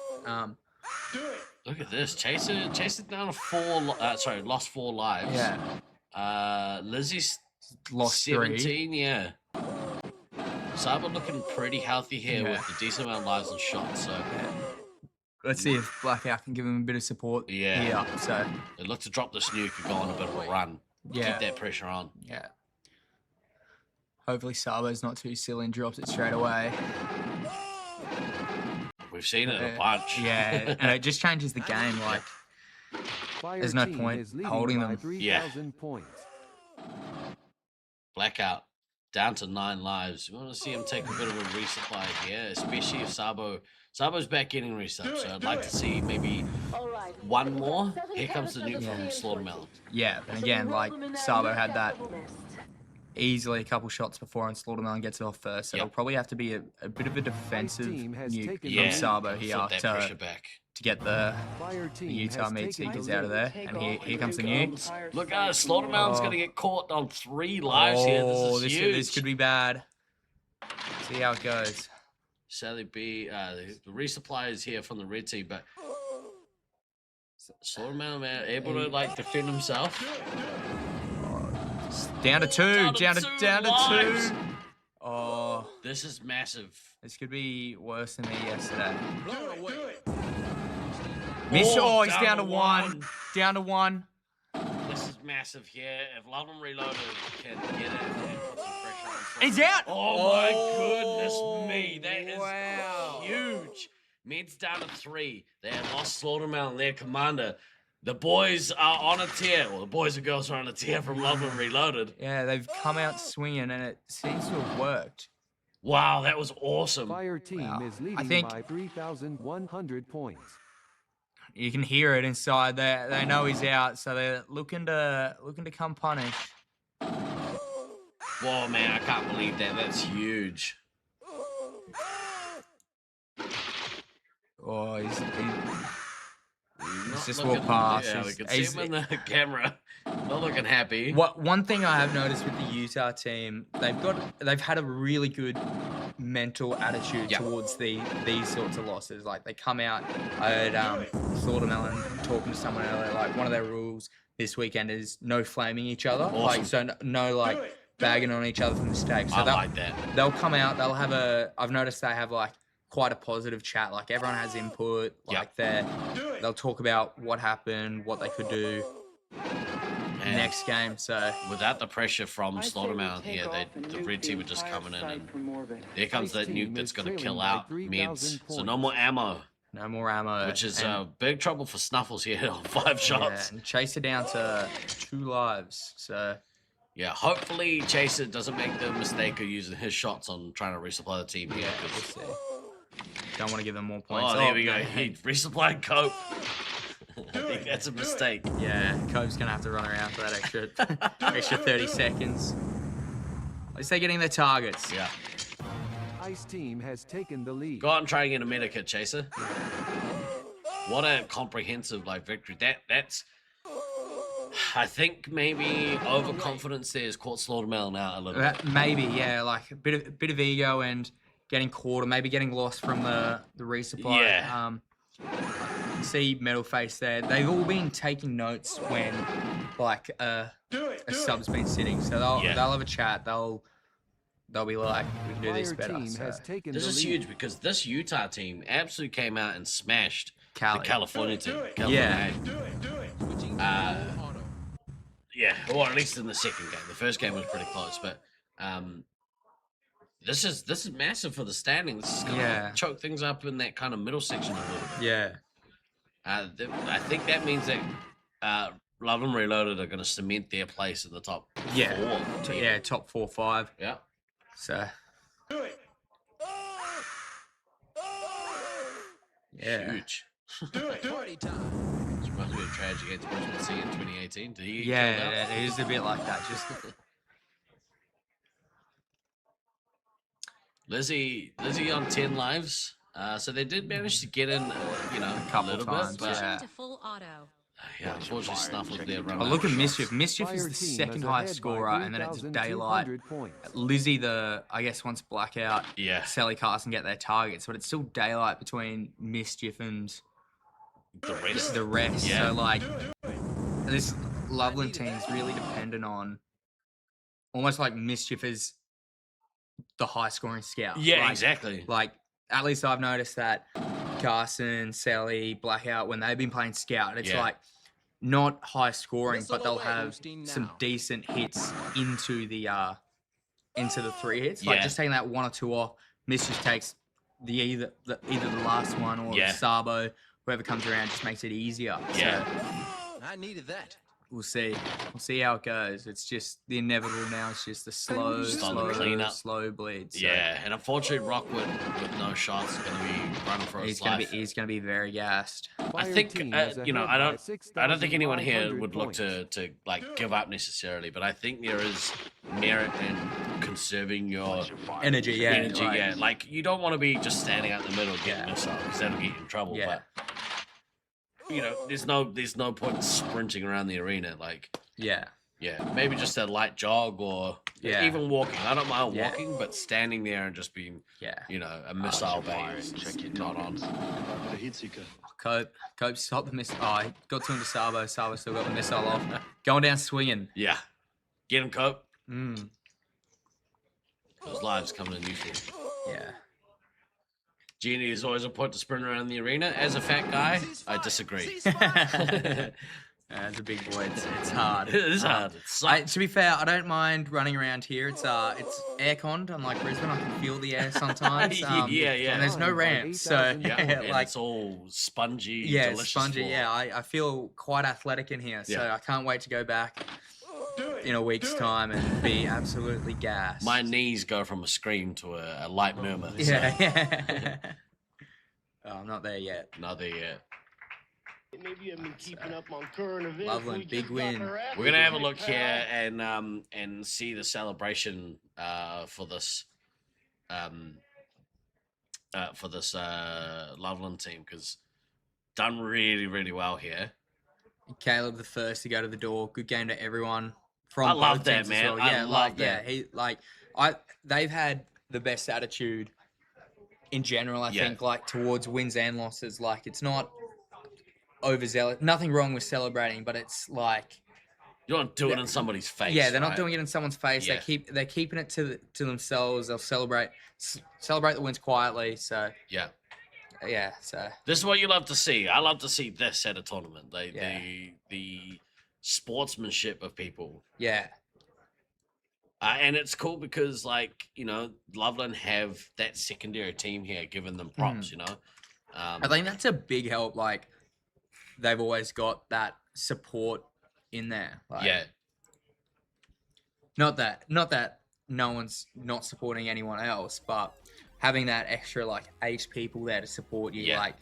Look at this. Chase it down to lost 4 lives. Yeah. Lizzie's Lost 17, yeah. Sabo looking pretty healthy here with a decent amount of lives and shots, so. Let's see if Blackout can give him a bit of support here. So they look to drop this nuke and go on a bit of a run. Yeah. Keep that pressure on. Yeah. Hopefully Sabo's not too silly and drops it straight away. We've seen it a bunch. Yeah, and it just changes the game. Like, Fire there's no team point is leading holding by them. 3,000 points. Blackout down to 9 lives. We want to see him take a bit of a resupply here, especially if Sabo's back getting resup. So I'd like to see maybe one more. Here comes the nuke from Slaughtermelon. Yeah, and again, like Sabo had that easily a couple shots before, and Slaughtermelon gets it off first. So it'll probably have to be a bit of a defensive nuke from Sabo here Flip that pressure back. to get the Utah meat seekers out of there. And here comes the nuke. Look at Slaughtermelon's going to get caught on 3 lives here. This is huge. This could be bad. See how it goes. Sally B, the resupply is here from the red team, but Slaughtermelon able to like defend himself. Down to two. Down to lives. two. Oh, This is massive. this could be worse than me yesterday. Blown away. Miss. Oh, Oh, he's down to one. Down to one. This is massive here. If Love and Reloaded can get it and put some pressure on. He's out. Oh my goodness me. That is wow. huge. Med's down to 3. They have lost Slaughterman and their commander. The boys are on a tear. Well, the boys and girls are on a tear from Love and Reloaded. Yeah, they've come out swinging, and it seems to have worked. Wow, that was awesome. Fire team is leading by 3,100 points. You can hear it inside. They know he's out, so they're looking to come punish. Whoa, man, I can't believe that. That's huge. Oh, he's just looking- walked past. Yeah, we can see him in the camera. Not looking happy. One thing I have noticed with the Utah team, they've had a really good mental attitude towards these sorts of losses. Like they come out. I heard Slaughtermelon talking to someone earlier. Like one of their rules this weekend is no flaming each other. Awesome. Like so no like bagging on each other for mistakes. So I like that. They'll come out. They'll have I've noticed they have like quite a positive chat. Like everyone has input. Like they'll talk about what happened, what they could do. Man. Next game, so without the pressure from Slaughterman here, the red team are just coming in, and there comes that nuke that's going to kill out Meds. So no more ammo. No more ammo. Which is big trouble for Snuffles here on 5 shots. And Chaser down to 2 lives. So yeah, hopefully Chaser doesn't make the mistake of using his shots on trying to resupply the team here. We'll see. Don't want to give them more points. Oh, there we go. He resupplied Cope. I think that's a mistake. Yeah, Cope's going to have to run around for that extra 30 seconds. At least they're getting their targets. Yeah. Ice team has taken the lead. Go out and try and get a medikit, Chaser. What a comprehensive victory. That's I think maybe overconfidence there has caught Slaughtermelon out a little bit. Maybe, yeah, like a bit of ego and getting caught, or maybe getting lost from the resupply. Yeah. See Metal Face there. They've all been taking notes when a sub's been sitting, so they'll have a chat. They'll be like, we can do this better. This is huge because this Utah team absolutely came out and smashed the California team. Yeah. Yeah, or at least in the second game. The first game was pretty close, but this is massive for the standing. This is going to choke things up in that kind of middle section a little bit. Yeah. I think that means that Love and Reloaded are going to cement their place in the top 4. Yeah, top 4, 5. Yeah. So. Yeah. Huge. Party time. Which reminds me of Tragedy against Brisbane Sea in 2018. Did he Yeah, it is a bit like that. Just Lizzie on 10 lives. So they did manage to get in, a couple little times, bit. But, To full auto. yeah, unfortunately, Snuffles there running. Oh, look at out of Mischief. shots. Mischief is the second highest scorer, and then it's Daylight. Lizzie, once Blackout, Sally Carson get their targets, but it's still Daylight between Mischief and the rest. Yeah. So, this Loveland team is really dependent on almost like Mischief is the high scoring scout. Yeah, exactly. Like, at least I've noticed that Carson, Sally, Blackout, when they've been playing scout, it's like not high scoring, but they'll have some decent hits into the 3 hits. Like just taking that 1 or 2 off. Mischief takes either the last one or Sabo, whoever comes around, just makes it easier. Yeah. So, I needed that. we'll see. We'll see how it goes. It's just the inevitable now. It's just the slow bleed. So. Yeah, and unfortunately, Rockwood with no shots is going to be running for his life. He's going to be very gassed. I think I don't think anyone here would look to like give up necessarily, but I think there is merit in conserving your energy. Yeah, like you don't want to be just standing out in the middle getting missile because that'll get you in trouble. Yeah. But you know, there's no point sprinting around the arena. Like maybe just a light jog or even walking. I don't mind walking, but standing there and just being a missile bay is not on. Cope stopped the missile. Oh, he got to him to Sabo. Sabo still got the missile off. Going down swinging. Yeah. Get him, Cope. Mm. Those lives coming in useful. Yeah. Genie is always a point to sprint around the arena. As a fat guy, I disagree. As a big boy, it's hard. It is hard. It sucks. To be fair, I don't mind running around here. It's air-conned, unlike Brisbane. I can feel the air sometimes. Yeah. And there's no ramps, so and it's all spongy, yeah, delicious spongy. floor. Yeah, I feel quite athletic in here, so I can't wait to go back in a week's time and be absolutely gassed. My knees go from a scream to a light murmur. Yeah. Oh, I'm not there yet. Not there yet. Maybe you haven't been keeping up on current events. Loveland, big win. We're gonna have a look here and see the celebration for this Loveland team, because done really well here. Caleb the first to go to the door. Good game to everyone from I love both that, teams as man. well. I Yeah, love that. They've had the best attitude in general, I think, like towards wins and losses. Like, it's not overzealous. Nothing wrong with celebrating, but it's like you don't do it in somebody's face. Yeah, they're not right? doing it in someone's face. Yeah. They're keeping it to themselves. They'll celebrate the wins quietly. So yeah. So this is what you love to see. I love to see this at a tournament. The sportsmanship of people. Yeah. And it's cool because, like, you know, Loveland have that secondary team here giving them props, you know. I think that's a big help. Like, they've always got that support in there. Like, yeah. Not that no one's not supporting anyone else, but having that extra, like, 8 people there to support you, like,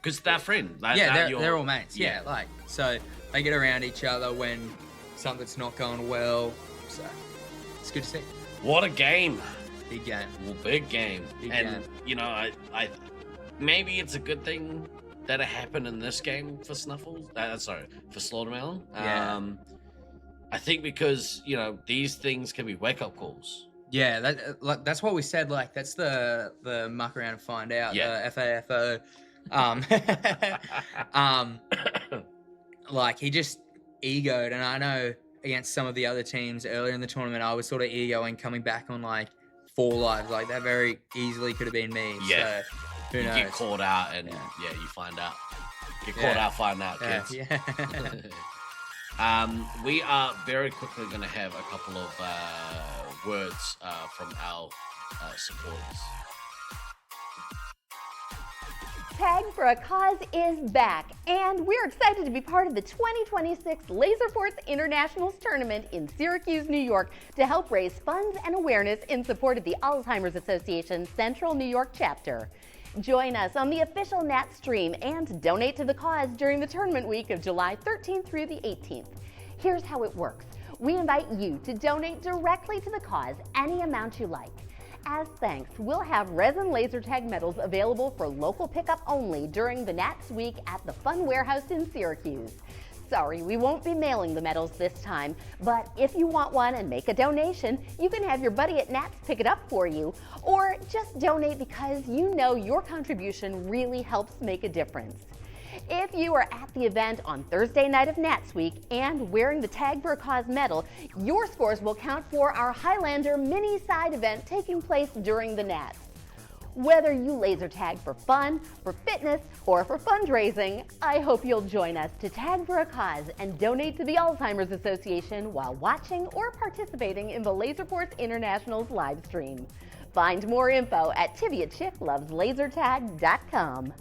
because they're friends. They're all mates. Yeah, like, so they get around each other when something's not going well. So it's good to see. What a game! Big game. Well, big game. Big and game. you know, I maybe it's a good thing that it happened in this game for Snuffles. For Slaughtermelon. Yeah. I think because, you know, these things can be wake-up calls. Yeah, that's what we said. Like, that's the muck around and find out. Yeah. The FAFO. Like, he just egoed, and I know against some of the other teams earlier in the tournament, I was sort of egoing coming back on like 4 lives. Like, that very easily could have been me. Yeah. So who knows? You get caught out, and you find out. Get caught out, find out, kids. Yeah. We are very quickly going to have a couple of words from our supporters. Tag for a Cause is back, and we're excited to be part of the 2026 Laserforce Internationals Tournament in Syracuse, New York, to help raise funds and awareness in support of the Alzheimer's Association Central New York chapter. Join us on the official Nat stream and donate to the cause during the tournament week of July 13th through the 18th. Here's how it works. We invite you to donate directly to the cause any amount you like. As thanks, we'll have resin laser tag medals available for local pickup only during the Nats week at the Fun Warehouse in Syracuse. Sorry, we won't be mailing the medals this time, but if you want one and make a donation, you can have your buddy at Nats pick it up for you, or just donate because you know your contribution really helps make a difference. If you are at the event on Thursday night of Nats Week and wearing the Tag for a Cause medal, your scores will count for our Highlander mini side event taking place during the Nats. Whether you laser tag for fun, for fitness, or for fundraising, I hope you'll join us to Tag for a Cause and donate to the Alzheimer's Association while watching or participating in the Laserforce International's live stream. Find more info at TiviaChickLovesLaserTag.com.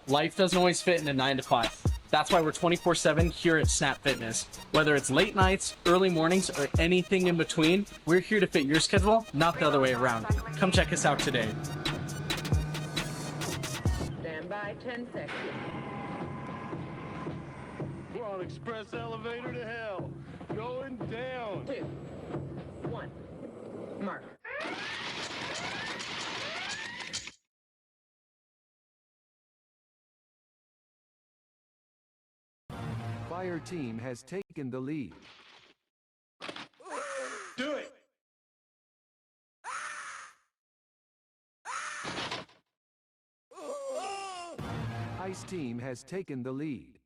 Life doesn't always fit in a 9 to 5. That's why we're 24/7 here at Snap Fitness. Whether it's late nights, early mornings, or anything in between, we're here to fit your schedule, not the other way around. Come check us out today. Stand by 10 seconds. We're on express elevator to hell. Going down. 2, 1. Mark. Fire team has taken the lead. Do it. Ice Team has taken the lead.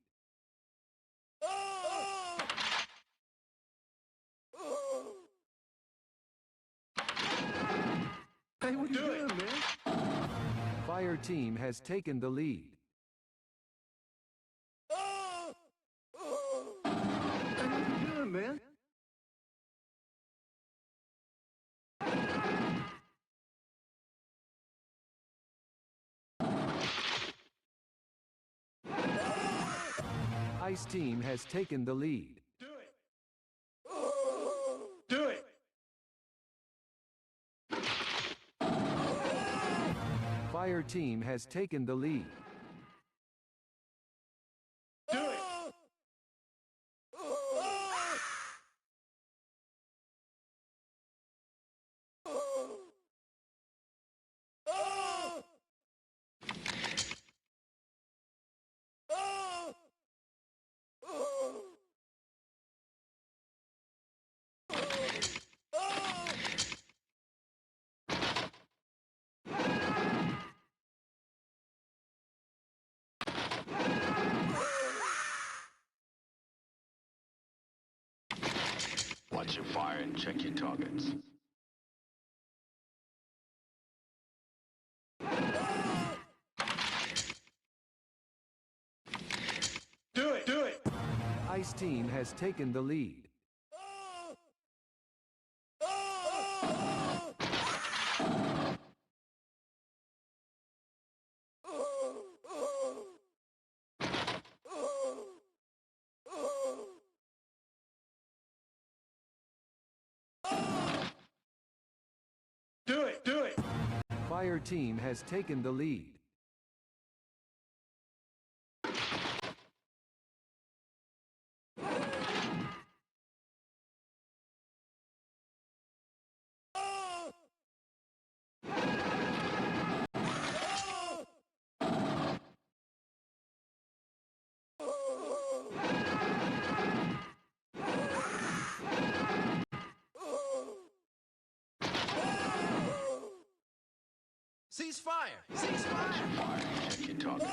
Hey, what are you doing, man? Fire Team has taken the lead. Hey, what are you doing, man? Ice Team has taken the lead. Do it! Fire Team has taken the lead. Do it! Watch your fire and check your targets. Do it! Do it! Ice Team has taken the lead. Do it! Do it! Fire Team has taken the lead. Cease fire! Cease fire! Check your targets.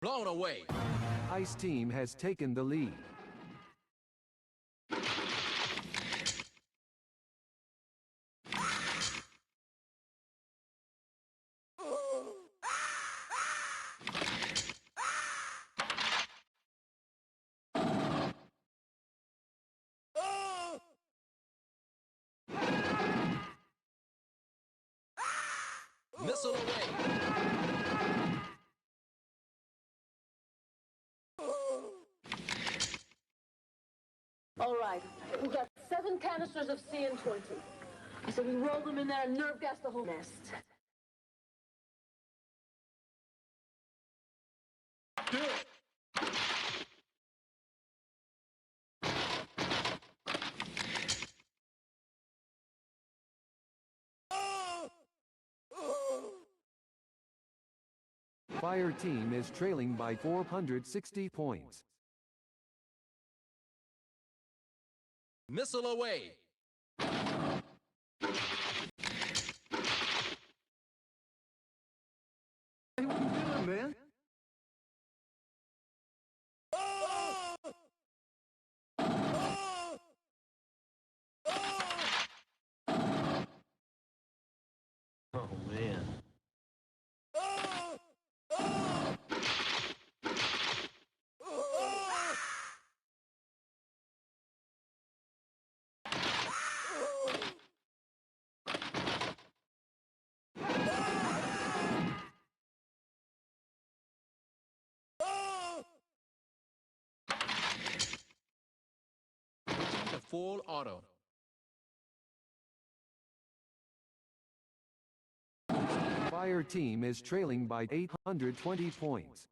Blown away! Ice Team has taken the lead. Missile away! All right, we've got 7 canisters of CN20. I said we roll them in there and nerve gas the whole nest. Do it! Fire Team is trailing by 460 points. Missile away! Hey, what are you doing, man? Oh, man. Switching to full auto. Fire Team is trailing by 820 points.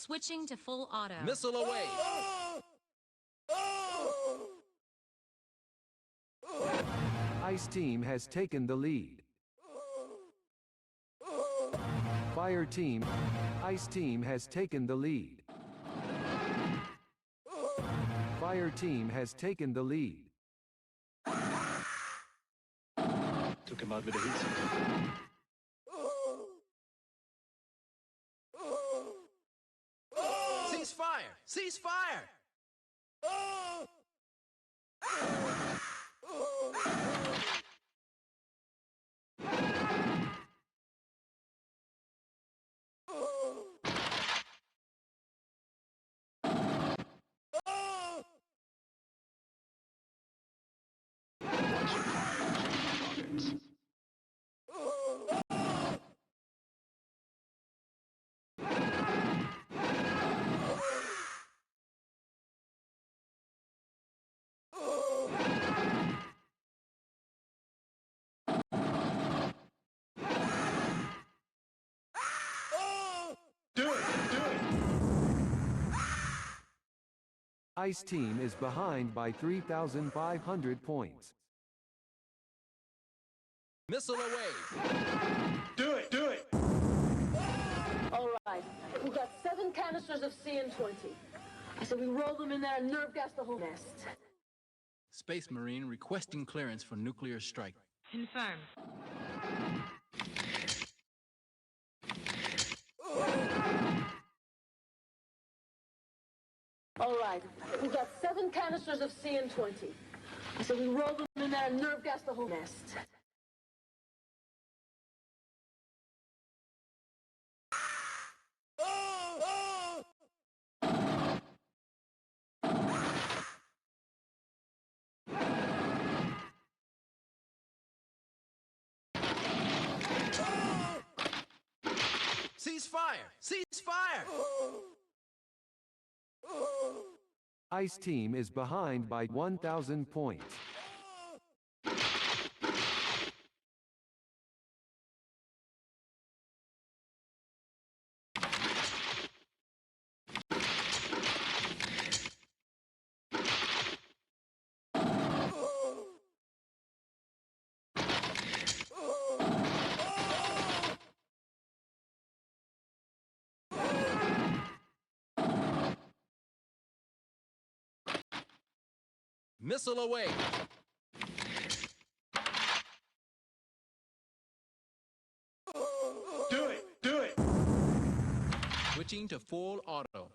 Switching to full auto. Missile away. Ice Team has taken the lead. Fire Team. Ice Team has taken the lead. Fire Team has taken the lead. Took him out with a heat seeker. Cease fire! Cease fire! Do it! Do it! Ice Team is behind by 3,500 points. Missile away. Do it! Do it! All right, we got 7 canisters of CN20. I said we roll them in there and nerve gas the whole nest. Space Marine requesting clearance for nuclear strike. Confirmed. All right, we got 7 canisters of CN20. I said we roll them in there and nerve gas the whole nest. Cease fire! Cease fire! Ice Team is behind by 1,000 points. Missile away. Do it! Do it! Switching to full auto.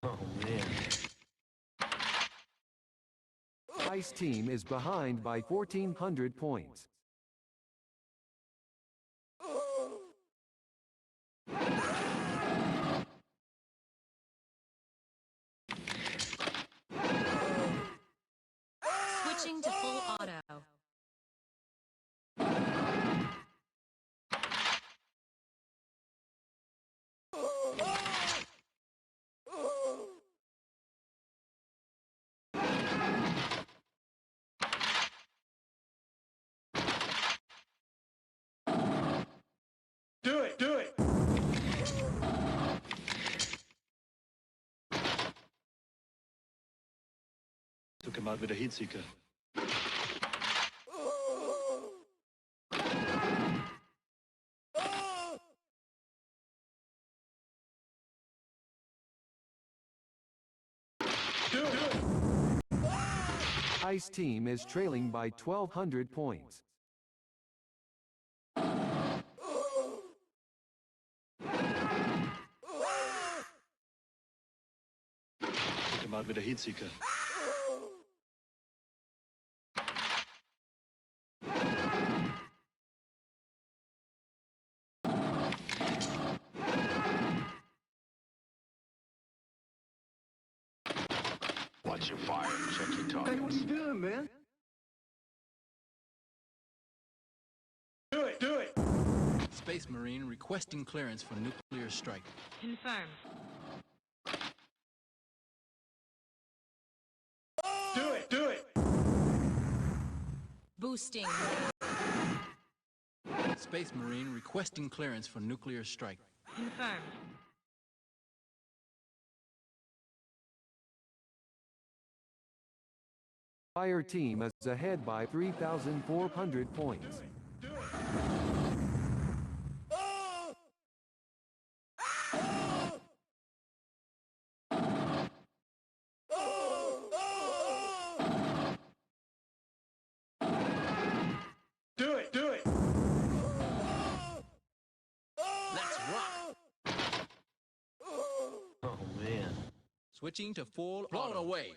Oh, man. Ice Team is behind by 1,400 points. Switching to full auto. Do it! Do it! Took him out with a heat seeker. Do it! Do it! Ice Team is trailing by 1,200 points. Took him out with a heat seeker. Watch your fire and check your Hey, targets. what are you doing, man? Do it! Do it! Space Marine requesting clearance for nuclear strike. Confirmed. Do it! Do it! Boosting. Space Marine requesting clearance for nuclear strike. Confirmed. Fire team is ahead by 3,400 points. Do it! Do it! Let's rock! Oh man. Switching to full blown away.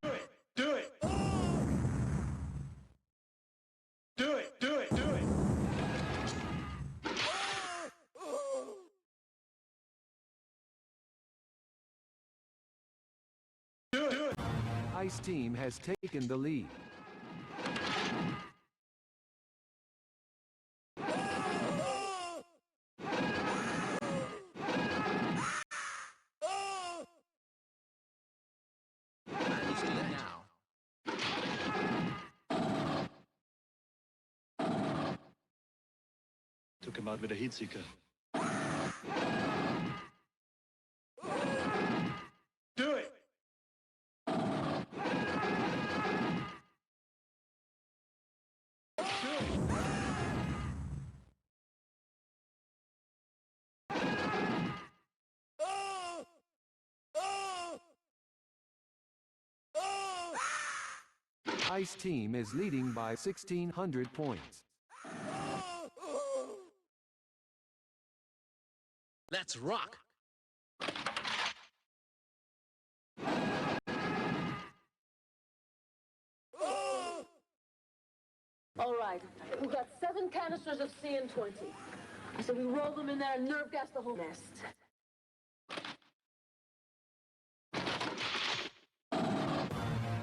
Do it! Do it! Do it! Do it! Do it! Do it! Ice team has taken the lead. Now. Took him out with a heat seeker. Do it! Ice team is leading by 1,600 points. Let's rock! All right, we've got 7 canisters of CN20. I said we roll them in there and nerve gas the whole nest.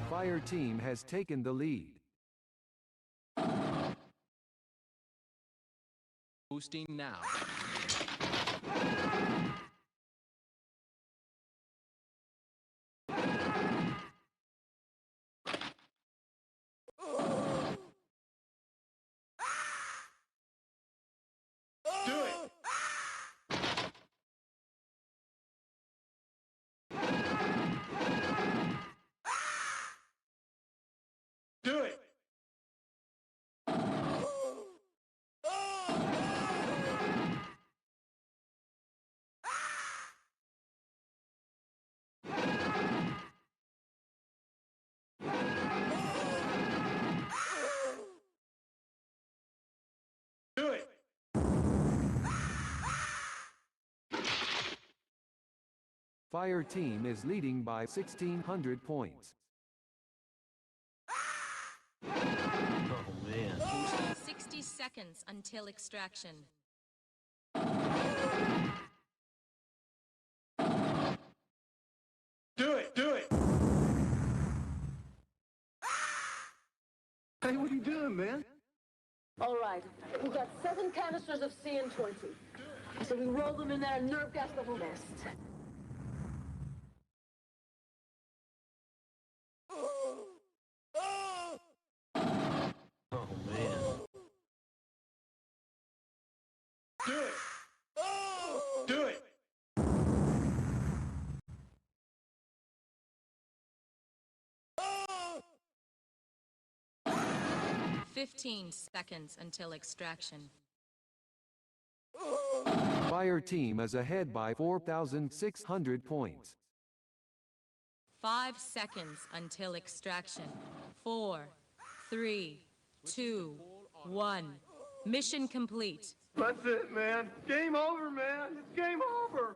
Fire team has taken the lead. Boosting now. Do it! Do it! Do it! Fire team is leading by 1,600 points. Oh man. 60 seconds until extraction. Do it! Do it! Hey, what are you doing, man? All right, we've got 7 canisters of CN20. I said we roll them in there and nerve gas the whole nest. Oh man. Do it! Do it! 15 seconds until extraction. Fire team is ahead by 4,600 points. 5 seconds until extraction. 4, 3, 2, 1. Mission complete. That's it, man. Game over, man. It's game over.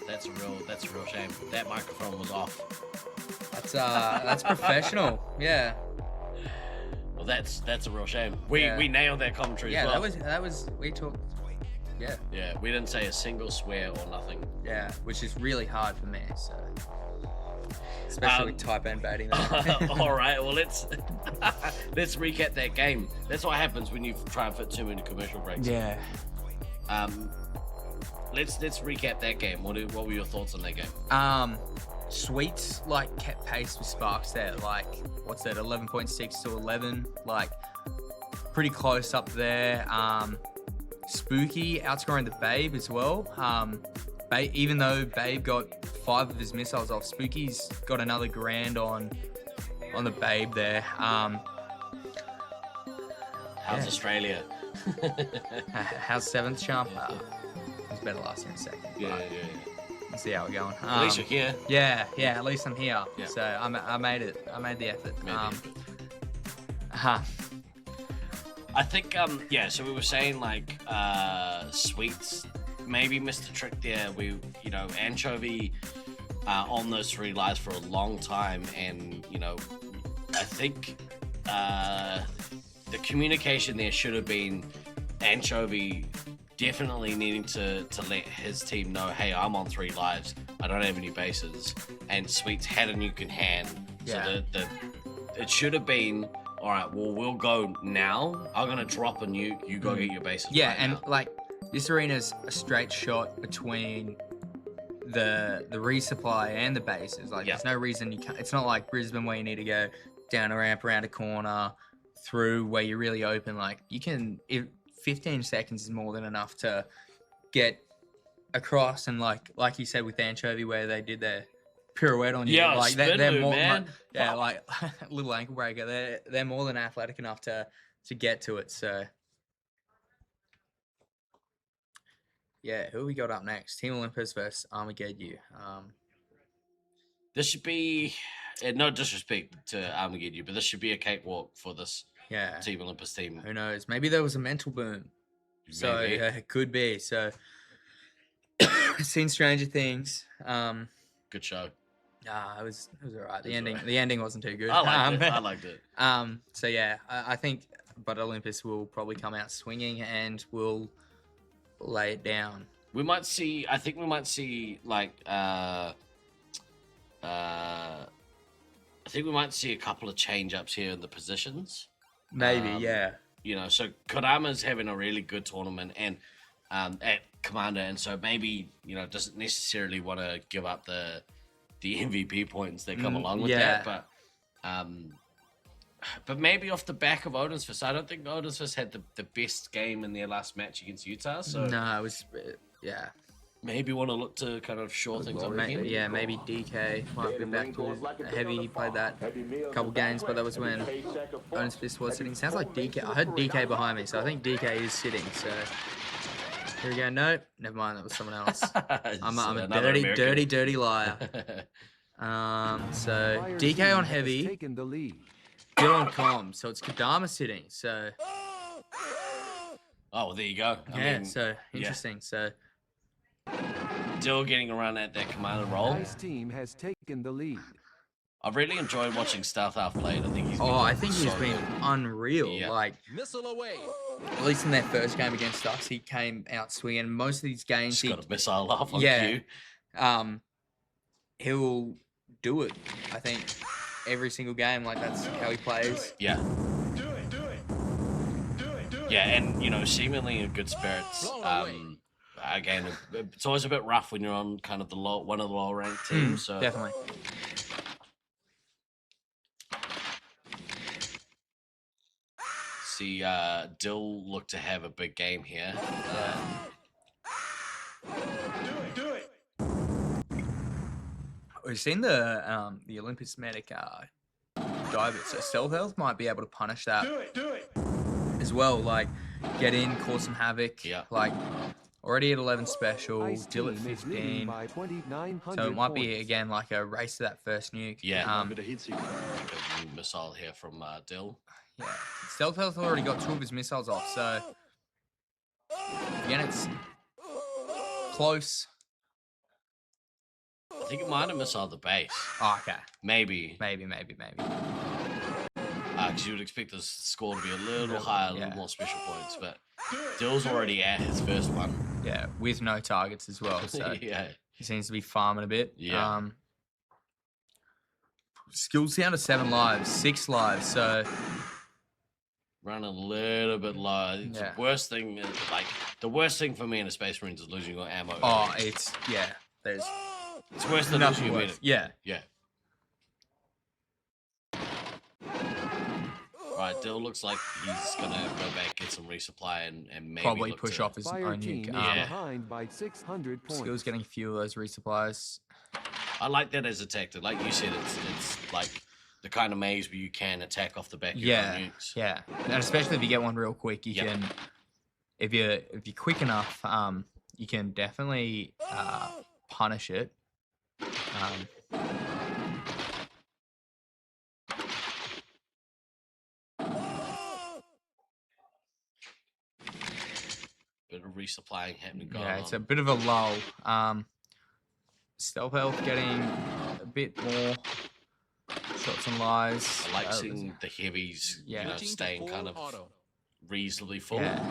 That's a real shame. That microphone was off. That's professional. Yeah. Well, that's a real shame. We nailed that commentary. Yeah, as well. that was we talked. Yeah. Yeah, we didn't say a single swear or nothing. Yeah, which is really hard for me. So. Especially with type N batting. All right, well let's recap that game. That's what happens when you try and fit too many commercial breaks. Yeah. Let's recap that game. What were your thoughts on that game? Sweets like kept pace with Sparks there. Like what's that? 11.6 to 11. Like pretty close up there. Spooky outscoring the Babe as well. Even though Babe got 5 of his missiles off, Spooky's got another grand on the Babe there. How's Australia? How's 7th Champ? It was better last year in 2nd. Yeah. Let's see how we're going. At least you're here. Yeah. At least I'm here. Yeah. So I made it. I made the effort. I think so we were saying like Sweets maybe missed a trick there. Anchovy on those 3 lives for a long time, and I think the communication there should have been Anchovy definitely needing to let his team know, hey, I'm on 3 lives, I don't have any bases, and Sweets had a nuke in hand. Yeah. So it should have been, all right, well, we'll go now. I'm gonna drop a nuke. You go get your bases. Yeah, right and now. like this arena's a straight shot between the resupply and the bases. Like, there's no reason you can't. It's not like Brisbane where you need to go down a ramp, around a corner, through where you're really open. Like you can. 15 seconds is more than enough to get across, and like you said with Anchovy, where they did their pirouette on you. Yeah, like spin they're move, more, man. like little ankle breaker. They're more than athletic enough to get to it. So yeah, who we got up next? Team Olympus versus Armageddon. This should be, no disrespect to Armageddon, but this should be a cakewalk for this Team Olympus team. Who knows? Maybe there was a mental boom. So it could be. So seen Stranger Things. Good show. It was alright. The ending wasn't too good. I liked it. So yeah, I think, but Olympus will probably come out swinging and will lay it down. I think we might see like I think we might see a couple of change ups here in the positions. Maybe, yeah. So Kodama's having a really good tournament and at Commander, and so maybe doesn't necessarily want to give up the MVP points that come along with that, but maybe off the back of Odin's I don't think Odin's had the best game in their last match against Utah. So no, it was maybe want to look to kind of shore things up again. Yeah, maybe DK might be back to heavy. He played that a couple games, but that was when Odin's Fist was sitting. Sounds like DK. I heard DK behind me, so I think DK is sitting. So here we go. No, never mind. That was someone else. I'm a dirty liar. So DK on heavy. Taking the lead. Dill on comms. So it's Kodama sitting. So well, there you go. I mean, so interesting. So Dill getting around at that commander role. Nice team has taken the lead. I've really enjoyed watching Stealth Half played. I think he's been unreal. Yeah. Like missile away. At least in their first game against us, he came out swinging. Most of these games, he's got a missile off on cue. He'll do it. I think every single game, like that's how he plays. Yeah. Yeah, and seemingly in good spirits. Again, it's always a bit rough when you're on kind of one of the lower ranked teams. So definitely. See, Dill looked to have a big game here. Do it. We've seen the Olympus medic dive it, so Stealth Health might be able to punish that. Do it. As well, like get in, cause some havoc. Yeah. Like already at 11 special, Ice Dill at team is 15. leading by 2,900 So it might be points. again like a race to that first nuke. Yeah. Missile here from Dill. Yeah. Stealth Health already got 2 of his missiles off, so again it's close. I think it might have missed the base. Oh, okay. Maybe. Maybe. Because you would expect the score to be a little higher, a little more special points, but Dill's already at his first one. Yeah, with no targets as well. So yeah. He seems to be farming a bit. Yeah. Skills down to 7 lives, 6 lives, so Run a little bit low. It's the worst thing, the worst thing for me in a Space Marines is losing your ammo. Oh, it's there's it's worse than losing your medic. Yeah. Right, Dill looks like he's gonna go back, get some resupply, and maybe probably look push to off his own nuke. Behind by 600 points. Skills getting a few of those resupplies. I like that as a tactic. Like you said, it's like the kind of maze where you can attack off the back of your own nukes. Yeah, and especially if you get one real quick, you can. If you're quick enough, you can definitely punish it. Bit of resupplying happening. Yeah, it's a bit of a lull. Stealth health getting a bit more shots and lies. I like seeing the heavies, staying kind of reasonably full. Yeah.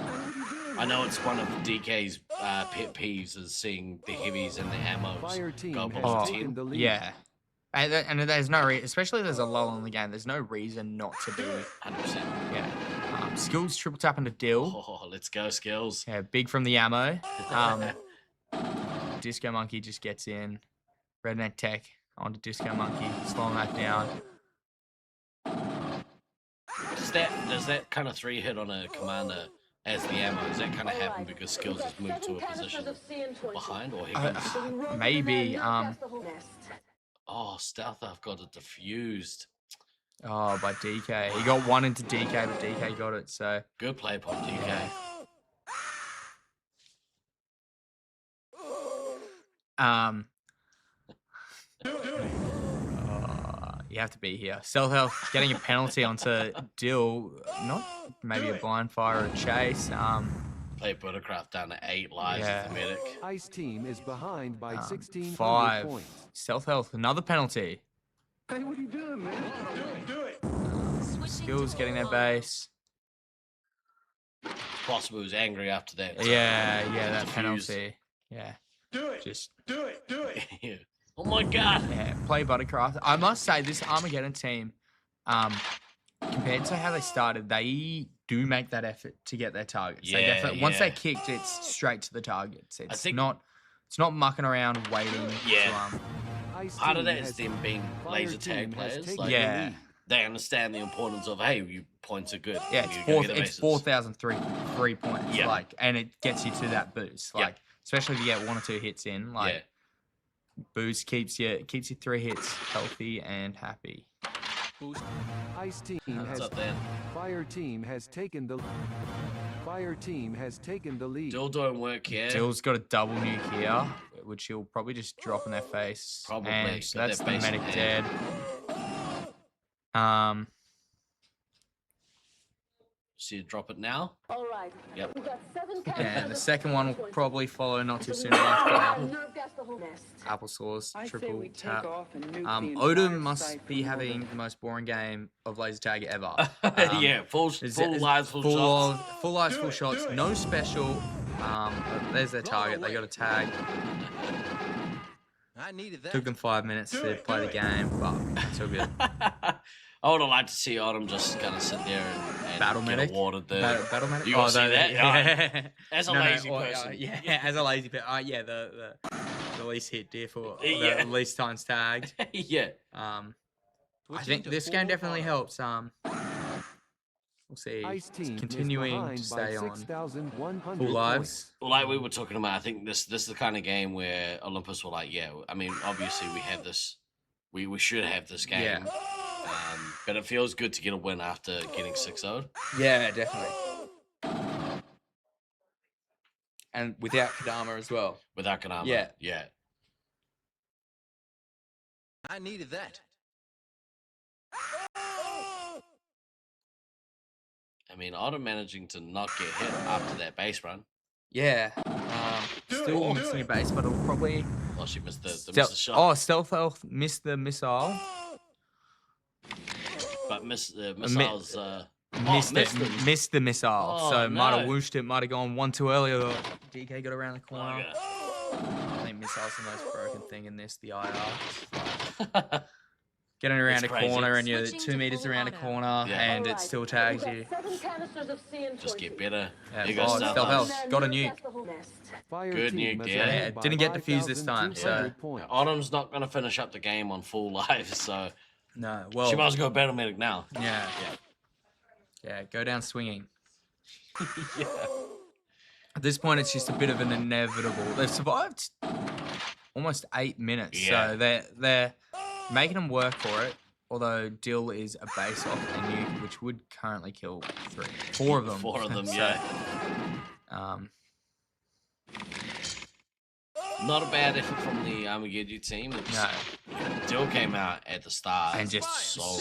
I know it's one of DK's pet peeves is seeing the heavies and the ammos go past 10. Yeah. And there's no reason, especially if there's a lull in the game, there's no reason not to be 100%. Yeah. Skills triple tap into Dill. Oh, let's go, Skills. Yeah, big from the ammo. Disco Monkey just gets in. Redneck Tech onto Disco Monkey, slowing that down. Does that kind of 3 hit on a commander as the ammo? Does that kind of happen because Skills has moved to a position behind, or maybe? Oh, Stealth Elf got it diffused. Oh, by DK. He got one into DK, but DK got it, so... Good play, Pop DK. You have to be here. Stealth Health getting a penalty onto Dill. Not maybe a blind fire or a chase. Play Buttercraft down to 8 lives with the medic. Ice Team is behind by 16 5 points. Stealth Health, another penalty. Hey, what are you doing, man? Do it. Skills getting their base. It's possible he was angry after that. Yeah, that penalty. Yeah. Do it. Just do it. Yeah. Oh my god. Yeah, play Buttercraft. I must say, this Armageddon team, compared to how they started, they do make that effort to get their targets. They definitely, once they kicked, it's straight to the targets. It's not mucking around waiting. Part of that is them being laser tag players. Like, they understand the importance of, hey, your points are good. Yeah, it's 4,003 points. Yeah. Like, and it gets you to that boost. Like, especially if you get 1 or 2 hits in. Like, boost keeps you 3 hits healthy and happy. Ice Team has Fire Team has taken the lead. Dill don't work here. Dill's got a double nuke here, which he'll probably just drop in their face. Probably. And So that's that the base medic in dead. So you drop it now? All right. Yep. We got 7 And the second one will probably follow not too soon after. Applesauce, I say triple we take tap. off and nuke the Odom entire must site be from having orbit. the most boring game of laser tag ever. Yeah, full lives, full shots. Full lives, full shots. No special. There's their target. They got a tag. I needed that. Took them 5 minutes to play the game, but it's all good. I would have liked to see Autumn just kind of sit there and Battle get medic? awarded the... Battle medic? You want to see that? Yeah. As a No, lazy or, person. as a lazy person. Yeah, the least hit diff or Yeah. the least times tagged. Yeah. I think this game definitely helps. We'll see. Ice Team It's continuing to is behind stay by on 6,100 full lives. Well, like we were talking about, I think this is the kind of game where Olympus were like, I mean, obviously we have this, we should have this game. Yeah. But it feels good to get a win after getting 6-0'd. Yeah, definitely. And without Kadama as well. Without Kanama. Yeah. I needed that. I mean, Autumn managing to not get hit after that base run. Yeah. Still missing a base, but it'll probably... Oh, she missed the shot. Oh, Stealth Elf missed the missile. But missed the missiles... Missed the missile. Oh, so no. might have whooshed it, might have gone one too early. Or DK got around the corner. I think missile's the most broken thing in this, the IR. Getting around a corner and you're 2 meters around a corner and it still tags you. Just get better. Yeah, There goes Stealth Elf. Got a nuke. Good nuke, Yeah, didn't get defused this time, so... Autumn's not going to finish up the game on full life, so... No, well... She might as well go Battle Medic now. Yeah, go down swinging. Yeah. At this point, it's just a bit of an inevitable. They've survived almost 8 minutes, so they're making them work for it. Although Dill is a base off a nuke, which would currently kill 4 of them. 4 of them, So, yeah. Not a bad effort from the Armageddon team. No. Dill came out at the start and just so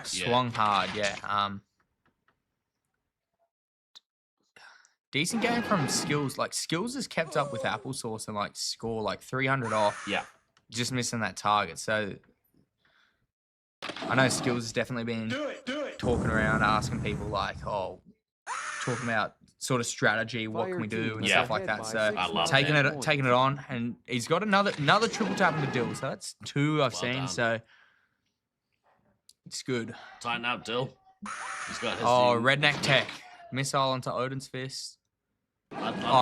swung hard, yeah. Decent game from Skills. Like, Skills has kept up with Applesauce and, like, score, like, 300 off. Yeah. Just missing that target. So, I know Skills has definitely been talking around, asking people, like, talking about sort of strategy, what can we do, and stuff like that. So, I love taking it on, and he's got another triple tap into Dill. So, that's 2 I've seen. Done. So, it's good. Tighten up, Dill. He's got his team. Redneck Tech. Missile onto Odin's Fist.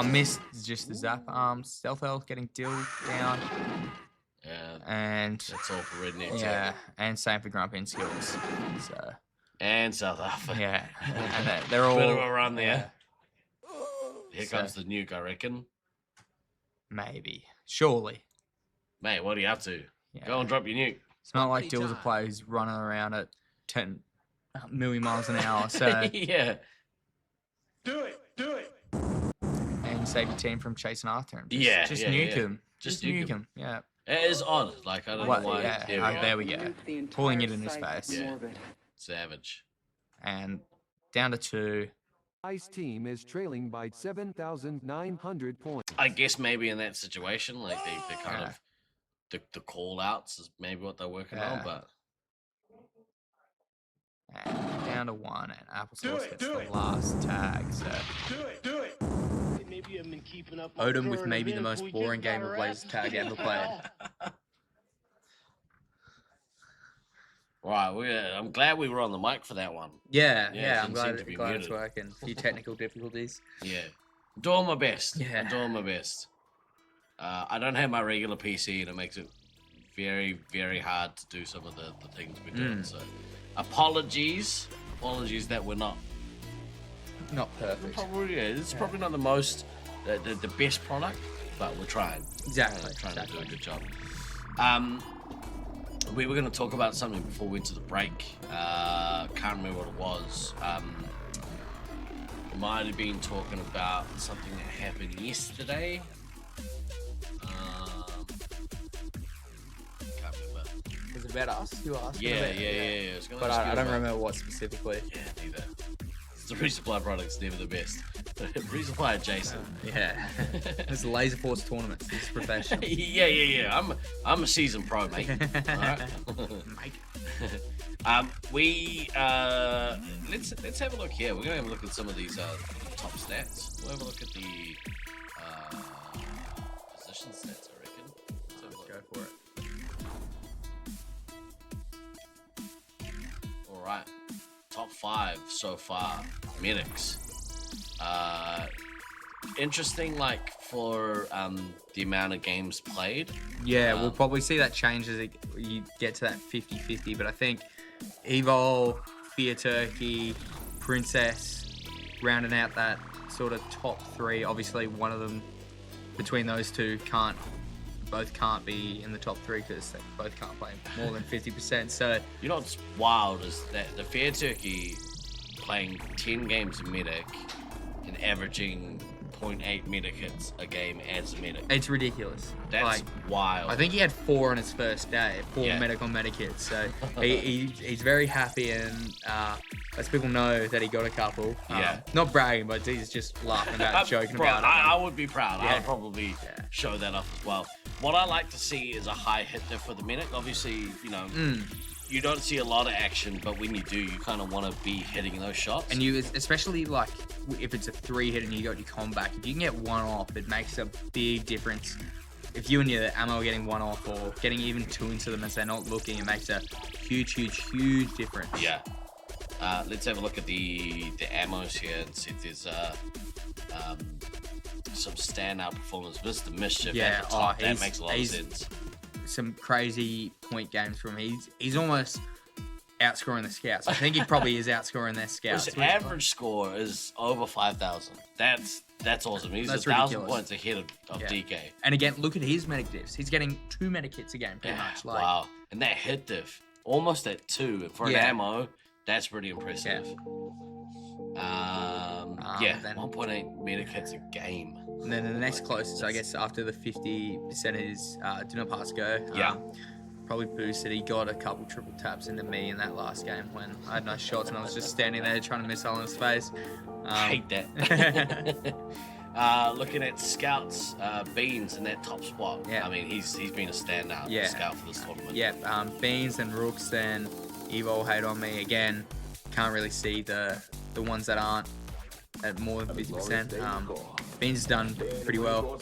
Missed just the zap arms. Stealth Elf getting Dill down. Yeah. And that's all for Redneck. Yeah, and same for Grumpy and Skills. So. And South Alpha. Yeah. And they're all. Bit of a run there. Here comes the nuke, I reckon. Maybe. Surely. Mate, what are you up to? Yeah. Go and drop your nuke. It's not like Dill's a player who's running around at 10 million miles an hour. So. Yeah. Do it. And save your team from chasing after him. Just nuke him. Just nuke him. Yeah. It is odd. Like, I don't know why. Yeah. There we go. Pulling it in his face. Yeah. Savage. And down to 2. Ice team is trailing by 7,900 points. I guess maybe in that situation, like they kind of the call outs is maybe what they're working on, but and down to 1, and Applesauce gets the last tag. So Do it. Maybe I've been keeping up Odin with maybe the most boring game of laser tag ever played. Right, I'm glad we were on the mic for that one. Yeah, I'm glad it's working. A few technical difficulties. Yeah. Doing my best. Yeah. I'm doing my best. I don't have my regular PC, and it makes it very, very hard to do some of the things we're doing. So, apologies that we're not perfect. Probably is. It's probably not the most, the best product, but we're trying. Exactly. Trying to do a good job. We were going to talk about something before we went to the break. Can't remember what it was. We might have been talking about something that happened yesterday. Can't remember. Was it about us? You asked. Yeah. But I don't remember what specifically. Yeah, neither. The resupply product's never the best. Resupply adjacent. Yeah. It's a Laserforce tournament. This is professional. Yeah. I'm a seasoned pro, mate. Alright. Let's have a look here. We're gonna have a look at some of these top stats. We'll have a look at the position stats, I reckon. Let's have a look. Go for it. Alright. Top 5 so far. Medics. Interesting, like, for the amount of games played. Yeah, we'll probably see that change as you get to that 50-50, but I think Evol, Fear Turkey, Princess, rounding out that sort of top 3. Obviously, one of them between those two both can't be in the top 3 because they both can't play more than 50%. So you know what's wild is that the Fair Turkey playing 10 games of medic and averaging 0.8 medic hits a game as a medic. It's ridiculous. That's wild. I think he had 4 on his first day, 4 medic on medic hits. So he's very happy, and lets people know that he got a couple. Yeah. Not bragging, but he's just laughing about, joking bro, about it. I would be proud. Yeah. I'd probably show that off as well. What I like to see is a high hit there for the minute. Obviously, you know, you don't see a lot of action, but when you do, you kind of want to be hitting those shots. And you, especially like if it's a 3-hit and you got your comeback, if you can get one off, it makes a big difference. If you and your ammo are getting one off or getting even 2 into them as they're not looking, it makes a huge, huge, huge difference. Yeah. Let's have a look at the ammos here and see if there's some standout performance. Mr. Mischief at the top, that makes a lot of sense. Some crazy point games from him. He's almost outscoring the scouts. I think he probably is outscoring their scouts. His average score is over 5,000. That's awesome. He's 1,000 points ahead of DK. And again, look at his medic diffs. He's getting 2 medic hits a game, pretty much. Like, wow. And that hit diff, almost at 2. For an ammo, that's pretty impressive. Yeah, 1.8 medic hits a game. And then the next closest, I guess, after the 50% is Dinner Pasco. Yeah. Probably boosted. He got a couple triple taps into me in that last game when I had no shots and I was just standing there trying to missile in his face. Hate that. Looking at Scouts, Beans in that top spot. Yeah. I mean, he's been a standout scout for this tournament. Yeah, Beans and Rooks, then Evo hate on me. Again, can't really see the ones that aren't at more than 50%. Beans has done pretty well,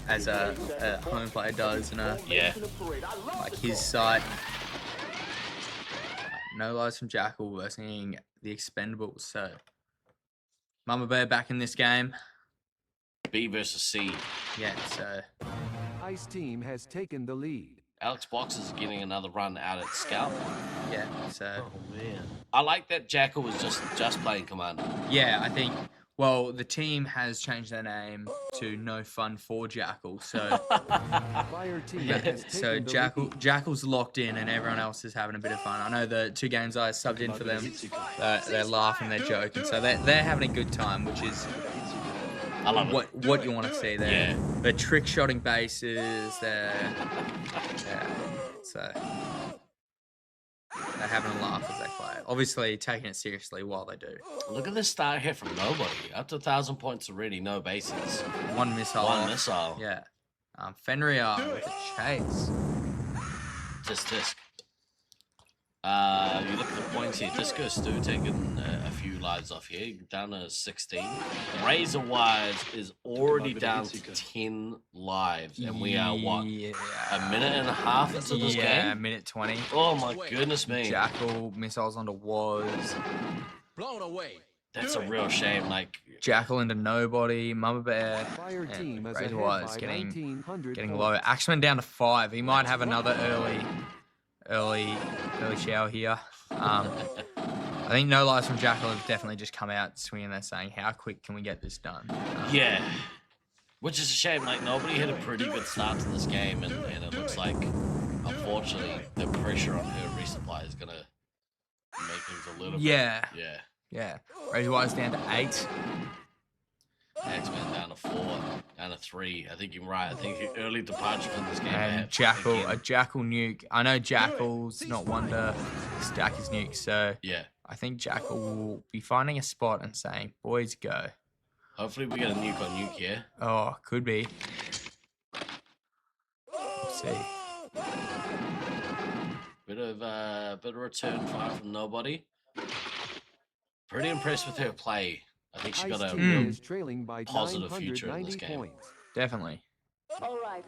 as a home player does, and like his side. No lies from Jackal versus the Expendables. So Mama Bear back in this game. B versus C. Yeah. So Ice Team has taken the lead. Alex Box is getting another run out at Scout. Yeah. So. Oh man. I like that Jackal was just playing Commander. Yeah, I think. Well, the team has changed their name to No Fun for Jackal, so Fire team so Jackal's locked in, and everyone else is having a bit of fun. I know the 2 games I subbed in for them, they're laughing, they're joking, so they're having a good time, which is I love what you want to see there. Yeah. They're trick shotting bases, so they're having a laugh as they play. Obviously, taking it seriously while they do. Look at this start here from nobody. Up to 1,000 points already, no bases. 1 missile. 1 missile. Yeah. Fenrir with a chase. Tisk. You look at the points here. Disco Stu taking a few lives off here, down to 16. Razor Wise is already down to 10 lives, and we are what? A minute and a half into this game? Yeah, a minute 20. Oh my goodness me! Jackal missiles onto Waz. Blown away. That's a real shame. Like Jackal into nobody. Mama Bear. Fire team is Razor ahead Wise by getting 1,900 low. Axeman down to 5. He might have another early shower here. I think No Lies from Jackal have definitely just come out swinging there saying, how quick can we get this done? Yeah. Which is a shame. Like, nobody had a pretty good start to this game, and it looks like, unfortunately, the pressure on her resupply is going to make things a little bit... Yeah. Razor Wise down to 8. X-Men down to 4, down to 3. I think you're right. I think early departure from this game. And a Jackal nuke. I know Jackal's not one to stack his nuke, so yeah. I think Jackal will be finding a spot and saying, boys, go. Hopefully we get a nuke on nuke here. Oh, could be. We'll see. Bit of return fire from nobody. Pretty impressed with her play. I think she got a real positive future in this game. Points. Definitely. All right.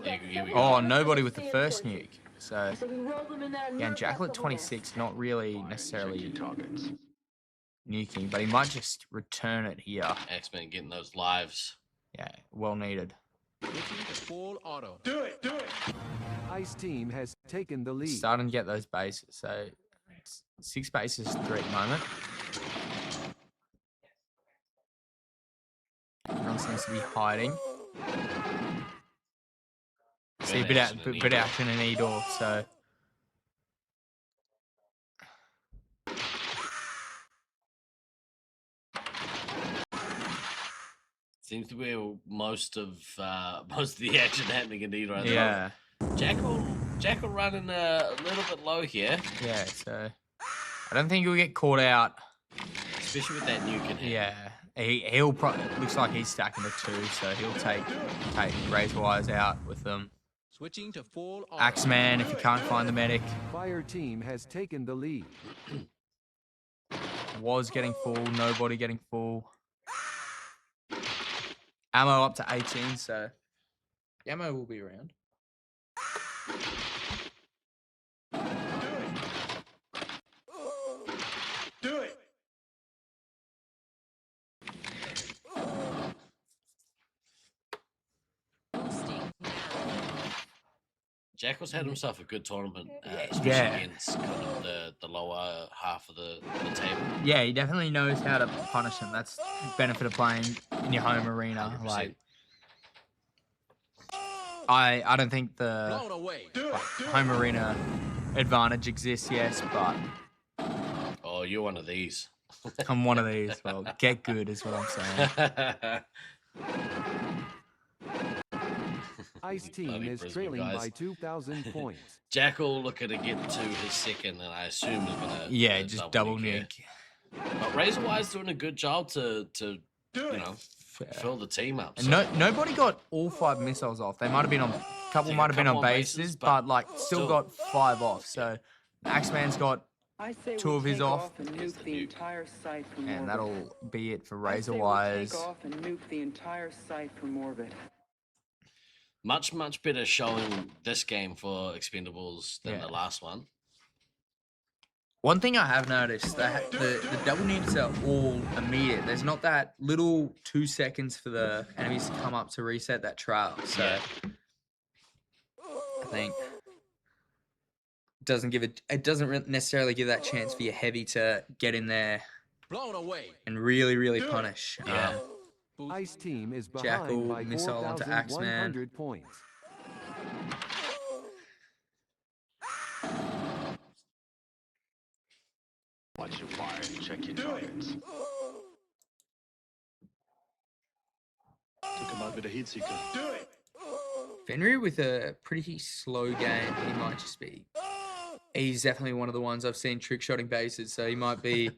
Here we go. Oh, nobody with the first nuke. So, again, Jackal at 26, not really necessarily nuking, but he might just return it here. X-Men getting those lives. Yeah, well needed. Full auto. Do it. Ice Team has taken the lead. Starting to get those bases. So, 6 bases, 3 at the moment. Everyone seems to be hiding. See a bit action in E-door, so seems to be most of the action happening in E-door. Yeah. Jackal running a little bit low here. Yeah, so I don't think he'll get caught out. Especially with that nuke in hand. Yeah, he'll probably looks like he's stacking the 2, so he'll take Razor Wires out with them. Switching to full Axeman, if you can't find the medic. Fire team has taken the lead. Was getting full, nobody getting full. Ammo up to 18, so the ammo will be around. Do it. Jackal's had himself a good tournament, especially against kind of the lower half of the table. Yeah, he definitely knows how to punish him. That's the benefit of playing in your home arena. 100%. Like, I don't think the home arena advantage exists, yes, but Oh, you're one of these. I'm one of these. Well, get good is what I'm saying. Ice team is trailing by 2,000 points. Jackal looking to get to his second, and I assume he's gonna Just double nuke. But Razorwire's doing a good job to fill the team up. And nobody got all 5 missiles off. They might have been on, a couple might have been on bases, but like still got 5 off. So Axeman's got 2 of his off, and nuke the entire site from and orbit. that'll be it for I say Razor we Wires. take off and nuke the entire site from orbit. Much better showing this game for Expendables than the last one. One thing I have noticed, that the double nukes are all immediate. There's not that little 2 seconds for the enemies to come up to reset that trail. So I think it doesn't necessarily give that chance for your heavy to get in there and really punish. Ice team is Jackal, behind by missile onto 4,100 points. Watch your fire and check your targets. Took him out with a heat seeker. Do it. Fenrir with a pretty slow game. He might just be. He's definitely one of the ones I've seen trick shotting bases, so he might be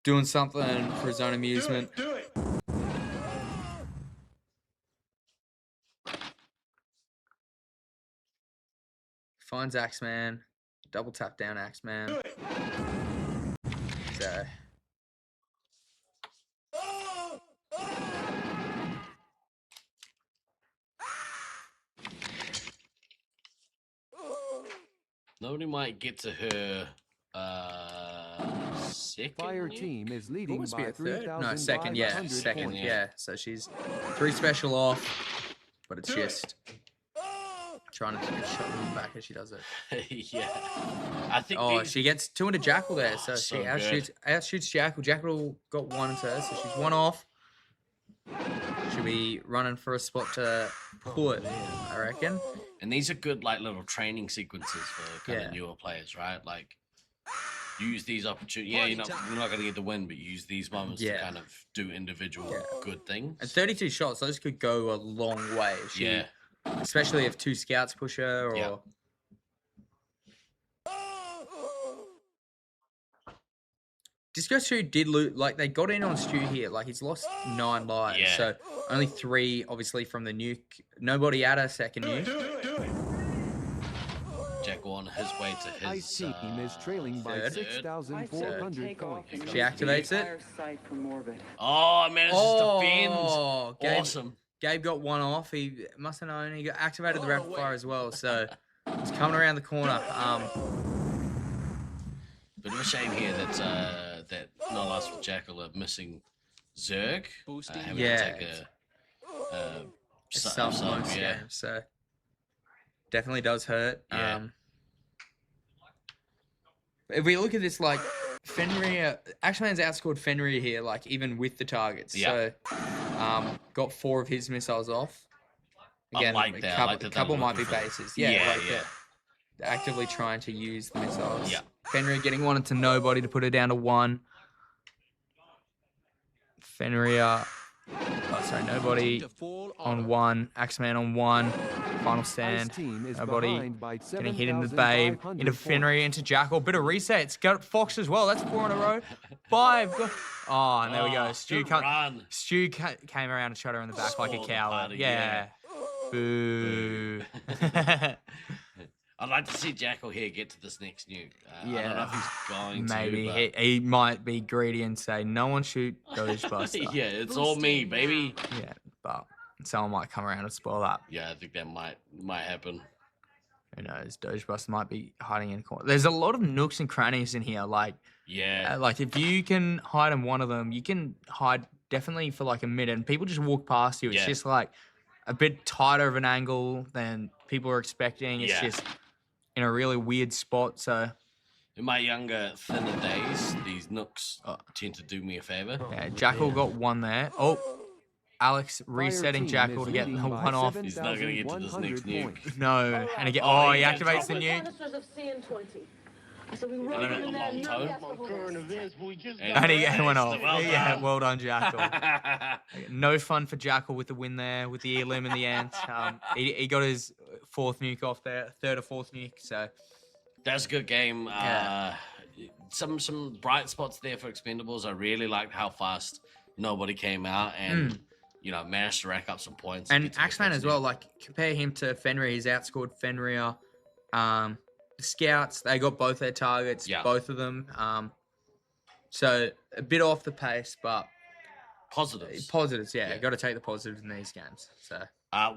doing something for his own amusement. Do it. Finds Axeman. Double tap down Axeman. So. Nobody might get to her second. Fire team is leading Must be by a third. 3,500 No, second. Yeah, second. points. Yeah. So she's 3 special off, but it's just trying to take a shot in the back as she does it. Yeah, I think. She gets 2 into Jackal there, so so she good. outshoots Jackal. Jackal got 1 into her, so she's 1 off. She'll be running for a spot to pull it, I reckon. And these are good, like, little training sequences for kind of newer players, right? Like, use these opportunities. Yeah, you're not going to get the win, but use these moments to kind of do individual good things. And 32 shots, those could go a long way. Especially if 2 scouts push her or... Disco Stu did loot, like, they got in on Stu here. Like, he's lost 9 lives. Yeah. So, only 3, obviously, from the nuke. Nobody at a second nuke. Jackal on his way to his Ice team is trailing by third. 6,400 points. She activates it. Oh, man, it's just defend. Gabe, Awesome. Gabe got 1 off. He must have known. He got activated the rapid fire as well. So, he's coming around the corner. Bit of a shame here that not us with Jackal are missing Zerg. Having to take a sub sub, game, so definitely does hurt. Yeah. If we look at this, like, Fenrir, Axeman's outscored Fenrir here, like, even with the targets. Yeah. So, got 4 of his missiles off. Again, I like that. a I like that couple they're might be looking for- bases. Yeah. They're actively trying to use the missiles. Yeah. Fenrir getting 1 into nobody to put her down to 1. Fenrir, nobody on 1. Axeman on 1. Final stand. team is Nobody behind by getting hit into Babe, into Fenrir, into Jackal. Bit of resets. Got Fox as well. That's 4 in a row. 5. Oh, and there we go. Stu, Stu came around and shot her in the back like a coward. Yeah. Boo. I'd like to see Jackal here get to this next nuke. I don't know if he's going maybe to. Maybe he might be greedy and say, "No one shoot Dogebuster." Yeah, it's all me, baby. Yeah, but someone might come around and spoil that. Yeah, I think that might happen. Who knows? Dogebuster might be hiding in the corner. There's a lot of nooks and crannies in here. Like, like if you can hide in one of them, you can hide definitely for like a minute, and people just walk past you. It's just like a bit tighter of an angle than people are expecting. It's just in a really weird spot. So in my younger, thinner days, these nooks tend to do me a favor. Yeah, Jackal got one there. Oh, Alex resetting Jackal to get the one off. He's not going to get to this next nuke. No. And again, he activates the nuke. And he went off. Yeah, well done, Jackal. No fun for Jackal with the win there, with the ear limb in the end. He got his 4th nuke off there, 3rd or 4th nuke. So that's a good game. Some bright spots there for Expendables. I really liked how fast nobody came out and managed to rack up some points. And Axeman as well. Like compare him to Fenrir. He's outscored Fenrir. The Scouts, they got both their targets, both of them. So a bit off the pace, but positives. Positives, got to take the positives in these games. So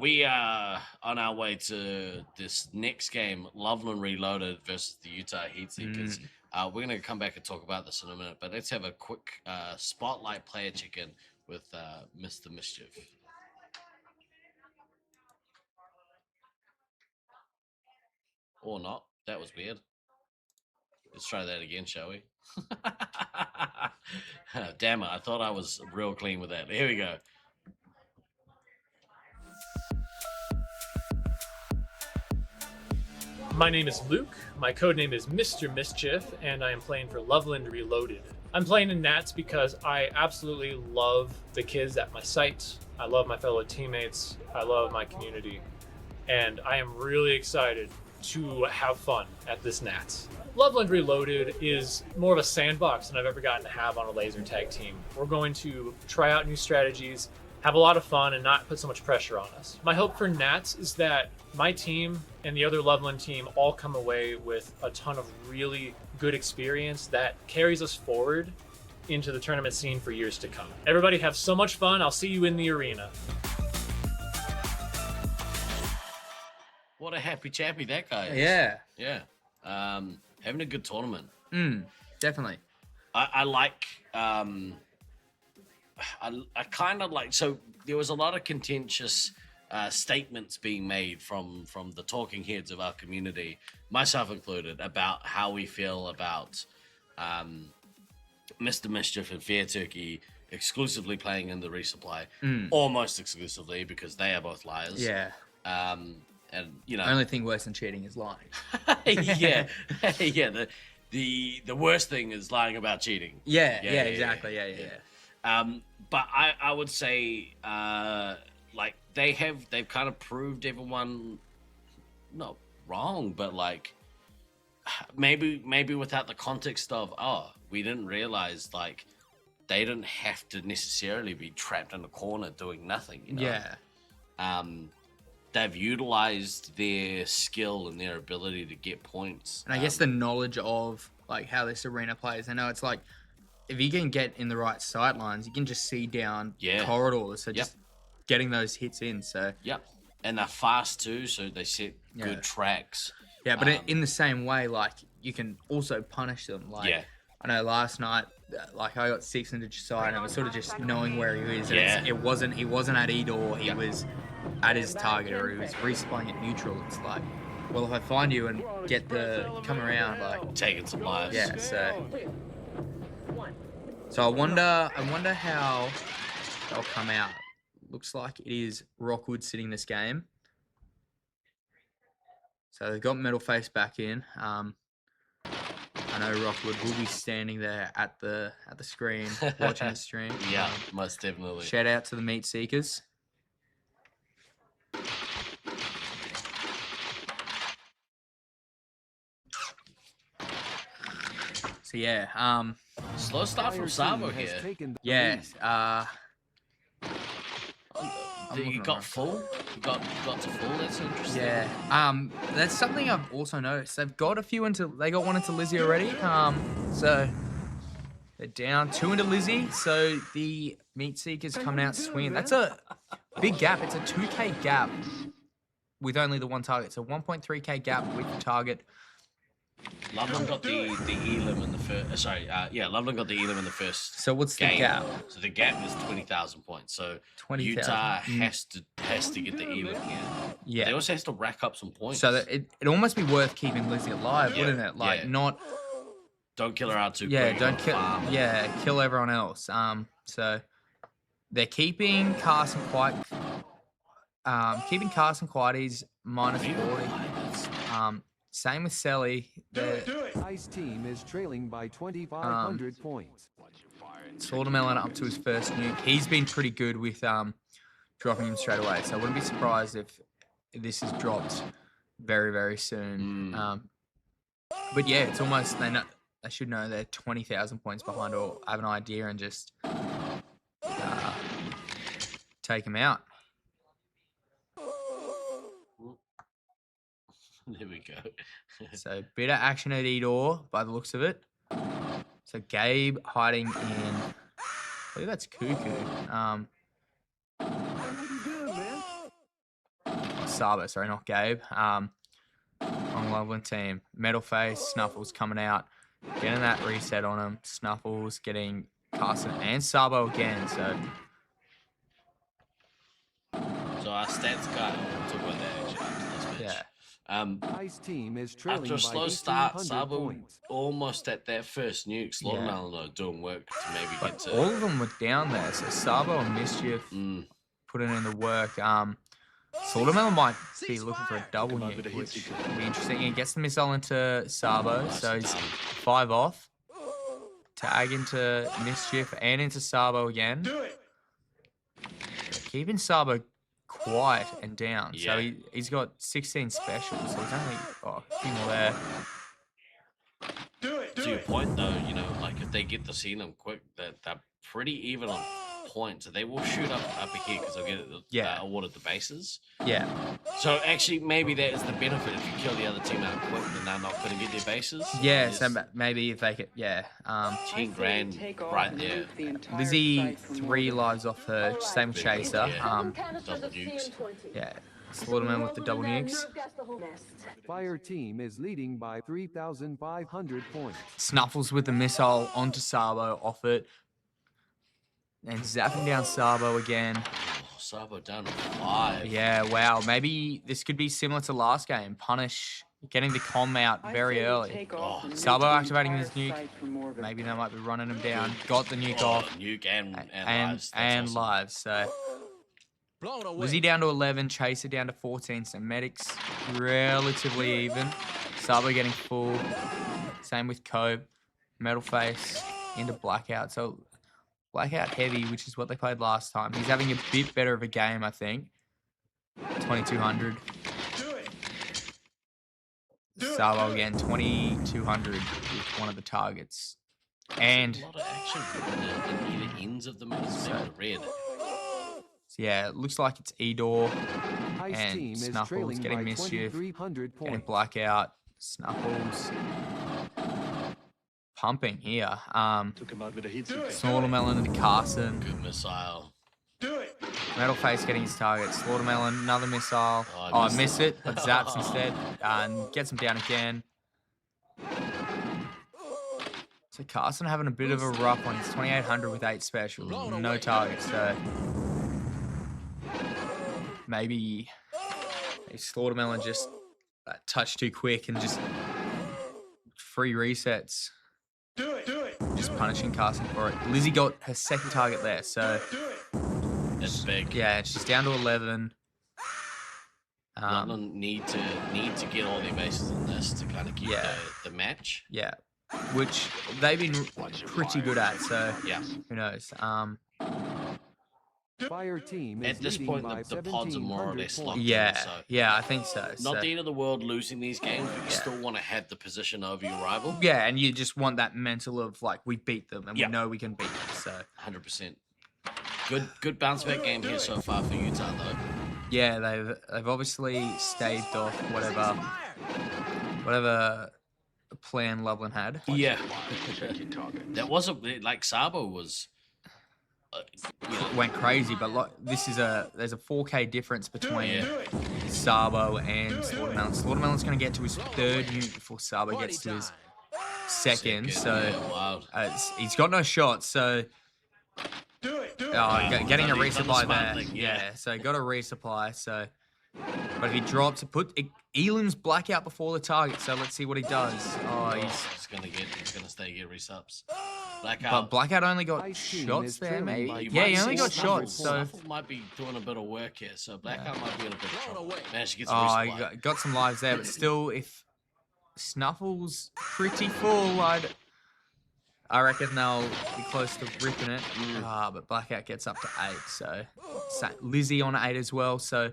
we are on our way to this next game, Loveland Reloaded versus the Utah Heatseekers. We're going to come back and talk about this in a minute, but let's have a quick spotlight player check-in with Mr. Mischief. Or not. That was weird. Let's try that again, shall we? Damn it, I thought I was real clean with that. Here we go. My name is Luke, my codename is Mr. Mischief, and I am playing for Loveland Reloaded. I'm playing in Nats because I absolutely love the kids at my site. I love my fellow teammates. I love my community. And I am really excited to have fun at this Nats. Loveland Reloaded is more of a sandbox than I've ever gotten to have on a laser tag team. We're going to try out new strategies, have a lot of fun, and not put so much pressure on us. My hope for Nats is that my team and the other Loveland team all come away with a ton of really good experience that carries us forward into the tournament scene for years to come. Everybody have so much fun. I'll see you in the arena. What a happy chappy that guy is. Yeah. Yeah. Having a good tournament. Definitely. I like, I kind of like, so there was a lot of contentious statements being made from the talking heads of our community, myself included, about how we feel about Mr. Mischief and Fair Turkey exclusively playing in the resupply, almost exclusively, because they are both liars. Yeah. And the only thing worse than cheating is lying. Yeah. The worst thing is lying about cheating. Yeah, exactly. Yeah. But I would say like they've kind of proved everyone not wrong, but like maybe without the context of we didn't realize like they didn't have to necessarily be trapped in a corner doing nothing. Yeah. They've utilized their skill and their ability to get points. And I guess the knowledge of like how this arena plays. I know it's like if you can get in the right sight lines, you can just see down corridors. So just getting those hits in. So and they're fast too, so they set good tracks. Yeah, but in the same way, like you can also punish them. Like I know last night, like I got 6 into Josiah, and it was sort of just knowing where he was. And he wasn't at E-door. He was at his target, or he was respawning at neutral. It's like, well, if I find you and get the come around, like taking some lives. Yeah. So I wonder how they'll come out. Looks like it is Rockwood sitting this game. So they've got Metalface back in. I know Rockwood will be standing there at the screen watching the stream. Yeah, most definitely. Shout out to the Meat Seekers. So yeah, slow start from Sabo here. Yes. You got full. You got to full. That's interesting. Yeah. That's something I've also noticed. They've got a few into. They got one into Lizzie already. So they're down 2 into Lizzie. So the Meat Seekers coming out swinging. That's a big gap. It's a 2K gap with only the one target. So 1.3K gap with the target. Loveland got the elim in the first. Loveland got the elim in the first. So what's game. the gap? So the gap is 20,000 points. So 20,000. Utah has to get the elim here. Yeah. They also has to rack up some points. So that it almost be worth keeping Lizzie alive, wouldn't it? Like not. Don't kill her out too Yeah, quick. don't kill. Yeah, kill everyone else. So they're keeping Carson quiet. Keeping Carson quiet. He's minus 40. Same with Selly. Ice team is trailing by 2,500 points. Slaughtermelon up to his first nuke. He's been pretty good with dropping him straight away. So I wouldn't be surprised if this is dropped very, very soon. But yeah, it's almost they should know they're 20,000 points behind or have an idea and just take him out. There we go. So bit of action at Edor by the looks of it. So Gabe hiding in. I believe that's Cuckoo. Sabo, sorry, not Gabe. On Loveland team. Metal Face, Snuffles coming out, getting that reset on him. Snuffles getting Carson and Sabo again. So our stats guy. We'll talk about that actually after this match. Ice team is trailing after a slow by start, 1,800 Sabo points. almost at that first nuke. Slaughtermelon doing work to maybe get to. All of them were down there. So Sabo and Mischief putting in the work. Slaughtermelon might be looking for a double nuke, which would be interesting. He gets the missile into Sabo, so he's 5 off. Tag into Mischief and into Sabo again. Keeping Sabo quiet and down. Yeah. So he's got 16 specials, so he's only a few more there. To your point, though, you know, like if they get the Elim quick, they're pretty even on points. So they will shoot up here because they'll get awarded the bases. Yeah. So actually, maybe that is the benefit. If you kill the other team out quick, then they're not going to get their bases. Yeah, so maybe if they could, 10 grand right there. Lizzie 3 lives off her, same with Chaser. Double nukes. Yeah, Slaughterman with the double nukes. Fire team is leading by 3,500 points. Snuffles with the missile onto Sabo, off it. And zapping down Sabo again. Oh, Sabo down to 5. Yeah, wow. Maybe this could be similar to last game. Punish getting the comm out very early. Sabo activating his nuke. Maybe they might be running him down. Got the nuke off. Nuke and lives. And awesome. lives. So Lizzie down to 11, Chaser down to 14. So Medics relatively even. Sabo getting full. Same with Cobe. Metal Face into Blackout. So Blackout heavy, which is what they played last time. He's having a bit better of a game, I think. 2,200. Sabo again, 2,200 with one of the targets. And a lot of action in either ends of the maze, maybe the red. So yeah, it looks like it's Edor Ice and team is Snuffles trailing getting by Mischief, 2,300 getting points. Blackout, Snuffles. Pumping here. Took him out with a heat seeker. Slaughtermelon into Carson. Good missile. Metal Face getting his target. Slaughtermelon, another missile. I missed it, but zaps instead. And gets him down again. So Carson having a bit of a rough one. He's 2,800 with 8 specials. No targets, so maybe Slaughtermelon just touched too quick and just free resets. Just punishing Carson for it. Lizzie got her second target there, so that's big. Yeah, she's down to 11. London need to get all their bases on this to kind of keep the match. Yeah, which they've been pretty good at. So yeah, who knows? Fire team At is this leading point, by the pods are more or less 1,700 locked points. in. So Yeah, I think so. not the end of the world losing these games, but you still want to have the position over your rival. Yeah, and you just want that mental of like we beat them and Yeah. we know we can beat them. So 100%. Good bounce back game here so far for Utah, though. yeah, they've obviously staved off whatever plan Loveland had. Yeah. That wasn't like Sabo was. Went crazy, but there's a 4K difference between Sabo and Slaughtermelon. Slaughtermelon's going to get to his third unit before Sabo gets to his second. So he's got no shots. So getting a resupply there. Yeah, so got a resupply. So, but if he drops, Elam's blackout before the target. So let's see what he does. Oh, he's gonna stay get resubs. Blackout. But Blackout only got shots there, maybe. Yeah, he only got shots. So Snuffle might be doing a bit of work here. So Blackout might be in a bit of trouble. Managed to get some resupply. He got some lives there, but still, if Snuffle's pretty full, I reckon they'll be close to ripping it. But Blackout gets up to 8, so Lizzie on 8 as well. So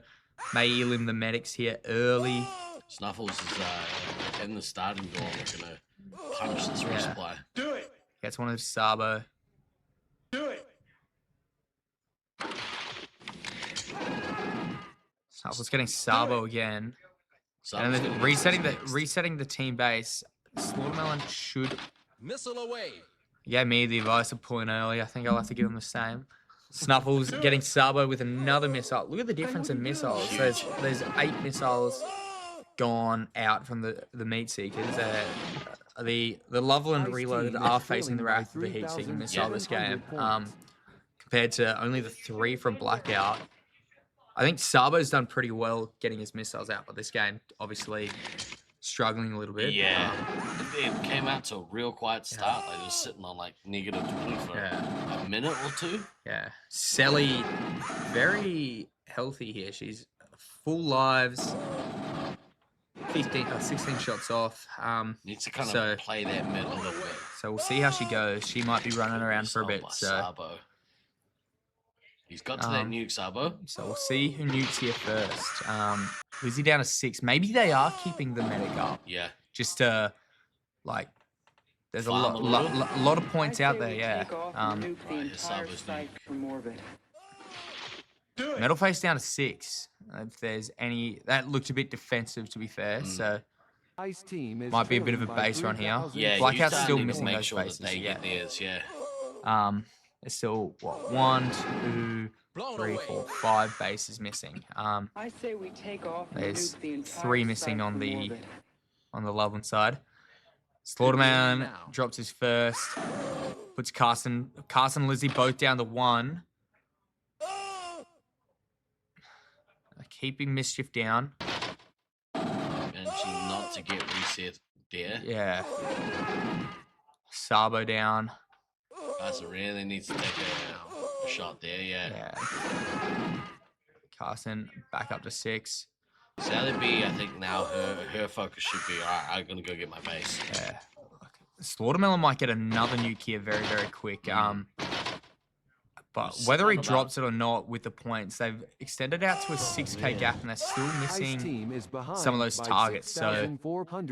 may Elim the medics here early. Snuffles is in the starting door looking to punish this resupply. Do it. Gets one of Sabo. Do it. Snuffles getting Sabo again. And then resetting the team base. Slaughtermelon should missile away. He gave me the advice of pulling early. I think I'll have to give him the same. Snuffles getting Sabo with another missile. Look at the difference in missiles. There's 8 missiles gone out from the meat seekers. The Loveland Reloaded are facing the wrath of the heat seeking missile this game. Compared to only the 3 from Blackout. I think Sabo's done pretty well getting his missiles out, but this game obviously struggling a little bit. Yeah, it came out to a real quiet start. Like, just sitting on like -20 for a minute or two. Yeah, Sally, very healthy here. She's full lives. 16 shots off. Needs to kind of play that mid a little bit. So we'll see how she goes. She might be running around for a bit. So Sabo. He's got to that nuke, Sabo. So we'll see who nukes here first. Lizzie down to 6. Maybe they are keeping the medic up. Yeah. Just to, like, there's a lot of points out there, yeah. Metal face down to 6. If there's any, that looked a bit defensive to be fair. So Ice team is might be a bit of a base run here. Yeah, Blackout's still missing make those sure bases. that they get theirs. Yeah. There's still what 1, 2, 3, 4, 5 bases missing. I say we take off and There's nuke the entire 3 missing site on from the orbit. Loveland side. Slaughterman drops his first. Puts Carson and Lizzie both down to 1. Keeping Mischief down. Managing not to get reset there. Yeah. Sabo down. Carson really needs to take a shot there, yeah. Carson back up to 6. Sally B, I think now her focus should be, all right, I'm going to go get my base. Yeah. Slaughtermelon might get another nuke here very, very quick. But whether he drops it or not with the points, they've extended out to a 6K gap and they're still missing some of those targets. So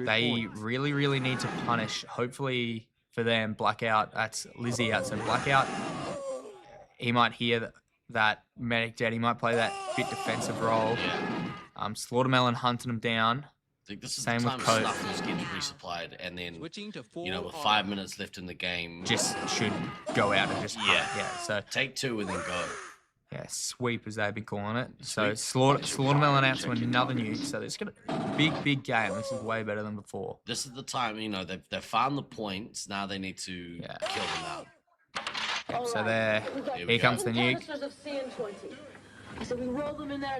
they really, really need to punish. Hopefully for them, Blackout, that's Lizzie out. So Blackout, he might hear that medic dead. He might play that bit defensive role. Yeah. Slaughtermelon hunting him down. I think this is Same the time with Coat. Snuffles gets resupplied, and then, with 5 minutes left in the game, Just should go out and just hunt. Yeah. So take 2 and then go. Yeah, sweep as they've been calling it. So Slaughtermelon out to another nuke. So it's got a big game. This is way better than before. This is the time, they've found the points. Now they need to kill them out. Yep, so there, here comes the nuke.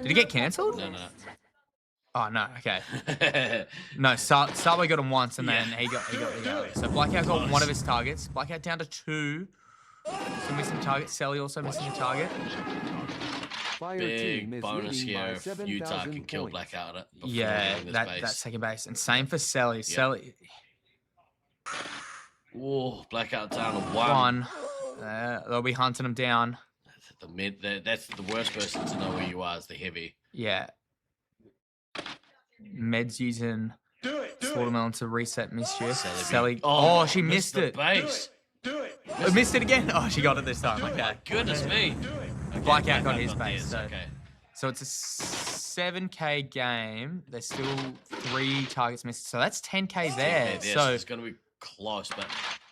Did it get cancelled? No. Oh no, okay. No, Sabo got him once and then he got the other. So Blackout got one of his targets. Blackout down to 2. Still missing target. Sally also missing a target. Big bonus here if Utah can kill Blackout. Yeah, that's second base. And same for Sally. Sally. Oh, Blackout down to 1. They'll be hunting him down. the mid. That's the worst person to know where you are is the heavy. Yeah. Med's using Slaughtermelon to reset Mischief. Sally. Oh, she missed it. Base. Missed it again. Oh, she got it this time. Okay. Goodness me. Okay, Blackout got his base. theirs, So. okay. So it's a 7K game. There's still 3 targets missed. So that's 10K there. So it's going to be close, but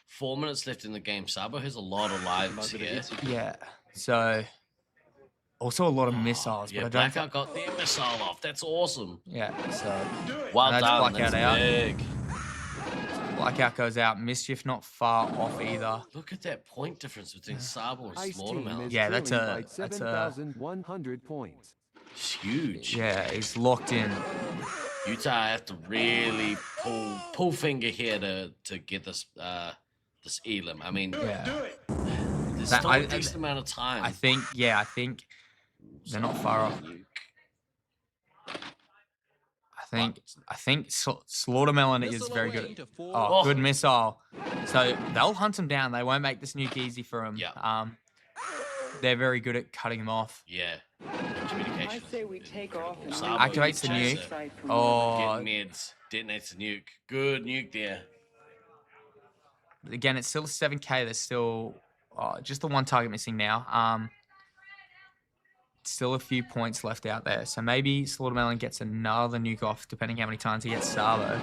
4 minutes left in the game. Sabo has a lot of lives here. yeah. So also a lot of missiles. Yeah, but I don't Blackout got their missile off. That's awesome. Yeah. So Well that's done. Blackout That's out. big. Blackout goes out. Mischief not far off either. Look at that point difference between Sabo and Slaughtermelon. Yeah, that's a 7,100 points. It's huge. Yeah, he's locked in. Utah have to really pull finger here to get this this elim. I mean, there's still a decent amount of time. I think they're not far off. I think Slaughtermelon is very good. Oh, good missile. So they'll hunt him down. They won't make this nuke easy for him. Yeah. They're very good at cutting him off. Yeah. Communication. I say we take off and Activates the nuke. Oh. Get meds. Detonates the nuke. Good nuke there. Again, it's still 7K. There's still just the one target missing now. Still a few points left out there. So maybe Slaughtermelon gets another nuke off, depending how many times he gets Sabo.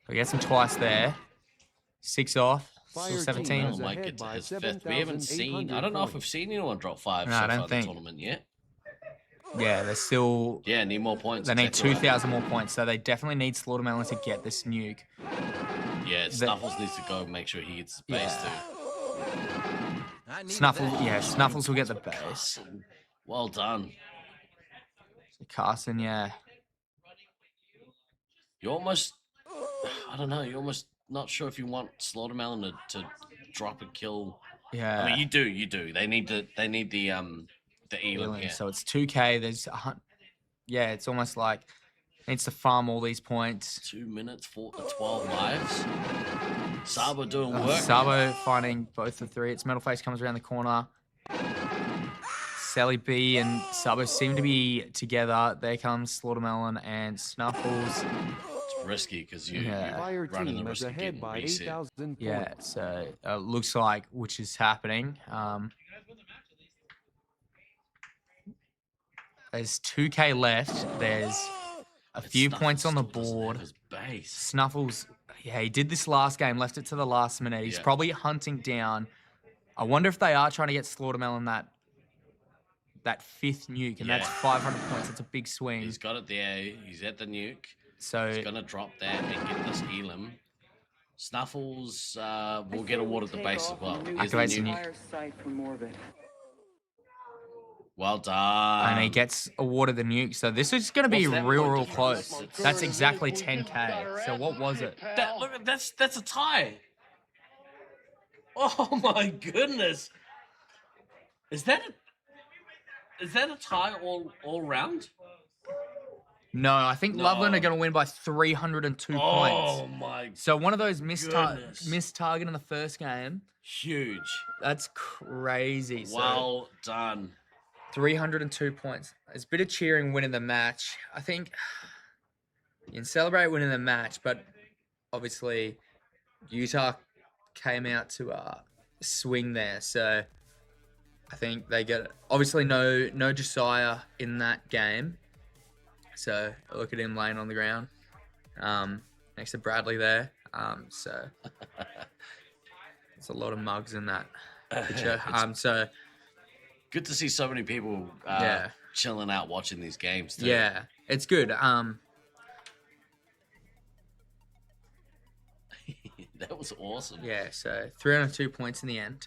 He gets him twice there. 6 off. Still 17. Might get to his 5th. We haven't seen... I don't know if we've seen anyone drop 5 no, so I don't far think. in the tournament yet. Yeah, they're still... Yeah, need more points. They need 2,000 more points, so they definitely need Slaughtermelon to get this nuke. Yeah, Snuffles needs to go make sure he gets the base too. Snuffles will get the base. Well done. Carson, yeah. You're almost... I don't know, you're almost not sure if you want Slaughtermelon to drop and kill. Yeah. I mean, you do. They need the elim here. So it's 2K. There's it's almost like needs to farm all these points. 2 minutes, 12 lives. Sabo doing work. Sabo finding both the 3. It's Metalface comes around the corner. Sally B and Sabo seem to be together. There comes Slaughtermelon and Snuffles. It's risky because you're running the risk of getting reset. Yeah, so looks like which is happening. There's 2K left. There's a few points on the board. Snuffles, he did this last game, left it to the last minute. He's probably hunting down. I wonder if they are trying to get Slaughtermelon that 5th nuke, and that's 500 points. That's a big swing. He's got it there. He's at the nuke. So he's gonna drop that and get this elim. Snuffles will get awarded the base as well. Activates the nuke. Well done. And he gets awarded the nuke. So this is going to be real close. That's exactly 10K. So what was it? Look, that's a tie. Oh my goodness. Is that a tie all round? No, I think Loveland are going to win by 302 points. Oh my! So one of those missed target in the first game. Huge. That's crazy. Well done. 302 points. There's a bit of cheering winning the match. I think you can celebrate winning the match, but obviously Utah came out to swing there. So I think they get obviously no Josiah in that game. So look at him laying on the ground next to Bradley there. So it's a lot of mugs in that picture. So good to see so many people chilling out watching these games too. Yeah, it's good. That was awesome. Yeah, so 302 points in the end.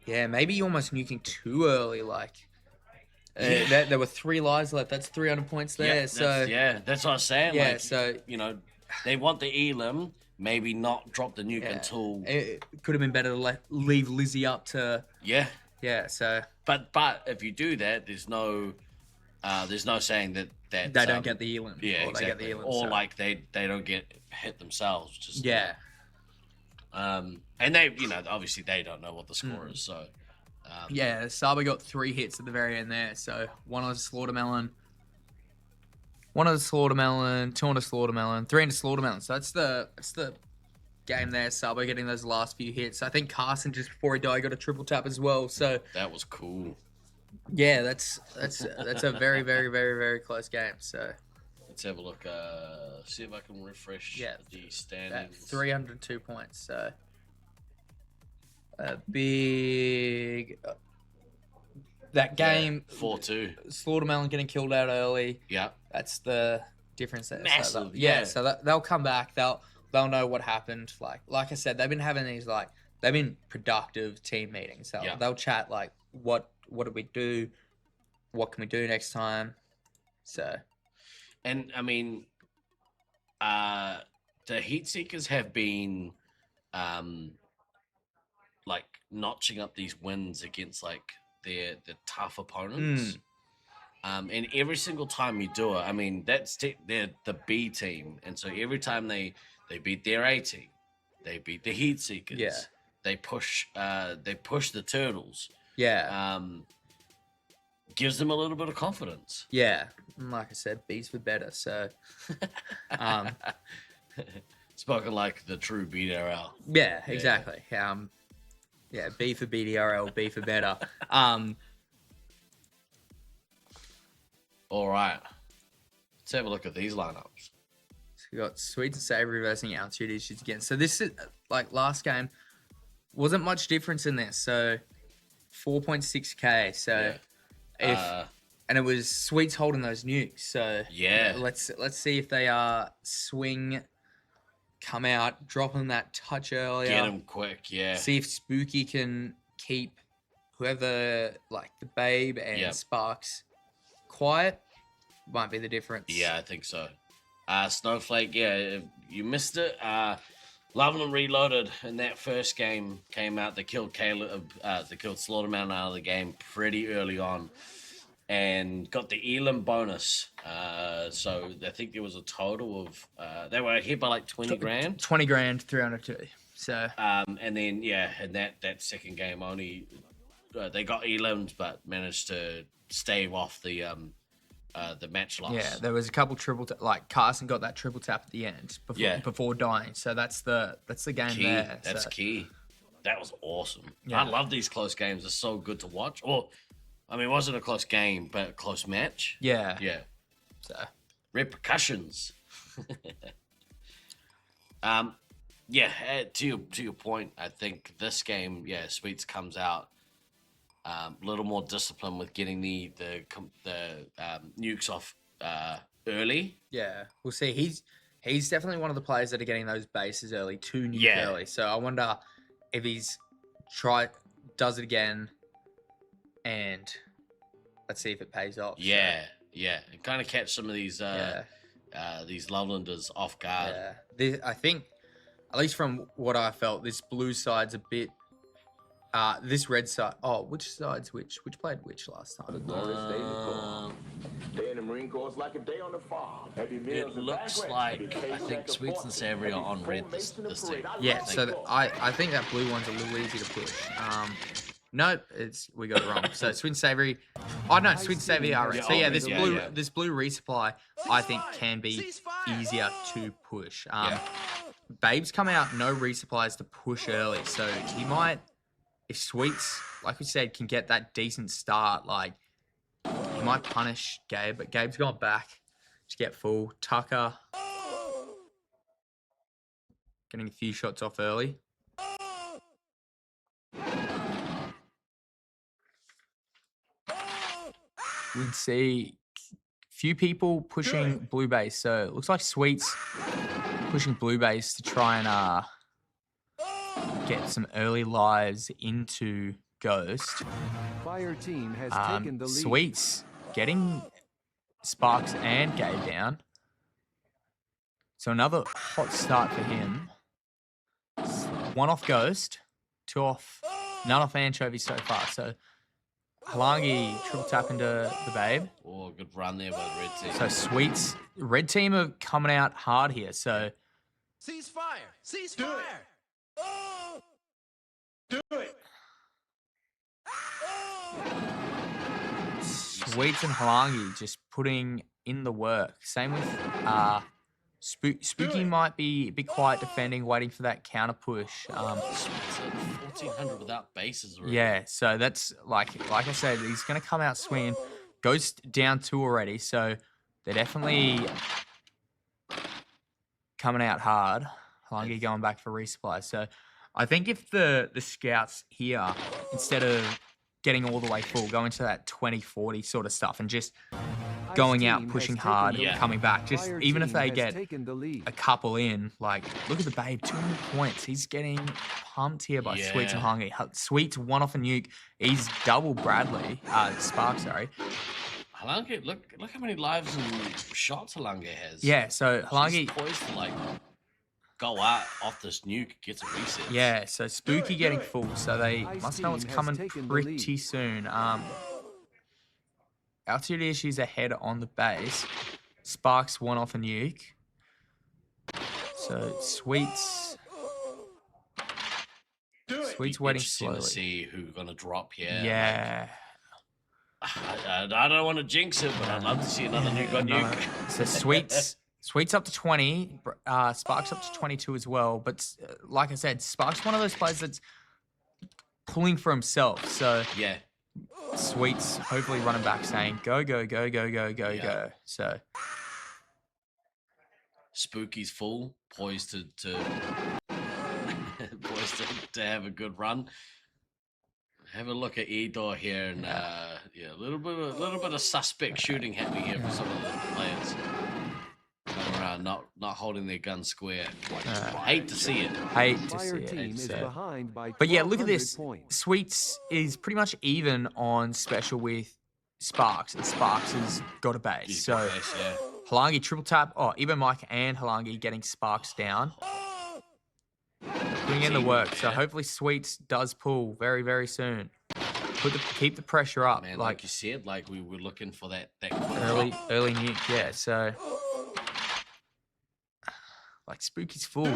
Yeah, maybe you're almost nuking too early. Like, there were 3 lives left. That's 300 points there. That's what I was saying. Yeah, like, so they want the elim. Maybe not drop the nuke until. It could have been better to leave Lizzie up to. Yeah. Yeah. So. But if you do that, there's no saying that they don't get the elim. Yeah, or exactly. They get the elim, or like they don't get hit themselves. Just And they, obviously they don't know what the score is, so. Yeah, Saba got 3 hits at the very end there. So 1 on a Slaughtermelon, 1 on a Slaughtermelon, 2 on a Slaughtermelon, 3 on a Slaughtermelon. So that's the game there. Saba getting those last few hits. I think Carson, just before he died, got a triple tap as well. So that was cool. Yeah, that's a very, very, very, very close game. So let's have a look. See if I can refresh the standings. 302 points. So a big that game. 4-2. Slaughtermelon getting killed out early. Yeah, that's the difference there. Massive. So so they'll come back. They'll know what happened. Like I said, they've been having these they've been productive team meetings. They'll chat what do we do? What can we do next time? So, and I mean, the Heat Seekers have been, notching up these wins against the tough opponents. And every single time you do it, I mean, they're the B team, and so every time they beat their A team, they beat the Heat Seekers. Yeah. They push the Turtles. Yeah. Gives them a little bit of confidence. Yeah. Like I said, B's for better. So, spoken like the true BDRL. Yeah, exactly. Yeah, B for BDRL, B for better. All right. Let's have a look at these lineups. So we got Sweet and Savory versus Altitude Issues again. So this is last game. Wasn't much difference in this. So 4.6k. So and it was Sweets holding those nukes. So let's see if they swing, come out, drop them that touch earlier. Get them quick, yeah. See if Spooky can keep whoever the Babe and Sparks quiet. Might be the difference. Yeah, I think so. Snowflake, you missed it. Loveland Reloaded in that first game came out. They killed they killed Slaughtermelon out of the game pretty early on, and got the Elam bonus. So I think there was a total of they were hit by 20 grand. 20 grand, 302. So and then in that second game only they got Elams but managed to stave off the match loss. Yeah, there was a couple triple Carson got that triple tap at the end before dying. So that's the game key. there. That's key. That was awesome. Yeah. I love these close games. They're so good to watch. Or, I mean, it wasn't a close game, but a close match. Yeah. Yeah. So repercussions. To your point, I think this game, Sweets comes out a little more disciplined with getting the nukes off early. Yeah, we'll see. He's definitely one of the players that are getting those bases early, 2 nukes early. So I wonder if he's does it again, and let's see if it pays off. Yeah, and kind of catch some of these Lovelanders off guard. Yeah, I think, at least from what I felt, this blue side's a bit. This red side. Oh, which side's which? Which played which last time? Day in the Marine Corps is like a day on the farm. It looks like I think Sweets and Savory are on red this team. Yeah, so I think that blue one's a little easy to push. Nope, we got it wrong. So Sweet and Savory. Oh no, Sweet and Savory are red. So this blue resupply I think can be easier to push. Babe's come out no resupplies to push early, so he might. If Sweets, like we said, can get that decent start, he might punish Gabe, but Gabe's gone back to get full. Tucker getting a few shots off early. We can see few people pushing blue base, so it looks like Sweets pushing blue base to try and get some early lives into Ghost. Fire team has taken the lead. Sweets getting Sparks and Gabe down. So another hot start for him. 1 off Ghost, 2 off, none off Anchovy so far. So Halangi triple tap into the Babe. Oh, good run there by the red team. So Sweets, red team are coming out hard here. So cease fire! Cease fire! Do it. Sweets and Halangi just putting in the work. Same with Spooky might be a bit quiet defending, waiting for that counter push. It's 1400 without bases already. Yeah, so that's like I said, he's going to come out swinging. Goes down 2 already, so they're definitely coming out hard. Halangi going back for resupply. So I think if the scouts here, instead of getting all the way full, go into that 20-40 sort of stuff and just going out, pushing hard, coming back. Just even if they get a couple in, like, look at the Babe, 200 points. He's getting pumped here by Sweets and Halangi. Sweets one off a nuke. He's double Bradley, Spark, sorry. Halangi, look how many lives and shots Halangi has. Yeah, so Halangi He's poised to like go out off this nuke, gets a reset. Yeah, so Spooky getting full, so they must know it's coming pretty soon. Altitude issues ahead on the base. Sparks one off a nuke. So Sweets waiting slowly. To see who's gonna drop here. Yeah. I don't want to jinx it, but I'd love to see another nuke on nuke. So Sweets up to 20, Sparks up to 22 as well. But like I said, Sparks one of those players that's pulling for himself. So yeah, Sweets hopefully running back saying go, go, go, go, go, go, go. So Spooky's full, poised to have a good run. Have a look at Edor here, and a little bit of suspect shooting happening here for some of the players. Coming around, not holding their gun square. Hate to see it. But yeah, look at this. Sweets is pretty much even on special with Sparks, and Sparks has got a base. So Halangi triple tap. Oh, even Mike and Halangi getting Sparks down. Putting in the work. So hopefully Sweets does pull very, very soon. Keep the pressure up. Man, like you said, like we were looking for that early nuke. Yeah, so like Spooky's full.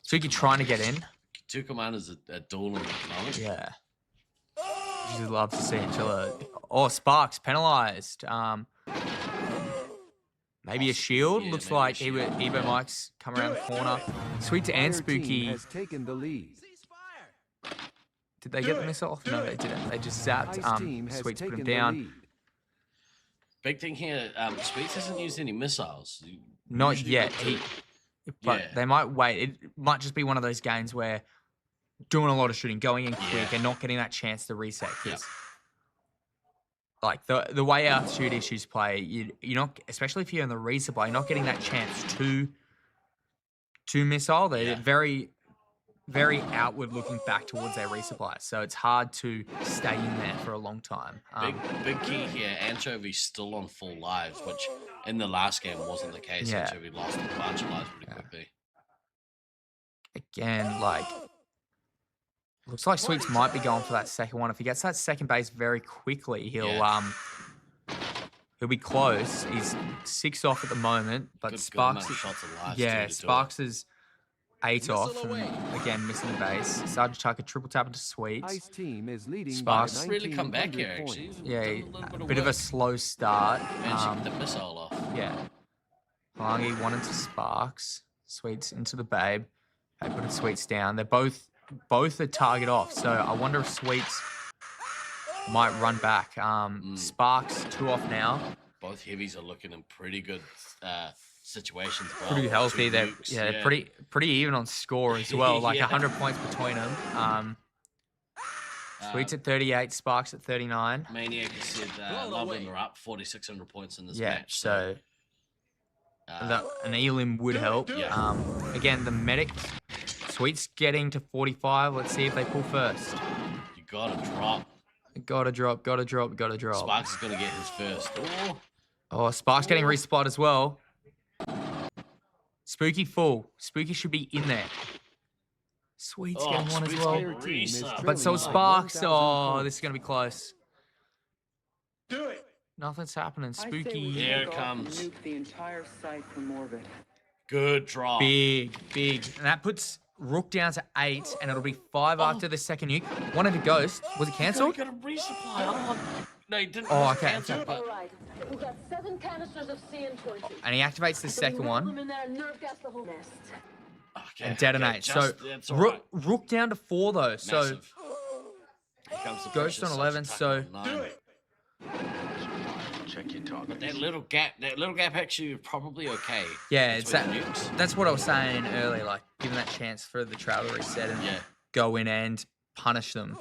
Spooky trying to get in. Two commanders are dueling at the moment. Yeah. You'd love to see Angela. Oh, Sparks penalized. Maybe a shield. Yeah, looks like Evo Mike's come around the corner. Sweets and Spooky has taken the lead. Did they get the missile off? No, they didn't. They just zapped. Sweets put him down. Big thing here, Sweets hasn't used any missiles. Not yet. But they might wait. It might just be one of those games where doing a lot of shooting, going in quick, and not getting that chance to reset. Because like the way altitude issues play, you're not, especially if you're in the resupply, you're not getting that chance to missile. They're very, very outward looking back towards their resupply. So it's hard to stay in there for a long time. Big key here, Anchovy's still on full lives, which in the last game wasn't the case. Anchovy lost a bunch of lives pretty quickly. Again, like, looks like Sweets might be going for that second one. If he gets that second base very quickly, he'll be close. He's 6 off at the moment, but Sparks Sparks is 8 off, and again missing the base. Sergeant Tucker triple tap into Sweets. Ice team is leading. Sparks really come back here actually. A bit of a slow start. And she the missile off. Yeah. Halangi one into Sparks. Sweets into the Babe. They put Sweets down. They're both are target off, so I wonder if Sweets might run back. Sparks 2 off now. Both heavies are looking in pretty good situations. Pretty healthy. They're pretty even on score as well. Like 100 points between them. Sweets at 38, Sparks at 39. Maniac said Loveland are up 4,600 points in this match. So an Elim would help. Again, the medic. Sweets getting to 45. Let's see if they pull first. You gotta drop. Gotta drop. Sparks is gonna get his first. Oh, Sparks getting respot as well. Spooky full. Spooky should be in there. Sweets getting one as well. But so Sparks. Oh, this is gonna be close. Do it. Nothing's happening. Spooky. Here it comes. Nuke the entire site from orbit. Good drop. Big. And that puts Rook down to 8, and it'll be 5 after the second nuke. One of the Ghost. Was it cancelled? You got a resupply. No, he didn't. Oh, It was okay. cancelled, but- All right, we've got 7 canisters of CN20. And he activates the So we second roll one them in there and nerve gas the whole nest. Okay, and detonates. okay, So that's all right. Rook down to 4 though. So Massive. Here comes the Ghost pressure, on such 11. attack So on 9. Check your target. But that little gap actually is probably okay. yeah, it's between that. the nukes. That's what I was saying earlier. Like giving that chance for the trail to reset and go in and punish them.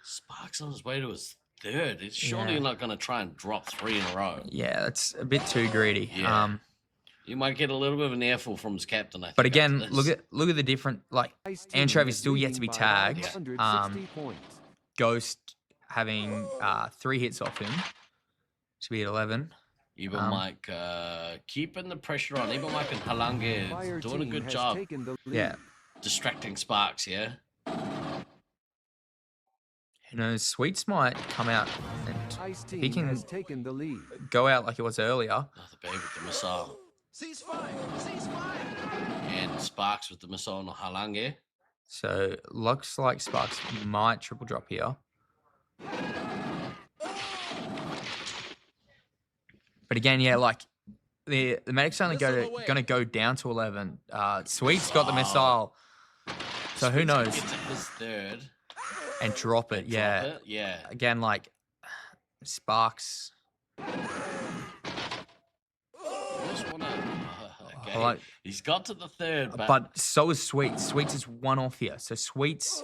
Sparks on his way to his third. It's surely not going to try and drop 3 in a row. Yeah, that's a bit too greedy. Yeah. You might get a little bit of an earful from his captain, I think. But again, after this. look at the different like Anchovy's still yet to be tagged. Ghost having 3 hits off him. Should be at 11. Even Mike keeping the pressure on. Even Mike and Halange doing a good job. Yeah. Distracting Sparks, yeah? You know, Sweets might come out and he can taken the lead. go out like it was earlier. Oh, the baby with the missile. Ceasefire! Ceasefire! And Sparks with the missile on Halange. So looks like Sparks might triple drop here. But again, yeah, like the medic's only gonna go down to 11. Sweet's got the missile, so who knows? Get to his third. And drop it, yeah. Drop it, yeah. Again, like Sparks. Okay. Like- He's got to the third, But so is Sweets. Sweets is 1 off here, so Sweets.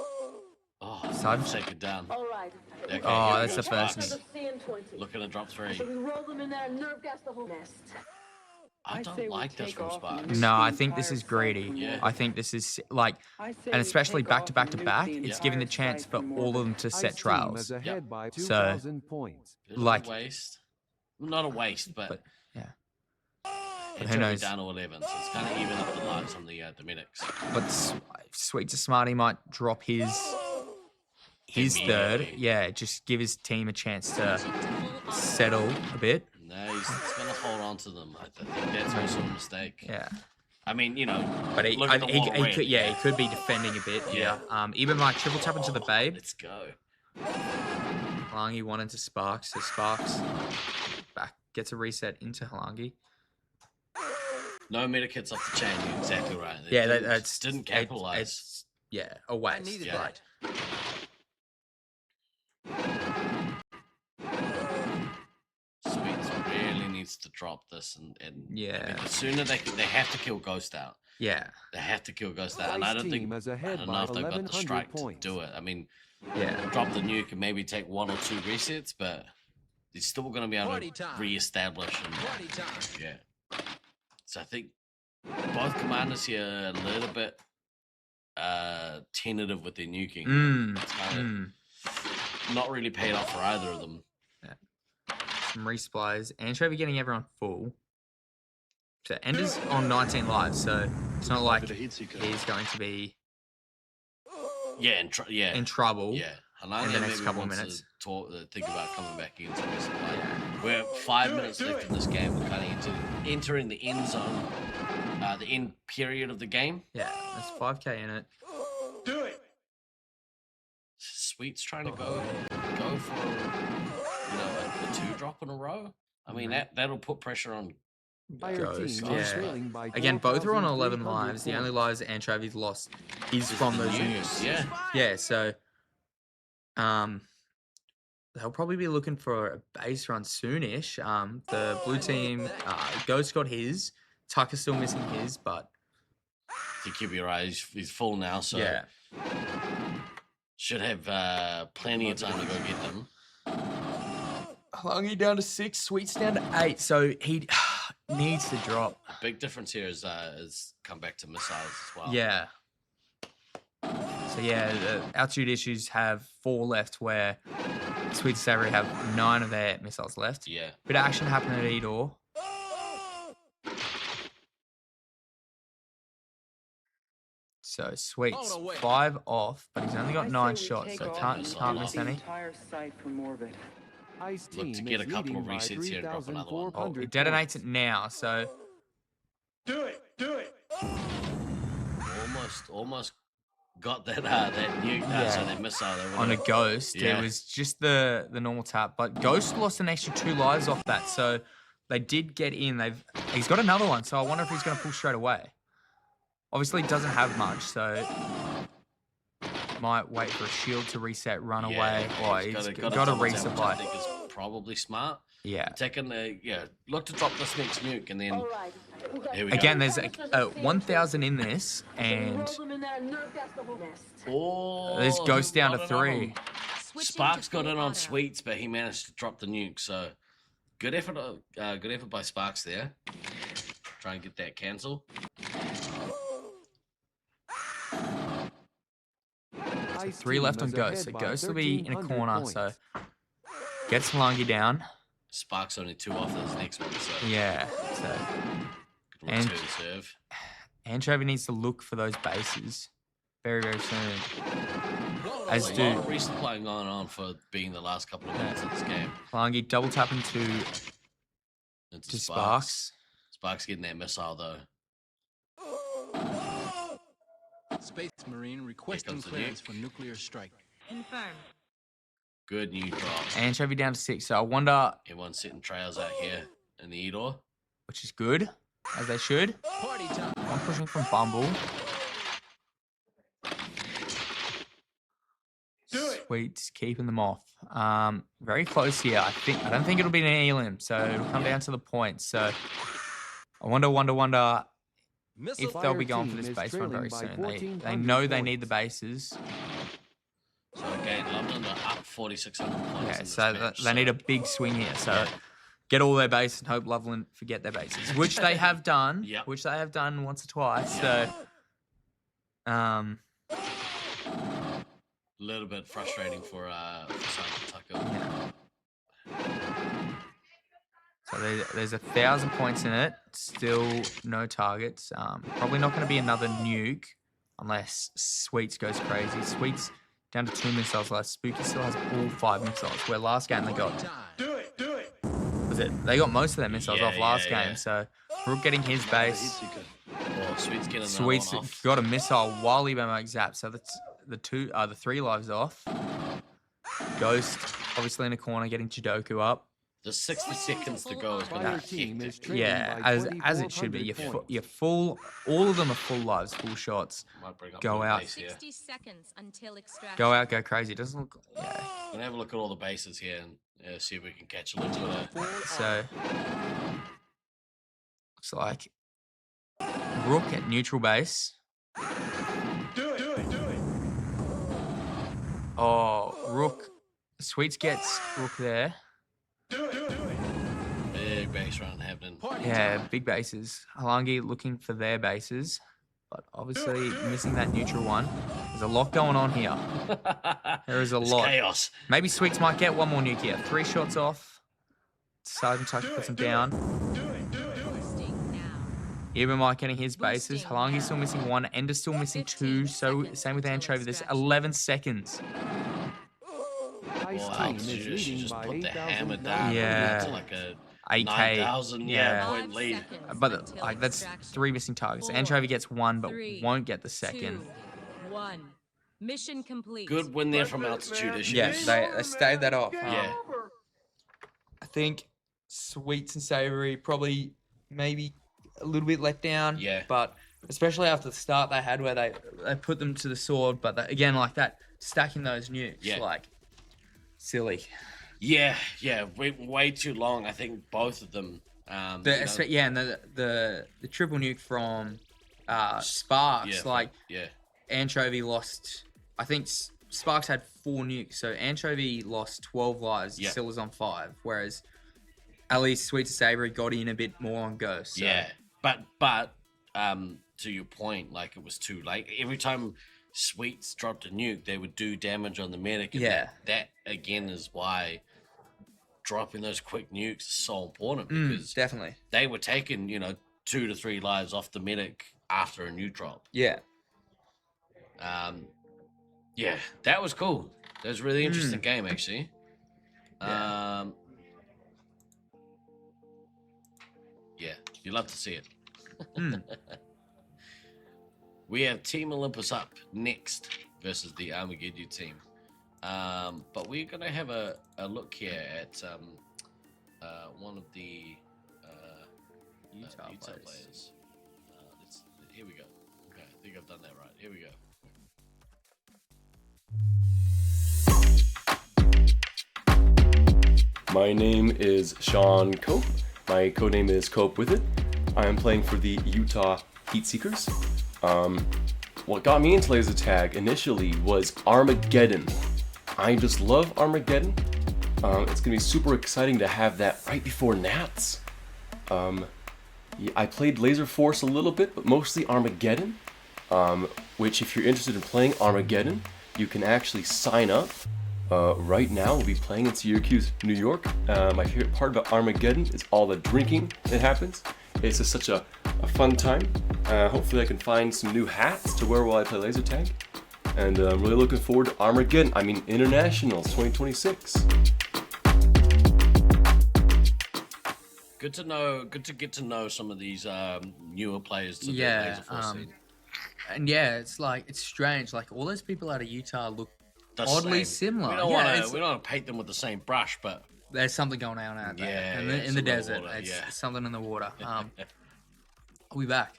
I'd take it down. All right. Okay, Oh, here we that's go, the first Sparks. CN20. Looking to drop 3. So we roll them in there and nerve gas the whole nest. I don't like this from Sparks. No, I think this is greedy. Yeah. I think this is like, and especially back to back to back, it's giving the chance for all of them to set trails. Ahead by So, 2,000 points. like, a waste. Not a waste, but yeah. It's who only knows? down to 11, so it's kind of even up the lives on the medics. But Sweet's a smart. He might drop his third. Yeah, just give his team a chance to settle a bit. No, he's going to hold on to them. I think that's also a mistake. Yeah. I mean, you know, But look at the wall he red, could, he could be defending a bit. Yeah. Even like triple tap into the babe. Let's go. Halangi won into Sparks, so Sparks back gets a reset into Halangi. No medic hits off the chain. You're exactly right. They Yeah, didn't, didn't capitalize. It's a waste. Yeah. Right. Sweets really needs to drop this, and Yeah. I mean, the sooner they have to kill Ghost out. Yeah. They have to kill Ghost out, and I don't think I don't know if they've got the strike to do it. I mean, drop the nuke and maybe take 1 or 2 resets, but they're still going to be able to re-establish. And, yeah. So I think both commanders here are a little bit tentative with their nuking. It's kind of not really paid off for either of them. Some resupplies. Anchovy getting everyone full. So Ender's on 19 lives, so it's not like he's going to be in trouble Yeah, in the next couple of minutes. Think about coming back into resupply. We're 5 minutes left in this game. We're kind of entering the end zone, the end period of the game. Yeah, there's 5k in it. Do it. Sweet's trying to go for a 2 drop in a row. I mean that'll put pressure on Ghost. Yeah. Again, both are on 11 lives. The only lives that Anchovy's lost is from those nukes. Yeah. Yeah, so they'll probably be looking for a base run soonish. The blue team, Ghost got his. Tucker's still missing his, but to keep your eyes, he's full now, so yeah. Should have plenty of time to go get them. Halangi down to 6, Sweets down to 8, so he needs to drop. The big difference here is come back to missiles as well. Yeah. So yeah, the altitude issues have 4 left, where Sweet Savory have 9 of their missiles left. Yeah. Bit of action happening at Edor. So Sweet's 5 off, but he's only got 9 shots, so can't miss any. Look to get a couple of resets here and drop another one. Oh, he detonates it now, so Do it. almost got that that nuke, so that missile. On a Ghost, it was just the normal tap, but Ghost lost an extra 2 lives off that, so they did get in. He's got another one, so I wonder if he's going to pull straight away. Obviously, he doesn't have much, so might wait for a shield to reset, run away. Oh, he's got to resupply. I think is probably smart. Yeah. Taking look to drop this next nuke, and then here we go. Again, there's 1,000 in this, and there's Ghost down to 3. Sparks got in on Sweets, but he managed to drop the nuke. So good effort by Sparks there. Try and get that cancel. So 3 left on Ghost. So Ghost will be in a corner. So gets Halangi down. Sparks only 2 off this next one. So yeah. So and serve. Anchovy needs to look for those bases very, very soon. As a do lot of resupply going on for being the last couple of minutes of this game. Halangi double tapping to Sparks. Sparks getting that missile though. Space Marine requesting clearance for nuclear strike. Confirmed. Good new drop. Anchovy down to 6. So I wonder. Everyone's setting trails out here in the E-door, which is good, as they should. Party time. I'm pushing from Bumble. Sweets keeping them off. Very close here. I don't think it'll be an elim, so it'll come down to the points. So I wonder if they'll be going for this base run very soon. They know they need the bases. So again, London are up 4,600 points. Yeah, so they need a big swing here. So get all their bases and hope Loveland forget their bases, which they have done. Yep. Which they have done once or twice. So, a little bit frustrating for Tucker. So there's 1,000 points in it. Still no targets. Probably not going to be another nuke unless Sweets goes crazy. Sweets down to 2 missiles left. Spooky still has all 5 missiles. Where last game they got. Was it? They got most of their missiles off last game. So Rook getting his base. Sweets getting Sweets got a missile while he zapped. So that's the 3 lives off. Ghost obviously in a corner getting Chidoku up. The 60 seconds to go is going to be hectic. Yeah, as it should be. You're full. All of them are full lives, full shots. Go out. 60 seconds until extraction. Go out, go crazy. It doesn't look. Yeah. I'm gonna have a look at all the bases here and see if we can catch a little bit of. So looks like Rook at neutral base. Do it. Oh, Rook. Sweets gets Rook there. Big base run happening. Yeah, big bases. Halangi looking for their bases, but obviously missing that neutral one. There's a lot going on here. There is a lot. Chaos. Maybe Sweets might get one more nuke here. 3 shots off. Sergeant Tucker puts him down. Ibermite getting his bases. Halangi's still missing 1. Ender's still missing 2. So same with Anchovy. There's 11 seconds. She just put the hammer down. Yeah. To like a 8K. 9,000 point lead. But that's 3 missing targets. Anchovy gets 1, but won't get the second. 2, 1. Mission complete. Good win there from altitude issues. Yes, they stayed that off. Yeah. I think Sweets and Savory probably maybe a little bit let down. Yeah. But especially after the start they had where they put them to the sword. But again, like that, stacking those nukes, like silly. Yeah, way too long. I think both of them. And the triple nuke from Sparks, Anchovy lost. I think Sparks had 4 nukes, so Anchovy lost 12 lives. Still is on 5, whereas at least Sweet and Savory got in a bit more on Ghost. So. Yeah, but to your point, like it was too late. Every time Sweets dropped a nuke, they would do damage on the medic. And that again is why dropping those quick nukes is so important, because definitely they were taking 2 to 3 lives off the medic after a nuke drop. Yeah. Yeah, that was cool. That was a really interesting game, actually. Yeah. Yeah, you love to see it. We have Team Olympus up next versus the Armageddon team. But we're going to have a look here at one of the Utah players. Here we go. Okay, I think I've done that right. Here we go. My name is Sean Cope. My codename is Cope With It. I am playing for the Utah Heatseekers. What got me into laser tag initially was Armageddon. I just love Armageddon. It's gonna be super exciting to have that right before Nats. I played Laserforce a little bit, but mostly Armageddon. Which, if you're interested in playing Armageddon, you can actually sign up. Right now, we'll be playing in Syracuse, New York. My favorite part about Armageddon is all the drinking that happens. It's just such a fun time. Hopefully I can find some new hats to wear while I play laser tag. And I'm really looking forward to Armageddon. I mean, Internationals 2026. Good to know. Good to get to know some of these newer players to the Laserforce scene. And yeah, it's like, it's strange. Like, all those people out of Utah look The oddly same. similar. We don't want to paint them with the same brush, but there's something going on out there. Yeah, in yeah, the desert. water, It's yeah. something in the water. I'll be back.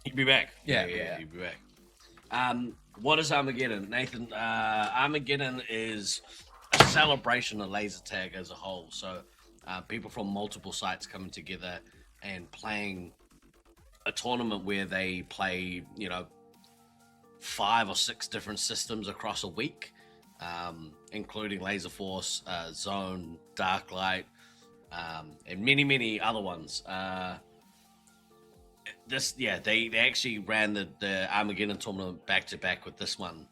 You'll be back. Yeah. You'll be back. What is Armageddon, Nathan? Armageddon is a celebration of laser tag as a whole. So people from multiple sites coming together and playing a tournament where they play, 5 or 6 different systems across a week, including Laserforce, Zone, Darklight, and many other ones. They actually ran the Armageddon tournament back to back with this one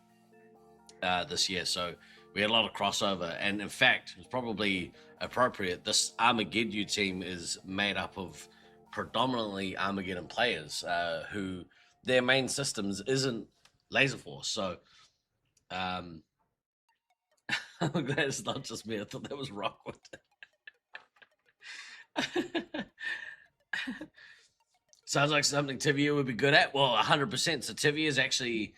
this year, so we had a lot of crossover. And in fact, it's probably appropriate. This Armageddon team is made up of predominantly Armageddon players who their main systems isn't Laserforce. So I'm glad it's not just me. I thought that was Rockwood. Sounds like something Tivia would be good at. Well, 100%. So Tivia's actually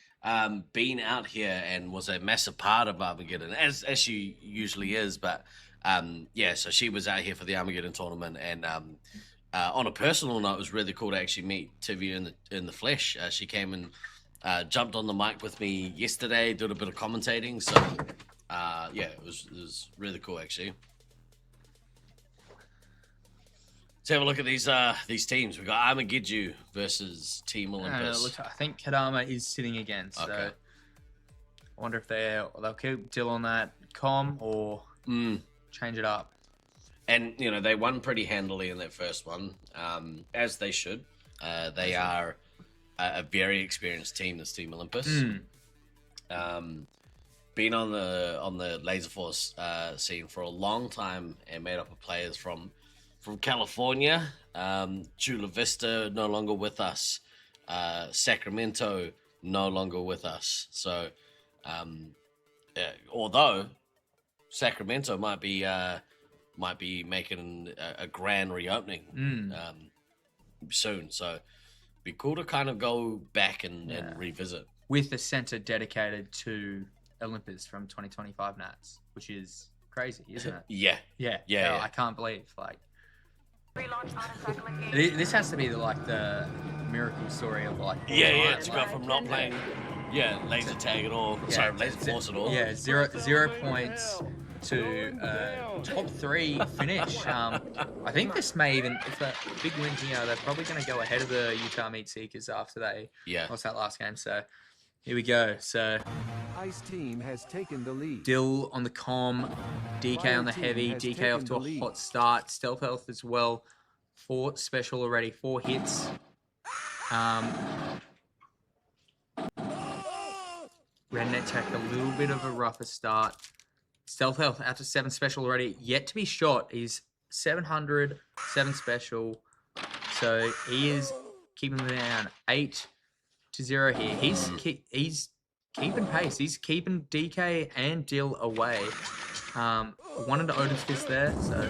been out here and was a massive part of Armageddon, as she usually is. But so she was out here for the Armageddon tournament. And on a personal note, it was really cool to actually meet Tivia in the flesh. She came and jumped on the mic with me yesterday, did a bit of commentating. So it was really cool actually. Let's have a look at these teams. We've got Armageddon versus Team Olympus. I think Kadama is sitting again, so Okay. I wonder if they'll keep Dill on that comm or change it up. And, they won pretty handily in that first one, as they should. They are a very experienced team, this Team Olympus. Been on the Laserforce scene for a long time and made up of players from California, Chula Vista no longer with us, Sacramento no longer with us. So, although Sacramento might be making a grand reopening soon, so it'd be cool to kind of go back and revisit With a center dedicated to Olympus from 2025 Nats, which is crazy, isn't it? Yeah. I can't believe this has to be the miracle story of to go from not playing laser tag at all, Laserforce at all. Yeah, zero points to top 3 finish. I think this may even, if a big win here, they're probably going to go ahead of the Utah Meat Seekers after they lost that last game. So here we go. So Ice team has taken the lead. Dill on the comm, DK on the heavy, DK off to a hot start, Stealth Health as well. 4 special already, 4 hits. Redneck Tech a little bit of a rougher start. Stealth Health out to 7 special already, yet to be shot. He's 700, 7 special. So he is keeping them down 8-0 here. He's keeping pace. He's keeping DK and Dill away. One into Odin's Fist there. So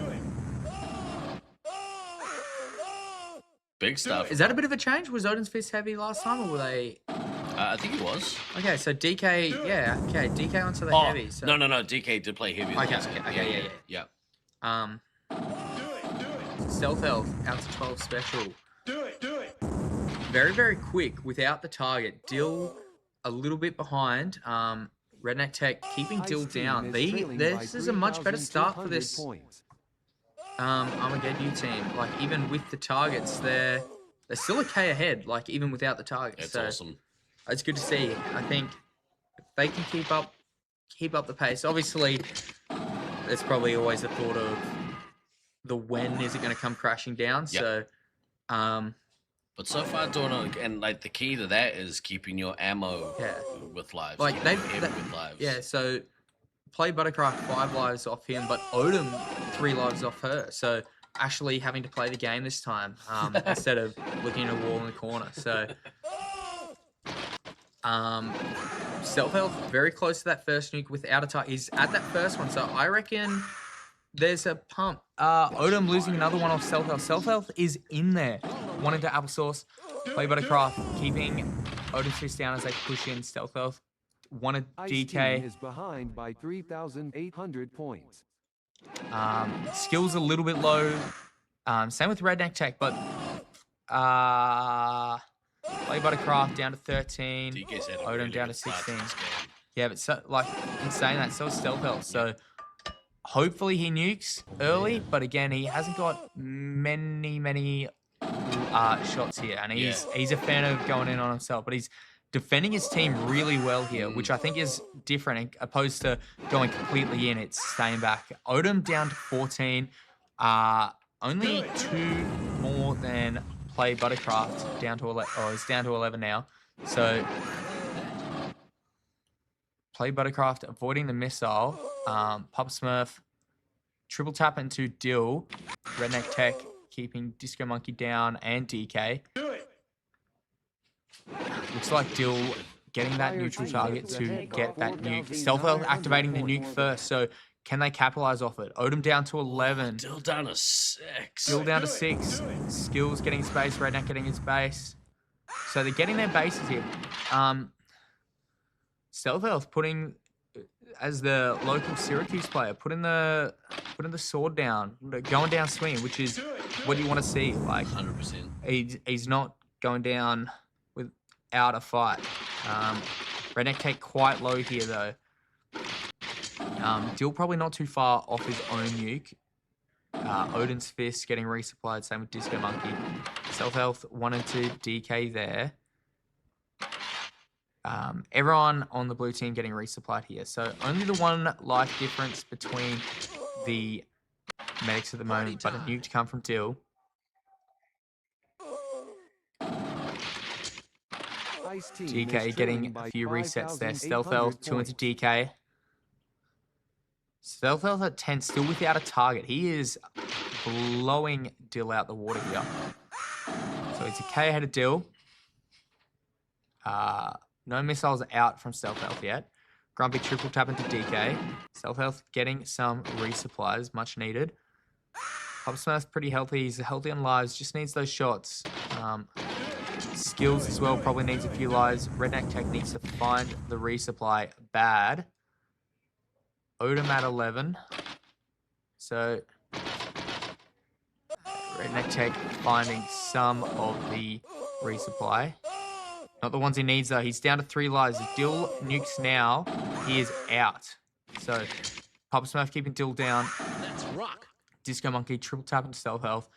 big stuff. Is that a bit of a change? Was Odin's Fist heavy last time, or were they? I think it was. Okay, so DK, yeah, okay, DK onto the heavy. So. No, DK did play heavy. Okay, yeah. Stealth Elf out to 12 special. Do it. Very, very quick without the target. Dill a little bit behind. Redneck Tech keeping Dill down. This is a much better start for this Armageddon team. Like, even with the targets, they're still a K ahead, like, even without the targets. That's awesome. It's good to see. I think if they can keep up the pace. Obviously, there's probably always a thought of the when is it going to come crashing down. Yep. So, but so far, and like the key to that is keeping your ammo with lives. Like with lives. Yeah, so play Buttercraft 5 lives off him, but Odom 3 lives off her. So actually having to play the game this time instead of looking at a wall in the corner. So Stealth Health very close to that first nuke without a tie. He's at that first one, so I reckon there's a pump. Odom losing another one off Stealth Health. Stealth Health is in there. One into applesauce. Play Buttercraft keeping Odin's Fist down as they push in Stealth Health. One at DK. Is behind by 3,800 points. Skills a little bit low. Same with Redneck Tech, but Play Buttercraft down to 13. Odom down to 16. Yeah, but so, like, in saying that, so is Stealth Health. So hopefully he nukes early, but again, he hasn't got many shots here, and he's a fan of going in on himself, but he's defending his team really well here, which I think is different opposed to going completely in. It's staying back. Odom down to 14. Only 2 more than Play Buttercraft down to 11. Oh, he's down to 11 now. So Play Buttercraft avoiding the missile. Pop Smurf triple tap into Dill. Redneck Tech keeping Disco Monkey down and DK. Looks like Dill getting that neutral target to get that nuke. Stealth Health activating the nuke first, so can they capitalize off it? Odom down to 11. Dill down to 6. Dill down to 6. Skills getting his base. Redneck getting his base. So they're getting their bases here. Stealth Health putting, as the local Syracuse player, putting the sword down, going down swinging, which is what you want to see. Like 100%. He's not going down without a fight. Redneck Tech quite low here though. Dill probably not too far off his own nuke. Odin's Fist getting resupplied, same with Disco Monkey. Stealth Health wanted to DK there. Everyone on the blue team getting resupplied here. So only the 1 life difference between the medics at the moment, but a nuke to come from Dill. DK getting a few resets there. Stealth Health, 2 into DK. Stealth Health at 10, still without a target. He is blowing Dill out the water here. So it's a K ahead of Dill. No missiles out from Stealth Health yet. Grumpy triple tap into DK. Stealth Health getting some resupplies, much needed. Pop Smurf's pretty healthy. He's healthy on lives, just needs those shots. Skills as well, probably needs a few lives. Redneck Tech needs to find the resupply bad. Odom at 11. So Redneck Tech finding some of the resupply. Not the ones he needs though. He's down to 3 lives. If Dill nukes now, he is out. So Pop Smurf keeping Dill down. Let's rock. Disco Monkey triple tap into Stealth Health.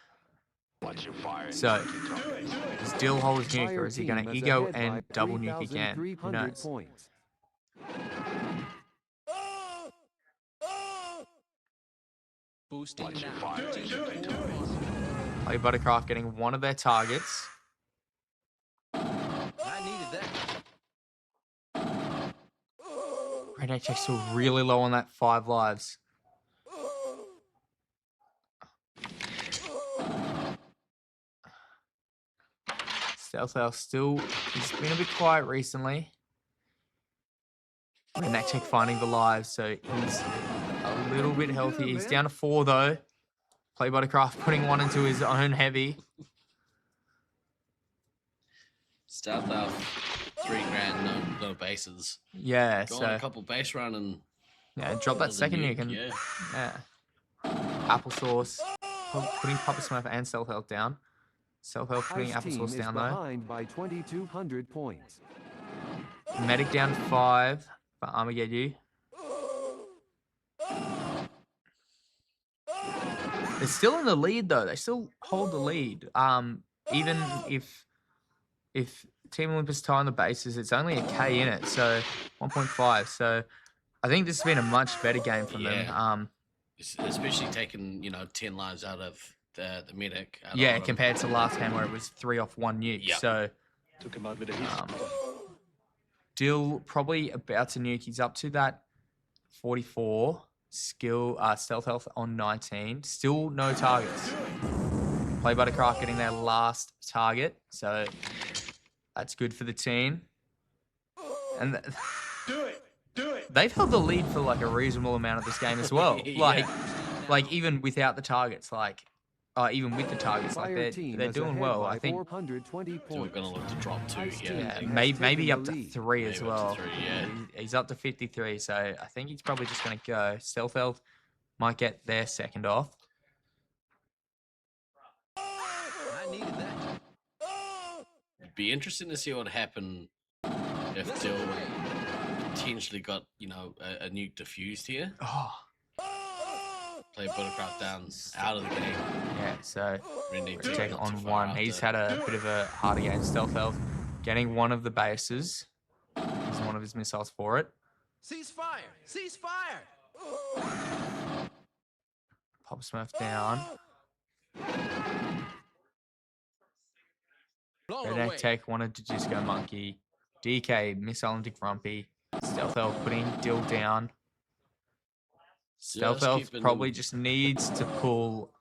So does Dill hold his nuke, or is he going to ego and double nuke again? Who knows? Boosting Play Buttercraft getting one of their targets. I needed that. Redneck Tech's still really low on that 5 lives. Stealth Health still, he's been a bit quiet recently. Redneck Tech finding the lives, so he's a little bit healthy. He's down to 4 though. Play Buttercraft putting 1 into his own heavy. Start off $3,000, no bases. Yeah, Go so on a couple base run and drop that another second nuke and yeah. Applesauce putting Papa Smurf and Self Health down. Self Health putting Ice team Applesauce is down though. behind by 2,200 points. Medic down 5 for Armageddon. They're still in the lead though. They still hold the lead. Even if Team Olympus tie on the bases, it's only a K in it, so 1.5. So I think this has been a much better game from them. Especially taking 10 lives out of the medic. Yeah, compared to last game where it was 3 off 1 nuke. Yep. So Took him out with a heat. Dill probably about to nuke. He's up to that 44 skill stealth health on 19. Still no targets. Play Buttercraft getting their last target, so that's good for the team. And Do it. they've held the lead for like a reasonable amount of this game as well. Like even without the targets, even with the targets, like they're doing well. I think 420 so we're gonna look to drop 2 here. yeah, maybe up to 3 as Maybe well. up to 3, yeah. He's up to 53, so I think he's probably just going to go. Stealth Health might get their second off. I needed that. It'd be interesting to see what happened if Dill potentially got a nuke diffused here. Oh. Play Buttercraft down out of the game. Yeah, so check not on too far 1. after. He's had a bit of a harder game. Stealth Health getting one of the bases. Using one of his missiles for it. Cease fire! Cease fire! Pop Smurf down. Redneck Tech wanted to just go monkey. DK missile into Grumpy. Stealth Health putting Dill down. Stealth Elf probably just needs to pull.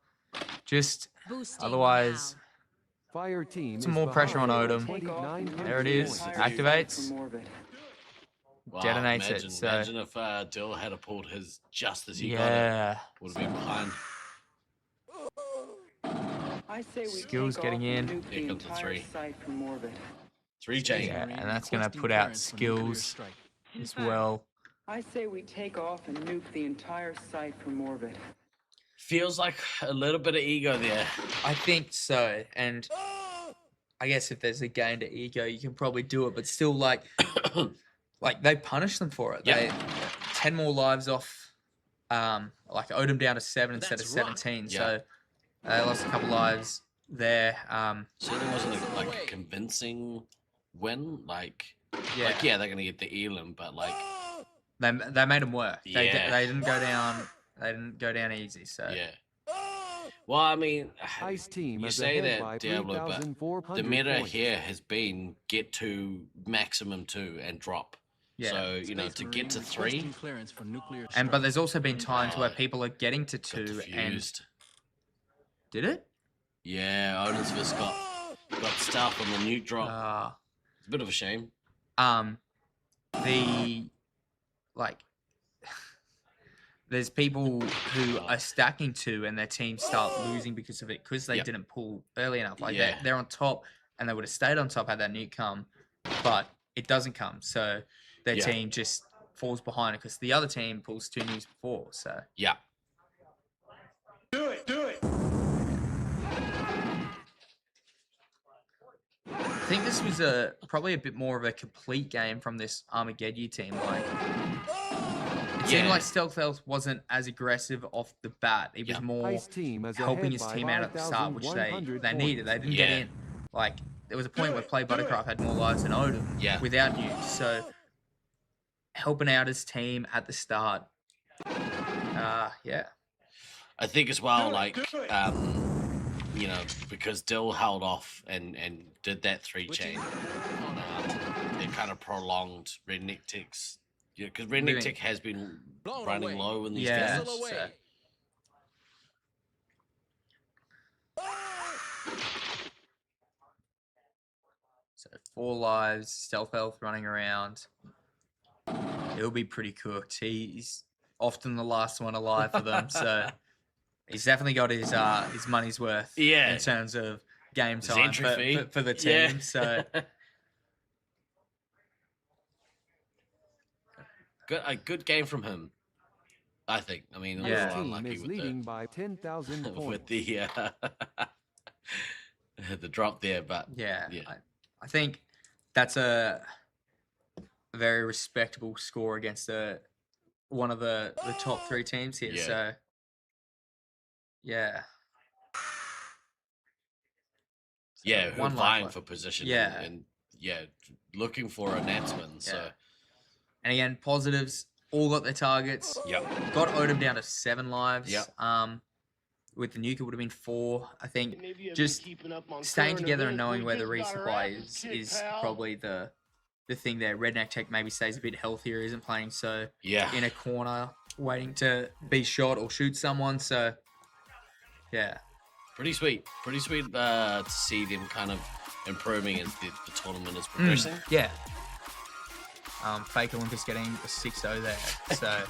Otherwise, Fire team some more pressure on Odom. There it is. Activates. Wow, Detonates it. So imagine if Dill had pulled his just as he got it. Would have been behind. I say we Skills take getting off in. and nuke the Here comes the entire 3. site from orbit. 3 chain. Yeah, and that's going to put out skills as well. I say we take off and nuke the entire site from orbit. Feels like a little bit of ego there. I think so, and I guess if there's a gain to ego, you can probably do it. But still, like they punish them for it. Yep. 10 more lives off. Like Odom down to 7 instead of 17. So they lost a couple lives there. Certainly wasn't a convincing win. Yeah, they're gonna get the elim, but they made them work. They didn't go down. They didn't go down easy. So yeah. Well, I mean, Ice team you is say ahead that, by Diablo, but 3,400 the meta points. here has been get to maximum 2 and drop. Yeah. So to get to 3. But there's also been times where people are getting to 2 and diffused. Did it? Yeah, Odin's Fist got stuff on the nuke drop. It's a bit of a shame. There's people who are stacking 2 and their teams start losing because of it, because they didn't pull early enough. They're on top and they would have stayed on top had that nuke come, but it doesn't come. So their team just falls behind it because the other team pulls 2 nukes before. So yeah. Do it. I think this was probably a bit more of a complete game from this Armageddon team. It seemed like Stealth Health wasn't as aggressive off the bat. It was more helping his team out at the start, which they needed. They didn't get in. There was a point where Play Buttercraft had more lives than Odom without nukes. So helping out his team at the start. I think as well, because Dill held off and did that 3 chain, it kind of prolonged Redneck Tech's. Yeah, because Redneck Tech has been running low in these games. So 4 lives, Stealth Health running around. He'll be pretty cooked. He's often the last one alive for them, so he's definitely got his money's worth in terms of game time for the team. So a good game from him, I think. I mean, a His little team unlucky is with leading by 10,000 the, points. with the the drop there, but yeah. I think that's a very respectable score against one of the top 3 teams here. Yeah. So, yeah. Yeah, who are one vying life for position Yeah. and looking for a Natsman. So Yeah. And again, positives all got their targets. Yep. Got Odom down to 7 lives. Yep. With the nuke, it would have been 4. I think Maybe you haven't just been keeping up on staying current together and events. knowing We where the just got our resupply asses kicked, is pal. probably the thing there. Redneck Tech maybe stays a bit healthier, isn't playing so Yeah. in a corner, waiting to be shot or shoot someone. So, yeah. pretty sweet to see them kind of improving as the tournament is progressing. Yeah. Fake Olympus getting a 6-0 there. So,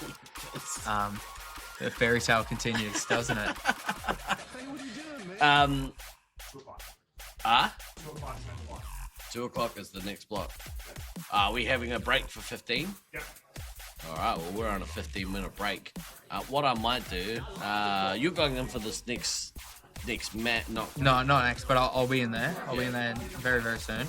the fairy tale continues, doesn't it? 2 o'clock is the next block. Are we having a break for 15? Yep. All right, well, we're on a 15-minute break. What I might do, you're going in for this next match. No, not next, but I'll be in there. I'll be in there very, very soon.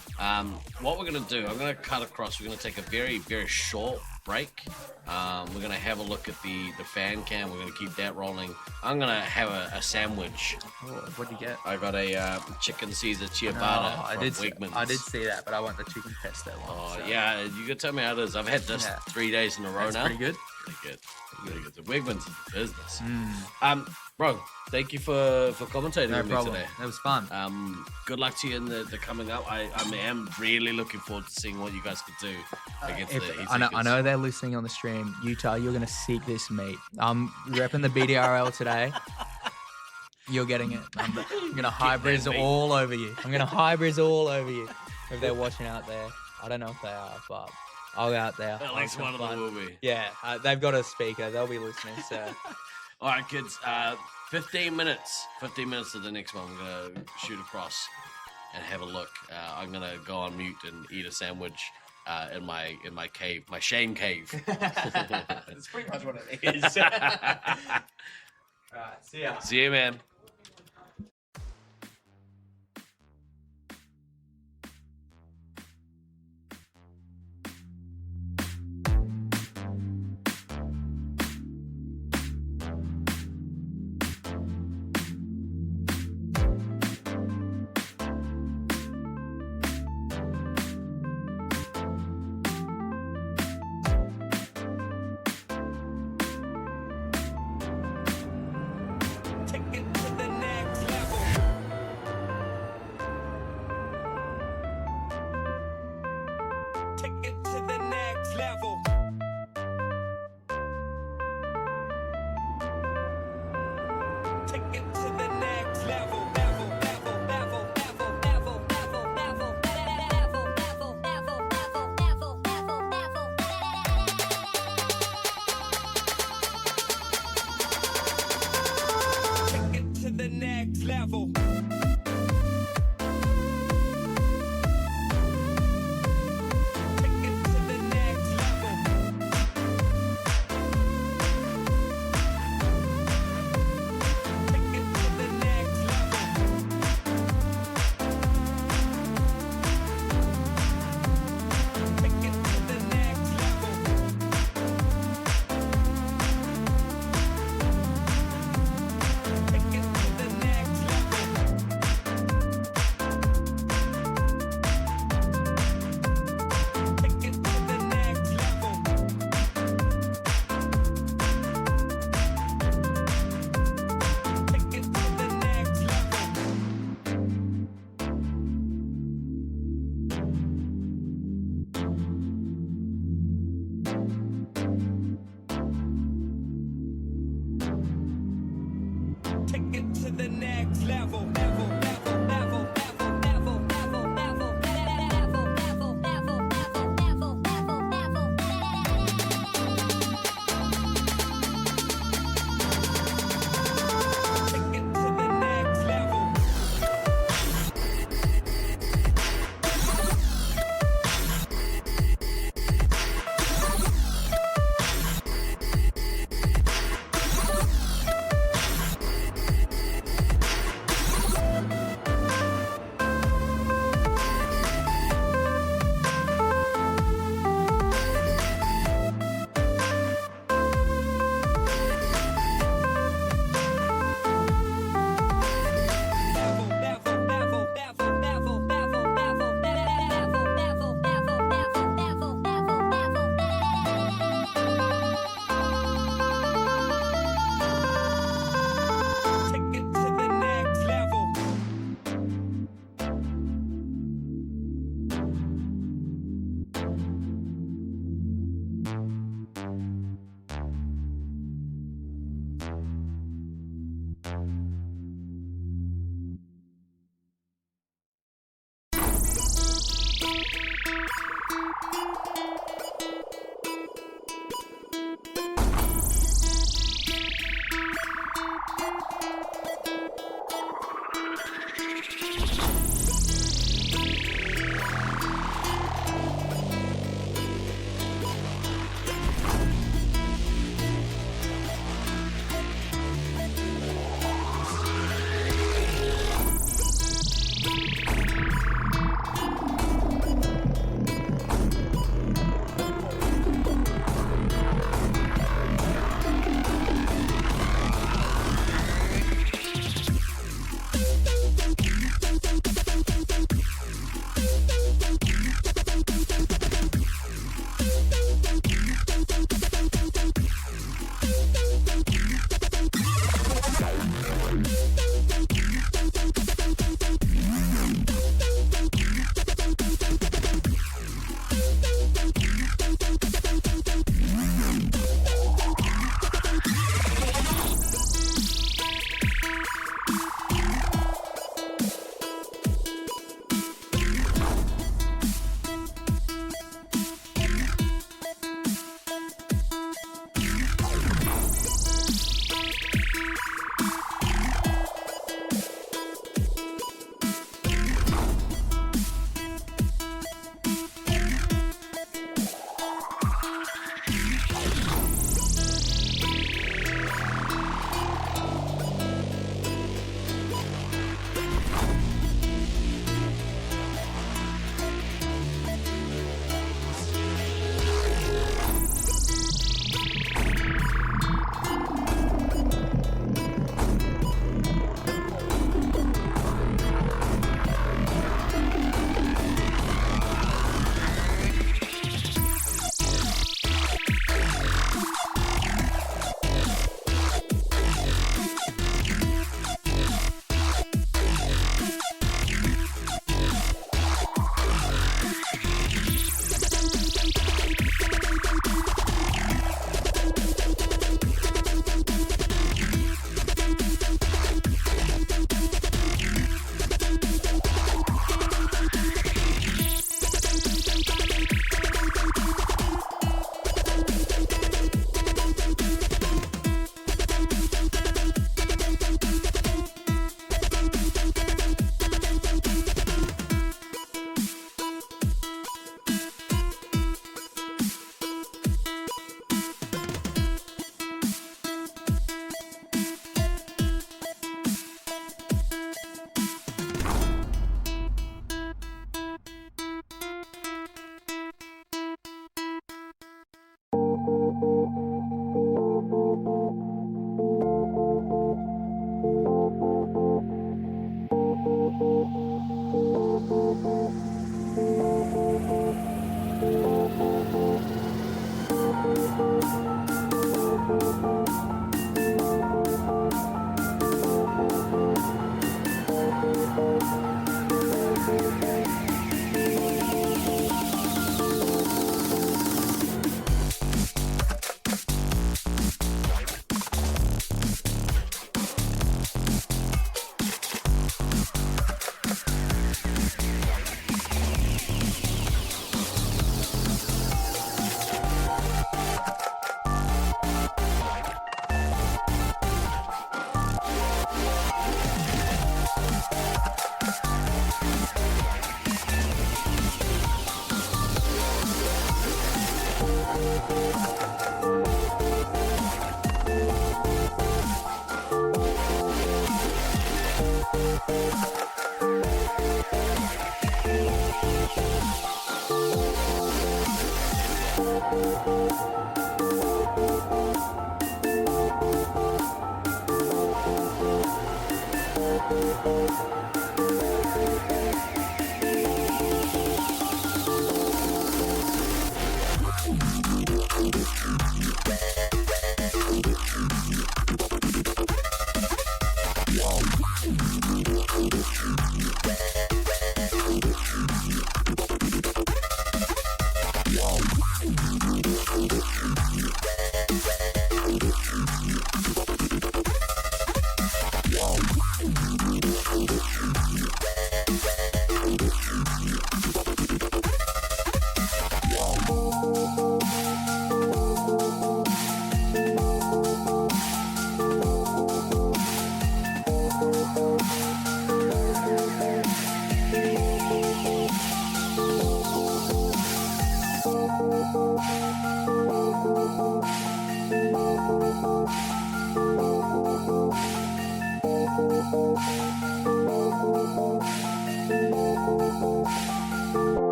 What we're going to do, I'm going to cut across. We're going to take a very, very short break. We're going to have a look at the fan cam. We're going to keep that rolling. I'm going to have a sandwich. Oh, what'd you get? I got a chicken Caesar ciabatta from Wegmans. I did see that, but I want the chicken pesto one. Oh, so. yeah, you can tell me how it is. I've had this 3 days in a row That's now. pretty good. Pretty good. Really good. The Wegmans is the business. Mm. Bro, thank you for commentating No with problem. me today. It was fun. Good luck to you in the coming up. I am really looking forward to seeing what you guys could do against the Heat I know they're listening on the stream. Utah, you're going to seek this meat. I'm repping the BDRL today. You're getting it. I'm going to hybrids all over you. I'm going to hybrids all over you. If they're watching out there. I don't know if they are, but I'll go out there. At least one of them will be. Yeah, they've got a speaker. They'll be listening, so... All right, kids. 15 minutes. 15 minutes to the next one. I'm gonna shoot across and have a look. I'm gonna go on mute and eat a sandwich in my cave, my shame cave. That's pretty much what it is. All right, see ya. See you, man.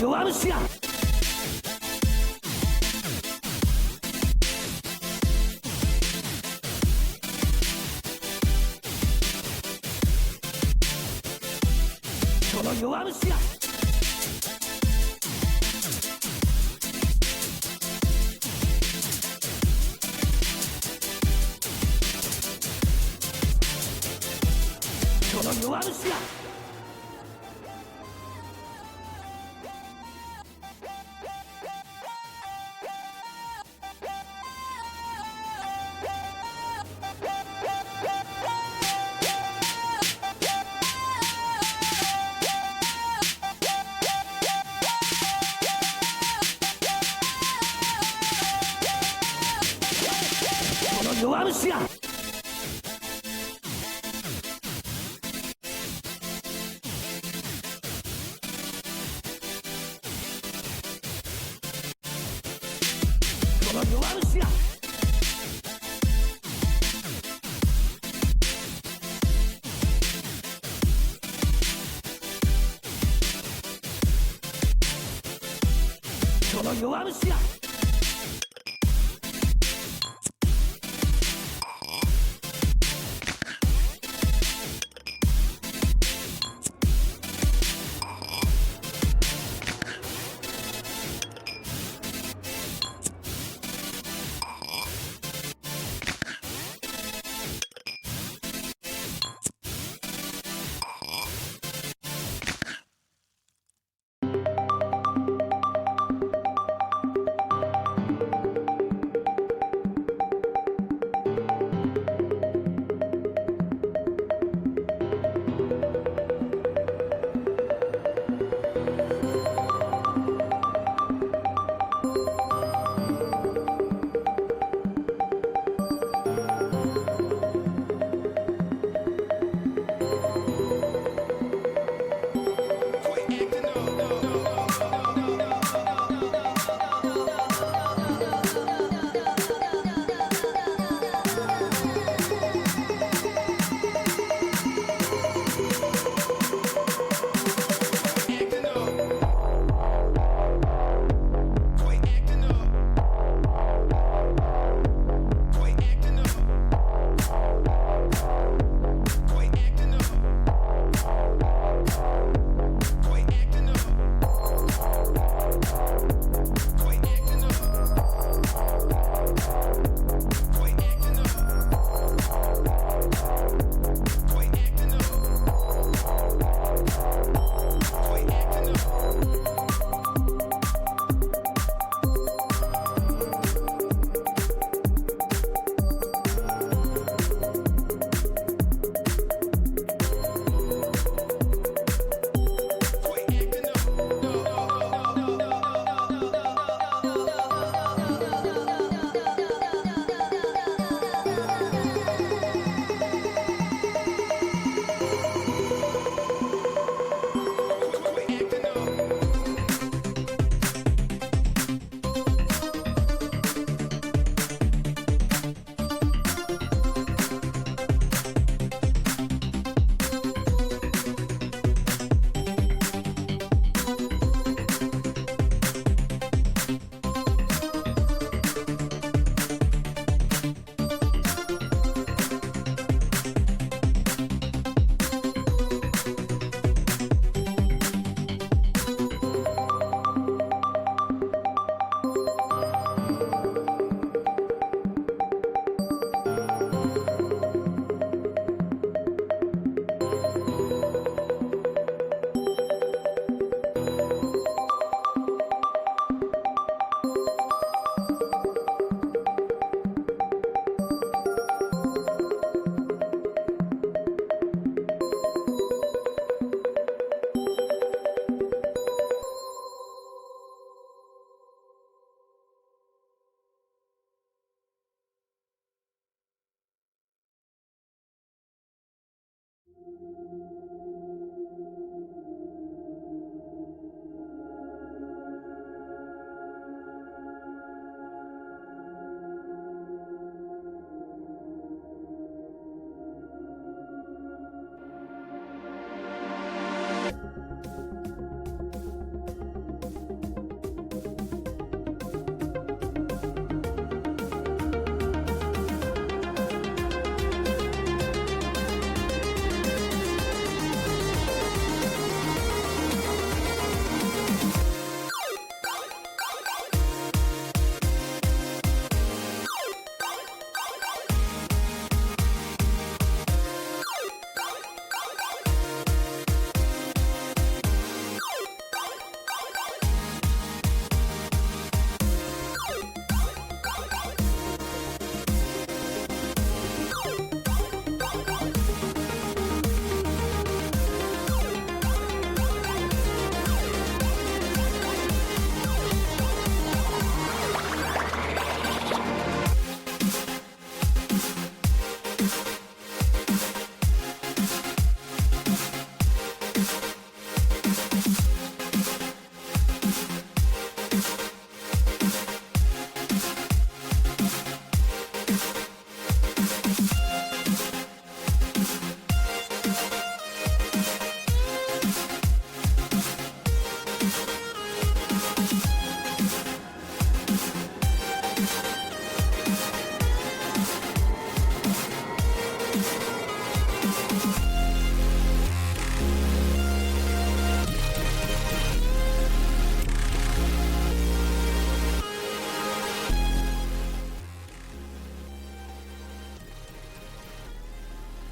弱虫や。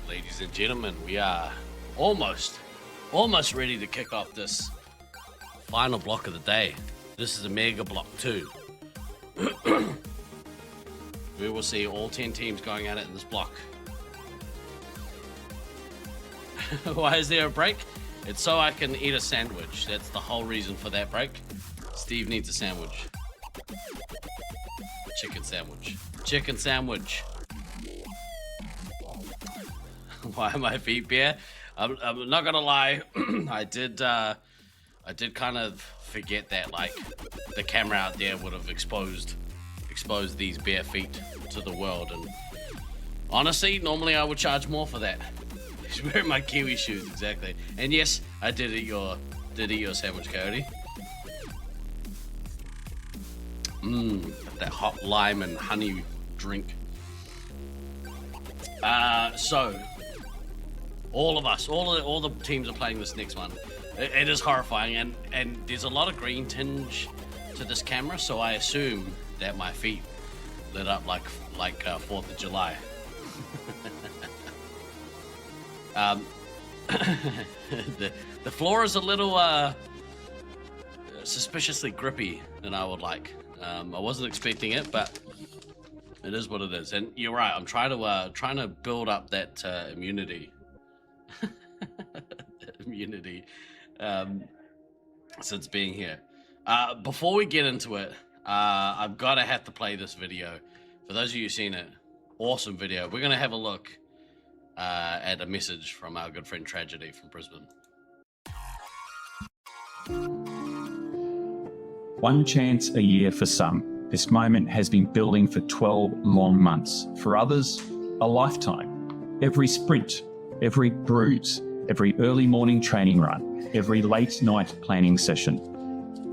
Ladies and gentlemen, we are almost ready to kick off this final block of the day. This is a mega block 2. We will see all 10 teams going at it in this block. Why is there a break? It's so I can eat a sandwich. That's the whole reason for that break. Steve needs a sandwich. Chicken sandwich. Chicken sandwich. Why are my feet bare? I'm not gonna lie. I did kind of forget that like the camera out there would have exposed these bare feet to the world, and honestly, normally I would charge more for that. He's wearing my kiwi shoes, exactly. And yes, I did eat your sandwich, Coyote. That hot lime and honey drink. So all of us, all the teams are playing this next one. It is horrifying, and there's a lot of green tinge to this camera, so I assume that my feet lit up like 4th of July. The floor is a little suspiciously grippy than I would like. I wasn't expecting it, but it is what it is. And you're right. I'm trying to build up that immunity. Immunity since being here. Before we get into it, I've got to have to play this video. For those of you who've seen it, awesome video. We're gonna have a look at a message from our good friend Tragedy from Brisbane. One chance a year for some. This moment has been building for 12 long months. For others, a lifetime. Every sprint, every bruise, every early morning training run, every late night planning session,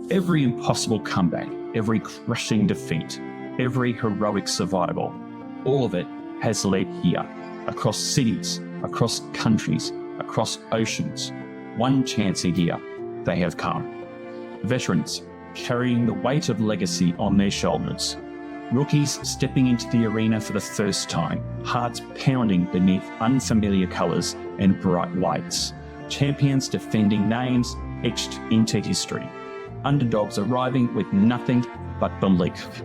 every impossible comeback, every crushing defeat, every heroic survival, all of it has led here, across cities, across countries, across oceans. One chance a year, they have come. Veterans, carrying the weight of legacy on their shoulders. Rookies stepping into the arena for the first time, hearts pounding beneath unfamiliar colours and bright lights. Champions defending names etched into history. Underdogs arriving with nothing but belief.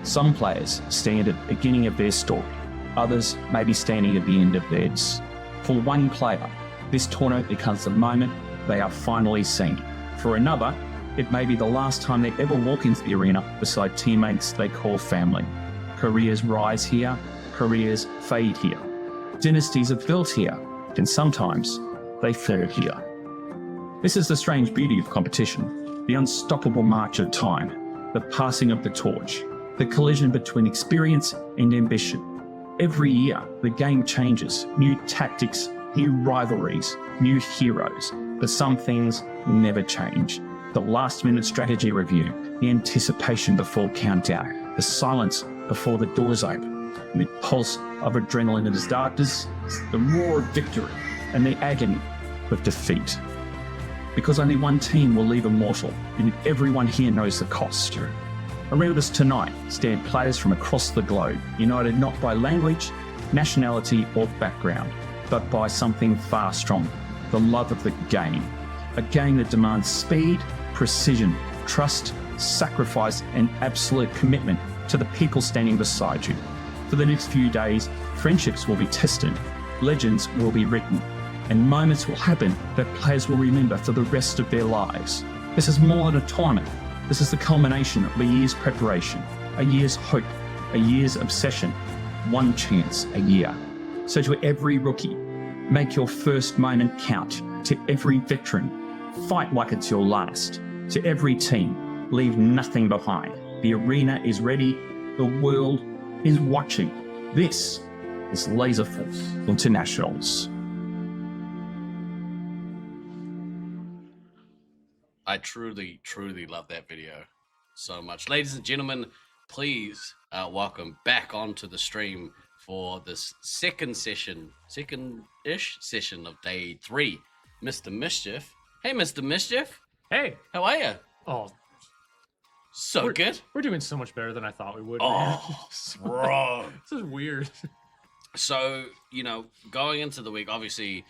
Some players stand at the beginning of their story. Others may be standing at the end of theirs. For one player, this tournament becomes the moment they are finally seen. For another, it may be the last time they ever walk into the arena beside teammates they call family. Careers rise here, careers fade here. Dynasties are built here, and sometimes they fall here. This is the strange beauty of competition, the unstoppable march of time, the passing of the torch, the collision between experience and ambition. Every year, the game changes, new tactics, new rivalries, new heroes, but some things never change. The last-minute strategy review, the anticipation before countdown, the silence before the doors open, the pulse of adrenaline in the darkness, the roar of victory, and the agony of defeat. Because only one team will leave immortal, and everyone here knows the cost. Around us tonight stand players from across the globe, united not by language, nationality, or background, but by something far stronger, the love of the game. A game that demands speed, precision, trust, sacrifice, and absolute commitment to the people standing beside you. For the next few days, friendships will be tested, legends will be written, and moments will happen that players will remember for the rest of their lives. This is more than a tournament. This is the culmination of a year's preparation, a year's hope, a year's obsession. One chance a year. So to every rookie, make your first moment count. To every veteran, fight like it's your last. To every team, leave nothing behind. The arena is ready. The world is watching. This is Laserforce Internationals. I truly, truly love that video so much. Ladies and gentlemen, please welcome back onto the stream for this second-ish session of day 3, Mr. Mischief. Hey, Mr. Mischief. Hey. How are you? Oh. So good. We're doing so much better than I thought we would. Oh, bro. This is weird. So, going into the week, obviously,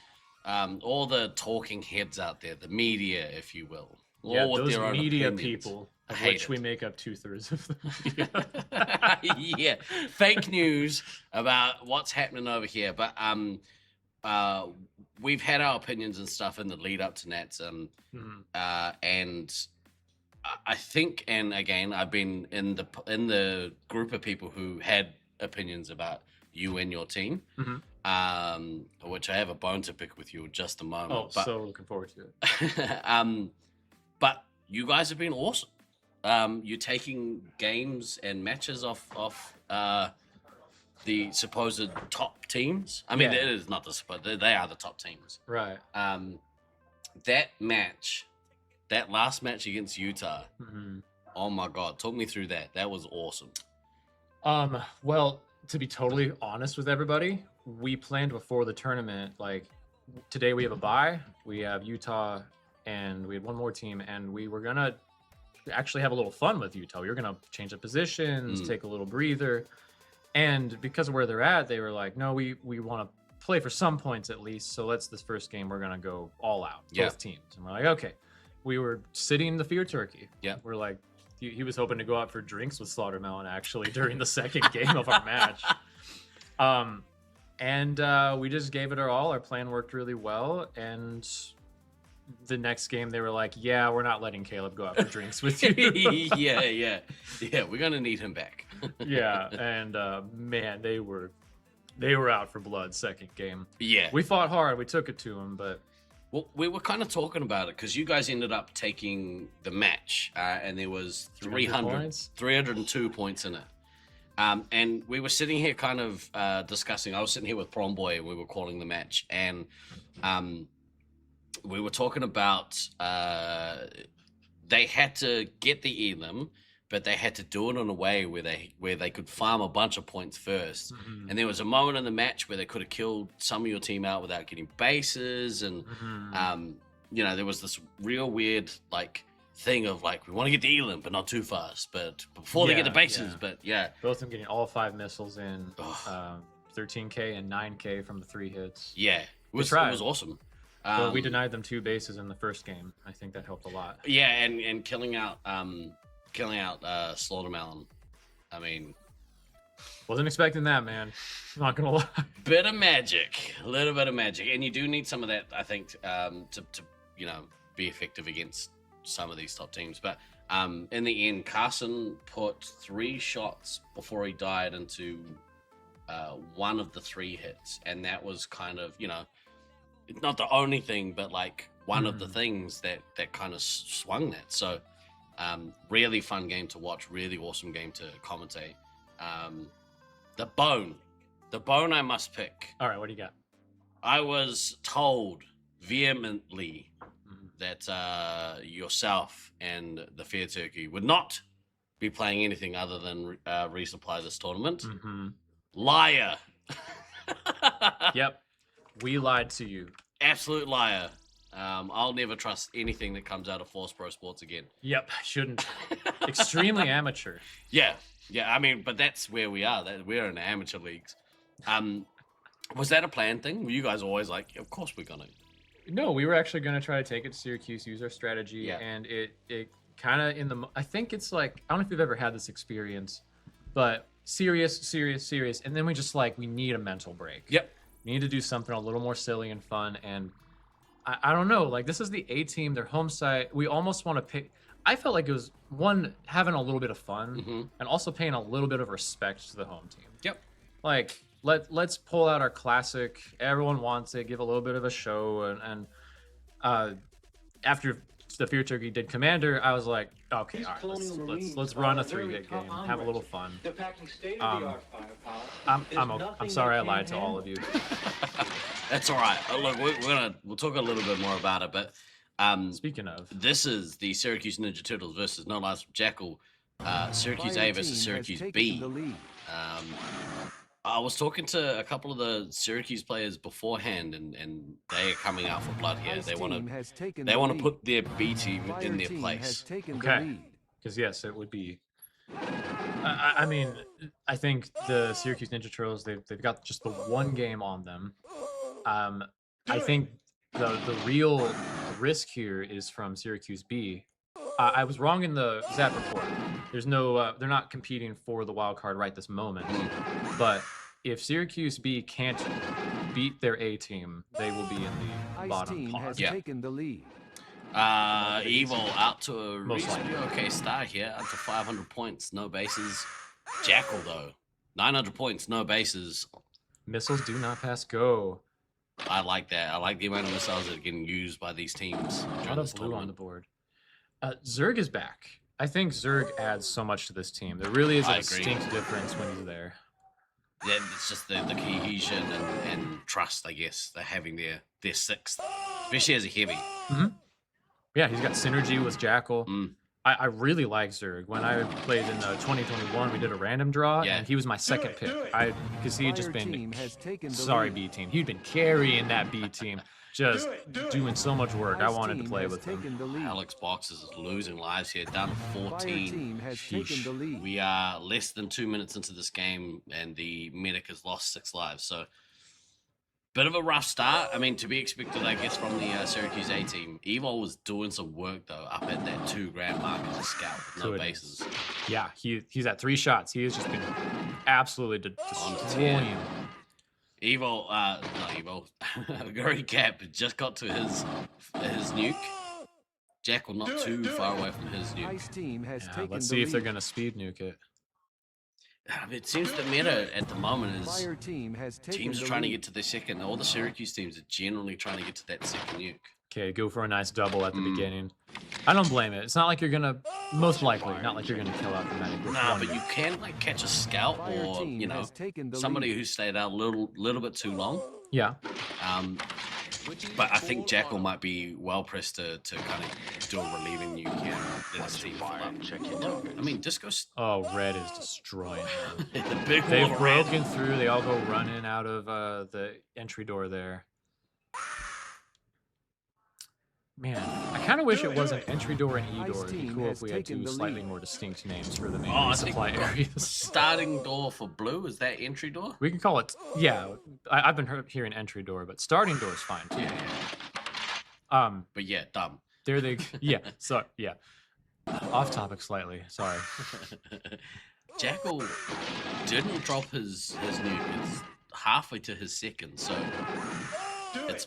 all the talking heads out there, the media, if you will, all with those their own media opinions. people, I of hate which it. we make up 2/3 of the media. Yeah, fake news about what's happening over here. But we've had our opinions and stuff in the lead up to Nats, and I think, and again, I've been in the group of people who had opinions about you and your team, which I have a bone to pick with you in just a moment. Oh, but, so looking forward to it. But you guys have been awesome. You're taking games and matches off the supposed top teams. I mean, it is not the supposed; they are the top teams. Right. That last match against Utah. Oh my God, talk me through that. That was awesome. Well, to be totally honest with everybody, we planned before the tournament, like today we have a bye, we have Utah, and we had one more team, and we were gonna actually have a little fun with Utah. We were gonna change the positions, take a little breather. And because of where they're at, they were like, no, we want to play for some points at least. So this first game, we're going to go all out, both teams. And we're like, okay. We were sitting the Fear Turkey. Yeah. We're like, he was hoping to go out for drinks with Slaughtermelon actually during the second game of our match. And we just gave it our all. Our plan worked really well. And the next game, they were like, yeah, we're not letting Caleb go out for drinks with you. Yeah, we're going to need him back. Yeah, and man, they were out for blood second game. Yeah. We fought hard. We took it to them, but... Well, we were kind of talking about it because you guys ended up taking the match, and there was 302 points in it. And we were sitting here kind of discussing. I was sitting here with Prom Boy, and we were calling the match, and we were talking about they had to get the elim, but they had to do it in a way where they could farm a bunch of points first. And there was a moment in the match where they could have killed some of your team out without getting bases, and there was this real weird thing of we want to get the elim, but not too fast, but before they get the bases. But both of them getting all 5 missiles in, 13K and 9K from the 3 hits. Yeah, it was awesome. But we denied them 2 bases in the first game. I think that helped a lot. Yeah, and killing out Slaughtermelon. I mean, wasn't expecting that, man. Not gonna lie. Bit of magic, a little bit of magic, and you do need some of that, I think, to be effective against some of these top teams. But in the end, Carson put 3 shots before he died into one of the 3 hits, and that was kind of not the only thing, but one of the things that kind of swung that. So. Really fun game to watch, really awesome game to commentate. The bone I must pick. All right, what do you got? I was told vehemently that yourself and the Fear Turkey would not be playing anything other than resupply this tournament. Liar. Yep, we lied to you. Absolute liar. I'll never trust anything that comes out of Force Pro Sports again. Yep, shouldn't. Extremely amateur. Yeah. I mean, but that's where we are. We're in amateur leagues. Was that a planned thing? Were you guys always like, of course we're gonna? No, we were actually gonna try to take it to Syracuse, use our strategy, and it kind of I think it's I don't know if you've ever had this experience, but serious, and then we just we need a mental break. Yep. We need to do something a little more silly and fun, and I don't know, this is the A team, their home site. We almost want to pick. I felt like it was having a little bit of fun and also paying a little bit of respect to the home team. Yep. Let's pull out our classic. Everyone wants it. Give a little bit of a show, and after the Fear Turkey did Commander, I was like, okay, all right, let's run a 3-hit game, have a little fun. I'm sorry I lied to all of you. That's all right. Look, we'll talk a little bit more about it, but speaking of, this is the Syracuse Ninja Turtles versus No Lies from Jackal, Syracuse A versus Syracuse B. I was talking to a couple of the Syracuse players beforehand, and they are coming out for blood here. They want to put their B team in their place. Okay, because yes, it would be I mean, I think the Syracuse Ninja Turtles, they've got just the one game on them. I think the real risk here is from Syracuse B. I was wrong in the Zap report. There's no, they're not competing for the wild card right this moment. But if Syracuse B can't beat their A team, they will be in the Ice bottom team pod. has taken the lead. Evil out to a Most reasonably okay start here, up to 500 points, no bases. Jackal though, 900 points, no bases. Missiles do not pass go. I like that. I like the amount of missiles that are getting used by these teams. A lot of blue on the board. Zerg is back. I think Zerg adds so much to this team. There really is a distinct difference when he's there. Yeah, it's just the cohesion and trust, I guess, they're having their sixth, especially as a heavy. Yeah, he's got synergy with Jackal. I really like Zerg. When I played in 2021, we did a random draw, and he was my second pick. Because he had just been, sorry B team, he'd been carrying that B team, just doing so much work. I wanted to play with him. Alex Box is losing lives here, down to 14. We are less than 2 minutes into this game, and the medic has lost 6 lives. So, bit of a rough start. I mean, to be expected, I guess, from the Syracuse A team. Evil was doing some work, though, up at that 2 grand mark as a scout with no bases. Yeah, he's at 3 shots. He has just been absolutely destroying. Evil, not Evil, Gary Cap just got to his nuke. Jackal not too far away from his nuke. Ice team has taken let's the see if they're lead. going to speed nuke it. It seems the meta at the moment is Fire team has taken teams the are trying to lead. get to the second. All the Syracuse teams are generally trying to get to that second nuke. Okay, go for a nice double at the beginning. I don't blame it. It's not like you're going to, most likely, not like you're going to kill out the medic with Nah, one but hit. you can like catch a scout or, you know, somebody who stayed out a little bit too long. Yeah. But I think Jackal might be well pressed to kind of do a relieving nuke here. Let us see fill up. I mean, Disco's... Oh, red is destroying them. The big wall They've of red. broken through. They all go running out of the entry door there. Man, I kind of wish it was an entry door and E door. It'd be cool if we had 2 slightly more distinct names for the main I supply think areas. starting door for blue, is that entry door? We can call it, yeah. I've been hearing entry door, but starting door is fine too. But yeah, dumb. There they, yeah. So yeah, off topic slightly. Sorry. Jackal didn't drop his nuke. It's halfway to his second, so it's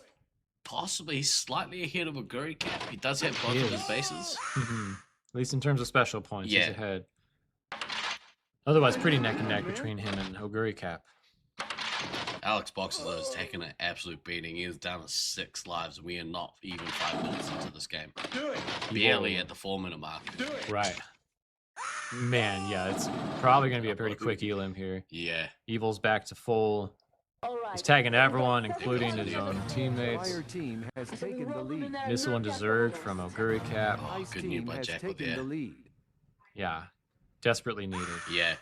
possibly slightly ahead of Oguri Cap. He does have both of his bases. At least in terms of special points, Yeah. he's ahead. Otherwise, pretty neck and neck between him and Oguri Cap. Alex Boxer, though, has taken an absolute beating. He is down to 6 lives. We are not even 5 minutes into this game. Barely at the 4-minute mark. Right. Man, yeah, it's probably going to be a pretty quick elim here. Yeah. Evil's back to full. He's tagging everyone, including his own teammates. Fire team has taken the lead. Missile and Zerg from Oguri Cap. Oh, good nuke by Jackal Taken there. the lead. Yeah, desperately needed. Yeah.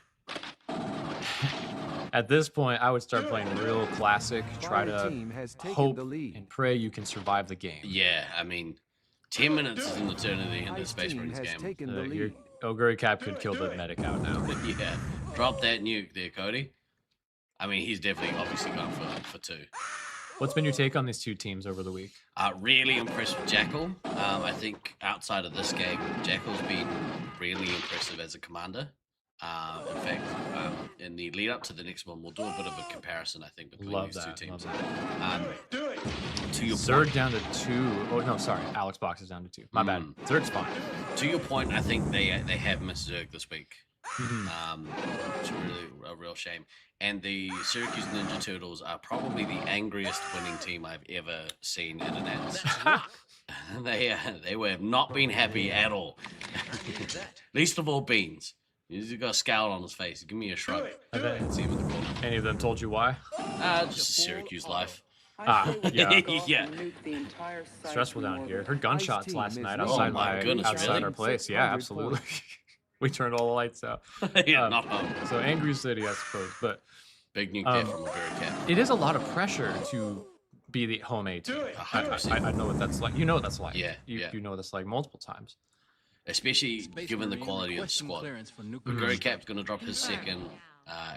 At this point, I would start playing real classic. Try Fire to team has taken hope the lead. and pray you can survive the game. Yeah, I mean, 10 minutes is an eternity in this Space team Marines has game. taken the Your lead. Oguri Cap could kill the medic out now. Yeah. Drop that nuke there, Cody. I mean, he's definitely obviously gone for 2. What's been your take on these 2 teams over the week? Really impressed with Jackal. I think outside of this game, Jackal's been really impressive as a commander. In fact, in the lead up to the next one, we'll do a bit of a comparison, I think, between Love these that. 2 teams. Love To your Zerg point, down to 2. Oh, no, sorry. Alex Box is down to 2. My bad. Zerg's fine. to your point, I think they have missed Zerg this week. It's really a real shame. And the Syracuse Ninja Turtles are probably the angriest winning team I've ever seen in an ads. They have not been happy at all. Least of all Beans. He's got a scowl on his face. Give me a shrug. See him in the corner. Any of them told you why? Just a Syracuse life. Yeah. Yeah. Stressful down here. Heard gunshots last night Oh outside my goodness, outside really? our place. Yeah, absolutely. We turned all the lights out. Yeah, not home. So angry city, I suppose. But Big nuke there from a very cat. it is a lot of pressure to be the home A team. I know what that's like. You know what that's like. Yeah, You know what that's like multiple times. especially given the Marine quality of the requesting squad. clearance for nuclear Gary escape. Cap's going to drop his second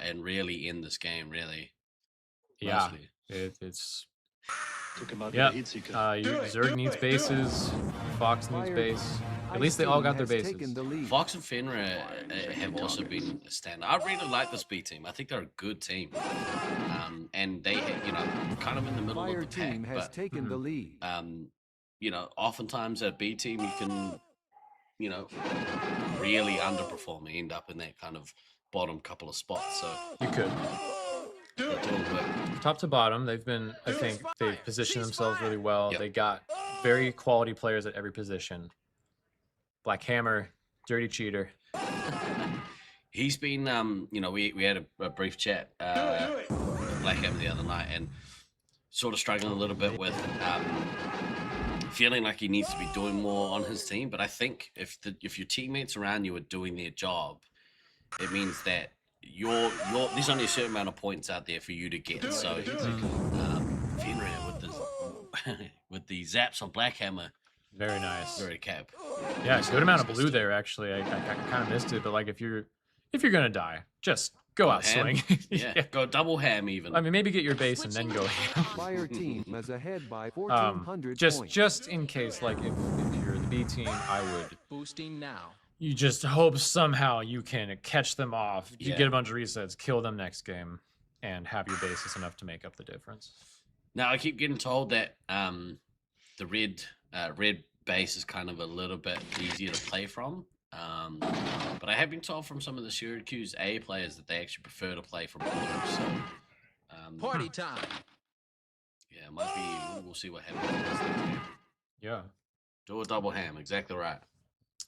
and really end this game, really. Yeah, Mostly. it's Took him out yeah. with a heat seeker. Zerg needs bases. Fox needs base. At least they all got their bases. Fox and Fenrir have also been a standout. I really like this B team. I think they're a good team. And they, kind of in the middle of the pack. Team has But, taken the lead. oftentimes at B team you can, really underperform and end up in that kind of bottom couple of spots. So You could. Top to bottom, I think they've positioned themselves really well. Yep. They got very quality players at every position. Black Hammer, Dirty Cheater. He's been, we had a brief chat with Black Hammer the other night and sort of struggling a little bit with feeling like he needs to be doing more on his team. But I think if your teammates around you are doing their job, it means that there's only a certain amount of points out there for you to get. So Fenrir with the zaps on Black Hammer, very nice. Very cap. Yeah, good amount of blue there. Actually, I kind of missed it, but like if you're gonna die, just go out ham. swing. Yeah, go double ham even. I mean, maybe get your base and then go ham. Fire team is ahead by 1,400 points. Just in case, like if you're the B team, I would Boosting now. You just hope somehow you can catch them off. You Yeah. get a bunch of resets, kill them next game, and have your bases enough to make up the difference. Now I keep getting told that the red base is kind of a little bit easier to play from. But I have been told from some of the Syracuse A players that they actually prefer to play from blue. So Party time. yeah, it might be. We'll see what happens in this next game. Yeah. Do a double ham. Exactly right.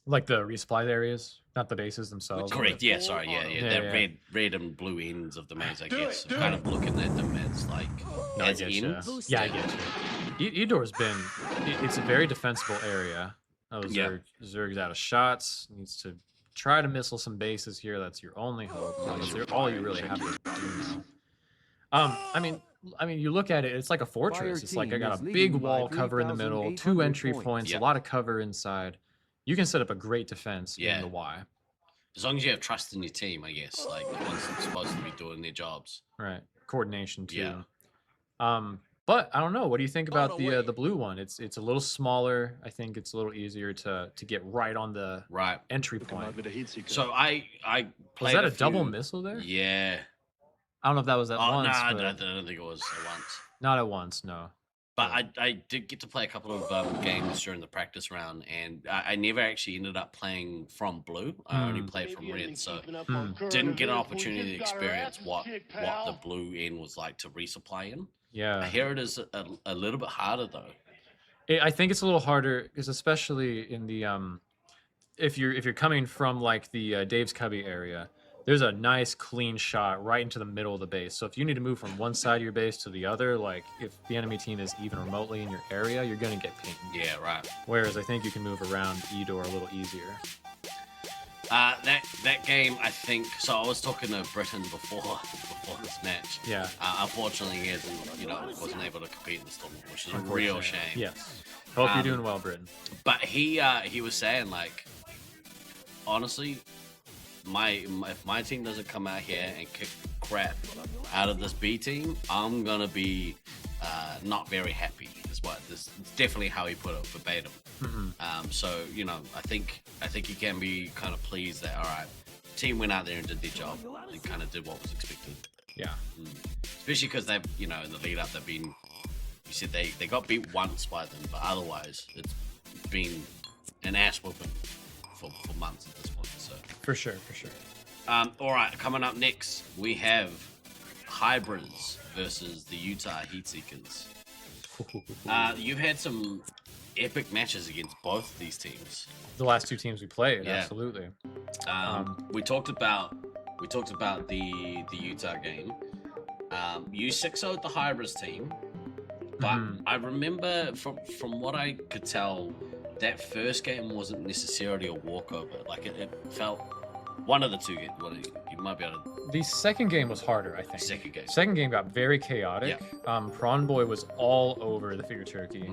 Like the resupply areas, not the bases themselves. Correct. Yeah. Sorry. Yeah. That red and blue ends of the maze. I guess. I'm kind of looking at them as like as ends. Yeah, I get you. Edor's been. It's a very defensible area. Zerg's out of shots. Needs to try to missile some bases here. That's your only hope. That's all you really have to do now. I mean, you look at it. It's like a fortress. It's like I got a big wall cover in the middle, 2 entry points, a lot of cover inside. You can set up a great defense in the Y. As long as you have trust in your team, I guess. Like the ones that are supposed to be doing their jobs. Right. Coordination too. Yeah. But I don't know. What do you think about the blue one? It's a little smaller. I think it's a little easier to get right on the entry point. So I was played that a double missile there? Yeah. I don't know if that was at once. No, but I don't think it was at once. Not at once, no. But I did get to play a couple of games during the practice round, and I never actually ended up playing from blue. I only played from red, so didn't get an opportunity to experience what the blue end was like to resupply in. Yeah. I hear it is a little bit harder though. I think it's a little harder because especially in the if you're coming from like the Dave's Cubby area, there's a nice clean shot right into the middle of the base. So if you need to move from one side of your base to the other, like if the enemy team is even remotely in your area, you're gonna get pinged. Yeah, right. Whereas I think you can move around Edor a little easier. That game, I think. So I was talking to Britton before this match. Yeah. Unfortunately, he wasn't able to compete in this tournament, which is a real shame. Yes. Hope you're doing well, Britton. But he was saying like, honestly, if my team doesn't come out here and kick crap out of this B team, I'm gonna be not very happy. It's definitely how he put it verbatim. So I think he can be kind of pleased that all right, team went out there and did their job and kind of did what was expected. Yeah. Especially because they've in the lead up they've been. You said they got beat once by them, but otherwise it's been an ass whooping for months at this point. So For sure. All right, coming up next we have Hybrids versus the Utah Heatseekers. You've had some epic matches against both these teams. The last 2 teams we played, Yeah. absolutely. We talked about the Utah game. You 6-0'd the Hybrids team, but I remember from what I could tell, that first game wasn't necessarily a walkover. Like it felt one of the two. You might be able to. The second game was harder, I think. Second game got very chaotic. Prawn Boy was all over the Figure Turkey.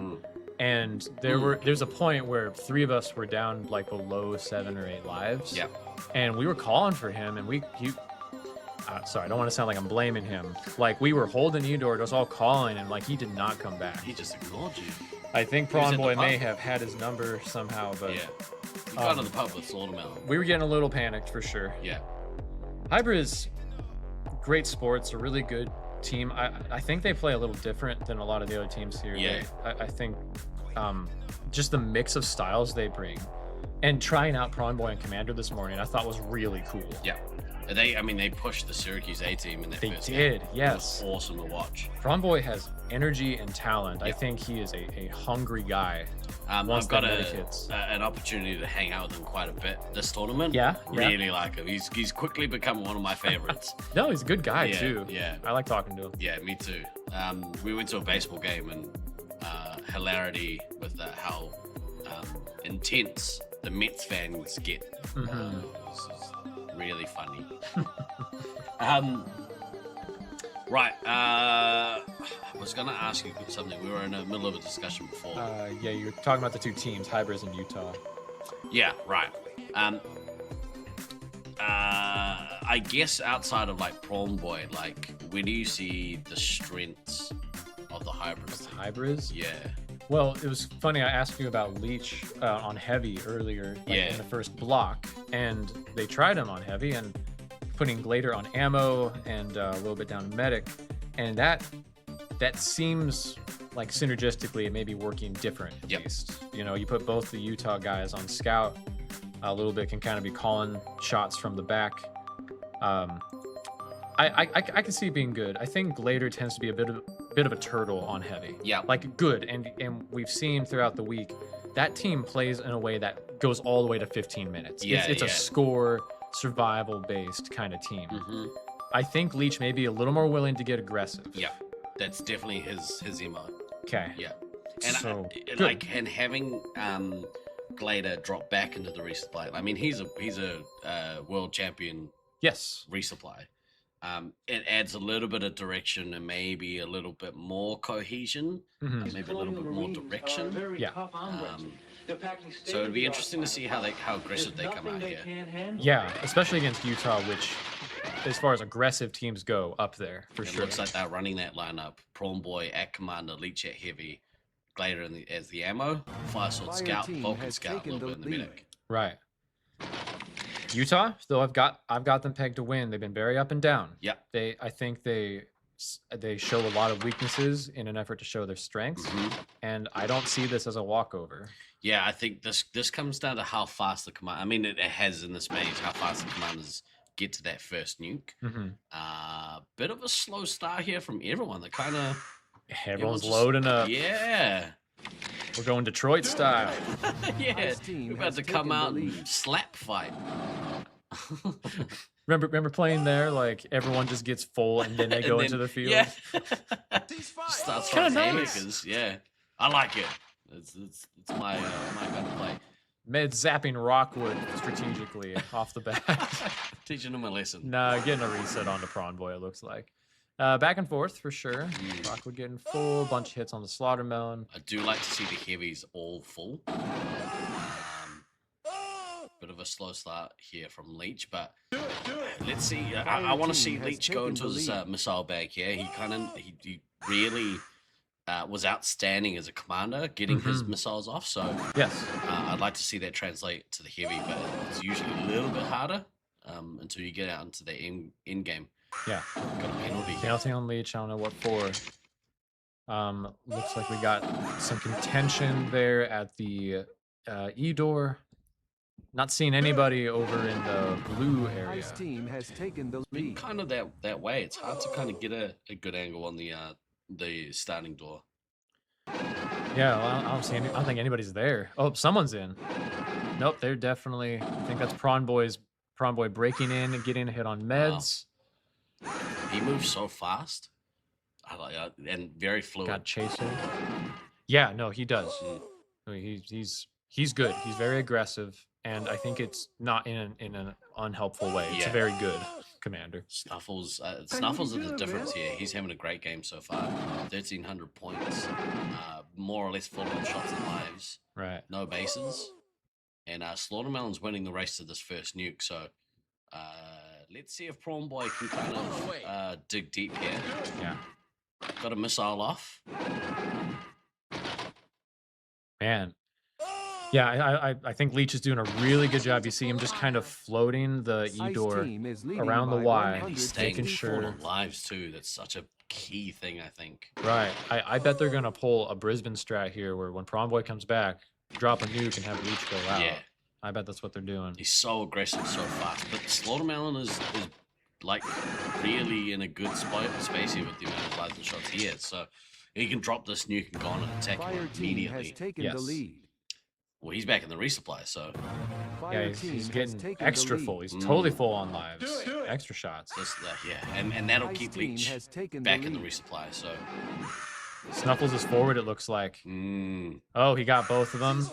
And there's a point where 3 of us were down like below 7 or 8 lives. Yeah. And we were calling for him, and sorry, I don't want to sound like I'm blaming him. Like, we were holding Eudor, us all calling, and like he did not come back. He just ignored you. I think Prawn Boy may have had his number somehow, but yeah, you got to the pub with Slaughtermelon. We were getting a little panicked for sure. Yeah. Hybrid is great sports, a really good team. I think they play a little different than a lot of the other teams here. Yeah. I think just the mix of styles they bring, and trying out Prawn Boy and Commander this morning, I thought was really cool. Yeah. They pushed the Syracuse A team in their first game. They did, It yes. was awesome to watch. Prawn Boy has energy and talent. I think he is a hungry guy. I've got an opportunity to hang out with him quite a bit this tournament. Yeah. Really like him. He's quickly become one of my favorites. No, he's a good guy too. Yeah. I like talking to him. Yeah, me too. We went to a baseball game, and hilarity with how intense the Mets fans get. This is really funny. Right. I was gonna ask you something. We were in the middle of a discussion before. Yeah, you're talking about the 2 teams, Hybrids and Utah. Yeah, right. I guess outside of like Prawn Boy, like, where do you see the strengths of the Hybrids? Hybrids? Yeah. Well, it was funny. I asked you about Leech on Heavy earlier, in the first block, and they tried him on Heavy and putting Glader on ammo and a little bit down medic, and that seems like synergistically it may be working different at least. You know, you put both the Utah guys on scout, a little bit can kind of be calling shots from the back. I can see it being good. I think Glader tends to be a bit of a turtle on Heavy. Yeah. Like good, and we've seen throughout the week that team plays in a way that goes all the way to 15 minutes. It's a score survival based kind of team. I think Leech may be a little more willing to get aggressive. Yeah. That's definitely his MO. Okay. Yeah. And So, and having Glader drop back into the resupply. I mean, he's a world champion. Yes. Resupply. It adds a little bit of direction and maybe a little bit more cohesion, maybe a little bit more direction. Yeah. So it'd be interesting to see how aggressive they come out here. Yeah, especially against Utah, which, as far as aggressive teams go, up there for It sure. looks like they're running that lineup: Prawn Boy at Commander, Leech at Heavy, Glader as the ammo, Fire Sword Scout, Vulcan Scout, a little bit in the medic. Right. Utah, though, I've got them pegged to win. They've been very up and down. Yeah. I think they show a lot of weaknesses in an effort to show their strengths, and I don't see this as a walkover. Yeah, I think this comes down to how fast the command. I mean, it has in this maze how fast the commanders get to that first nuke. Bit of a slow start here from everyone. They kind of everyone's loading up. Yeah. We're going Detroit style. Yeah, we're about to come out and slap fight. Remember playing there? Like everyone just gets full and then they go into the field. Yeah. Starts throwing haymakers. Yeah, I like it. It's my kind of play. Med zapping Rockwood strategically off the bat. Teaching him a lesson. Nah, getting a reset onto Prawn Boy, it looks like. Back and forth for sure. Rockwood getting full, bunch of hits on the Slaughtermelon. I do like to see the heavies all full. Bit of a slow start here from Leech, but let's see. I want to see Leech go into his missile bag here. He really was outstanding as a commander, getting his missiles off. So yes, I'd like to see that translate to the heavy, but it's usually a little bit harder until you get out into the end game. Yeah, got a penalty. Penalty on Leech. I don't know what for. Looks like we got some contention there at the E door. Not seeing anybody over in the blue area. Ice team has taken the lead. Kind of that way. It's hard to kind of get a good angle on the starting door. Yeah, well, I don't think anybody's there. Oh, someone's in. Nope, they're definitely. I think that's Prawn Boy breaking in and getting a hit on meds. Wow. He moves so fast. I like and very fluid. Got chaser. Yeah, no, he does. I mean, he's good. He's very aggressive, and I think it's not in an unhelpful way. It's very good. commander. Snuffles is the difference here. He's having a great game so far. 1,300 points, more or less full on shots and lives. Right. No bases. And Slaughtermelon's winning the race to this first nuke, so let's see if Prawn Boy can kind of dig deep here. Yeah. Got a missile off. Man. Yeah, I think Leech is doing a really good job. You see him just kind of floating the E-door around the Y, He's making staying short sure. on lives too. That's such a key thing, I think. Right. I bet they're going to pull a Brisbane strat here where when Prawn Boy comes back, drop a nuke and have Leech go out. Yeah. I bet that's what they're doing. He's so aggressive so fast. But Slaughtermelon is like really in a good space here with the amount of lives and shots he has. So he can drop this nuke and go on and attack him immediately. The lead. Well, he's back in the resupply, so yeah, he's getting extra full. He's totally full on lives. Extra shots. Yeah, and that'll keep Leech back in the resupply. So Snuffles is forward, it looks like. Oh, he got both of them.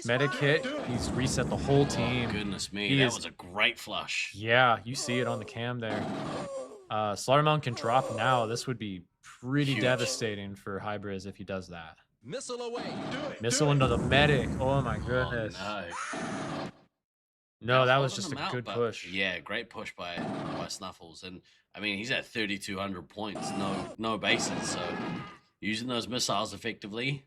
Medic hit. He's reset the whole team. Oh, goodness me, that was a great flush. Yeah, you see it on the cam there. Slaughtermelon can drop now. This would be pretty devastating for Hybris if he does that. Missile away. Missile into the medic. Oh my goodness. Oh, no, that was just a good push. Yeah, great push by Snuffles. And I mean, he's at 3,200 points. No bases. So using those missiles effectively.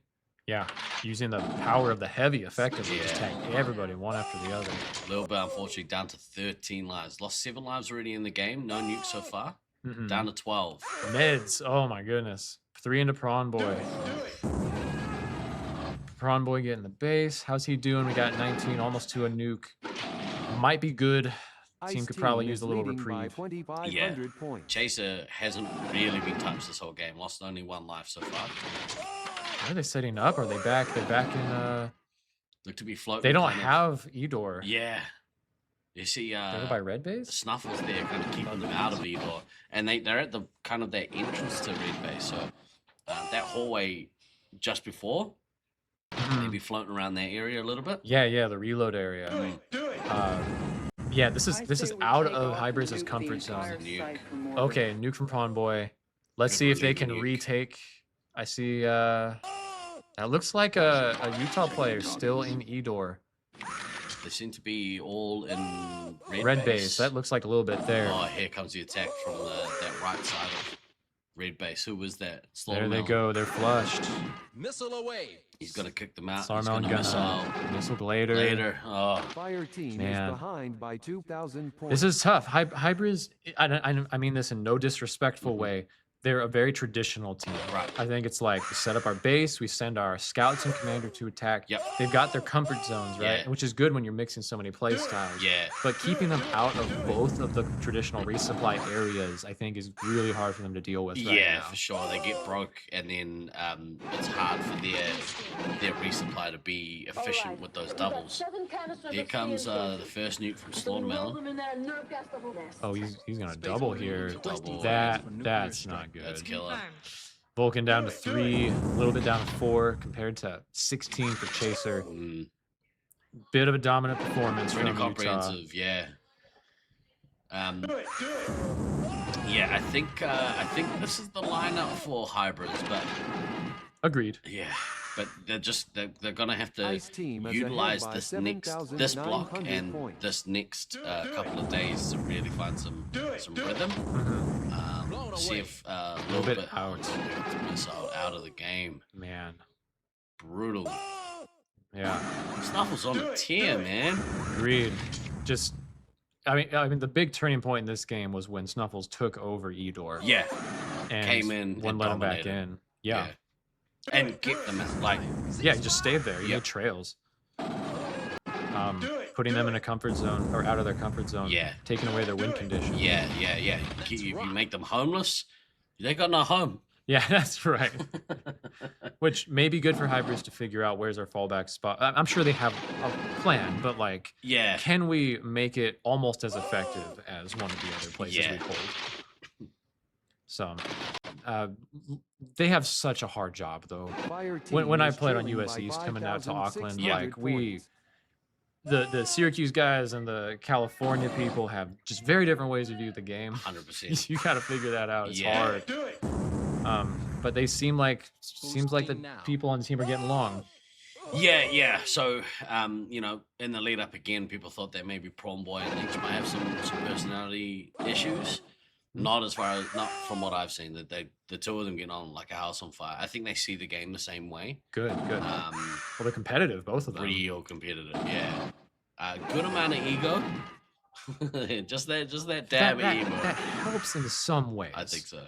Yeah, using the power of the heavy effectively, just tank everybody one after the other. A little bit, unfortunately, down to 13 lives. Lost 7 lives already in the game. No nuke so far. Down to 12. Meds. Oh my goodness. 3 into Prawn Boy. Prawn Boy getting the base. How's he doing? We got 19, almost to a nuke. Might be good. Team could probably use a little reprieve. Yeah. Chaser hasn't really been touched this whole game. Lost only 1 life so far. Where are they setting up? Are they back? They're back in. Look to be floating. They don't have E-door. Yeah. You see, they're by red base. Snuffles there, kind of keeping them out of E-door, and they're at the kind of their entrance to red base. So that hallway just before, maybe floating around that area a little bit. Yeah, the reload area. Yeah, this is out of Hybris' comfort zone. Okay, nuke from Prawn Boy. Let's see if they can retake. I see. That looks like a Utah player still in E-door. They seem to be all in red base. That looks like a little bit there. Oh, here comes the attack from that right side of red base. Who was that? There they go. They're flushed. Missile away. He's gonna kick them out. Missile Glader. Oh, Fire team is behind by 2,000 points. This is tough. Hybris. I mean this in no disrespectful way. They're a very traditional team. Right. I think it's like we set up our base, we send our scouts and commander to attack. Yep. They've got their comfort zones, right? Yeah. Which is good when you're mixing so many play styles. Yeah. But keeping them out of both of the traditional resupply areas, I think, is really hard for them to deal with. Right now. For sure. They get broke, and then it's hard for their resupply to be efficient with those doubles. Here comes the first nuke from Slaughtermelon. Oh, he's gonna double here. That's not good. That's killer. Vulcan down to 3, a little bit down to 4 compared to 16 for Chaser. Bit of a dominant performance Pretty from comprehensive, Utah. Yeah. I think this is the lineup for Hybrids, but agreed. Yeah, but they're gonna have to utilize this block and this next couple of days to really find some rhythm. See if a little bit out of the game. Man, brutal. Yeah, Snuffles on a tear, man. Agreed. Just, I mean, the big turning point in this game was when Snuffles took over E-door. Yeah, and came in, wouldn't let him back in. Yeah. And kept them like. Yeah, he just stayed there. He made trails. Putting them in a comfort zone or out of their comfort zone. Yeah. Taking away their win condition. Yeah. You make them homeless, they got no home. Yeah, that's right. Which may be good for Hybris to figure out where's our fallback spot. I'm sure they have a plan, but like, can we make it almost as effective as one of the other places we hold? So, they have such a hard job though. When I played on US East coming out to Auckland, like the Syracuse guys and the California people have just very different ways to view the game. 100%. You got to figure that out. It's Yeah. hard. But they seems like the people on the team are getting along. Yeah. So, you know, in the lead up again, people thought that maybe Prom Boy and Lynch might have some personality issues. Not from what I've seen, that the two of them get on like a house on fire. I think they see the game the same way. Good. Well, they're competitive, both of them. Real competitive, yeah. Good amount of ego. just that dab of ego. That helps in some ways. I think so.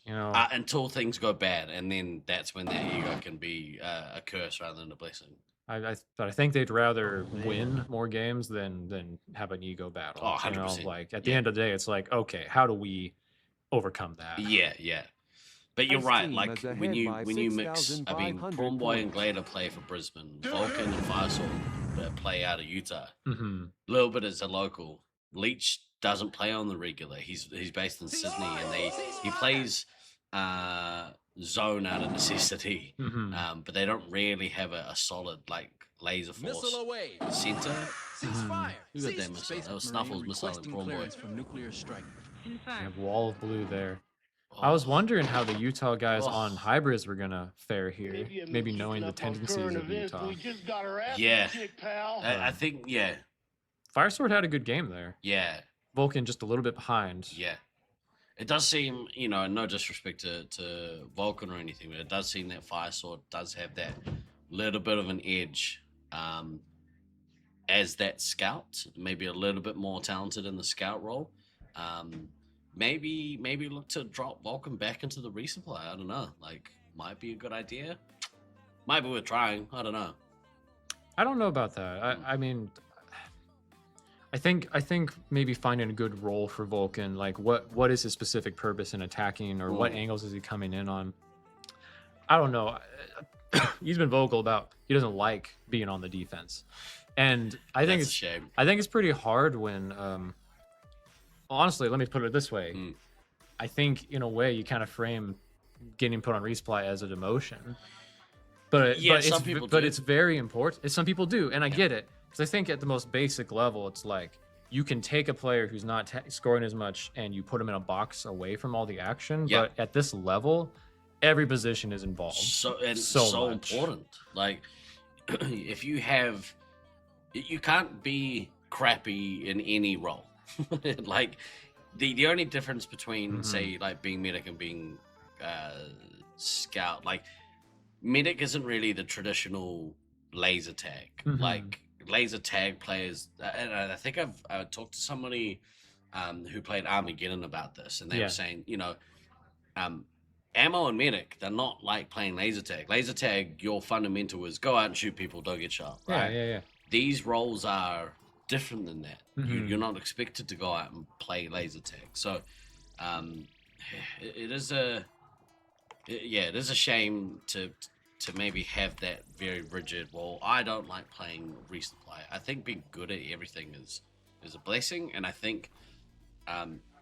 You know, until things go bad, and then that's when that ego can be a curse rather than a blessing. But I think they'd rather win more games than have an ego battle. Oh, 100%. You know, like at the end of the day, it's like, okay, how do we overcome that? Yeah. But you're right. Like when you mix, I mean, Prom Boy and Glader play for Brisbane, Vulcan and Firesword play out of Utah. Mm-hmm. A little bit as a local. Leach doesn't play on the regular. He's based in Sydney, and he plays zone out of necessity. Mm-hmm. But they don't really have a solid like Laserforce center. Who got that missile? That was Snuffles missile and Prom Boy. From nuclear strike. They have wall of blue there. I was wondering how the Utah guys on hybrids were gonna fare here. Maybe knowing the tendencies of Utah. Yeah, I think Firesword had a good game there. Yeah. Vulcan just a little bit behind. Yeah. It does seem, you know, no disrespect to Vulcan or anything, but it does seem that Firesword does have that little bit of an edge as that scout, maybe a little bit more talented in the scout role. Maybe look to drop Vulcan back into the resupply. I don't know. Like, might be a good idea. Might be worth trying. I don't know. I don't know about that. I mean, I think maybe finding a good role for Vulcan, like what is his specific purpose in attacking, or what angles is he coming in on? I don't know. He's been vocal about he doesn't like being on the defense, and I think That's a shame. I think it's pretty hard when. Honestly, let me put it this way. I think in a way you kind of frame getting put on resupply as a demotion, but it's very important. Some people do, and I get it. Because I think at the most basic level, it's like you can take a player who's not scoring as much and you put him in a box away from all the action. Yeah. But at this level, every position is involved. So much. Important. Like, if you can't be crappy in any role. Like, the only difference between, say, like being medic and being scout, like, medic isn't really the traditional laser tag. Like, laser tag players, and I think I've talked to somebody who played Armageddon about this, and they were saying, you know, ammo and medic, they're not like playing laser tag. Laser tag, your fundamental is go out and shoot people, don't get shot. Right? Yeah. These roles are different than that. You're not expected to go out and play laser tag. So it is a shame to maybe have that very rigid, well, I don't like playing resupply. I think being good at everything is a blessing, and I think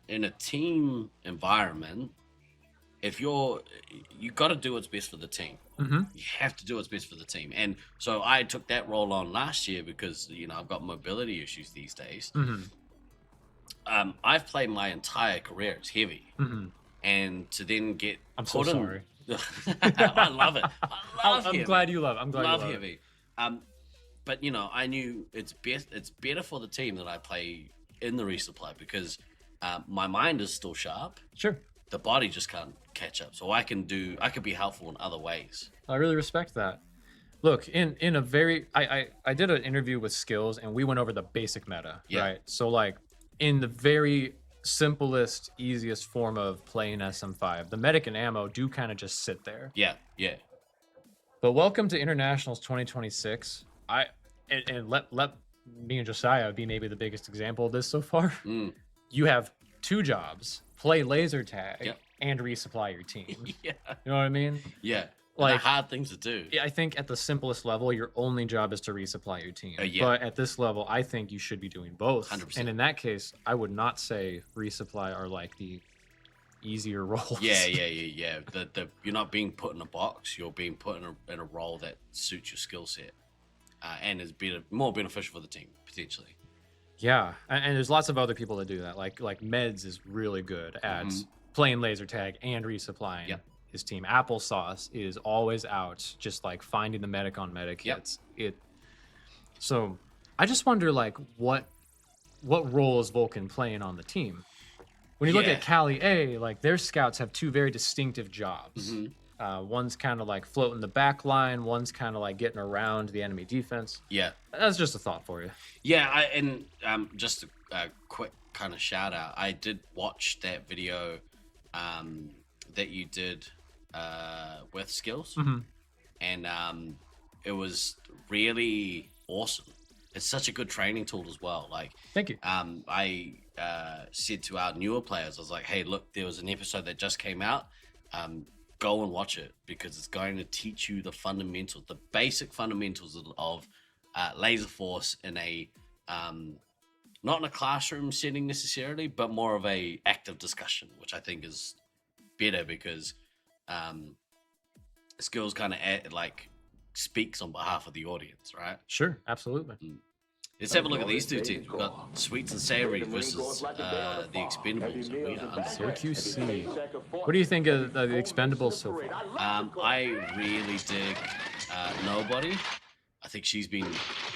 in a team environment, if you got to do what's best for the team. You have to do what's best for the team. And so I took that role on last year because, you know, I've got mobility issues these days. I've played my entire career as heavy. And to then get I'm so sorry. I love it. I'm glad you love it. I'm glad love you love heavy. But, you know, I knew it's better for the team that I play in the resupply because my mind is still sharp. Sure. The body just can't catch up. So I could be helpful in other ways. I really respect that. Look, in a very I did an interview with Skills and we went over the basic meta, right? So like in the very simplest, easiest form of playing SM5, the medic and ammo do kind of just sit there. Yeah. But welcome to Internationals 2026. And let me and Josiah be maybe the biggest example of this so far. You have two jobs: play laser tag and resupply your team. You know what I mean? Yeah. Like hard things to do. I think at the simplest level, your only job is to resupply your team. But at this level, I think you should be doing both. 100%. And in that case, I would not say resupply are like the easier roles. Yeah. You're not being put in a box. You're being put in a role that suits your skill set. and is more beneficial for the team potentially. Yeah, and there's lots of other people that do that. Like Meds is really good at playing laser tag and resupplying his team. Applesauce is always out, just like finding the medic on medic hits. So I just wonder, like, what role is Vulcan playing on the team? When you look at Cali A, like, their scouts have two very distinctive jobs. One's kind of like floating the back line, one's kind of like getting around the enemy defense. Yeah. That's just a thought for you. Yeah, just a quick kind of shout out. I did watch that video that you did with Skills, and it was really awesome. It's such a good training tool as well. Like, thank you. I said to our newer players, I was like, hey, look, there was an episode that just came out. Go and watch it, because it's going to teach you the fundamentals, the basic fundamentals of Laserforce in a not in a classroom setting necessarily, but more of a active discussion, which I think is better, because Skills kind of like speaks on behalf of the audience, right? Sure, absolutely. Let's have a look at these two teams. We've got Sweets and Savory versus the Expendables. And we are Syracuse C. What do you think of the Expendables so far? I really dig Nobody. I think she's been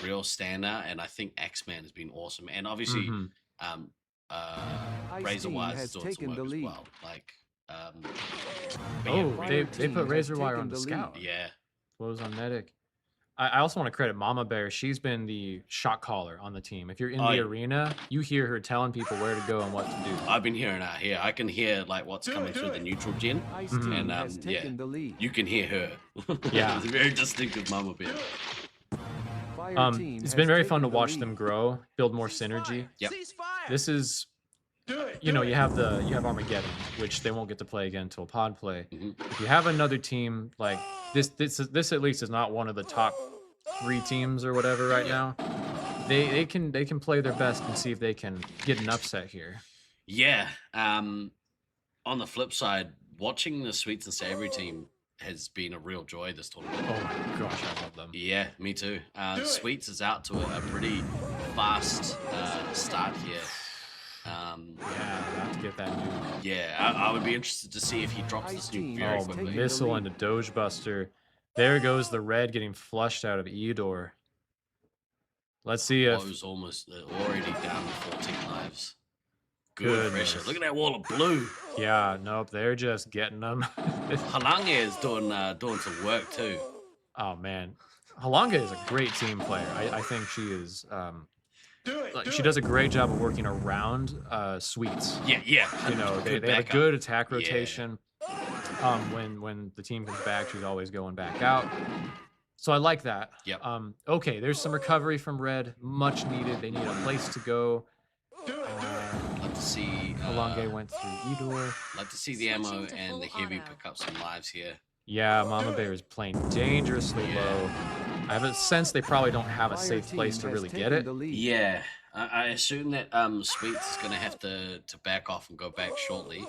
real standout, and I think X-Man has been awesome. And obviously, Razor Wire is doing some work as well. Like, they put Razor Wire on the scout. Yeah. Blows on medic. I also want to credit Mama Bear. She's been the shot caller on the team. If you're in the arena, you hear her telling people where to go and what to do. I've been hearing out here. I can hear like what's coming through the neutral gen, and you can hear her. Yeah, it's a very distinctive Mama Bear. It's been very fun to watch them grow, build more synergy. Yep. This is, you know, you have Armageddon, which they won't get to play again until pod play. If you have another team like this at least is not one of the top 3 teams or whatever right now. They can play their best and see if they can get an upset here. Yeah. On the flip side, watching the Sweets and Savory team has been a real joy this tournament. Oh my gosh, I love them. Yeah, me too. Sweets is out to a pretty fast start here. Have to get that nuke. Yeah, I would be interested to see if he drops this nuke very quickly. Missile and a Doge Buster. There goes the red getting flushed out of Eudor. Let's see if... It was almost already down to 14 lives. Good pressure. Look at that wall of blue. Yeah, nope, they're just getting them. Halange is doing some work too. Oh man, Halange is a great team player. I think she is. She does a great job of working around Sweets. Yeah. You know, they have a good attack rotation. When the team comes back, she's always going back out. So I like that. Yep. Okay, there's some recovery from Red, much needed. They need a place to go. Like to see Halange went through Eudor. Like to see the ammo and the heavy pick up some lives here. Yeah, Mama Bear is playing dangerously low. I have a sense they probably don't have a safe place to really get it. Yeah, I assume that Sweets is going to have to back off and go back shortly.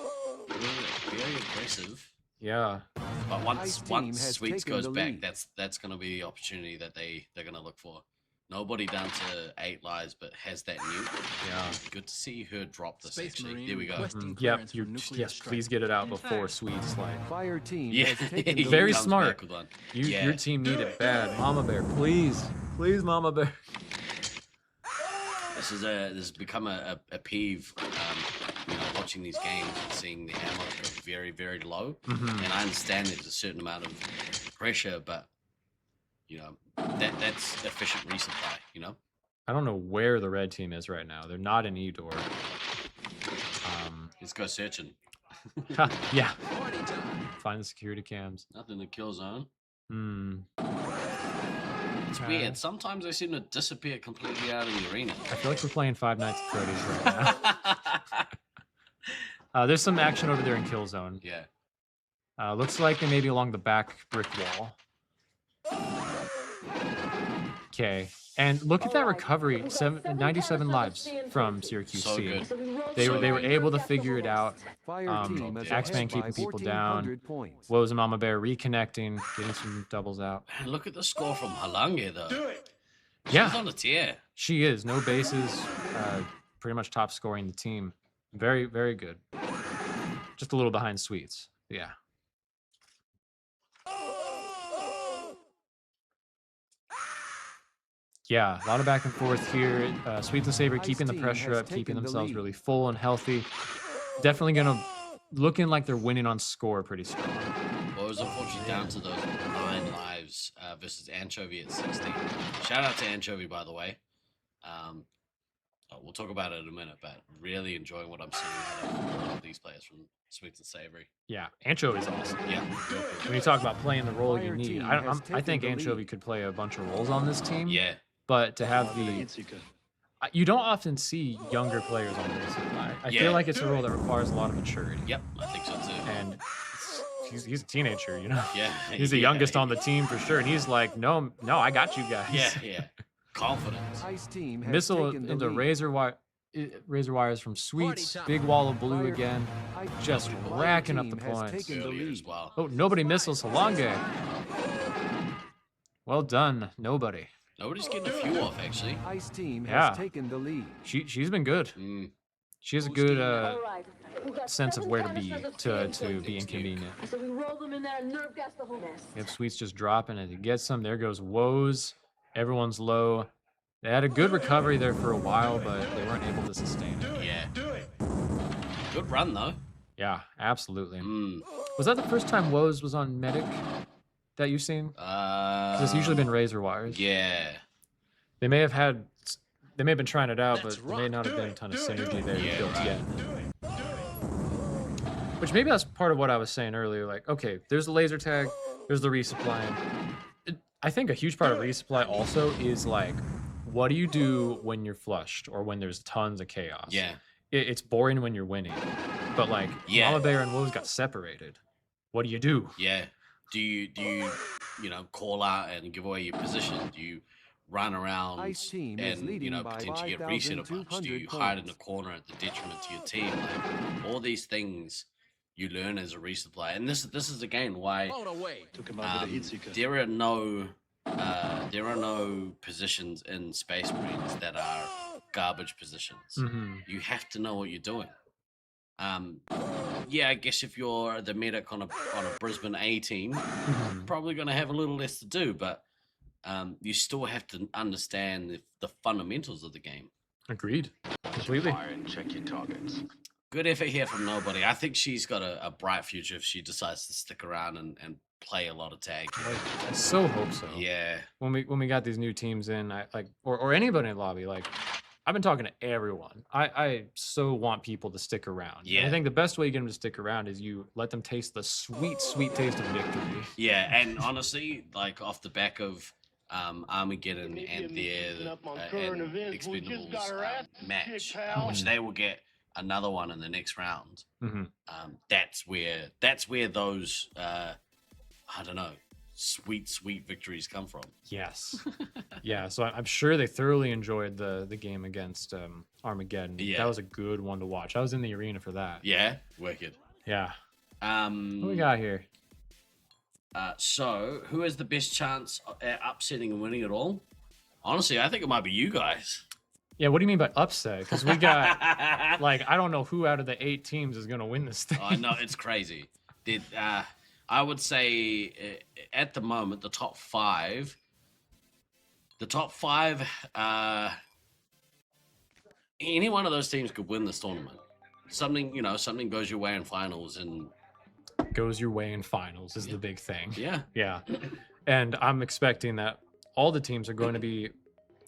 Very aggressive. Yeah. But once Sweets goes back, that's going to be the opportunity that they're going to look for. Nobody down to 8 lives, but has that nuke. Yeah. Good to see her drop this, actually. There we go. Yep. Yes, please get it out before Sweets. Like, Fire team. Yeah. Very smart. Your team need it bad. Mama Bear, please. Please, Mama Bear. This has become a peeve, watching these games and seeing the ammo go very, very low. And I understand there's a certain amount of pressure, but that's efficient resupply, I don't know where the red team is right now. They're not in Eudor. Let's go searching. Yeah. Find the security cams. Nothing to kill zone. It's weird. Sometimes they seem to disappear completely out of the arena. I feel like we're playing Five Nights at Freddy's right now. There's some action over there in kill zone. Yeah. Looks like they may be along the back brick wall. Okay, and look at that recovery, 97 lives from Syracuse So C. good. They were able to figure it out. Axeman keeping people down. Woes and Mama Bear reconnecting, getting some doubles out. Man, look at the score from Halange, though. Yeah. She's on a tear. She is. No bases. Pretty much top scoring the team. Very, very good. Just a little behind Sweets. Yeah. Yeah, a lot of back and forth here. Sweets and Saber keeping the pressure up, keeping themselves really full and healthy. Definitely gonna looking like they're winning on score pretty strong. Well, it was unfortunately down to those 9 lives versus Anchovy at 16. Shout out to Anchovy, by the way. We'll talk about it in a minute, but really enjoying what I'm seeing out of all of these players from Sweets and Savory. Yeah, Anchovy is awesome. Yeah. When you talk about playing the role you need, I think Anchovy could play a bunch of roles on this team. Yeah. But to have you don't often see younger players on resupply. I feel like it's a role that requires a lot of maturity. Yep, I think so too. And he's a teenager, you know. Yeah. He's the youngest on the team for sure, and he's like, no, I got you guys. Yeah. Confidence. Missile into razor wires from Sweets. Big wall of blue again. Just racking up the points. Well. Oh, nobody missiles Halange. Well done, nobody. Nobody's getting a few off, actually. Ice team has taken the lead. She's been good. She has a good sense of where to be to be inconvenient. So we roll them in there and nerve gas the whole mess. If Sweets just dropping it, he gets them. There goes Woes. Everyone's low. They had a good recovery there for a while, but they weren't able to sustain it. Yeah. Good run, though. Yeah, absolutely. Was that the first time Woes was on Medic that you've seen? It's usually been razor wires. Yeah. They may have been trying it out, but there may not have been a ton of synergy there built yet. Which maybe that's part of what I was saying earlier. Like, okay, there's the laser tag, there's the resupplying. I think a huge part of resupply also is like, what do you do when you're flushed or when there's tons of chaos? Yeah. It's boring when you're winning, but like Mama Bear and Woes got separated. What do you do? Yeah. Do you call out and give away your position? Do you run around and potentially get reset a bunch? Do you hide in a corner at the detriment to your team? Like all these things you learn as a resupply, and this is again why there are no positions in Space Marines that are garbage positions. You have to know what you're doing. I guess if you're the medic on a Brisbane A team, you're probably going to have a little less to do, but you still have to understand the fundamentals of the game. Agreed. Completely. Fire and check your targets. Good effort here from Nobody. I think she's got a bright future if she decides to stick around and play a lot of tag. I so hope so. Yeah. When we got these new teams in, or anybody in the lobby, like I've been talking to everyone. I so want people to stick around. Yeah. And I think the best way you get them to stick around is you let them taste the sweet, sweet taste of victory. Yeah, and honestly, like off the back of Armageddon and their Expendables match, which they will get another one in the next round. That's where those I don't know, sweet victories come from. Yes. Yeah, so I'm sure they thoroughly enjoyed the game against Armageddon. Yeah. That was a good one to watch. I was in the arena for that. Yeah, wicked. Yeah. What do we got here? So who has the best chance at upsetting and winning it all? Honestly, I think it might be you guys. Yeah, what do you mean by upset? Because we got, I don't know who out of the 8 teams is going to win this thing. I know, it's crazy. I would say at the moment, the top five, any one of those teams could win this tournament. Something goes your way in finals and goes your way in finals is the big thing. Yeah. Yeah. And I'm expecting that all the teams are going to be,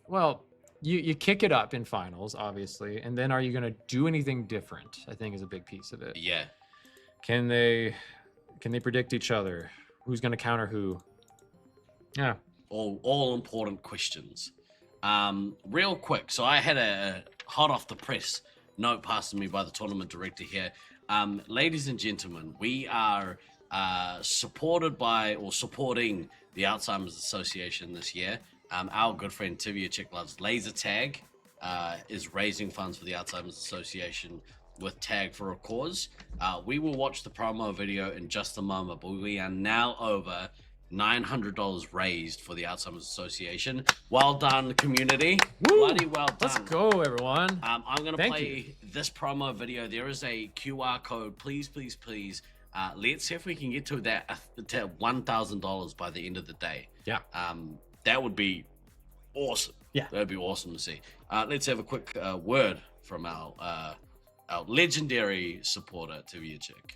well, you kick it up in finals, obviously, and then are you going to do anything different? I think is a big piece of it. Yeah. Can they predict each other? Who's going to counter who? Yeah. All important questions. Real quick, so I had a hot off the press note passed to me by the tournament director here. Ladies and gentlemen, we are supporting the Alzheimer's Association this year. Our good friend Tivia Chick Loves Laser Tag is raising funds for the Alzheimer's Association with Tag for a Cause. We will watch the promo video in just a moment, but we are now over $900 raised for the Alzheimer's Association. Well done, community. Woo! Bloody well done. Let's go, everyone. I'm going to Thank play this promo video. There is a QR code. Please, please, please. Let's see if we can get to that to $1,000 by the end of the day. Yeah. That would be awesome. Yeah. That would be awesome to see. Let's have a quick word from our legendary supporter, Tivia Chick.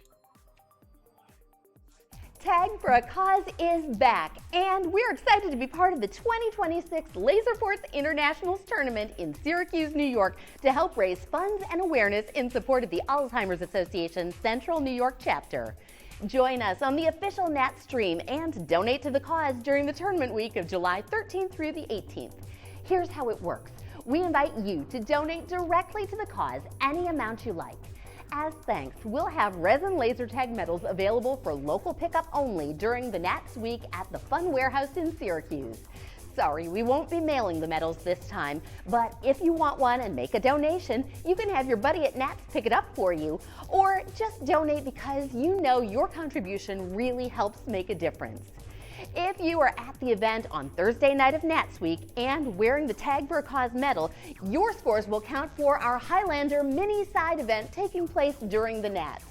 Tag for a Cause is back, and we're excited to be part of the 2026 Laserforce Internationals Tournament in Syracuse, New York, to help raise funds and awareness in support of the Alzheimer's Association Central New York chapter. Join us on the official Nat stream and donate to the cause during the tournament week of July 13th through the 18th. Here's how it works. We invite you to donate directly to the cause any amount you like. As thanks, we'll have resin laser tag medals available for local pickup only during the Nats Week at the Fun Warehouse in Syracuse. Sorry, we won't be mailing the medals this time, but if you want one and make a donation, you can have your buddy at Nats pick it up for you, or just donate because you know your contribution really helps make a difference. If you are at the event on Thursday night of Nats Week and wearing the Tag for a Cause medal, your scores will count for our Highlander mini side event taking place during the Nats.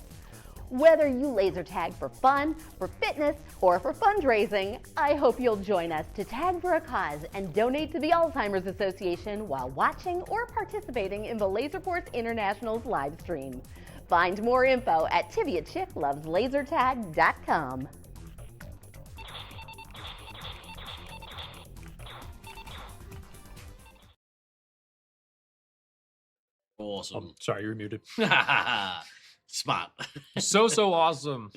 Whether you laser tag for fun, for fitness, or for fundraising, I hope you'll join us to Tag for a Cause and donate to the Alzheimer's Association while watching or participating in the Laserforce International's live stream. Find more info at TiviaChickLovesLaserTag.com. Awesome. Oh, sorry, you're muted. Smart. So awesome.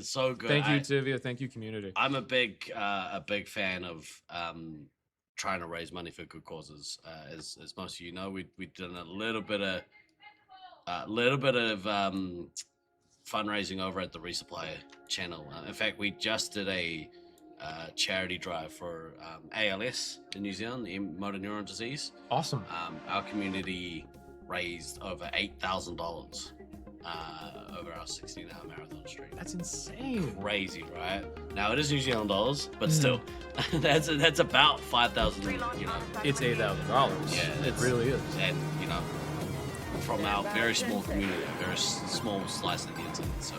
So good. Thank you, Tivia. Thank you, community. I'm a big fan of trying to raise money for good causes. As most of you know, we've done a little bit of fundraising over at the Resupply channel. In fact, we just did a charity drive for ALS in New Zealand, motor neuron disease. Awesome. Our community raised over $8,000 over our 16-hour marathon stream. That's insane. Crazy, right? Now it is New Zealand dollars, but still, that's about 5,000. You know, it's $8,000. Yeah, it really is. And you know, from our very small community, a very small slice of the internet. So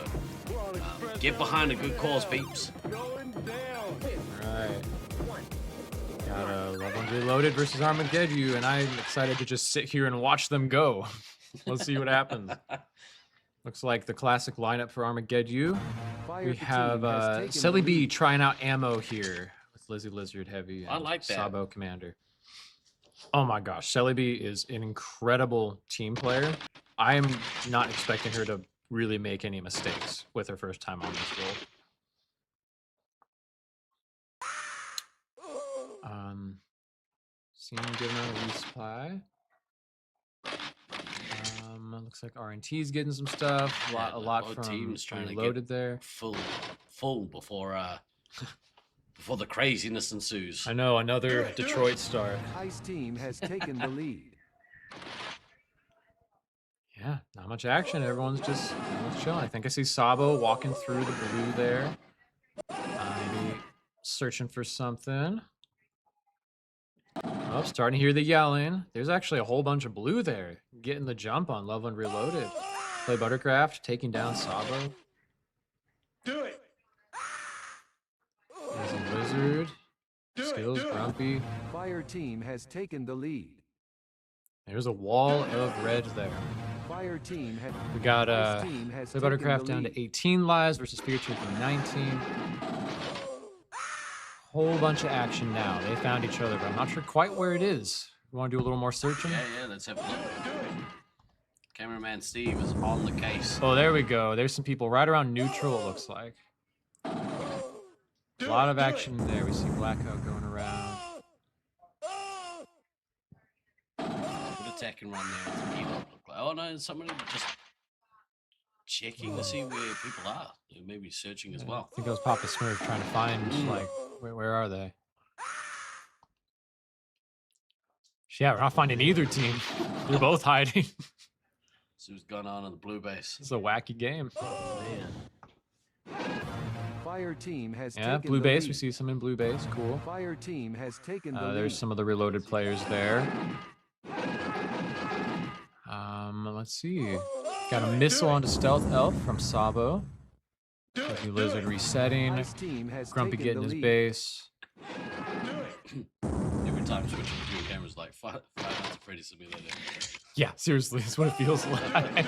get behind a good cause, peeps. Right. Got Love and Reloaded versus Armageddon, and I'm excited to just sit here and watch them go. Let's see what happens. Looks like the classic lineup for Armageddon. We have Selly B trying out ammo here with Lizzie Lizard Heavy and I like that. Sabo Commander. Oh my gosh, Selly B is an incredible team player. I am not expecting her to really make any mistakes with her first time on this role. Seeing given a resupply. Looks like RNT's getting some stuff. A lot from teams trying Reloaded to get there. Full before before the craziness ensues. I know, another Detroit start. Ice team has taken the lead. Yeah, not much action. Everyone's chilling. I think I see Sabo walking through the blue there. Maybe searching for something. Oh, starting to hear the yelling. There's actually a whole bunch of blue there. Getting the jump on Loveland Reloaded. Play Buttercraft, taking down Sabo. Do it. There's a Wizard. Skills, Grumpy. Fire team has taken the lead. There's a wall of red there. Fire team has. We got Play Buttercraft taken down the to 18 lives versus Fear Chicken 19. Whole bunch of action now. They found each other, but I'm not sure quite where it is. We want to do a little more searching? Yeah, let's have a look. Cameraman Steve is on the case. Oh, there we go. There's some people right around neutral, it looks like. A lot of action there. We see Blackout going around. Good attack and run there. What's the people look like? Oh no, somebody just checking to see where people are. They may be searching as well. I think it was Papa Smurf trying to find, like, where are they? Yeah, we're not finding either team. They're both hiding. See what's going on in the blue base. It's a wacky game. Oh, man. Fire team has Yeah, taken blue the base. lead. We see some in blue base. Cool. Fire team has taken the There's lead. some of the reloaded players there. Let's see. Got a missile onto Stealth Elf from Sabo. Fuzzy Lizard resetting. Ice team has Grumpy taken getting the his lead. base. Every time switching between cameras, like Five Nights at Freddy's Simulator. Yeah, seriously, that's what it feels like.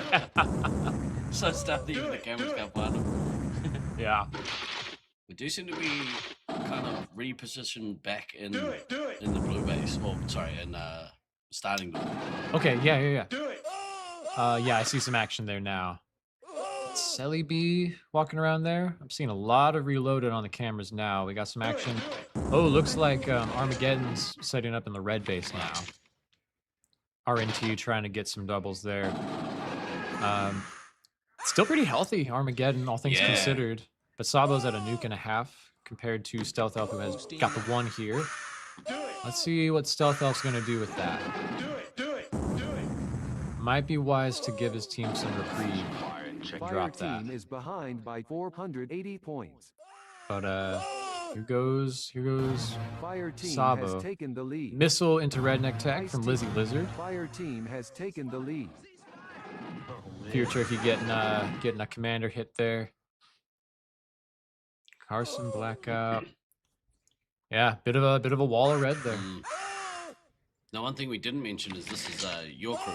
So stealthy, even the cameras can't find them. Yeah. We do seem to be kind of repositioned back in the blue base. Well, sorry, in starting blue. Okay, yeah. Yeah, I see some action there now. Selly B walking around there. I'm seeing a lot of reloaded on the cameras now. We got some action. Oh, looks like Armageddon's setting up in the red base now. RNT trying to get some doubles there. Still pretty healthy, Armageddon, all things considered. But Sabo's at a nuke and a half compared to Stealth Elf, who has got the one here. Let's see what Stealth Elf's going to do with that. Might be wise to give his team some reprieve and Fire drop that. team is behind by 480 points. But here goes Fire team Sabo. has taken the lead. Missile into Redneck Tech from Lizzie Lizard. Fire team has taken the lead. Fear Turkey getting a commander hit there. Carson Blackout. Yeah, bit of a wall of red there. Now, one thing we didn't mention is this is your crew.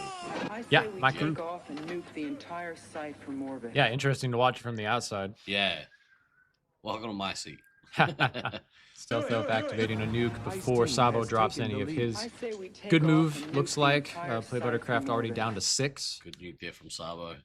I say Yeah, we my take crew. off and nuke the entire site from orbit. Yeah, interesting to watch from the outside. Yeah. Welcome to my seat. Stealth Elf activating a nuke before team Sabo has drops taken any the of lead. his. I say we take Good off move, and looks nuke the like. entire Play site Buttercraft from already orbit. down to 6. Good nuke there from Sabo.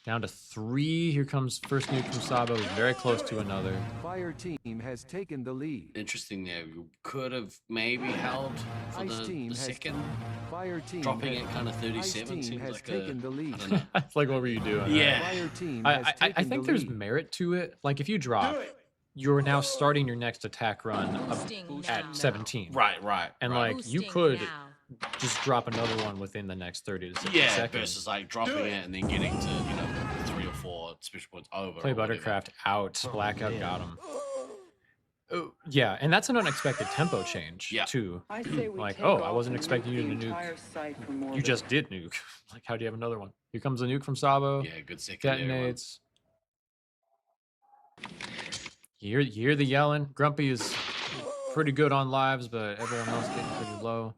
Down to 3. Here comes first nuke from Sabo. He's very close to another. Fire team has taken the lead. Interesting there. You could have maybe held for Ice the team has second. Fire team Dropping has, it kind of Ice 37 team seems has like taken the lead. I don't know. It's like, what were you doing? Yeah. Fire team has I taken think the there's lead. merit to it. Like, if you drop, you're now starting your next attack run at 17. Right. And, right. like, you could just drop another one within the next 30 to 60 Yeah, seconds. versus like dropping it and then getting to, 3 or 4 special points over. Play or whatever. Buttercraft out. Blackout got him. Oh, yeah, and that's an unexpected tempo change, too. I say we Like, take oh, off I wasn't and expecting you nuke to the nuke. entire site from You orbit. just did nuke. Like, how do you have another one? Here comes a nuke from Sabo. Yeah, good secondary one. Detonates. You hear the yelling. Grumpy is pretty good on lives, but everyone else getting pretty low.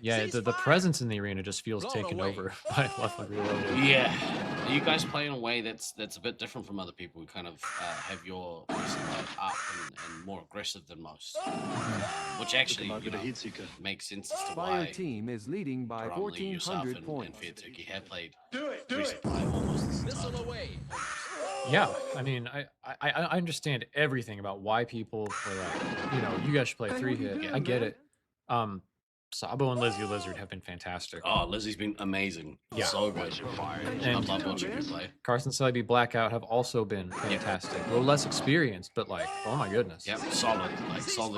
Yeah, the presence in the arena just feels taken over by Left Leg Reloaded. Yeah. You guys play in a way that's a bit different from other people who kind of have your resupply up and more aggressive than most. Which actually makes sense as to Fire why team is leading by predominantly yourself 1,400 and points. Fear Turkey have played resupply almost this entire time. Yeah, I mean, I understand everything about why people are like, you guys should play 3-hit. I get it. Sabo and Lizzie Lizard have been fantastic. Oh, Lizzie's been amazing. Yeah. So good. I And love watching her play. Carson Selby Blackout have also been fantastic. A little less experienced, but like, oh my goodness. Yep, solid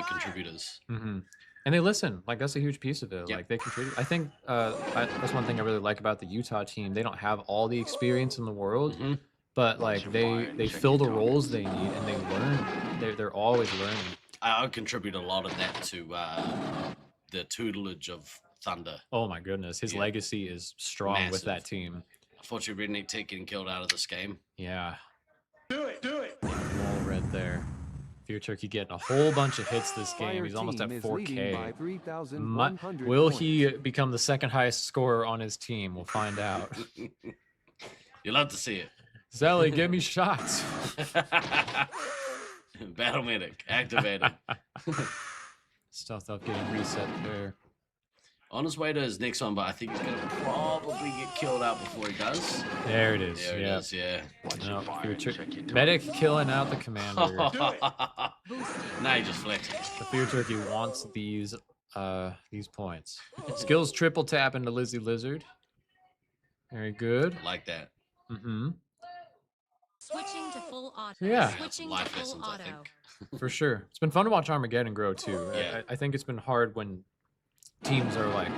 contributors. Mm-hmm. And they listen. Like, that's a huge piece of it. Like, they contribute. I think that's one thing I really like about the Utah team. They don't have all the experience in the world, but like they fill the roles they need and they learn. They're always learning. I contribute a lot of that to the tutelage of Thunder. Oh my goodness, his legacy is strong with that team. Unfortunately, Redneck Tech getting killed out of this game. Yeah. Do it. Wall red there. Fear Turkey getting a whole bunch of hits this game. Fire He's almost at team is leading by 4K. 3,100 Will points. he become the second highest scorer on his team? We'll find out. You'll love to see it. Zelly, give me shots. Battle Medic activated. Stealth up getting reset there. On his way to his next one, but I think he's going to probably get killed out before he does. There it is. There it is, yeah. No, Medic killing out the commander. Now he just flexes. The Fear Turkey wants these points. Skills triple tap into Lizzie Lizard. Very good. Like that. Mm-hmm. Switching to full auto. Yeah. Switching to Life full lessons, I auto. think. For sure. It's been fun to watch Armageddon grow too. Yeah. I think it's been hard when teams are like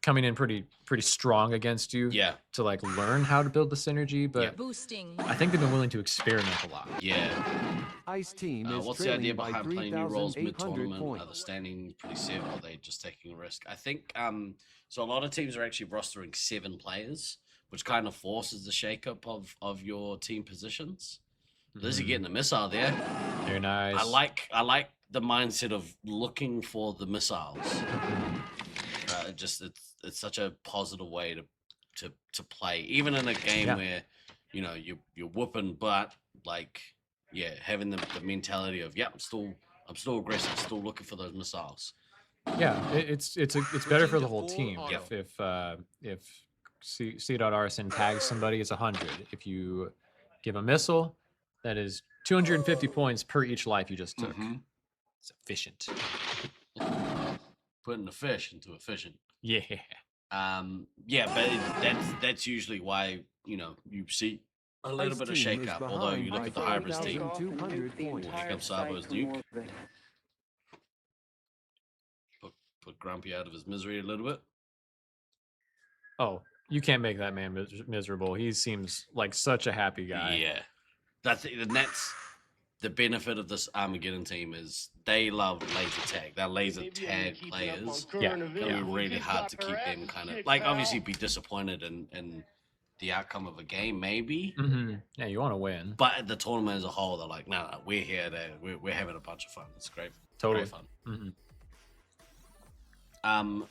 coming in pretty strong against you. Yeah. To like learn how to build the synergy, but Boosting. I think they've been willing to experiment a lot. Yeah. Ice team is What's the idea trailing by behind playing new roles 3,800 mid-tournament? Are the points. standings pretty set, or are they just taking a risk? I think so a lot of teams are actually rostering 7 players, which kind of forces the shakeup of your team positions. Lizzie getting a missile there. Very nice. I like the mindset of looking for the missiles. It's such a positive way to play, even in a game where you're whooping butt. Like, yeah, having the mentality of I'm still aggressive, still looking for those missiles. Yeah, it's better for the whole team. If C.Arson tags somebody, it's 100. If you give a missile, that is 250 points per each life you just took. It's efficient. Putting the fish into efficient. Yeah. But that's usually why you see a little bit of shake up. Although you look at the hybrids team. Here comes Sabo's nuke. Put Grumpy out of his misery a little bit. Oh, you can't make that man miserable. He seems like such a happy guy. Yeah. That's the benefit of this Armageddon team is they love laser tag. They're laser tag players. Yeah. It's gonna be really hard to keep them kind of like obviously be disappointed in the outcome of a game, maybe. Yeah, you want to win. But the tournament as a whole, they're like, no, we're here. We're having a bunch of fun. It's great. Totally Great fun.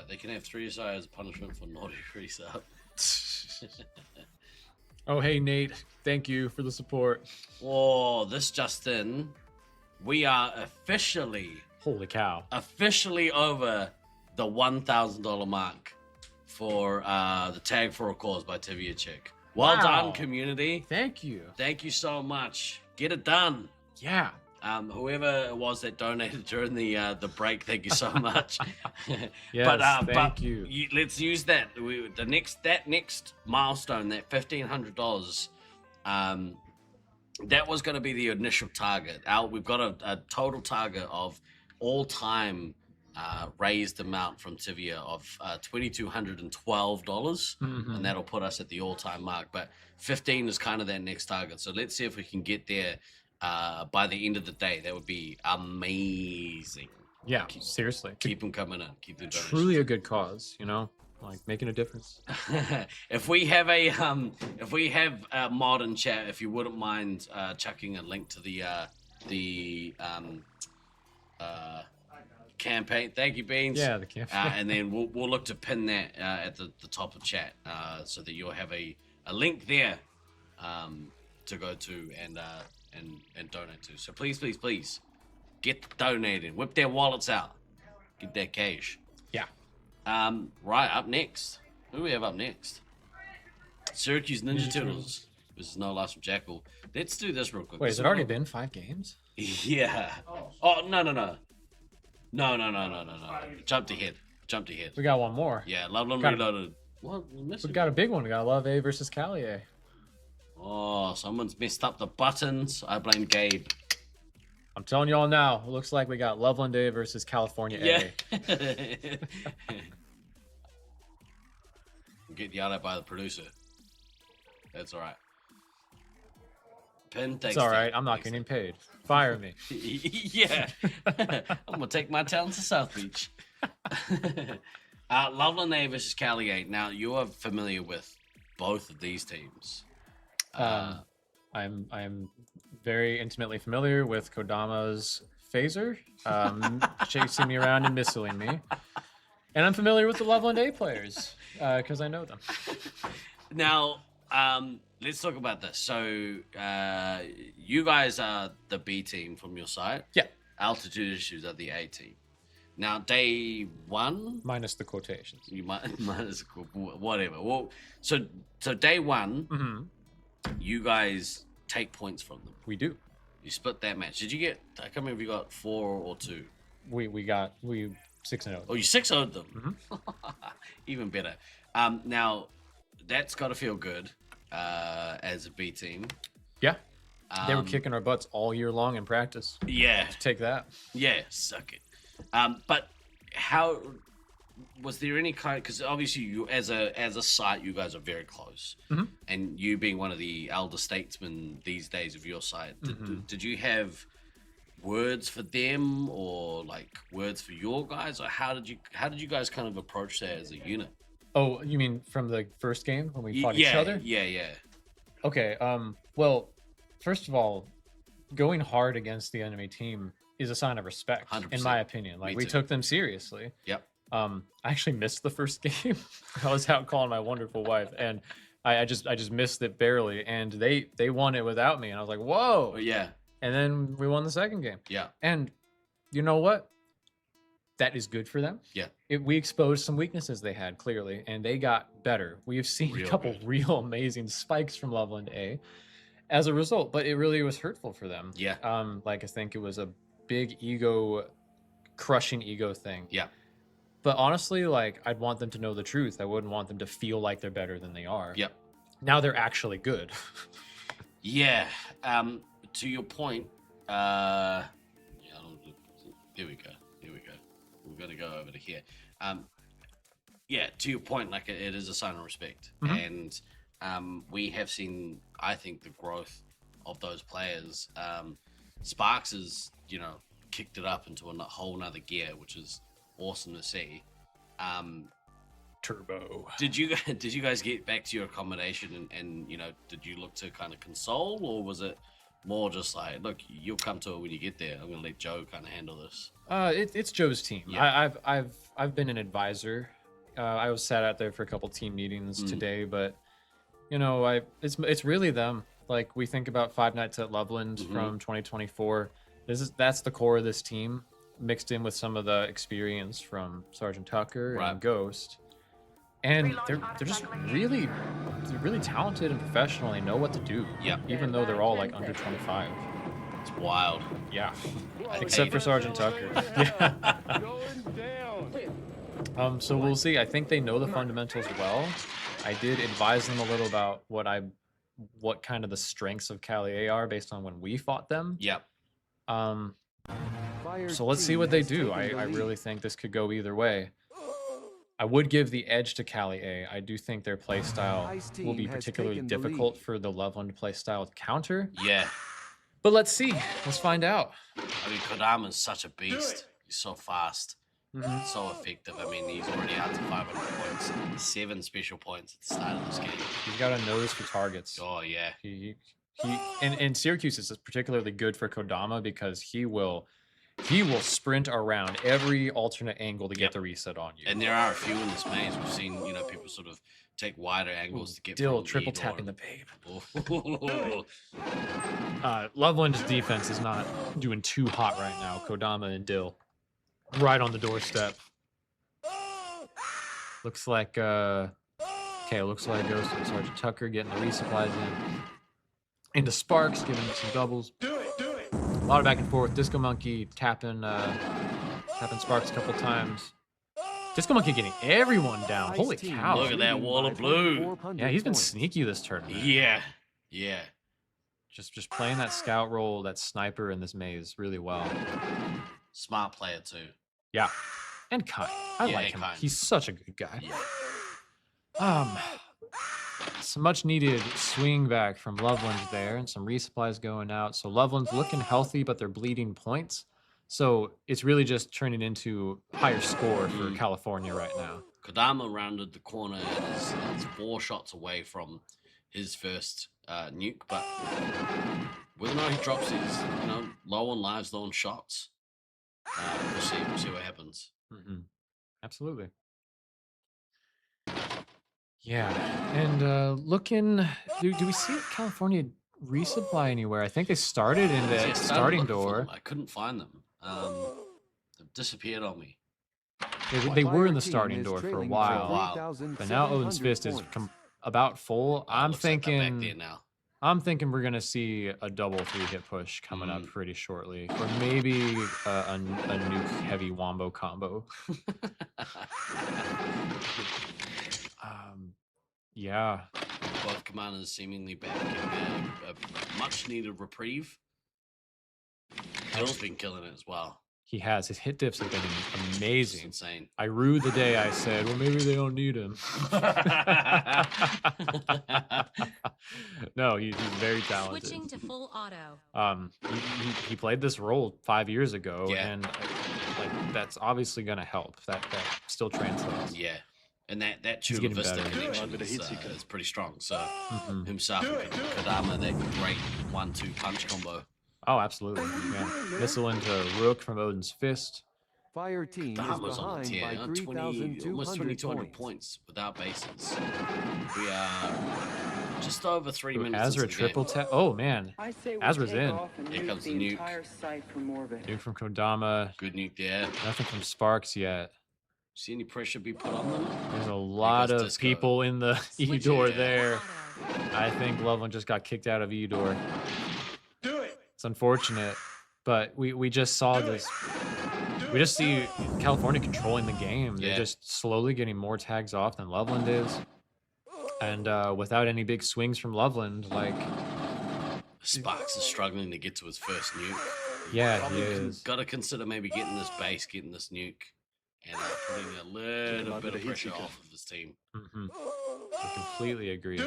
They can have 3 SI as punishment for naughty resub. Oh, hey, Nate. Thank you for the support. Oh, this just in. We are officially... Holy cow. Officially over the $1,000 mark for the Tag for a Cause by Tivia Chick. Well done, community. Thank you. Thank you so much. Get it done. Yeah. Whoever it was that donated during the break, thank you so much. Yes, thank you. Let's use that. That next milestone, that $1,500. That was going to be the initial target. We've got a total target of all-time raised amount from Tivia of $2,212, and that'll put us at the all-time mark. But 15 is kind of that next target. So let's see if we can get there. By the end of the day. That would be amazing. Yeah, seriously. Keep them coming in. Keep the donations. Truly a good cause, like making a difference. If we have a mod in chat, if you wouldn't mind chucking a link to the campaign. Thank you, Beans. Yeah, the campaign. And then we'll look to pin that at the top of chat so that you'll have a link there to go to and donate to. So please get donated. Whip their wallets out. Get that cash. Yeah. Right, up next. Who do we have up next? Syracuse Ninja Turtles. This is No Loss from Jackal. Let's do this real quick. Wait, has it already been 5 games? Yeah. Oh, no. No. Jumped ahead. We got one more. Yeah, Loveland Reloaded. What? We got a big one. We got Love A versus Callier. Oh, someone's messed up the buttons. I blame Gabe. I'm telling y'all now, it looks like we got Loveland A versus California A. Get yelled at by the producer. That's all right. Pen takes. It's all right. I'm not getting paid. Fire me. Yeah. I'm gonna take my talents to South Beach. Loveland A versus Cali 8. Now you are familiar with both of these teams. I'm very intimately familiar with Kodama's phaser, chasing me around and missiling me. And I'm familiar with the Loveland A players, because I know them. Now, let's talk about this. So, you guys are the B team from your side. Yeah. Altitude Issues are the A team. Now, day one... Minus the quotations. You minus whatever. Well, so day one, you guys take points from them. We do. You split that match. Did you get... I can't remember if you got 4 or 2. We 6-0. Oh, you 6-0'd them. Even better. Now, that's got to feel good as a B team. Yeah. They were kicking our butts all year long in practice. Yeah. Take that. Yeah, suck it. But how was there any kind? Because obviously, you as a site, you guys are very close, and you being one of the elder statesmen these days of your site, did you have words for them or like words for your guys, or how did you guys kind of approach that as a unit? Oh, you mean from the first game when we fought each other? Yeah. Okay. Well, first of all, going hard against the enemy team is a sign of respect, 100%. in my opinion. Like, we took them seriously. Yep. I actually missed the first game. I was out calling my wonderful wife, and I just missed it barely, and they won it without me, and I was like, whoa. Yeah. And then we won the second game. Yeah. And you know what? That is good for them. Yeah. We exposed some weaknesses they had, clearly, and they got better. We have seen a couple real amazing spikes from Loveland A as a result, but it really was hurtful for them. Yeah. Like, I think it was a big crushing ego thing. Yeah. But honestly, like, I'd want them to know the truth. I wouldn't want them to feel like they're better than they are. Yep. Now they're actually good. Yeah. To your point, here we go. We're gonna go over to here. Yeah, to your point, like it is a sign of respect, and we have seen, I think, the growth of those players. Sparks has, kicked it up into a whole nother gear, which is awesome to see. Turbo. Did you guys get back to your accommodation and did you look to kind of console, or was it more just like, look, you'll come to it when you get there. I'm gonna let Joe kind of handle this. It's Joe's team. Yeah. I've been an advisor. I was sat out there for a couple team meetings today, but it's really them. Like, we think about Five Nights at Loveland from 2024. That's the core of this team, mixed in with some of the experience from Sergeant Tucker and Ghost. And they're just really talented and professional. They know what to do. Yeah. Even though they're all like under 25. It's wild. Yeah. Except for Sergeant Tucker. Yeah. So we'll see. I think they know the fundamentals well. I did advise them a little about what kind of the strengths of Cali A are based on when we fought them. Yep. So let's see what they do. I really think this could go either way. I would give the edge to Cali A. I do think their playstyle will be particularly difficult for the Loveland playstyle to counter. Yeah. But let's see. Let's find out. I mean, Kodama's such a beast. He's so fast. So effective. I mean, he's already out to 500 points. 7 special points at the start of this game. He's got a nose for targets. Oh, yeah. He and Syracuse is particularly good for Kodama because he will sprint around every alternate angle to get the reset on you. And there are a few in this maze. We've seen, people sort of take wider angles to get Dill triple tapping the babe. Loveland's defense is not doing too hot right now. Kodama and Dill right on the doorstep. Looks like Ghost and Sergeant Tucker getting the resupplies in. Into Sparks, giving it some doubles. Do it. A lot of back and forth. Disco Monkey tapping Sparks a couple times. Disco Monkey getting everyone down. Holy cow. Look at that wall of blue. Yeah, he's been sneaky this tournament. Yeah. Just playing that scout role, that sniper in this maze really well. Smart player too. Yeah. And kind. I like him. He's such a good guy. Yeah. Some much needed swing back from Loveland there, and some resupplies going out. So Loveland's looking healthy, but they're bleeding points. So it's really just turning into higher score for California right now. Kodama rounded the corner and is 4 shots away from his first nuke, but whether or not he drops these, low on lives, low on shots, we'll see what happens. Absolutely. Yeah, and looking, do we see California resupply anywhere? I think they started in the starting door. I couldn't find them. They've disappeared on me. They were in the starting door for a while, but now Odin's Fist is about full. I'm thinking we're gonna see a double 3-hit push coming up pretty shortly, or maybe a nuke heavy wombo combo. Yeah. Both commanders seemingly back getting a much needed reprieve. Dill's been killing it as well. He has. His hit diffs have been amazing. Insane. I rue the day I said, well, maybe they don't need him. No, he's very talented. Switching to full auto. He played this role 5 years ago, Yeah. and like that's obviously gonna help. That still translates. Yeah. And that He's Chula getting Vista better. connection is pretty strong. So himself and Kodama, that great 1-2 punch combo. Oh, absolutely. Yeah. Missile into Rook from Odin's Fist. Fire team Kodama's is on the behind tier, by 3,200 almost 2,200 points. points without bases. We are just over 3 Ooh, minutes Azra into the triple game. tap. Oh man, I say we Azra's take in. off and Here nuke comes the the nuke. entire site from orbit. Nuke from Kodama. Good nuke there. Nothing from Sparks yet. See any pressure be put on them? There's a lot of Disco. people in the E-door Yeah. there. I think Loveland just got kicked out of E-door. It's unfortunate, but we just saw this. We just see California controlling the game. They're Yeah. just slowly getting more tags off than Loveland is. And without any big swings from Loveland, like... Sparks is struggling to get to his first nuke. Yeah, Probably he is. Got to consider maybe getting this base, getting this nuke, and putting a little bit of pressure off of his team. I completely agree.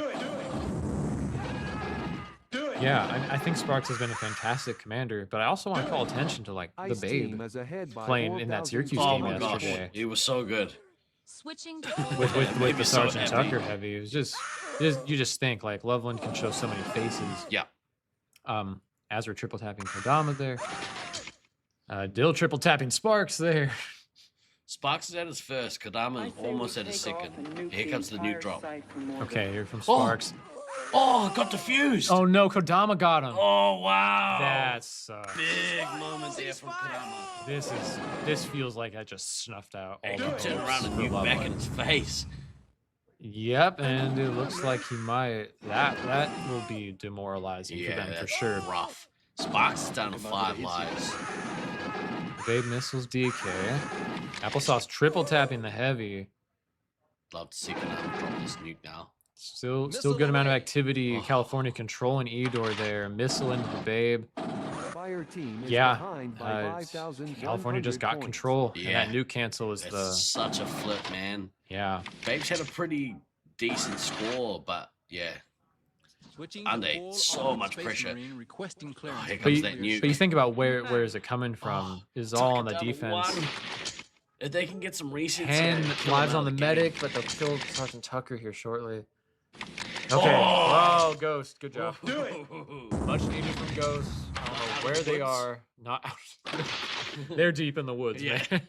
Yeah, I think Sparks has been a fantastic commander, but I also want to call attention to like the Ice Babe team is ahead by playing in that 4,000 Syracuse Oh game my gosh, yesterday he was so good. Switching to full with auto. with the so Sergeant heavy. Tucker heavy. It was just you just think like Loveland can show so many faces. Yeah. Azra triple tapping Kodama there. Dill triple tapping Sparks there. Sparks is at his first. Kodama is almost at his second. Here comes the nuke drop. Okay, here from Sparks. Oh, got diffused. Oh no, Kodama got him. Oh wow. That sucks. Big moment there from Kodama. This feels like I just snuffed out all He the turned hopes around and for nuke back Loveland. in his face. Yep, and it looks like he might. That will be demoralizing for Yeah, them for that's sure. rough. Sparks is down to 5 lives. Babe missiles DK. Applesauce triple tapping the heavy. Love to see Kodama drop this nuke now. Still good amount of activity. California controlling E-door there. Missile into the Babe. Fire team is Yeah, behind by 5,100 California just got points. control. Yeah. And that nuke cancel is That's the such a flip, man. yeah. Babe's had a pretty decent score, but yeah. Switching Under to full so auto, much Space pressure. Marine requesting Oh, clearance. here But comes you, that nuke. but you think about where is it coming from? Is all on the Tucker down to defense. 1. If they can get some resets, 10 yeah, kill lives him on out the of game. medic, but they'll kill Sergeant Tucker here shortly. Okay. Oh, Ghost. Good job. Much needed from Ghost. I don't know where they are. Not out. They're deep in the woods, Yeah. man.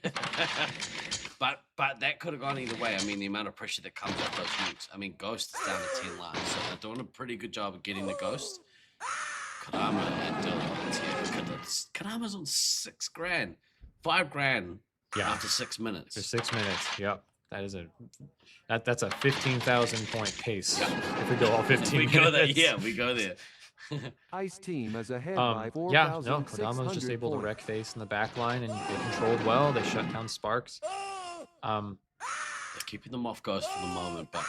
But that could have gone either way. I mean, the amount of pressure that comes off those nukes. I mean, Ghost is down to 10 lives, so they're doing a pretty good job of getting the Ghost. Kodama and Dill on the tier. Kodama's on $6,000. $5,000 Yeah. after 6 minutes. For 6 minutes. Yep. That's a 15,000 point pace. If we go all 15 we minutes. go there. Yeah, we go there. Ice team is ahead by Yeah, no, 4,600 Kodama was just able to points. wreck face in the back line, and they controlled well. They shut down Sparks. They're keeping them off Ghost for the moment, but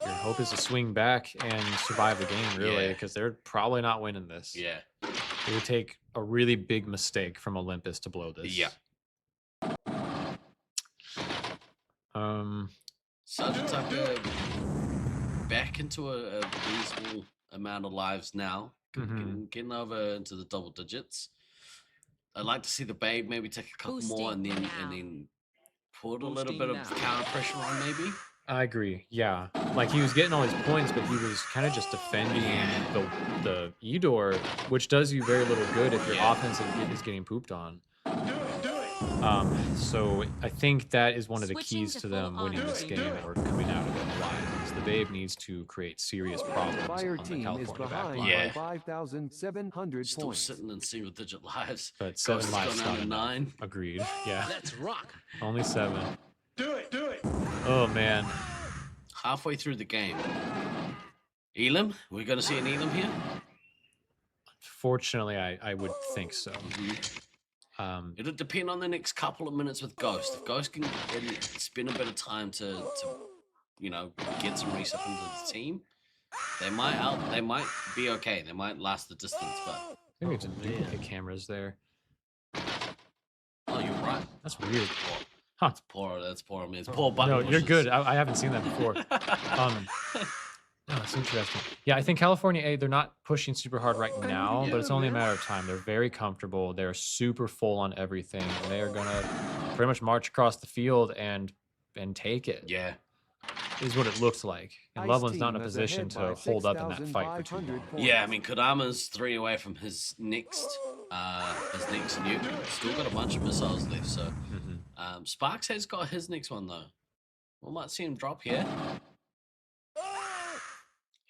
Your hope is to swing back and survive the game, really, Yeah. because they're probably not winning this. yeah. It would take a really big mistake from Olympus to blow this. Yeah. Sergeant Tucker back into a reasonable amount of lives now, getting over into the double digits. I'd like to see the Babe maybe take a couple more and then put a little bit of counter pressure on maybe. I agree. Yeah, like he was getting all his points, but he was kind of just defending the E-door, which does you very little good if your offense is getting pooped on. So I think that is one of the keys to them winning this game or coming out of it alive. Is the Babe needs to create serious problems Fire on the team is California back behind line. Yeah. by 5,700 Still points. sitting in single digit lives. But Ghost 7 has lives gone not down to enough. 9. Agreed. Yeah. Let's rock. Only 7. Do it, do it. Oh man. Halfway through the game. Elam? We're going to see an Elam here? Fortunately, I would think so. It'll depend on the next couple of minutes with Ghost. If Ghost can spend a bit of time to get some reset into the team, they might be okay. They might last the distance, but Maybe it's duplicate cameras there. That's weird. Huh. That's poor. I mean, it's poor button. No, you're pushes. good. I haven't seen that before. No, that's interesting. Yeah, I think California A, they're not pushing super hard right now, but it's only a matter of time. They're very comfortable. They're super full on everything, and they are gonna pretty much march across the field and take it. Yeah. Is what it looks like. And Loveland's not in a position to hold up in that fight for too long. Yeah, I mean, Kodama's 3 away from his next nuke. Still got a bunch of missiles left, so Sparks has got his next one though. We might see him drop here.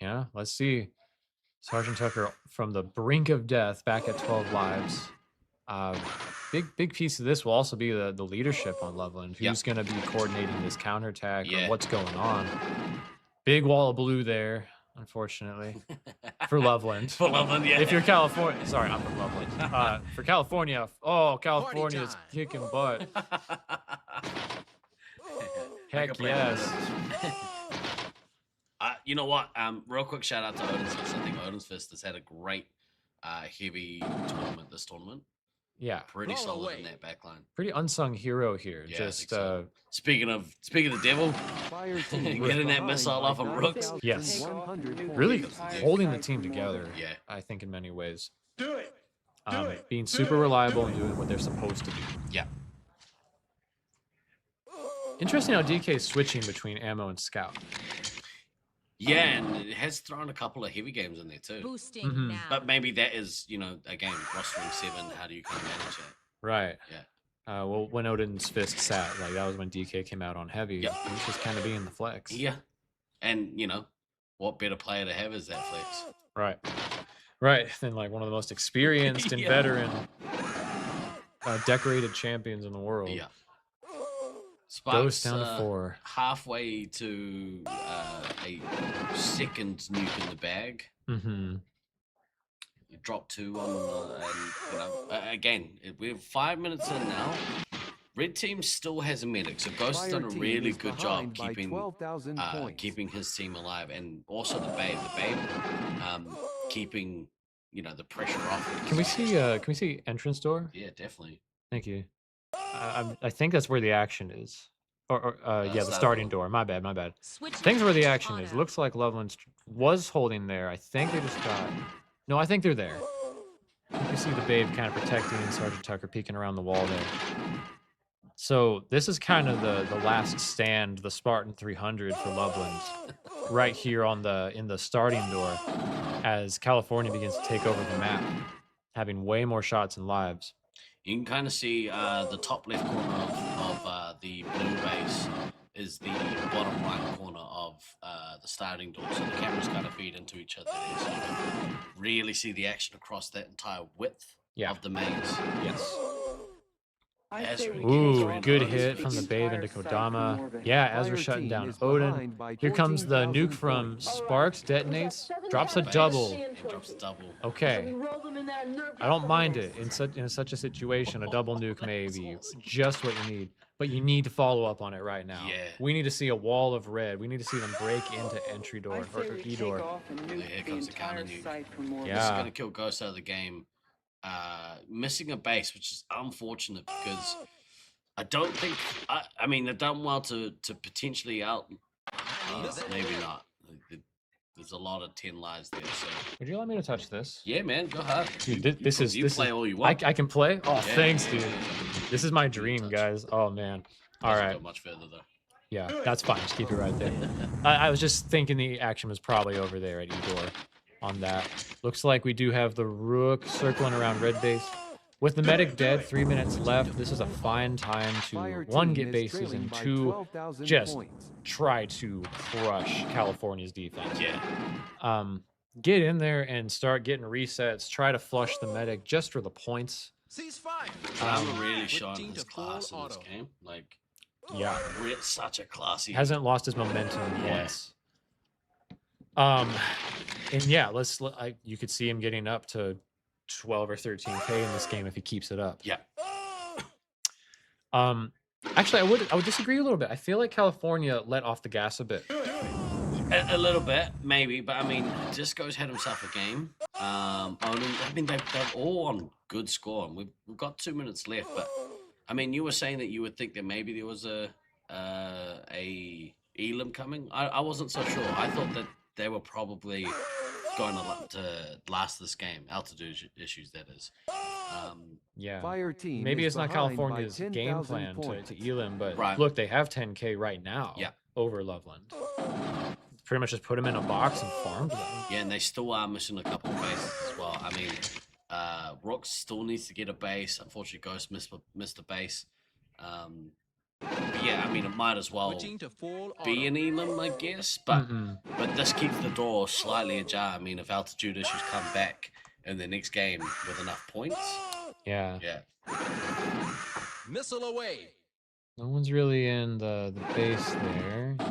Yeah, let's see. Sergeant Tucker from the brink of death, back at 12 lives. Big piece of this will also be the leadership on Loveland. Who's going to be coordinating this counterattack or what's going on? Big wall of blue there, unfortunately, for Loveland. For Loveland, yeah. If you're California, sorry, I'm from Loveland. For California, California's kicking butt. Heck yes. You know what? Real quick shout out to Odin's Fist. I think Odin's Fist has had a great heavy tournament this tournament. Yeah, pretty solid in that backline. Pretty unsung hero here. Yeah, just speaking of the devil, getting that missile off of Rooks. Yes, really holding the team together. Yeah, I think in many ways. Do it. Being super reliable and doing what they're supposed to do. Yeah. Interesting how DK is switching between ammo and scout. Yeah, and it has thrown a couple of heavy games in there too. Boosting now. But maybe that is, again, rostering 7. How do you kind of manage that? Right. Yeah. Well, when Odin's Fist sat, like that was when DK came out on heavy. Yep. He was just kind of being the flex. Yeah. And, what better player to have is that flex? Right. Right. Then like one of the most experienced and veteran decorated champions in the world. Yeah. Goes down to 4. Halfway to a second nuke in the bag. Mm-hmm. You drop 2 on, again, we're 5 minutes in now. Red team still has a medic, so Ghost has done a really good job keeping his team alive, and also the Babe. Keeping the pressure off. Can we see entrance door? Yeah, definitely. Thank you. I think that's where the action is. Yeah, the starting door. My bad. Things where the action is. Looks like Loveland was holding there. I think they just got... No, I think they're there. You can see the Babe kind of protecting Sergeant Tucker peeking around the wall there. So this is kind of the last stand, the Spartan 300 for Loveland. Right here in the starting door as California begins to take over the map, having way more shots and lives. You can kind of see the top left corner of the blue base is the bottom right corner of the starting door. So the cameras kind of feed into each other there. So you can really see the action across that entire width of the maze. Yes. Ezra Ooh, good hit from the Babe into Kodama. Yeah, Ezra shutting down Odin. Here comes the nuke from Sparks, detonates, drops a double. Drops a double. Okay. I don't mind it. In such a situation, a double nuke may be just what you need. But you need to follow up on it right now. Yeah. We need to see a wall of red. We need to see them break into entry door or E-door. Here comes the counter nuke. Yeah. This is going to kill Ghost out of the game. Missing a base, which is unfortunate because I don't think I mean they've done well to potentially out maybe not. There's a lot of 10 lives there. So would you allow me to touch this? Yeah, man, go ahead. Dude, this play all you want. I can play. Oh, yeah, thanks, dude. This is my dream, guys. Oh man. All right. Go much further though. Yeah, that's fine. Just keep it right there. I was just thinking the action was probably over there at E-door. On that. Looks like we do have the Rook circling around red base. With the medic dead, 3 minutes left, this is a fine time to 1, get bases, and 2, just try to crush California's defense. Yeah. Get in there and start getting resets. Try to flush the medic just for the points. I'm really showing his class in this game. Like, yeah, such a classy. Hasn't lost his momentum once. And yeah, you could see him getting up to 12 or 13K in this game if he keeps it up. Yeah. Actually, I would disagree a little bit. I feel like California let off the gas a bit. A little bit, maybe, but I mean, Disco's had himself a game. I mean, they're all on good score, and we've got 2 minutes left, but I mean, you were saying that you would think that maybe there was a Elam coming. I wasn't so sure. I thought that they were probably going to last this game. Altitude issues, that is. Yeah. Fire team Maybe is it's not behind by California's game 10,000 plan points. to Elam, but Right. look, they have 10K right now over Loveland. Pretty much just put them in a box and farmed them. Yeah, and they still are missing a couple of bases as well. I mean, Rook still needs to get a base. Unfortunately, Ghost missed a base. But yeah, I mean, it might as well be an Elam, I guess. But but this keeps the door slightly ajar. I mean, if altitude issues come back in the next game with enough points. Yeah. Missile away. No one's really in the base there. 50.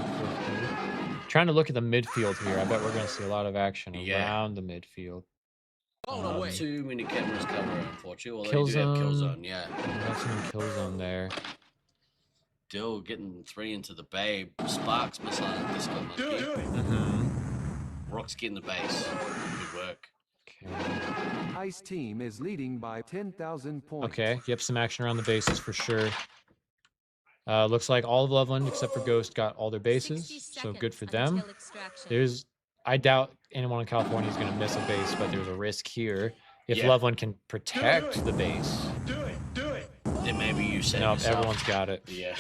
Trying to look at the midfield here. I bet we're going to see a lot of action around the midfield. Too many cameras cover, unfortunately. Well, Kill they do have kill zone. zone, yeah. That's some kill zone there. Still getting 3 into the bay. Sparks missile and Disco Monkey. Rock's getting the base. Good work. Ice team is leading by 10,000 points. Okay, yep, some action around the bases for sure. Looks like all of Loveland, except for Ghost, got all their bases, so good for them. I doubt anyone in California is going to miss a base, but there's a risk here. If Loveland can protect the base. Then maybe you said No, yourself. everyone's got it. Yeah.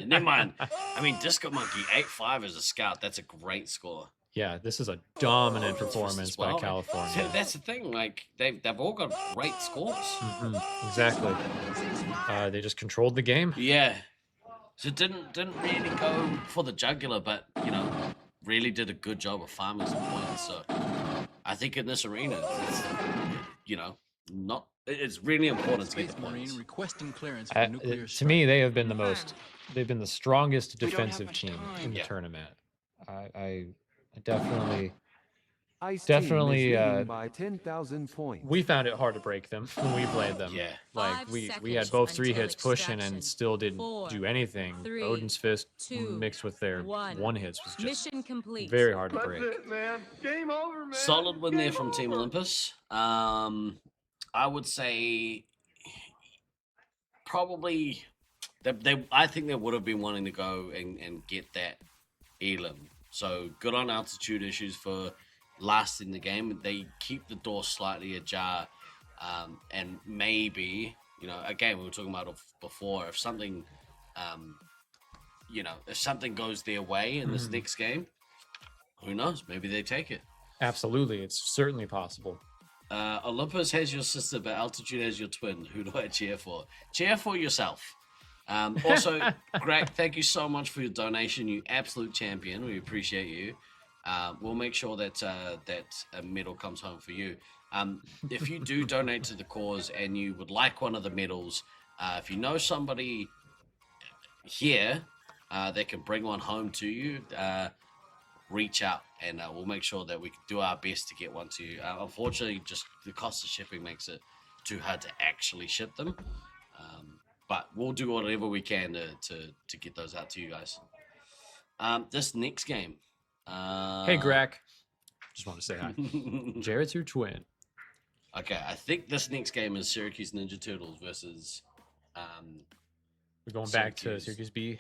Never mind. I mean, Disco Monkey, 8-5 as a scout. That's a great score. Yeah, this is a dominant performance by California. So that's the thing. Like, they've all got great scores. Exactly. They just controlled the game. Yeah. So it didn't really go for the jugular, but, you know, really did a good job of farming some points. So I think in this arena, it's, you know, it's really important to get the points. Requesting clearance for nuclear To me, they've been the strongest defensive team in the tournament. I definitely Ice Definitely, team is leading by 10,000 points. we found it hard to break them when we played them. Yeah. Like we had both 3 hits pushing and still didn't do anything. Odin's Fist mixed with their 1 hits was just Mission complete. very hard to That's break. it, man. Game over, man. Solid win there from Team Olympus. I would say probably I think they would have been wanting to go and get that Elam. So good on altitude issues for lasting the game. They keep the door slightly ajar, and maybe, you know, again, we were talking about it before, if something if something goes their way in this next game, who knows, maybe they take it. Absolutely, it's certainly possible. Olympus has your sister, but Altitude has your twin. Who do I cheer for? Cheer for yourself. Also, Greg, thank you so much for your donation. You absolute champion. We appreciate you. We'll make sure that a medal comes home for you. If you do donate to the cause and you would like one of the medals, if you know somebody here that can bring one home to you, reach out and we'll make sure that we can do our best to get one to you. Unfortunately, just the cost of shipping makes it too hard to actually ship them. But we'll do whatever we can to get those out to you guys. This next game. Hey, Greg. Just want to say hi. Jared's your twin. Okay, I think this next game is Syracuse Ninja Turtles versus. We're going back to Syracuse B.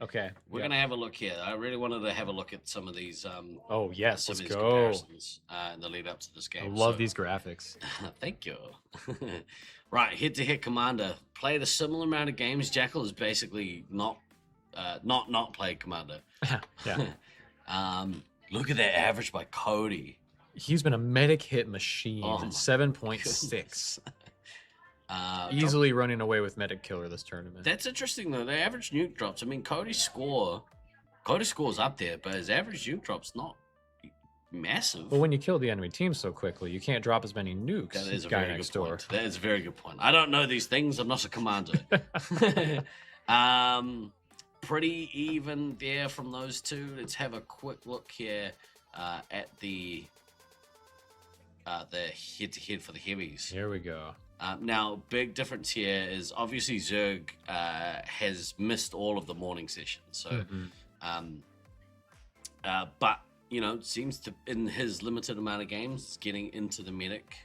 Okay. We're gonna have a look here. I really wanted to have a look at some of these. Oh yes, some let's of these go. comparisons in the lead up to this game. I love these graphics. Thank you. Right, head-to-head Commander played a similar amount of games. Jackal has basically not played Commander. Yeah. Look at that average by Cody. He's been a medic hit machine. Oh my 7.6. Easily running away with medic killer this tournament. That's interesting though. The average nuke drops. I mean, Cody's score's up there, but his average nuke drop's not massive. But when you kill the enemy team so quickly, you can't drop as many nukes. That is a guy very next good door. point. That is a very good point. I don't know these things. I'm not a commander. Pretty even there from those two. Let's have a quick look here at the head-to-head for the heavies. Here we go. Now, big difference here is obviously Zerg has missed all of the morning sessions. So, but you know, seems to in his limited amount of games getting into the medic.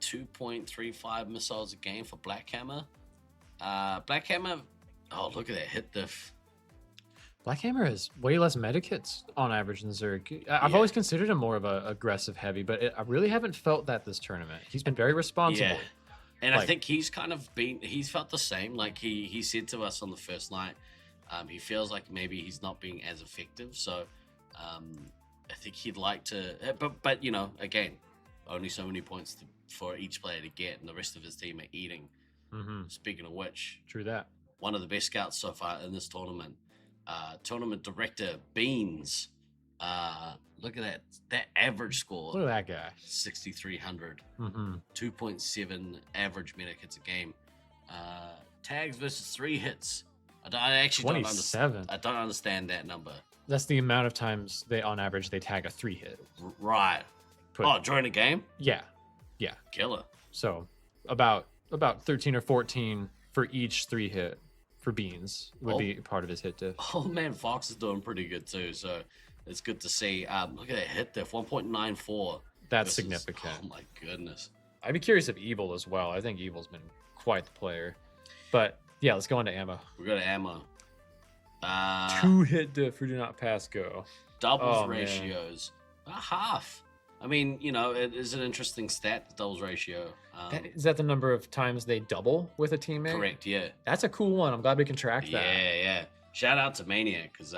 2.35 missiles a game for Black Hammer. Black Hammer. Oh, look at that hit diff. Black Hammer has way less medikits on average than Zerg. I've always considered him more of a aggressive heavy, but I really haven't felt that this tournament. He's been very responsible. Yeah. And I think he's kind of he's felt the same. Like he said to us on the first night, he feels like maybe he's not being as effective. So I think he'd like to, but you know, again, only so many points for each player to get, and the rest of his team are eating. Speaking of which, true that. One of the best scouts so far in this tournament, tournament director Beans. Look at that average score. Look at that guy. 6,300. 2.7 average medikits a game. Tags versus 3 hits. I actually 27. I don't understand that number. That's the amount of times on average they tag a 3 hit. Right. During a game? Yeah. Killer. So about 13 or 14 for each 3 hit for Beans would be part of his hit diff. Oh man, Fox is doing pretty good too. So it's good to see. Look at that hit diff, 1.94. That's significant. Oh my goodness. I'd be curious of Evil as well. I think Evil's been quite the player. But yeah, let's go on to ammo. We go to ammo. 2 hit diff for do not pass go. Doubles ratios. Half. I mean, you know, it is an interesting stat, the doubles ratio. Is that the number of times they double with a teammate? Correct, yeah. That's a cool one. I'm glad we can track that. Yeah. Shout out to Maniac, because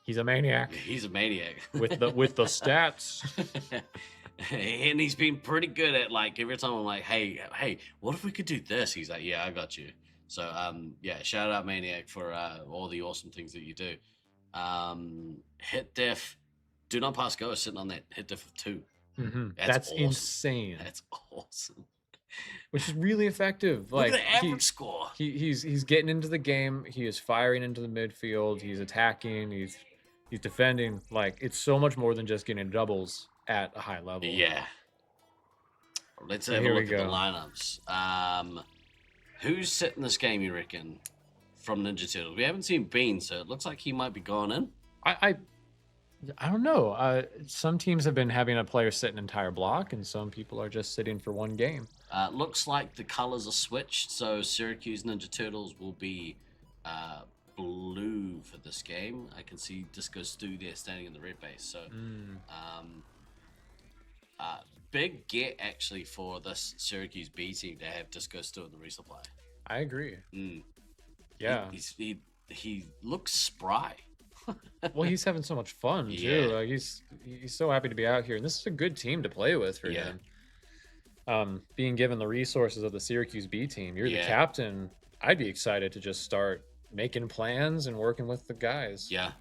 he's a maniac. He's a maniac. with the stats. And he's been pretty good at, like, every time I'm like, hey, what if we could do this? He's like, yeah, I got you. So, yeah, shout out Maniac for all the awesome things that you do. Hit diff, do not pass go is sitting on that hit diff of 2. That's awesome. insane. That's awesome. Which is really effective. Look Like at the average score. He's getting into the game. He is firing into the midfield. He's attacking. He's defending. Like, it's so much more than just getting doubles at a high level. Yeah. Let's have a look at the lineups. Who's sitting this game, you reckon, from Ninja Turtles? We haven't seen Bean, so it looks like he might be going in. I don't know. Some teams have been having a player sit an entire block, and some people are just sitting for one game. Looks like the colors are switched, so Syracuse Ninja Turtles will be blue for this game. I can see Disco Stu there standing in the red base. So, big get actually for this Syracuse B team to have Disco Stu in the resupply. I agree. Yeah, he looks spry. Well, he's having so much fun too. Yeah. Like, he's so happy to be out here, and this is a good team to play with for him. Being given the resources of the Syracuse B team, you're the captain. I'd be excited to just start making plans and working with the guys. Yeah,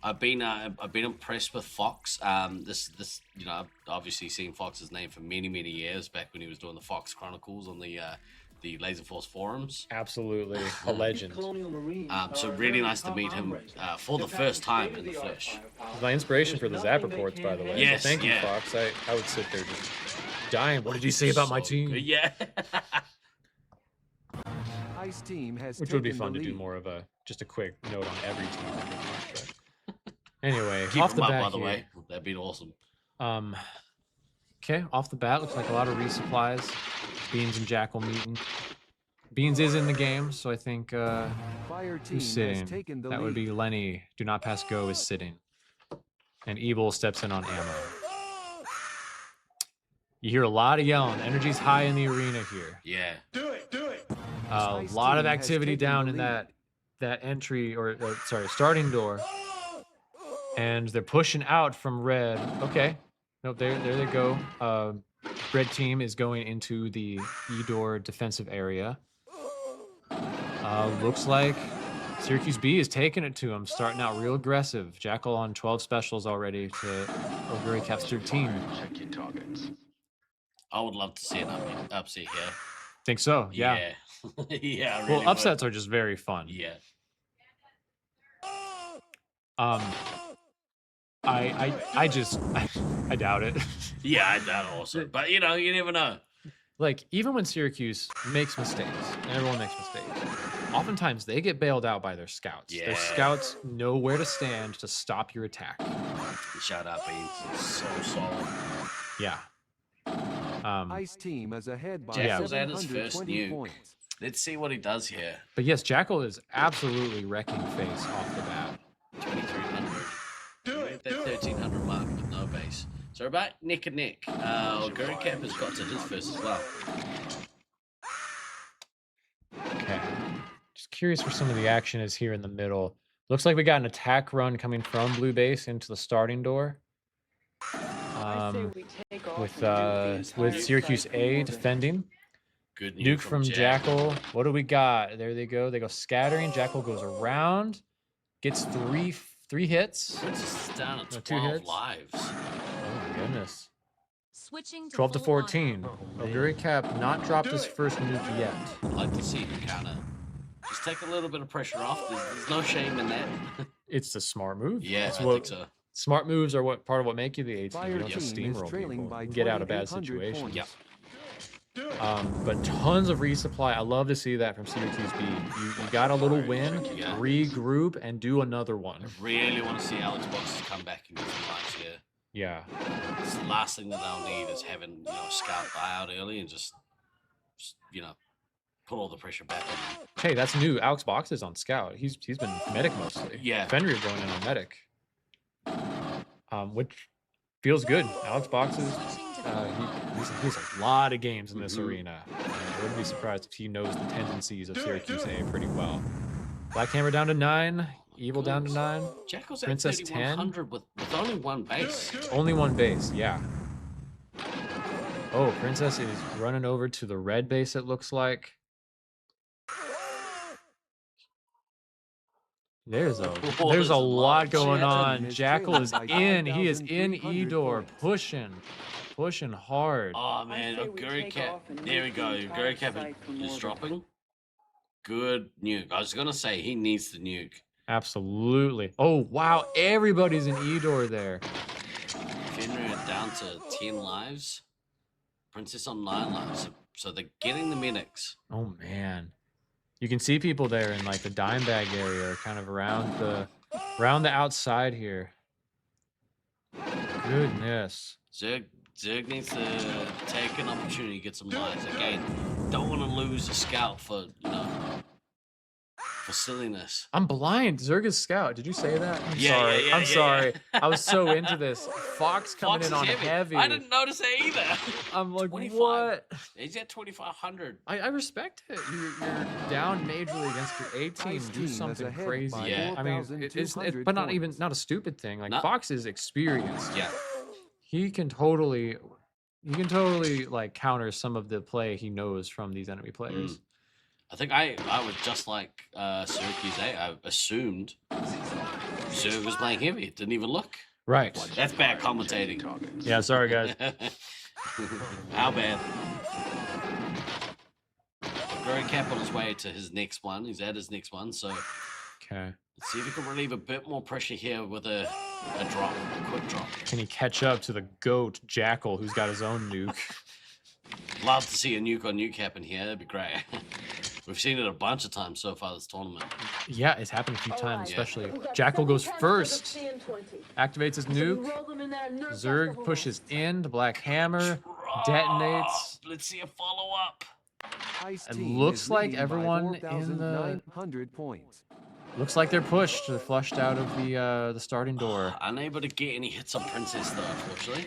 I've been impressed with Fox. This you know, I've obviously seen Fox's name for many years back when he was doing the Fox Chronicles on the Laserforce forums. Absolutely, a legend. So really nice to meet him for the first time in the flesh. My inspiration for the Zap reports, by the way. Yes, so thank you, Fox. I would sit there just dying. What did you say about my team? Yeah. Ice team has Which would be fun to do more of just a quick note on every team. But anyway, Keep off the them bat up, by the here. way. That'd be awesome. Okay, off the bat, looks like a lot of resupplies. Beans and Jackal meeting. Beans is in the game, so I think Fire team who's has sitting? taken the That would lead. be Lenny. Do not pass go is sitting. And Evil steps in on ammo. You hear a lot of yelling. Energy's high in the arena here. Yeah. Do it. A lot of activity down in that entry or starting door. And they're pushing out from red. Okay. Nope, there they go. Red team is going into the E-door defensive area. Looks like Syracuse B is taking it to him, starting out real aggressive. Jackal on 12 specials already to over Cap's 13. Check your targets. I would love to see an upset here. Think so? Yeah. Yeah. I Well, really upsets are just very fun. would. Yeah. I doubt it. Yeah, I doubt also. But you know, you never know. Like, even when Syracuse makes mistakes, and everyone makes mistakes, oftentimes they get bailed out by their scouts. Their Yeah. scouts know where to stand to stop your attack. Shout out Beans. So solid. Yeah. Ice team is ahead by Jack was at his 720 first nuke. points. Let's see what he does here. But yes, Jackal is absolutely wrecking face off the bat. 2,300. We're at that 1,300 mark with no base. So about neck and neck. Gary Cap has got to his first as well. Okay. Just curious where some of the action is here in the middle. Looks like we got an attack run coming from blue base into the starting door. With Syracuse A defending. Good Nuke from Jackal. What do we got? There they go. They go scattering. Jackal goes around. Gets three hits. Princess is down at 2 12 hits. lives. Oh my goodness. Switching to 12 to full 14. Oguri Cap not dropped his first nuke yet. I'd like to see him kind of just take a little bit of pressure off. There's no shame in that. It's the smart move. Yeah, It's I think so. Smart moves are part of what make you the A team. You don't just team is steamroll trailing people. by Get out of bad 2,800 situations. Yep. But tons of resupply. I love to see that from Syracuse B. You got a little win, Yeah. regroup, and do another one. Really want to see Alex Boxes come back and get some lives here. Yeah. It's the last thing that they'll need is having Scout die out early and just put all the pressure back on them. Hey, that's new. Alex Box is on Scout. He's been medic mostly. Yeah. Fenrir going in on medic. Which feels good. Alex Box is he's a lot of games in this arena. I wouldn't be surprised if he knows the tendencies of Syracuse A pretty well. Black Hammer down to 9. Evil down to 9. Jackal's at Princess 10. 3,100 with only one base. Only one base, yeah. Oh, Princess is running over to the red base, it looks like. There's a lot going on. Jackal is in. He is in E-door, pushing hard. Oh man, Guri Cap. There we go. Guri Cap is dropping. Good nuke. I was gonna say he needs the nuke. Absolutely. Oh wow, everybody's in E-door there. Fenrir down to 10 lives. Princess on 9 lives. So they're getting the medics. Oh man. You can see people there in like the dime bag area, or kind of around the outside here. Goodness. Zerg needs to take an opportunity to get some lives. Again, don't want to lose a scout for silliness. I'm blind. Zerg is scout. Did you say that? I'm Yeah, sorry. I was so into this. Fox coming in on heavy. I didn't notice it either. I'm like, what? He's at 2,500. I respect it. You're down majorly against your A team. Do something crazy. Yeah. I mean, it's but not a stupid thing. Like Fox is experienced. Yeah. He can totally like counter some of the play he knows from these enemy players. I think I was just like Syracuse A. I assumed Zerg was playing heavy. Didn't even look. Right. That's bad commentating. Yeah, sorry guys. How bad? Very Cap on his way to his next one. He's at his next one, so okay. Let's see if he can relieve a bit more pressure here with a drop, a quick drop. Can he catch up to the GOAT Jackal, who's got his own nuke? Love to see a nuke on nuke happen here. That'd be great. We've seen it a bunch of times so far this tournament. Yeah, it's happened a few times, especially. Jackal goes first, activates his nuke. Zerg pushes in, the Black Hammer detonates. Let's see a follow-up. It looks like everyone in the... points. Looks like they're pushed. They're flushed out of the starting door. Unable to get any hits on Princess, though, unfortunately.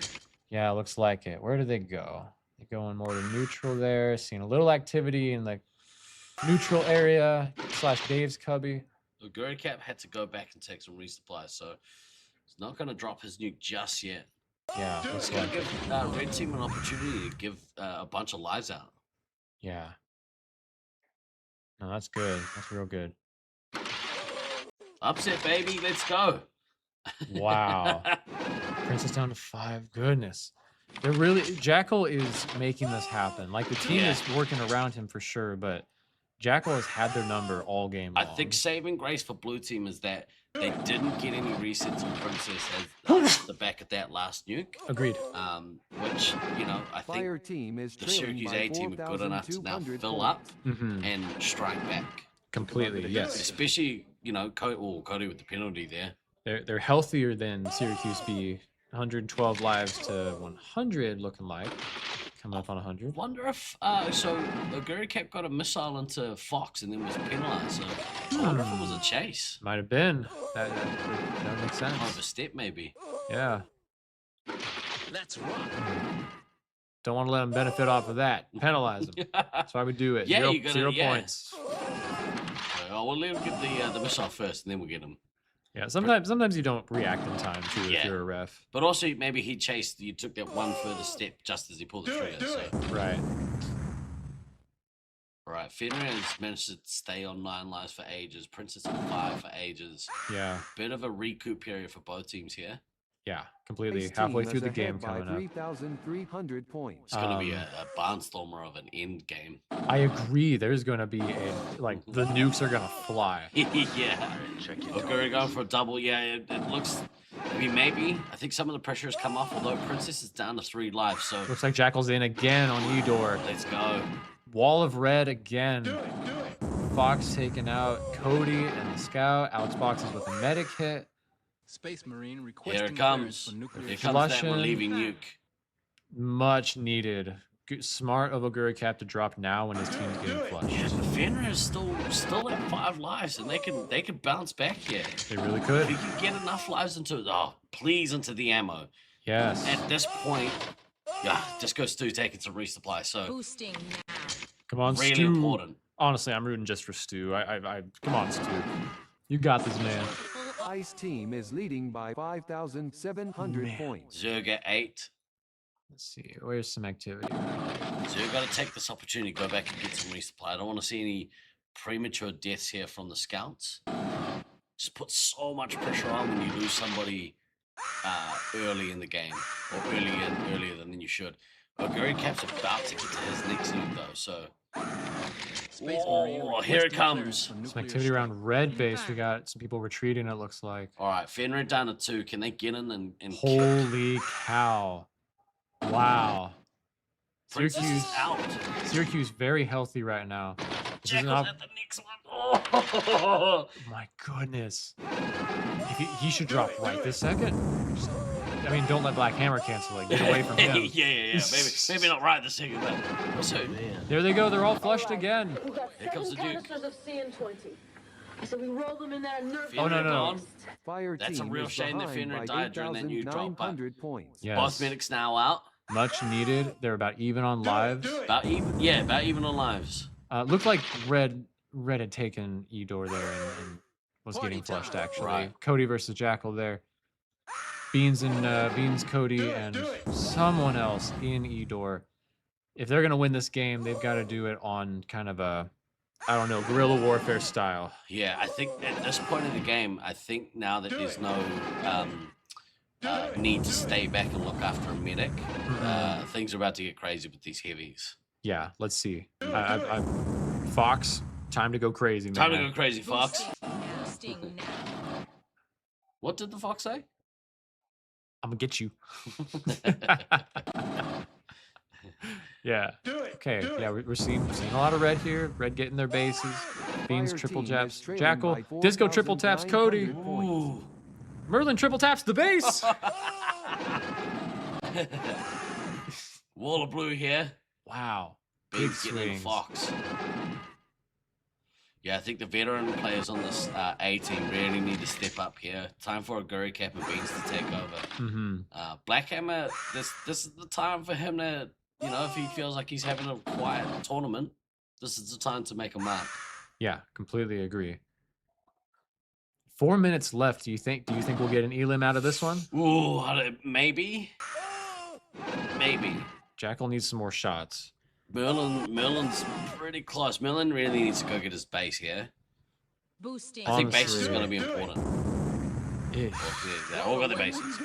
Yeah, looks like it. Where do they go? They're going more to neutral there. Seeing a little activity in the neutral area / Dave's cubby. The Guri Cap had to go back and take some resupplies, so he's not going to drop his nuke just yet. Yeah, looks like give Red Team an opportunity to give a bunch of lives out. Yeah. No, that's good. That's real good. Upset, baby. Let's go. Wow. Princess down to 5. Goodness. They're really... Jackal is making this happen. Like, the team is working around him for sure, but Jackal has had their number all game long. I think saving grace for Blue Team is that they didn't get any resets on Princess at the back of that last nuke. Agreed. Which, I think the Syracuse A team are good enough to now fill up and strike back. Completely, yes. Especially, Cody with the penalty there. They're healthier than Syracuse B. 112 lives to 100 looking like. Coming up on 100. Wonder if so Guru kept got a missile into Fox and then was penalized. So I wonder if it was a chase. Might have been. That would make sense. Overstep maybe. Yeah. Let's rock. Don't want to let him benefit off of that. Penalize him. That's why we do it. Yeah, Zero points. Oh, we'll let him get the missile first, and then we'll get him. Yeah, sometimes you don't react in time too if you're a ref. But also maybe he chased. You took that one further step just as he pulled the trigger. Right. All right. Fenrir has managed to stay on 9 lives for ages. Princess on 5 for ages. Yeah. Bit of a recoup period for both teams here. Yeah, completely. Ice Halfway team through is the ahead game by coming up. 3,300 points. It's going to be a barnstormer of an end game. I agree. There's going to be the nukes are going to fly. Yeah. We're going for a double. Yeah, it looks. I mean, maybe. I think some of the pressure has come off, although Princess is down to 3 lives. So looks like Jackal's in again on Edor. Let's go. Wall of red again. Fox taking out Cody and the scout. Alex Boxes with a medic hit. Space Marine requesting Here it comes. for nuclear Here comes that relieving nuke. Much needed. Smart of Oguricap to drop now when his team's getting flushed. Yeah, but Fenrir is still at 5 lives, and they can bounce back here. They really could. If you can get enough lives into into the ammo. Yes. At this point, just go Stu taking some resupply. So boosting now. Come on, really Stu. important. Honestly, I'm rooting just for Stu. I come on, Stu. You got this, man. Ice team is leading by 5,700 points. Zerga 8. Let's see. Where's some activity? So you've got to take this opportunity, go back and get some resupply. I don't want to see any premature deaths here from the scouts. Just put so much pressure on when you lose somebody early in the game, or earlier than you should. Oguricap's about to get to his next nuke though, so. Oh, here it comes. Some activity around red base. We got some people retreating, it looks like. All right, Fenrir down to 2. Can they get in and holy cow. Wow. Syracuse out. Syracuse very healthy right now. Jackal's at the next one. Oh my goodness. He should drop right this second. I mean, don't let Black Hammer cancel it. Get away from him. yeah. Maybe not right this second, but there they go. They're all flushed again. Here comes the Duke. Canisters of CN20. I said we roll them in that nerve. Oh no. Fire That's a team real is shame that behind Fenrir by died during that new drop. But points. Yes. both medics now out. Much needed. They're about even on lives. About even on lives. Looked like Red had taken Edor there and was getting flushed actually. Right. Cody versus Jackal there. Beans, Cody, and someone else in Edor. If they're gonna win this game, they've got to do it on kind of a, I don't know, guerrilla warfare style. Yeah, I think at this point in the game, I think now that there's no need to stay back and look after a medic, things are about to get crazy with these heavies. Yeah, let's see. Fox, time to go crazy, man. Time to go crazy, Fox. What did the Fox say? I'm gonna get you. Yeah. Okay. Yeah, we're seeing a lot of red here. Red getting their bases. Beans triple taps. Jackal. Disco triple taps Cody. Ooh. Merlin triple taps the base. Wall of blue here. Wow. Big getting Fox. Yeah, I think the veteran players on this A team really need to step up here. Time for Oguricap and Beans to take over. Black Hammer, this is the time for him to, if he feels like he's having a quiet tournament, this is the time to make a mark. Yeah, completely agree. 4 minutes left. Do you think we'll get an elim out of this one? Ooh, maybe. Maybe. Jackal needs some more shots. Merlin's pretty close. Merlin really needs to go get his base here. Boosting. I think base is going to be important. Yeah. They all got their bases.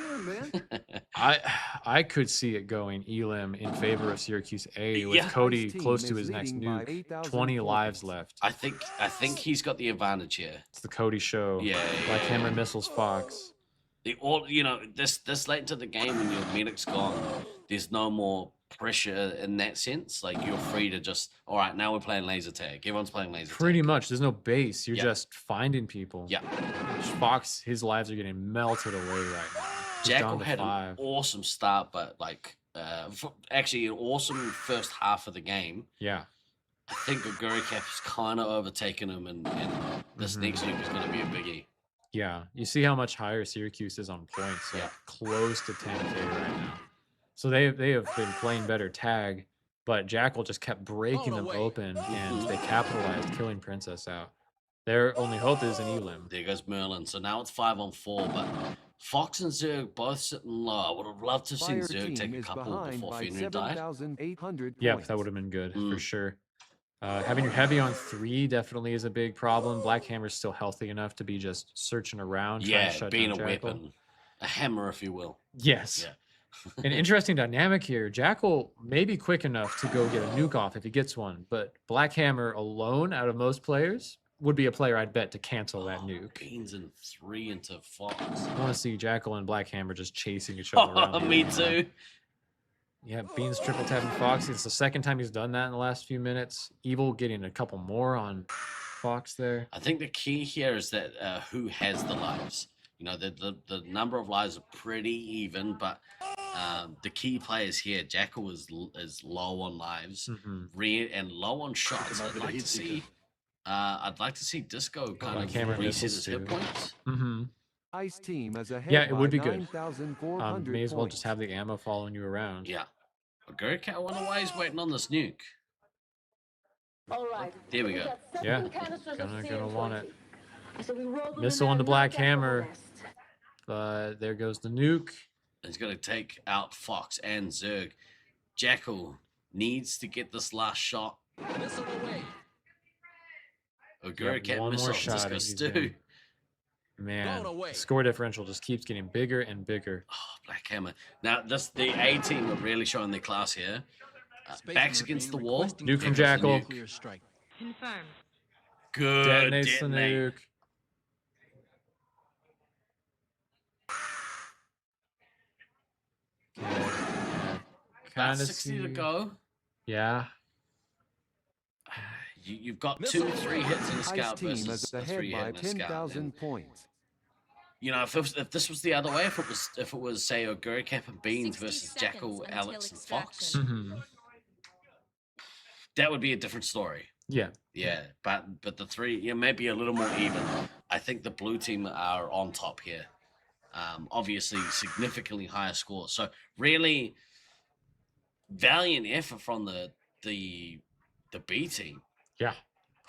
I could see it going elim in favor of Syracuse A with Cody close to his next nuke. 20 lives left. I think he's got the advantage here. It's the Cody show. Yeah. Like Hammer Missiles Fox. This late into the game when your medic's gone, there's no more pressure in that sense. Like, you're free to just, all right, now we're playing laser tag. Everyone's playing laser tag. Pretty much. There's no base. You're just finding people. Yeah. Fox, his lives are getting melted away right now. Jackal had an awesome start, but Actually an awesome first half of the game. Yeah. I think Oguricap has kind of overtaken him, and this next nuke is going to be a biggie. Yeah, you see how much higher Syracuse is on points, like close to 10K right now. So they have been playing better tag, but Jackal just kept breaking them open, and they capitalized, killing Princess out. Their only hope is an Elim. There goes Merlin. So now it's 5-on-4, but Fox and Zerg both sitting low. I would have loved to have seen Zerg take a couple before Fenrir died. Yeah, that would have been good for sure. Having your heavy on 3 definitely is a big problem. Black Hammer's still healthy enough to be just searching around, trying to shut being down a Jackal. weapon, a hammer, if you will. Yes. Yeah. An interesting dynamic here. Jackal may be quick enough to go get a nuke off if he gets one, but Black Hammer alone, out of most players, would be a player I'd bet to cancel that nuke. Beans and 3 into Fox. I want to see Jackal and Black Hammer just chasing each other around. Me too. Yeah, Beans triple tapping Fox. It's the second time he's done that in the last few minutes. Evil getting a couple more on Fox there. I think the key here is that who has the lives. You know, the number of lives are pretty even, but the key players here, Jackal is low on lives, and low on shots. I'd like to see Disco kind of reset his hit points. Ice team as ahead. Yeah, it would be good. May as well points. just have the ammo following you around. Yeah. Oguricap, I wonder why he's waiting on this nuke. All right. There we go. Yeah, gonna want it. Missile on the Black Hammer. But there goes the nuke. He's going to take out Fox and Zerg. Jackal needs to get this last shot. Missile away. Oguricap one missile. more shot. Disco Stew. Man, the score differential just keeps getting bigger and bigger. Oh, Black Hammer. Now, the A team are really showing their class here. Backs against the wall. Nuke from Jackal. Confirmed. Good. Detonates the Detonate. nuke. About 60 to go. Yeah. You've got 2-3 hits in the scout Ice team versus is a ahead 3 hit by in the scout. 10,000 points. You know, if this was the other way, if it was say Oguricap and Beans versus Jackal, Alex, and Fox, that would be a different story. Yeah. Yeah, but the 3, maybe a little more even. I think the blue team are on top here. Obviously, significantly higher score. So really, valiant effort from the B team. Yeah.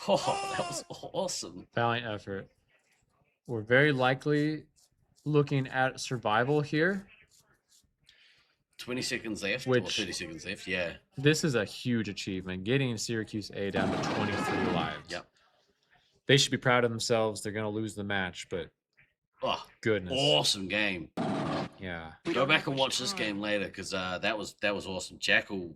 Oh, that was awesome. Valiant effort. We're very likely looking at survival here. 20 seconds left, Which- or 30 seconds left, yeah. This is a huge achievement, getting Syracuse A down to 23 lives. Yep. They should be proud of themselves. They're going to lose the match, but Oh, goodness. awesome game. Yeah. Go back and watch this game later, because that was awesome. Jackal,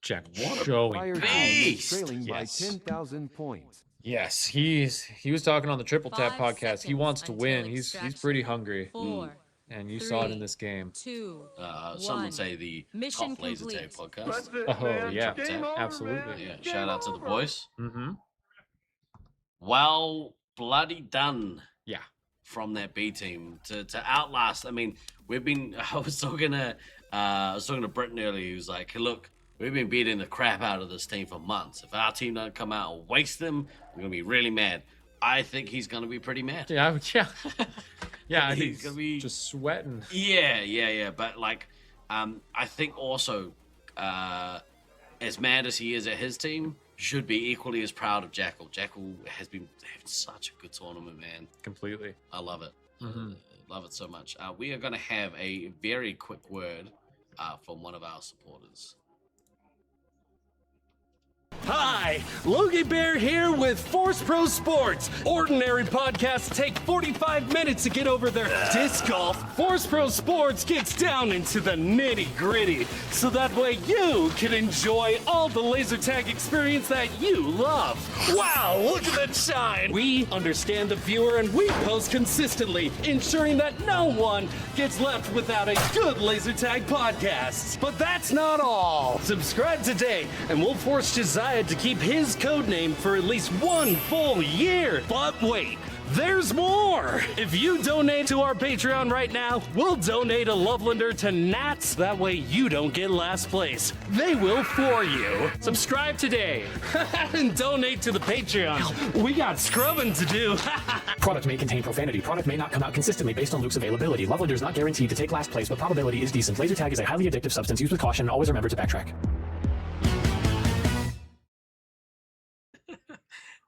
what a showing Fire team is trailing by 10,000 points. Yes, he was talking on the Triple Tap 5 podcast. He wants to seconds win. until He's extraction. pretty hungry. 4, And you saw it in 3, this game. 2, some 1. would say the Mission top laser complete. tag podcast. Oh, yeah. Absolutely. Yeah, shout out to the boys. Mm-hmm. Well, bloody done. Yeah. From that B team to outlast. I mean, I was talking to Britton earlier. He was like, hey, look, we've been beating the crap out of this team for months. If our team don't come out and waste them, we're gonna be really mad. I think he's gonna be pretty mad. Yeah. Yeah, He's gonna be just sweating. Yeah. But like, I think also, as mad as he is at his team, should be equally as proud of Jackal. Jackal has been having such a good tournament, man. Completely. I love it. Love it so much. We are going to have a very quick word from one of our supporters. Hi, Logie Bear here with Force Pro Sports. Ordinary podcasts take 45 minutes to get over their disc golf. Force Pro Sports gets down into the nitty gritty, so that way you can enjoy all the laser tag experience that you love. Wow, look at that shine. We understand the viewer and we post consistently, ensuring that no one gets left without a good laser tag podcast. But that's not all. Subscribe today and we'll force Josiah to keep his code name for at least 1 full year. But wait, There's more! If you donate to our Patreon right now, we'll donate a Lovelander to Nats. That way you don't get last place. They will for you. Subscribe today and donate to the Patreon. We got scrubbing to do. Product may contain profanity. Product may not come out consistently based on Luke's availability. Lovelander is not guaranteed to take last place, but probability is decent. Laser tag is a highly addictive substance. Used with caution. Always remember to backtrack.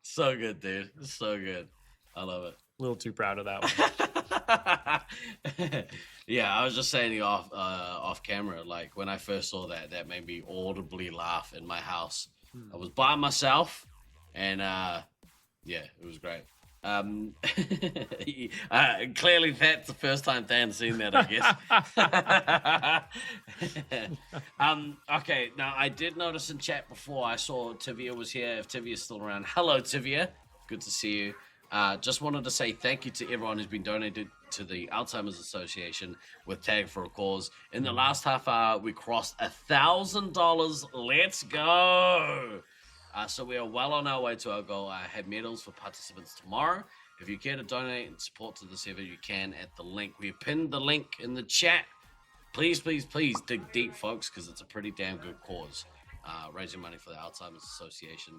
So good, dude. So good. I love it. A little too proud of that one. Yeah, I was just saying off camera, like when I first saw that, that made me audibly laugh in my house. I was by myself, and yeah, it was great. Clearly that's the first time Dan's seen that, I guess. Okay, now I did notice in chat before, I saw Tivia was here. If Tivia's still around, hello Tivia, good to see you. Just wanted to say thank you to everyone who's been donated to the Alzheimer's Association with Tag for a Cause. In the last half hour, we crossed $1,000. Let's go! So we are well on our way to our goal. I have medals for participants tomorrow. If you care to donate and support to this event, you can at the link. We have pinned the link in the chat. Please, please, please dig deep, folks, because it's a pretty damn good cause. Raising money for the Alzheimer's Association.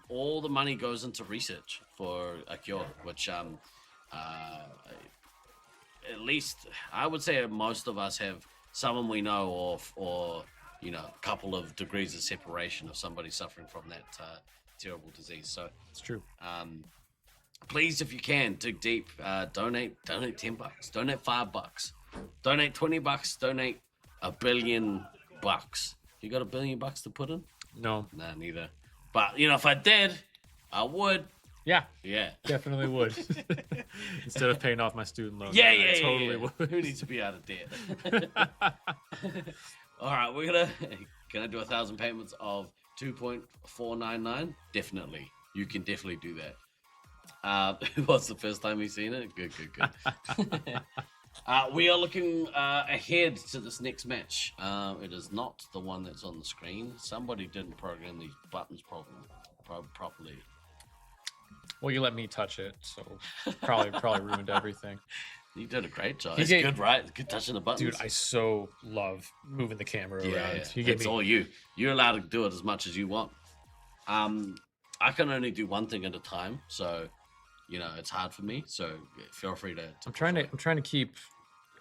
All the money goes into research for a cure, which at least I would say most of us have someone we know or you know, a couple of degrees of separation of somebody suffering from that terrible disease. So it's true. Please, if you can, dig deep. Donate $10, donate $5, donate $20, donate $1 billion. You got $1 billion to put in? No. Nah, neither. But you know, if I did, I would. Yeah. Yeah. Definitely would. Instead of paying off my student loan. Yeah, I totally would. Who needs to be out of debt? All right, we're gonna. Can I do 1,000 payments of 2.499? Definitely. You can definitely do that. What's the first time you've seen it? Good. We are looking ahead to this next match. It is not the one that's on the screen. Somebody didn't program these buttons properly. Well, you let me touch it, so probably ruined everything. You did a great job. It's good, right? Good touching the buttons. Dude, I so love moving the camera around. It's all you. You're allowed to do it as much as you want. I can only do one thing at a time, so you know it's hard for me. So feel free to. I'm trying to keep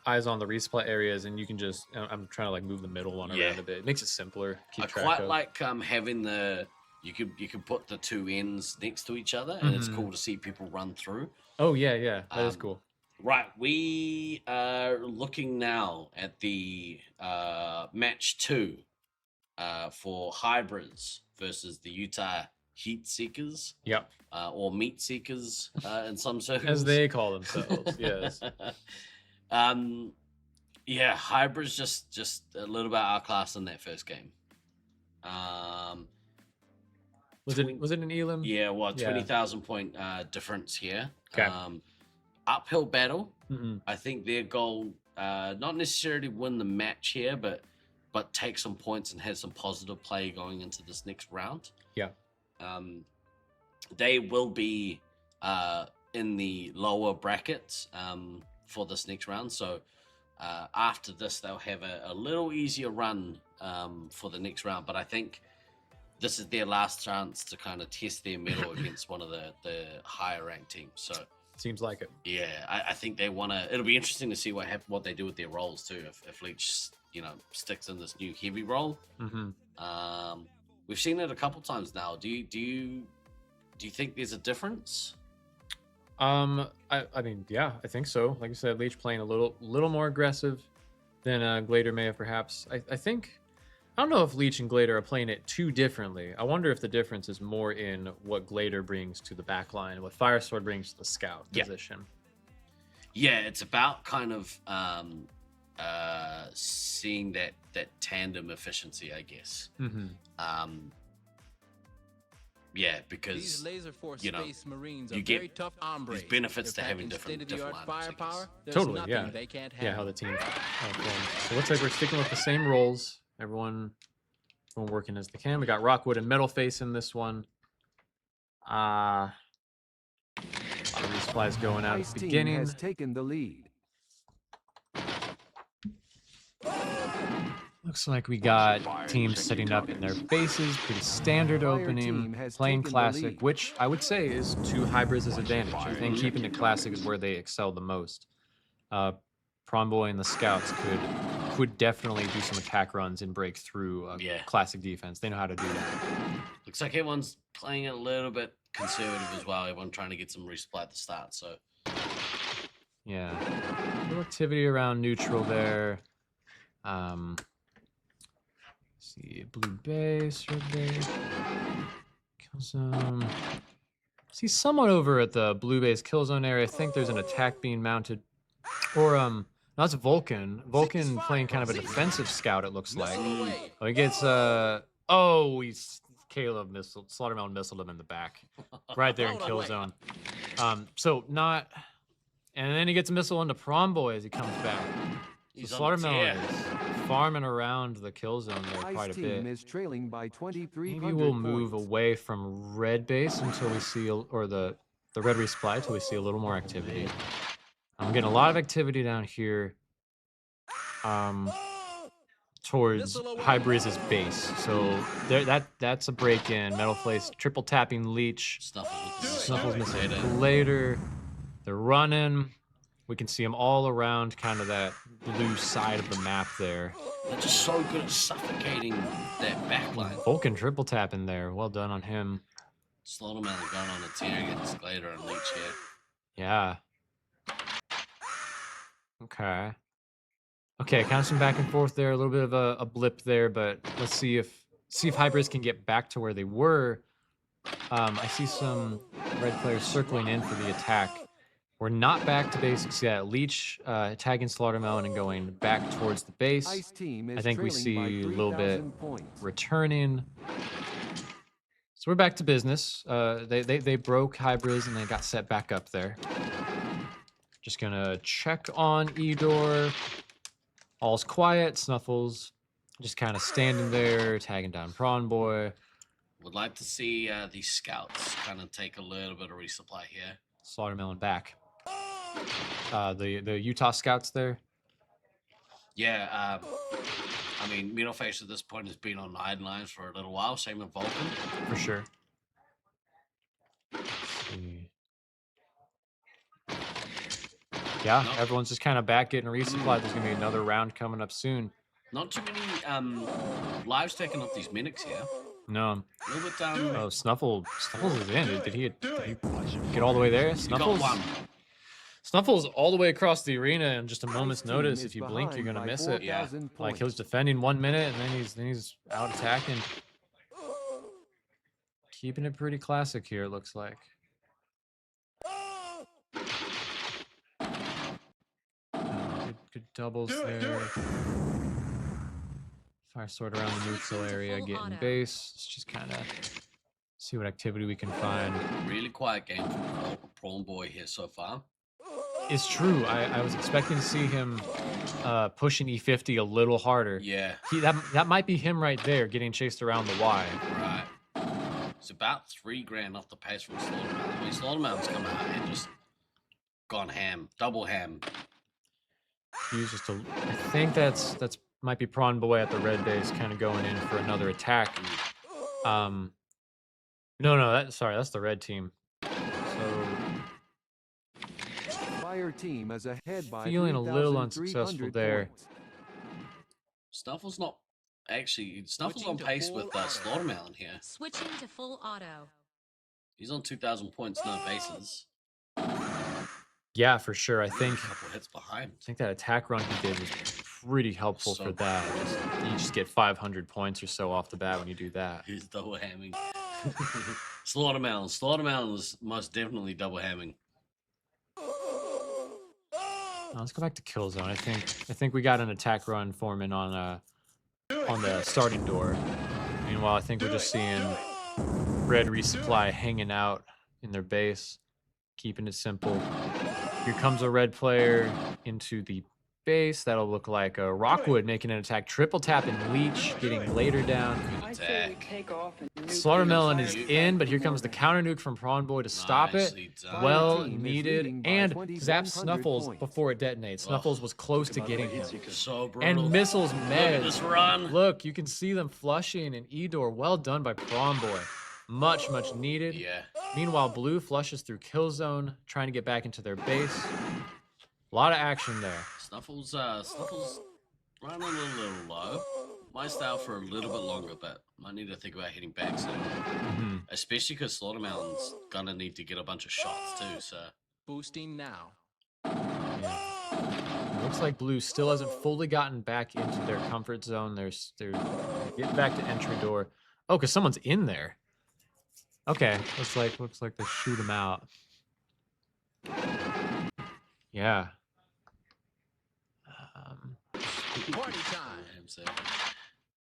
eyes on the resupply areas, and you can just. I'm trying to like move the middle one around a bit. It makes it simpler. I quite like having the. You could put the two ends next to each other, and it's cool to see people run through. Oh yeah, that is cool. Right, we are looking now at the match 2 for Hybrids versus the Utah Heat Seekers. Yep. Or Meat Seekers in some circles. As they call themselves, yes. Yeah, Hybrids just a little bit outclassed in that first game. Was it an Elam? Yeah, well, 20,000 point difference here. Okay. Uphill battle. I think their goal, not necessarily win the match here, but take some points and have some positive play going into this next round. Yeah. They will be in the lower brackets for this next round. So after this, they'll have a little easier run for the next round. But I think this is their last chance to kind of test their mettle against one of the higher ranked teams. So seems like it. Yeah, I think they want to. It'll be interesting to see what they do with their roles too. If Leech, sticks in this new heavy role. We've seen it a couple times now. Do you think there's a difference? I mean, yeah, I think so. Like I said, Leech playing a little more aggressive than Glader may have perhaps. I think. I don't know if Leech and Glader are playing it too differently. I wonder if the difference is more in what Glader brings to the back line and what Firesword brings to the scout position. Yeah, it's about kind of seeing that tandem efficiency, I guess. Yeah, because these Laserforce Space Marines are you very get tough hombres. these benefits to They're having packing different state-of-the-art firepower. There's Totally, nothing yeah. they can't Yeah, handle. how the team. So it looks like we're sticking with the same roles. Everyone working as they can. We got Rockwood and Metalface in this one. The resupply's going out at Ice the team beginning. has taken the lead. Looks like we got teams setting up in their bases. Pretty standard Fire opening. team has Playing taken the classic, lead. which I would say is to Hybrid's advantage. I think keeping it classic is where they excel the most. Prawn Boy and the Scouts could definitely do some attack runs and break through classic defense. They know how to do that. Looks like everyone's playing it a little bit conservative as well. Everyone trying to get some resupply at the start. So yeah, little activity around neutral there. See blue base, red base. Kill zone. See someone over at the blue base kill zone area. I think there's an attack being mounted, or that's Vulcan. Vulcan playing kind of a defensive scout. It looks like. Oh, he gets he's Caleb missile, Slaughtermelon missiled him in the back, right there in kill zone. So not, and then he gets a missile into Prawn Boy as he comes back. So Slaughtermelon is farming around the kill zone there quite a bit. Is trailing by 2,300 Maybe we'll move away from red base until we see, or the red resupply until we see a little more activity. I'm getting a lot of activity down here towards Hybrid's base. So that's a break-in. Metal Place, triple tapping Leech. Snuffles missing later. They're running. We can see them all around kind of that blue side of the map there. they're just so good at suffocating that backline. Vulcan triple tap in there. Well done on him. Slaughtermelon going on a tear against Glader and Leech here. Yeah. Okay. Okay, kind of some back and forth there, a little bit of a blip there, but let's see if Hybrids can get back to where they were. I see some red players circling in for the attack. We're not back to basics yet. Leech tagging Slaughtermelon and going back towards the base. I think we see a little bit returning. So we're back to business. They broke Hybrids and they got set back up there. Just gonna check on Edor. All's quiet. Snuffles just kind of standing there, tagging down Prawn Boy. Would like to see these scouts kind of take a little bit of resupply here. Slaughtermelon back. The Utah scouts there. Yeah, I mean, Metalface at this point has been on sidelines for a little while. Same with Vulcan. For sure. Let's see. Yeah, everyone's just kind of back getting resupplied. There's gonna be another round coming up soon. Not too many lives taking off these medics here. No. A little bit Oh, Snuffles is in. Did he get all the way there? Snuffles all the way across the arena in just a moment's notice. If you blink, you're gonna miss it. Yeah. Like he was defending 1 minute and then he's out attacking. Keeping it pretty classic here, it looks like. Good doubles there. Fire sword around the neutral area, getting base. Let's just kind of see what activity we can find. Really quiet game from Prawn Boy here so far. It's true. I was expecting to see him pushing E50 a little harder. Yeah. That might be him right there, getting chased around the Y. Right. It's about 3 grand off the pace from Slaughtermelon. I mean, Slaughtermelon's come out and just gone ham, double ham. He's just I think that's might be Prawn Boy at the red base, kind of going in for another attack. No, that's the red team. So Fire team is ahead by feeling a little unsuccessful there. Snuffles on pace with Slaughtermelon here. Switching to full auto. He's on 2,000 points, no bases. Yeah, for sure. I think a couple hits behind. I think that attack run he did was pretty helpful for that. You just get 500 points or so off the bat when you do that. He's double hamming. Slaughtermelon was most definitely double hamming. Let's go back to kill zone. I think we got an attack run forming on the starting door. Meanwhile, I think we're just seeing red resupply hanging out in their base, keeping it simple. Here comes a red player into the base. That'll look like Rockwood making an attack. Triple tap and Leech getting later down. I say we take off and nuke Slaughtermelon the is entire in, site but for here comes the orbit. counter nuke from Prawn Boy to stop it. Well needed and zap Snuffles before it detonates. Snuffles was close to getting him. So brutal. And missiles Look meds. at this run. Look, you can see them flushing and Edor. Well done by Prawn Boy. Much needed. Yeah. Meanwhile, Blue flushes through kill zone, trying to get back into their base. A lot of action there. Snuffles running a little low. Might stay out for a little bit longer, but might need to think about hitting back soon. Especially because Slaughtermelon's gonna need to get a bunch of shots too, so. Boosting now. Looks like Blue still hasn't fully gotten back into their comfort zone. They're getting back to entry door. Oh, because someone's in there. Okay, looks like they shoot him out. Yeah. Party time.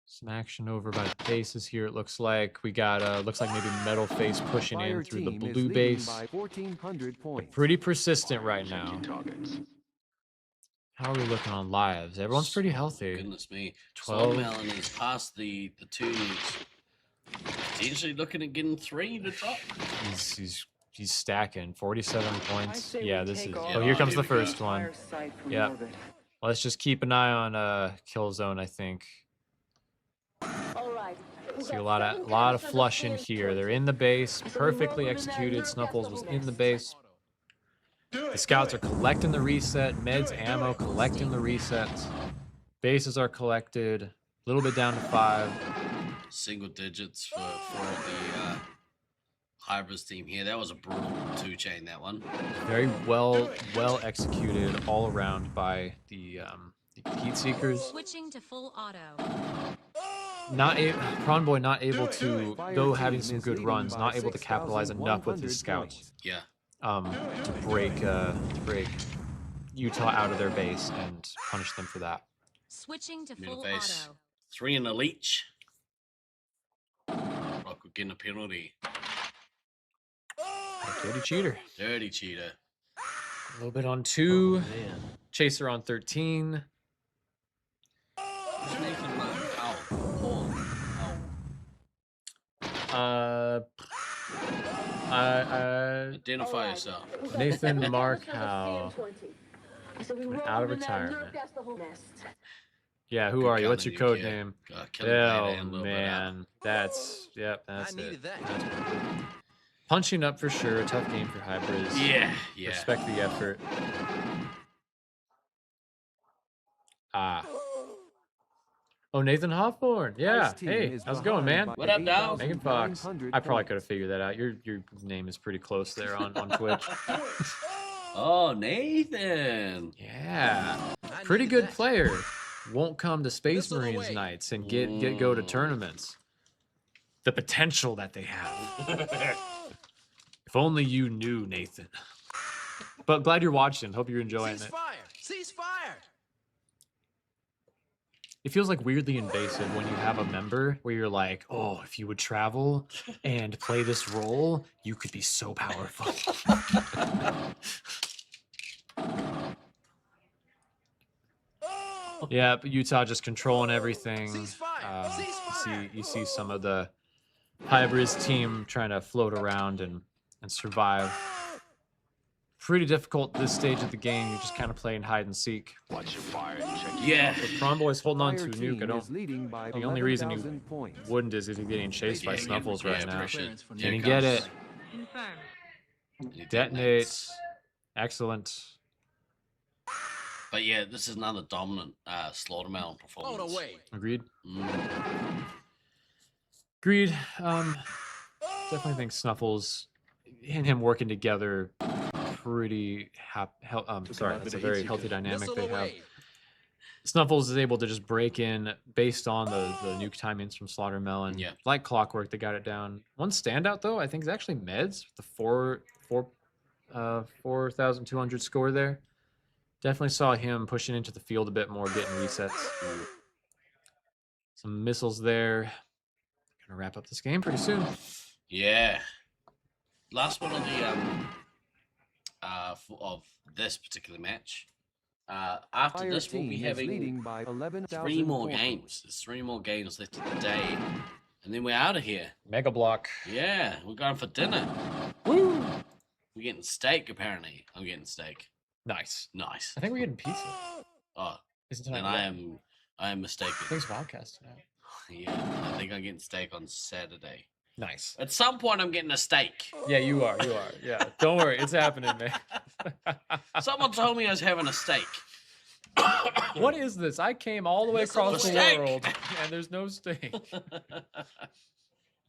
Some action over by the bases here. It looks like we got looks like maybe Metal Face pushing in through the blue base. By 1,400 points. Pretty persistent right now. How are we looking on lives? Everyone's pretty healthy. Goodness me. 12. Slaughtermelon is past the 2 nukes. Potentially looking at getting 3 to drop. He's stacking 47 points. Yeah, this is. off Oh, here comes the the first one. entire site from Yeah. orbit. Let's just keep an eye on kill zone. I think. All right. See a lot of flush in here. They're in the base, perfectly executed. Snuffles was in the base. The scouts are collecting the reset. Meds, ammo, collecting the resets. Bases are collected. A little bit down to 5. Single digits for the Hybrids team here. That was a brutal 2-chain, that one. Very well executed all around by the Heat Seekers. Switching to full auto. Prawn Boy not able to, though having some good runs, not able to capitalize enough with his scouts. Yeah. To break Utah out of their base and punish them for that. Switching to Middle full base. auto. 3 in the leech. Rock getting a penalty. Dirty cheater. Dirty cheater. A little bit on 2. Chaser on 13. Identify yourself. Nathan Markow. Out of retirement. Yeah, who are you? What's your code name? Oh man, that's it. That's punching up for sure. A tough game for Hybrids. Yeah. Respect the effort. Oh, Nathan Hawthorne. Yeah. Hey, how's it going, man? What up, dog? Megan Fox. I probably could have figured that out. Your name is pretty close there on Twitch. Oh, Nathan. Yeah. Pretty good player. Won't come to Space Marines nights and go to tournaments. The potential that they have. If only you knew, Nathan. But glad you're watching. Hope you're enjoying it. Cease fire! It feels like weirdly invasive when you have a member where you're like, oh, if you would travel and play this role, you could be so powerful. Yeah, but Utah just controlling everything. You see some of the Hybrids team trying to float around and survive. Pretty difficult this stage of the game. You're just kind of playing hide and seek. Watch your fire and check. Yeah. The Prawn Boy's holding on to a nuke. The only reason he wouldn't is if he's getting chased by Snuffles right now. Can he get it? Detonates. Excellent. But yeah, this is another dominant Slaughtermelon performance. Agreed. Agreed. Definitely think Snuffles and him working together pretty sorry, that's a very healthy dynamic they have. Snuffles is able to just break in based on the nuke timings from Slaughtermelon. Yeah. Like clockwork, they got it down. One standout though, I think is actually Meds with the 4,200 score there. Definitely saw him pushing into the field a bit more, getting resets. Some missiles there. Gonna wrap up this game pretty soon. Yeah. Last one of the of this particular match. After Fire this, we'll be team is leading having by 11,000 3 more points. games. There's 3 more games left of the day. And then we're out of here. Mega block. Yeah, we're going for dinner. Woo! We're getting steak, apparently. I'm getting steak. Nice. Nice. I think we're getting pizza. Oh, Isn't then tonight? I am mistaken. I think it's Wildcast tonight. Yeah, I think I'm getting steak on Saturday. Nice. At some point, I'm getting a steak. Yeah, you are. You are. Yeah. Don't worry. It's happening, man. Someone told me I was having a steak. What is this? I came all the way across the world, and there's no steak.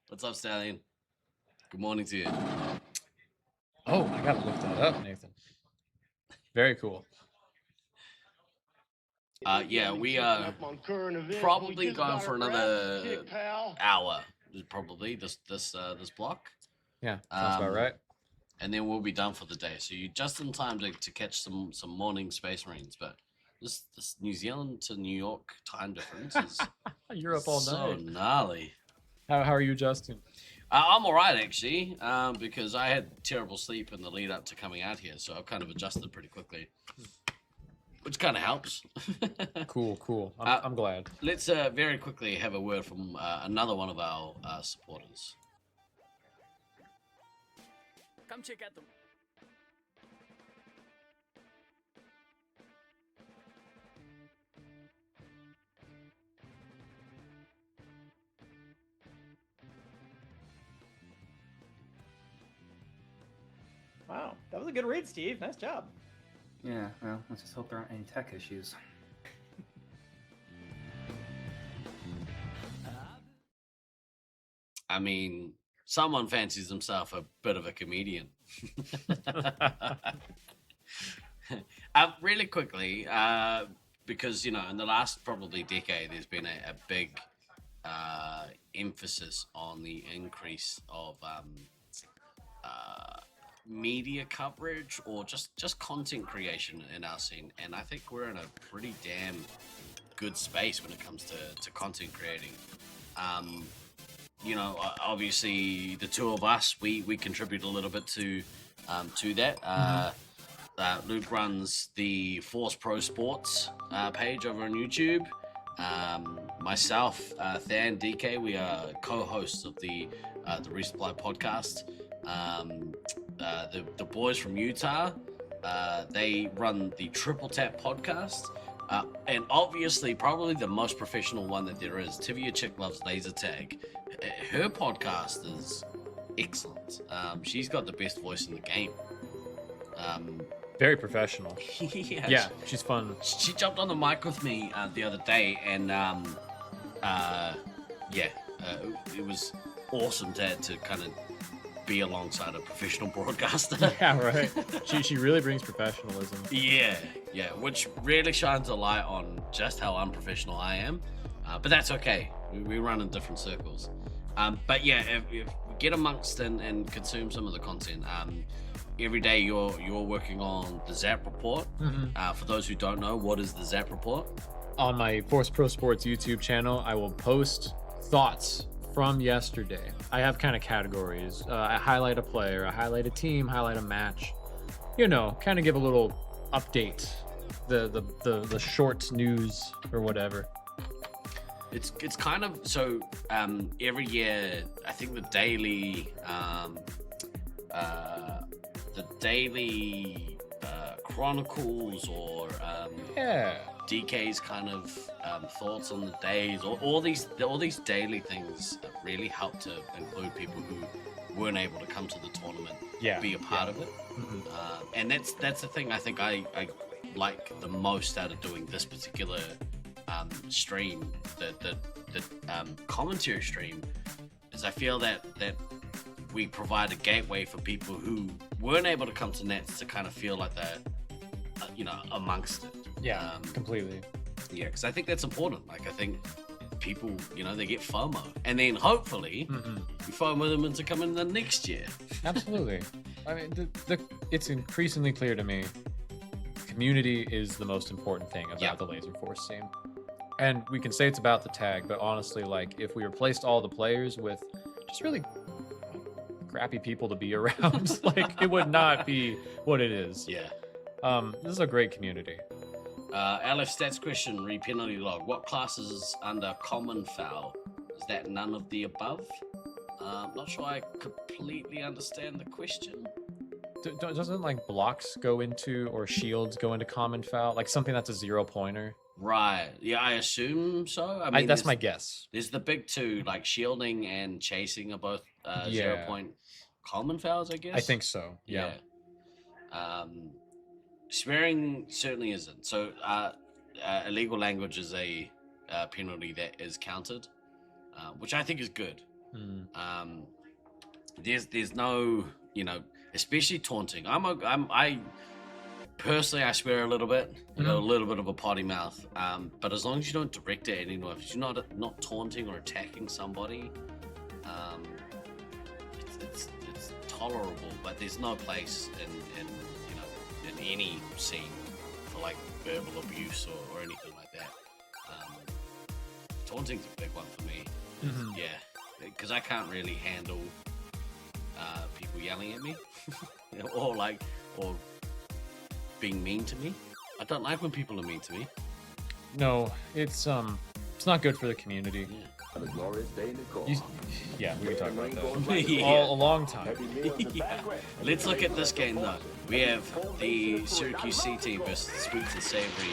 What's up, Stallion? Good morning to you. Oh, I gotta look that up, Nathan. Very cool. Yeah, we are probably going for another hour. Probably this block. Yeah, sounds about right. And then we'll be done for the day. So you're just in time to catch some morning Space Marines. But this New Zealand to New York time difference is You're up all so night. gnarly. How are you, Justin? I'm all right actually, because I had terrible sleep in the lead up to coming out here, so I've kind of adjusted pretty quickly, which kind of helps. Cool. I'm glad. Let's very quickly have a word from another one of our supporters. Come check out the... Wow, that was a good read, Steve. Nice job. Yeah, well, let's just hope there aren't any tech issues. I mean, someone fancies himself a bit of a comedian. Really quickly, because, you know, in the last probably decade, there's been a big emphasis on the increase of media coverage or just content creation in our scene, and I think we're in a pretty damn good space when it comes to content creating. You know, obviously the two of us, we contribute a little bit to that. Luke runs the Force Pro Sports page over on YouTube. Myself, Than, DK, we are co-hosts of the Resupply podcast. The boys from Utah, they run the Triple Tap podcast, and obviously probably the most professional one that there is, Tivia Chick Loves Laser Tag. Her podcast is excellent. She's got the best voice in the game. Very professional. Yeah, she's fun. She jumped on the mic with me the other day, and it was awesome to kind of be alongside a professional broadcaster. Yeah, right. She really brings professionalism. Yeah, which really shines a light on just how unprofessional I am. But that's okay. We run in different circles. But yeah, if get amongst and consume some of the content. Every day you're working on the Zap Report. For those who don't know, what is the Zap Report? On my Force Pro Sports YouTube channel, I will post thoughts from yesterday. I have kind of categories. I highlight a player, I highlight a team, highlight a match. You know, kind of give a little update, the short news or whatever. It's kind of so every year I think the daily chronicles or DK's kind of thoughts on the days, or all these daily things that really help to include people who weren't able to come to the tournament, be a part of it. And that's the thing I think I like the most out of doing this particular stream, the commentary stream, is I feel that we provide a gateway for people who weren't able to come to Nets to kind of feel like they're amongst it. Completely. Yeah, because I think that's important. Like, I think people, they get FOMO, and then hopefully we FOMO them into coming the next year. Absolutely. I mean, it's increasingly clear to me, community is the most important thing about the Laserforce team. And we can say it's about the tag, but honestly, like, if we replaced all the players with just really crappy people to be around, like, it would not be what it is. Yeah. This is a great community. LF stats question, re penalty log. What class is under common foul? Is that none of the above? Not sure I completely understand the question. Doesn't like blocks go into or shields go into common foul? Like something that's a 0-pointer? Right. Yeah, I assume so. I mean, that's my guess. There's the big two, like shielding and chasing are both 0-point common fouls, I guess. I think so. Yeah. Swearing certainly isn't. So illegal language is a penalty that is counted, which I think is good. There's no, especially taunting. I personally, I swear a little bit, a little bit of a potty mouth. But as long as you don't direct it at anyone, if you're not taunting or attacking somebody, it's tolerable. But there's no place in any scene for like verbal abuse or anything like that. Taunting's a big one for me. Yeah, because I can't really handle people yelling at me or being mean to me. I don't like when people are mean to me. No, it's not good for the community. Have a glorious day in the court. We can talk about that. Yeah. A long time. Yeah. Let's look at this game though. We have the Syracuse C team versus the Sweet and Savory,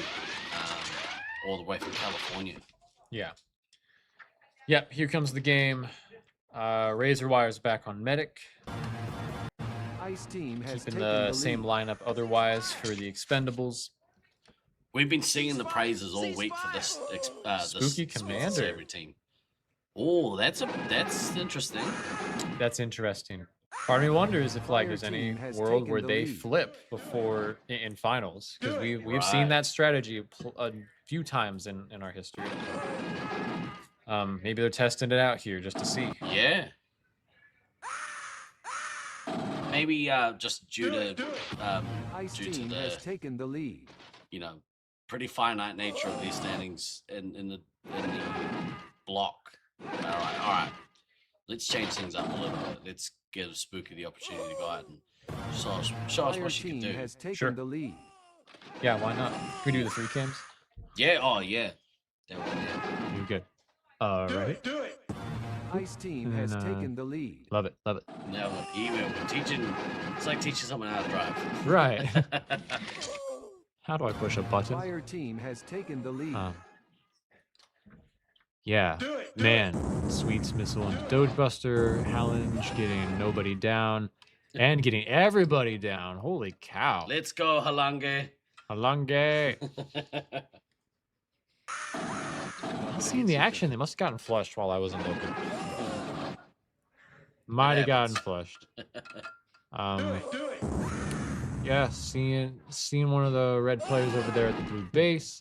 all the way from California. Yeah. Yep, here comes the game. Razor Wire's back on Medic. Ice team has keeping the same lineup otherwise for the Expendables. We've been singing the praises all week for this Spooky this Commander Savory team. Oh, that's interesting. That's interesting. Part of me wonders if there's any world where they flip before in finals, because we've seen that strategy a few times in our history. Maybe they're testing it out here just to see. Yeah. Maybe just due to has taken the lead. Pretty finite nature of these standings in the block. All right. Let's change things up a little bit. Let's give Spooky the opportunity to go out and show us what she can do. Has taken the lead. Yeah, why not? Can we do the 3 cams? Yeah. Oh yeah. You're good. All right. Do it. Ice team has taken the lead. Love it. No, we're teaching. It's like teaching someone how to drive. Right. How do I push a button? Fire team has taken the lead. Yeah, man. Sweets missile into Dogebuster. Hallange getting nobody down and getting everybody down. Holy cow. Let's go, Halange. Seeing the action, they must have gotten flushed while I wasn't looking. Might have gotten flushed. Yeah, seeing one of the red players over there at the blue base.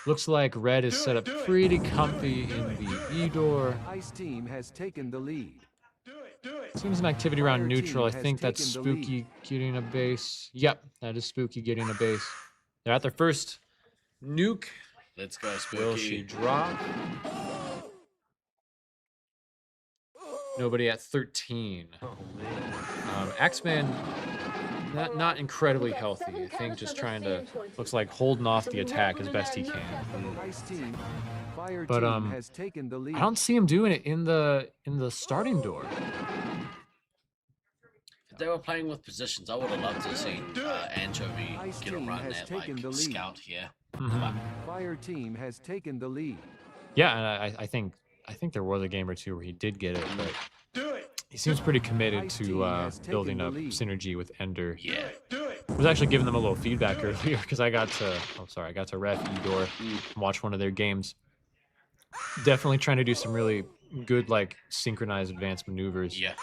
Looks like red is set up pretty comfy in the E door. Ice team has taken the lead. Seems an activity around neutral. I think that's Spooky getting a base. Yep, that is Spooky getting a base. They're at their first nuke. Let's go, Spooky. Will she drop? Nobody at 13. Axeman, not incredibly healthy. I think just trying to, looks like holding off the attack as best he can. But I don't see him doing it in the starting door. If they were playing with positions, I would have loved to have seen Anchovy get a run at like scout here. Fire team has taken the lead. Yeah, and I think there was a game or two where he did get it, but he seems pretty committed to building up synergy with Ender. Yeah. I was actually giving them a little feedback earlier because I got to ref Edor and watch one of their games. Definitely trying to do some really good synchronized advanced maneuvers. Yeah.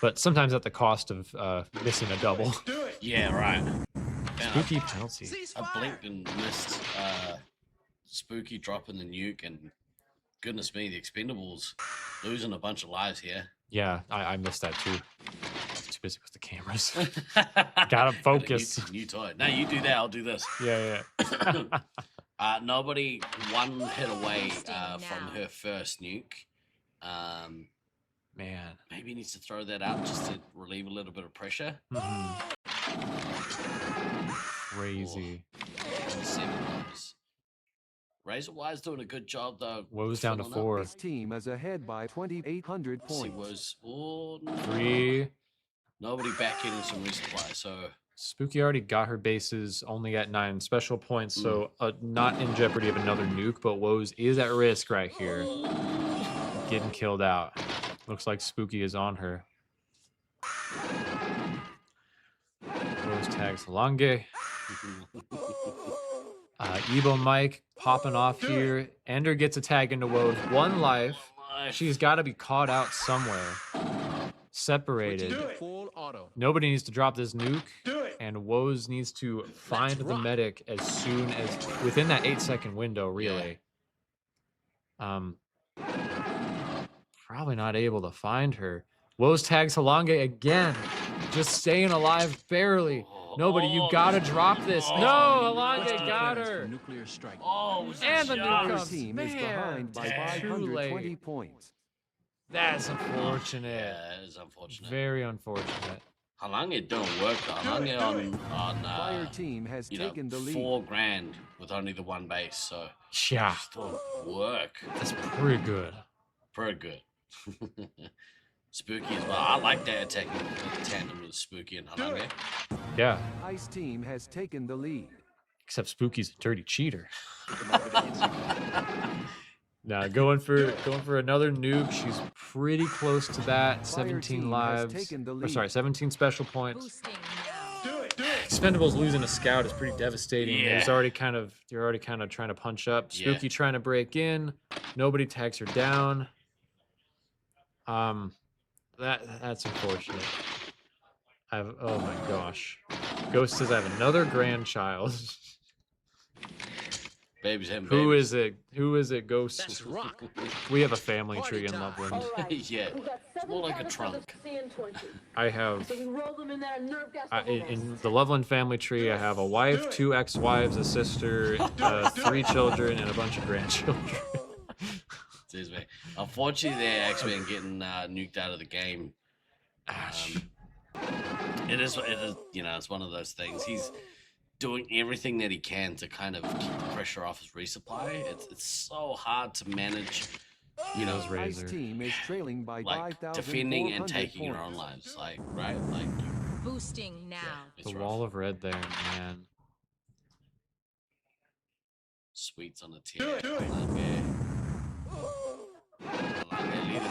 But sometimes at the cost of missing a double. Yeah, right. Spooky penalty. I blinked and missed Spooky dropping the nuke, and goodness me, the Expendables losing a bunch of lives here. Yeah, I missed that too. Too busy with the cameras. Gotta focus. New toy. No, you do that. I'll do this. Yeah. Nobody one hit away from her first nuke. Man, maybe he needs to throw that out just to relieve a little bit of pressure. Crazy. 7 lives. Razorwire's doing a good job though. Woe's down to filling up. 4. Ice team is ahead by 2,800 See, points. Woe's no. 3. Nobody back in some resupply, so Spooky already got her bases only at 9 special points, so not in jeopardy of another nuke, but Woes is at risk right here. Getting killed out. Looks like Spooky is on her. Woes tags Halange. Ebo Mike popping off here. Ender gets a tag into Woes. 1 life. She's got to be caught out somewhere. Separated. Full auto. Nobody needs to drop this nuke, and Woes needs to find the medic as soon as within that 8-second window. Really, probably not able to find her. Woes tags Halange again, just staying alive barely. Nobody, you gotta drop this. No, Halange got her. Nuclear strike. And the nuke Fire comes. team is behind by Too 520 late. points. That's unfortunate. yeah, it's unfortunate. Very unfortunate. Halange don't work though. Halange on Fire team has taken the lead. $4 grand with only the 1 base, so Yeah, still work. that's pretty good. Pretty good. Spooky as well. I like that attacking tandem with Spooky and Halange. Yeah, Ice team has taken the lead. except Spooky's a dirty cheater. Now going for another nuke. She's pretty close to that. 17 team has lives. taken the Or lead. sorry, 17 special points. Boosting now. Expendables losing a scout is pretty devastating. Yeah. You're already kind of trying to punch up. Yeah. Spooky trying to break in. Nobody tags her down. That's unfortunate. Oh my gosh. Ghost says I have another grandchild. Babies having Who babies. is it? Who is it, Ghost? That's rock. We have a family tree in Loveland. All right. Yeah, We got it's more like a canisters of trunk. CN20. I have So we roll them in there and nerve gas the whole in mess. the Loveland family tree, I have a wife, 2 ex-wives, a sister, 3 children, and a bunch of grandchildren. Excuse me. Unfortunately, they're actually getting nuked out of the game. It is, it's one of those things. He's doing everything that he can to kind of keep the pressure off his resupply. It's so hard to manage, Ice team is trailing by like 5,400 defending and taking your own points. lives, like Boosting now. The wall of red there, man. Sweets on the tier. Leading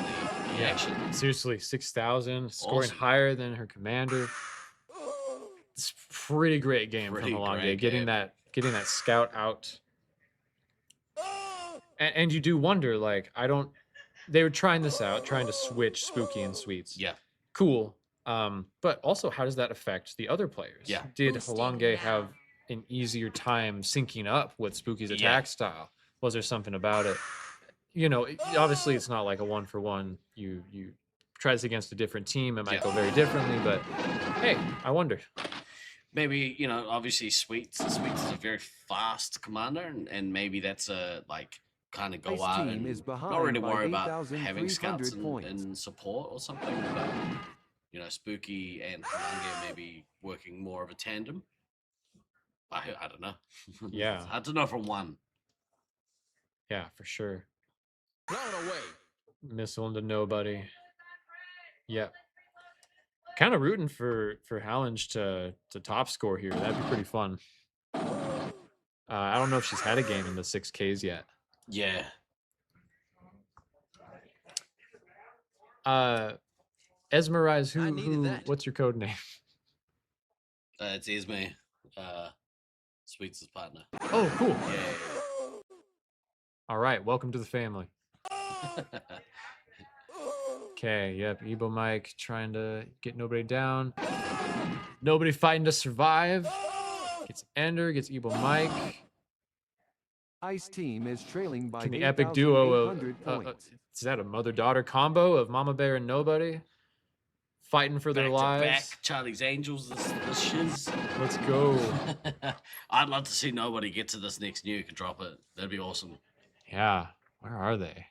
the action. Seriously, 6,000, scoring Awesome. higher than her commander. It's a pretty great game Pretty from Halange, great getting game. that scout out. And you do wonder, like, they were trying this out, trying to switch Spooky and Sweets. Yeah. Cool. But also, how does that affect the other players? Yeah. Did Boosting Halange now. have an easier time syncing up with Spooky's Yeah. attack style? Was there something about it? Obviously it's not like a 1-for-1. You try this against a different team, it might go very differently, but hey, I wonder. Maybe, obviously Sweets is a very fast commander, and maybe that's a, kind of go Ice out team and is behind not really by worry about having 8,300 scouts points. and support or something, but, Spooky and Halange maybe working more of a tandem. I don't know. Yeah. It's hard to know from one. Yeah, for sure. Blown away. Missile into nobody. Yep. Kind of rooting for Hallange to top score here. That'd be pretty fun. I don't know if she's had a game in the 6Ks yet. Yeah. Esmerize, I needed that. what's your code name? It's Esme, Sweets' partner. Oh, cool. Yeah. All right, welcome to the family. Okay, yep, Ebo Mike trying to get nobody down. Nobody fighting to survive. Gets Ender, gets Ebo Mike. Ice team is trailing by Can the epic duo of 8,800 points. is that a mother-daughter combo of Mama Bear and Nobody fighting for their Back to lives? back, Charlie's Angels, this shiz. Let's go. I'd love to see Nobody get to this next nuke and drop it. That'd be awesome. Yeah, where are they?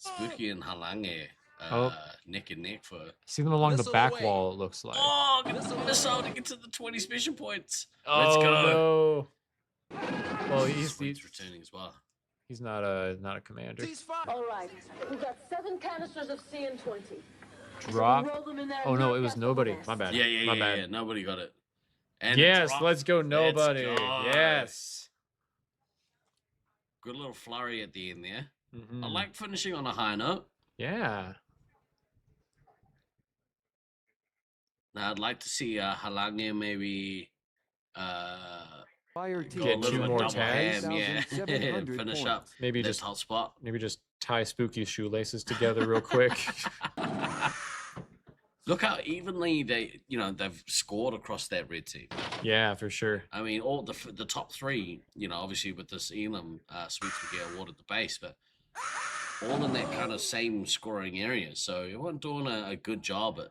Spooky and Halange, neck and neck for. See them along the Missile back away. wall, it looks like. Oh, get the missile to get to the 20 mission points. Oh, Let's go. no. Well, he's he's returning as well. He's not a commander. All right, we've got 7 canisters of CN20. Drop. So we roll them in there Oh no, nerve it was gas the nobody. whole My bad. Yeah, My bad. yeah. Nobody got it. And Yes, it let's go dropped. nobody. Let's go. Yes. Good little flurry at the end there. Mm-hmm. I like finishing on a high note. Yeah. Now I'd like to see Halange maybe Fire go team a Get little 2 bit more double tags. ham, yeah. 2,700 Finish points. up Maybe that just hot spot. Maybe just tie Spooky's shoelaces together real quick. Look how evenly they've scored across that red team. Yeah, for sure. I mean, all the top 3, obviously with this Elam sweeps we get awarded the base, but all in that kind of same scoring area. So everyone doing a good job at,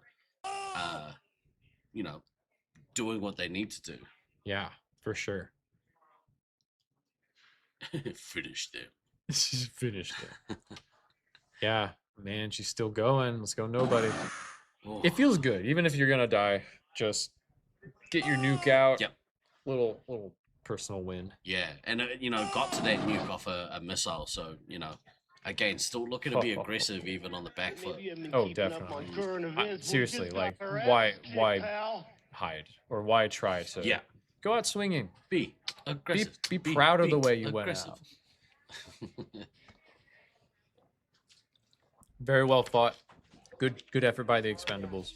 doing what they need to do. Yeah, for sure. Finish them. She's finished it. Yeah, man, she's still going. Let's go nobody. Oh. It feels good, even if you're gonna die. Just get your nuke out. Yep. Little personal win. Yeah, and got to that nuke off a missile. So again, still looking to be aggressive even on the back foot. Oh, definitely. Seriously, like why hide or why try to? Go out swinging. Be aggressive. Be proud of the way you went out. Very well fought. Good effort by the Expendables.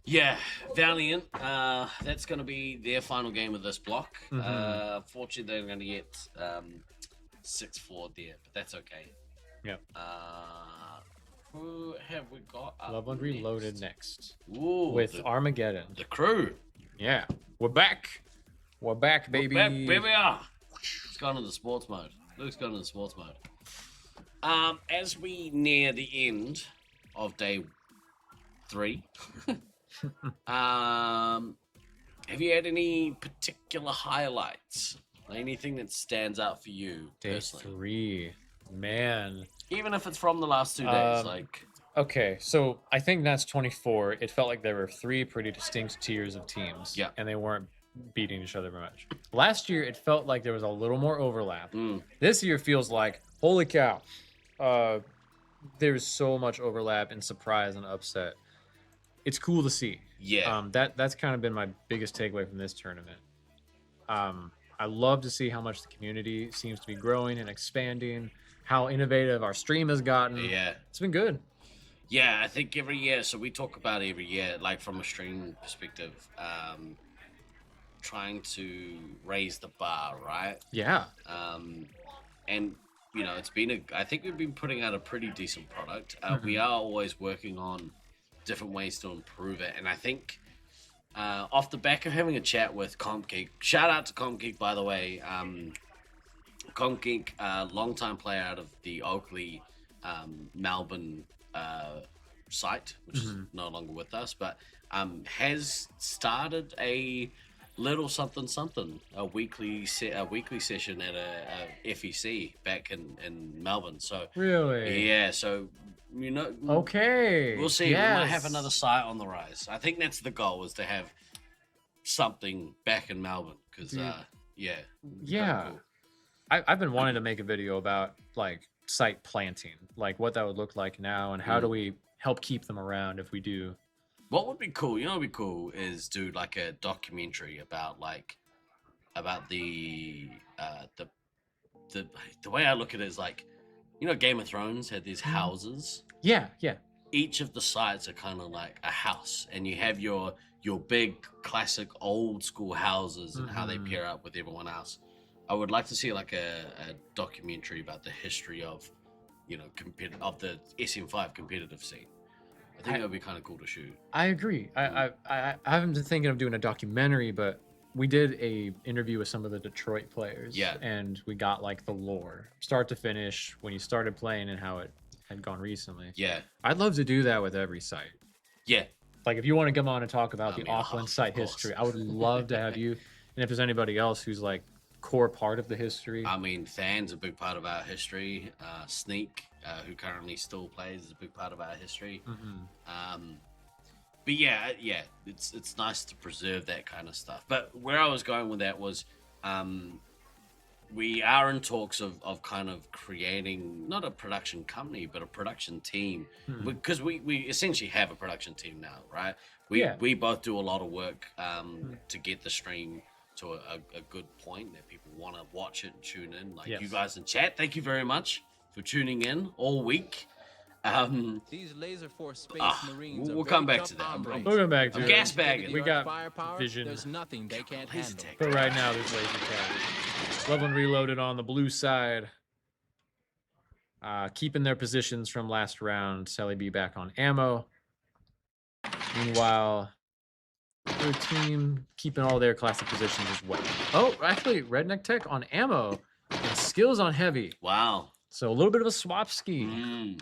Yeah, Valiant. That's going to be their final game of this block. Fortunately, they're going to get 6-4 there, but that's okay. Yep. Who have we got up Loveland Reloaded next. Ooh, with Armageddon. The crew. Yeah. We're back. We're back, baby. We're back, baby. Let's go into the sports mode. Luke's gone into the sports mode. As we near the end of day 3, have you had any particular highlights? Anything that stands out for you personally? Day 3, man. Even if it's from the last 2 days, Okay, so I think that's 24. It felt like there were 3 pretty distinct tiers of teams. Yeah. And they weren't beating each other very much. Last year, it felt like there was a little more overlap. This year feels like, holy cow, there's so much overlap and surprise and upset. It's cool to see. Yeah. That's kind of been my biggest takeaway from this tournament. I love to see how much the community seems to be growing and expanding, how innovative our stream has gotten. Yeah. It's been good. Yeah, I think every year, so we talk about every year, like from a stream perspective, trying to raise the bar, right? Yeah. And, it's been I think we've been putting out a pretty decent product. We are always working on different ways to improve it. And I think off the back of having a chat with CompGeek, shout out to CompGeek, by the way. CompGeek, longtime player out of the Oakley, Melbourne site, which is no longer with us, but has started a little something, a weekly session at a FEC back in Melbourne. So really, yeah. So okay, we'll see. Yes. We might have another site on the rise. I think that's the goal, is to have something back in Melbourne, because yeah. Cool. I've been wanting to make a video about like site planting, like what that would look like now, and how do we help keep them around if we do. What would be cool? What would be cool is do like a documentary about the way I look at it is like, Game of Thrones had these houses. Yeah. Each of the sites are kind of like a house, and you have your big classic old school houses and how they pair up with everyone else. I would like to see like a documentary about the history of, of the SM5 competitive scene. I think that would be kind of cool to shoot. I agree. I haven't been thinking of doing a documentary, but we did a interview with some of the Detroit players. Yeah. And we got like the lore, start to finish, when you started playing and how it had gone recently. Yeah. I'd love to do that with every site. Yeah. Like if you want to come on and talk about the Auckland site history, I would love to have you. And if there's anybody else who's like core part of the history. I mean, Than's a big part of our history. Sneak, who currently still plays, is a big part of our history. But yeah, it's nice to preserve that kind of stuff. But where I was going with that was, we are in talks of kind of creating not a production company but a production team, because we essentially have a production team now, right? We both do a lot of work to get the stream to a good point that people want to watch it and tune in, like you guys in chat. Thank you very much for tuning in all week. These Laserforce Space Marines we'll come back to that. We'll come back to it. Gas bagging. We got firepower. vision. There's nothing they can't handle. But right now, there's laser tag. Loveland Reloaded on the blue side. Keeping their positions from last round. Sally B back on ammo. Meanwhile, their team keeping all their classic positions as well. Oh, actually, Redneck Tech on ammo and skills on heavy. Wow. So a little bit of a swap ski.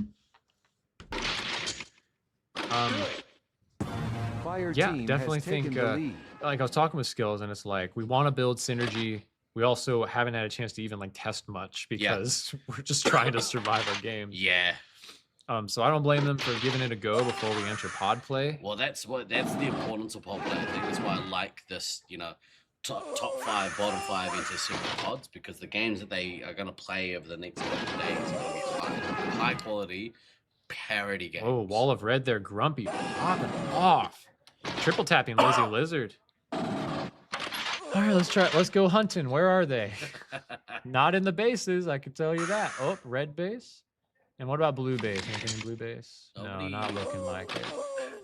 Fire Yeah, team definitely has taken think, the lead. like I was talking with Skills, and it's like, we want to build synergy. We also haven't had a chance to even like test much because we're just trying to survive our game. Yeah. So I don't blame them for giving it a go before we enter pod play. Well, that's the importance of pod play. I think that's why I like this, top 5, bottom 5 into super pods, because the games that they are going to play over the next couple of days are going to be high quality parody games. Oh, Wall of Red there, Grumpy popping off. Triple tapping Lazy Lizard. All right, let's go hunting. Where are they? Not in the bases, I can tell you that. Oh, red base. And what about blue base? Anything in blue base? No, not looking like it.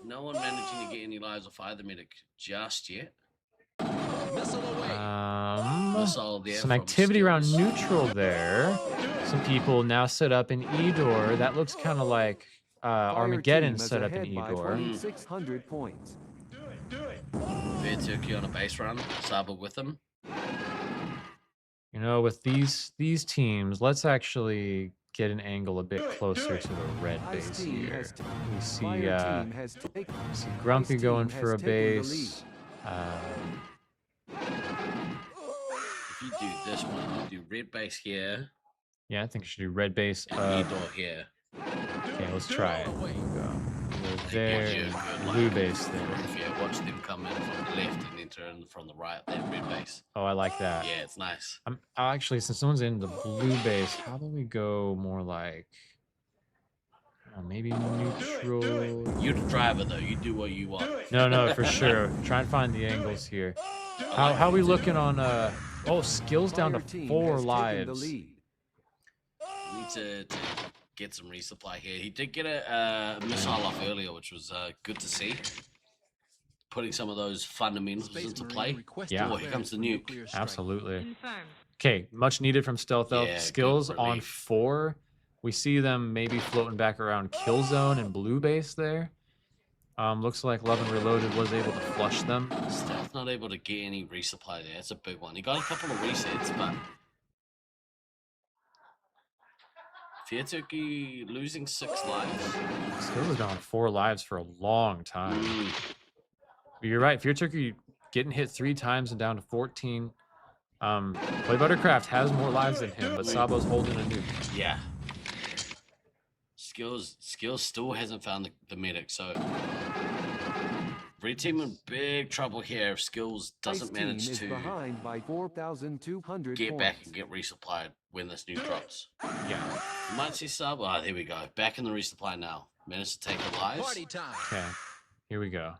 No one managing to get any lives off either medic just yet. Missile there Some from activity Skills. around neutral there. Some people now set up an E-door. That looks kind of like Armageddon set up an E-door. 2,600 points. Fair Turkey on a base run. Saba with him. You know, with these teams, let's actually get an angle a bit closer to the red base here. We see Grumpy going for a base. If you do this one, you do red base here. Yeah, I think I should do red base. And E-door here. Okay, let's try it. There we go. There, blue base there. Yeah, watch them come in from the left and then turn from the right. That red base. Oh, I like that. Yeah, it's nice. Actually, since someone's in the blue base, how about we go more like maybe neutral? You're the driver, though. You do what you want. No, for sure. Try and find the angles here. How are we looking on? Skills down to 4 lives. We need to get some resupply here. He did get a missile off earlier, which was good to see. Putting some of those fundamentals into play. Yeah. Oh, here comes the nuke. Absolutely. Okay, much needed from Stealth Elf. Yeah, Skills good on relief. 4. We see them maybe floating back around kill zone and blue base there. Looks like Love and Reloaded was able to flush them. Stealth not able to get any resupply there. That's a big one. He got a couple of resets, but Fear Turkey losing 6 lives. Skills has gone 4 lives for a long time. But you're right. Fear Turkey getting hit 3 times and down to 14. Play Buttercraft has more lives than him, but Sabo's holding a nuke. Yeah. Skills still hasn't found the medic, so Red team in big trouble here if Skills doesn't manage to behind by 4,200 get points. back and get resupplied when this nuke drops. Yeah. You might see Sub. Ah, there we go. Back in the resupply now. Managed to take the lives. Party time. Okay. Here we go.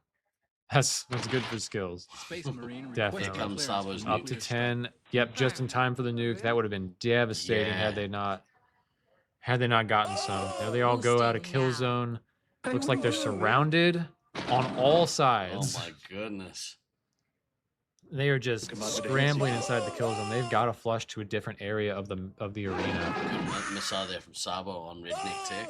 That's good for Skills. Space Marine Definitely. Here comes Sabo's Up nuke. to 10. Yep, just in time for the nuke. That would have been devastating Yeah. had they not gotten some. There they all go out of kill zone. Looks like they're surrounded on all sides. Oh my goodness. They are just scrambling inside the kill zone. They've got to flush to a different area of the arena. Good missile there from Sabo on Redneck Tech.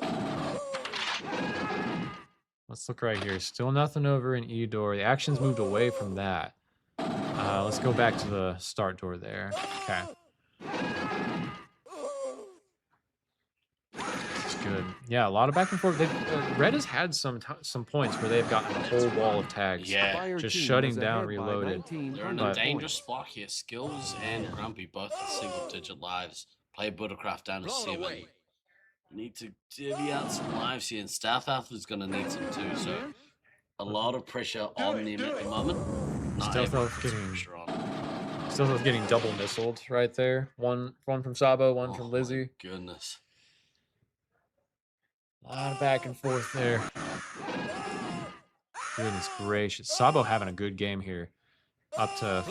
Let's look right here. Still nothing over in E door. The action's moved away from that. Let's go back to the start door there. Okay. This is good. Yeah, a lot of back and forth. Red has had some points where they've gotten a whole wall of tags. Yeah. Just shutting down Reloaded. They're in a dangerous spot here. Skills and Grumpy both with single-digit lives. Play Buttercraft down to 7. Need to divvy out some lives here, and Stealth Alpha is going to need some too. So a lot of pressure on them at the moment. Not Stealth able to Elf put some getting pressure on. Still getting double missiled right there. One from Sabo, one from Lizzie. Goodness. A lot of back and forth there. Goodness gracious. Sabo having a good game here. Up to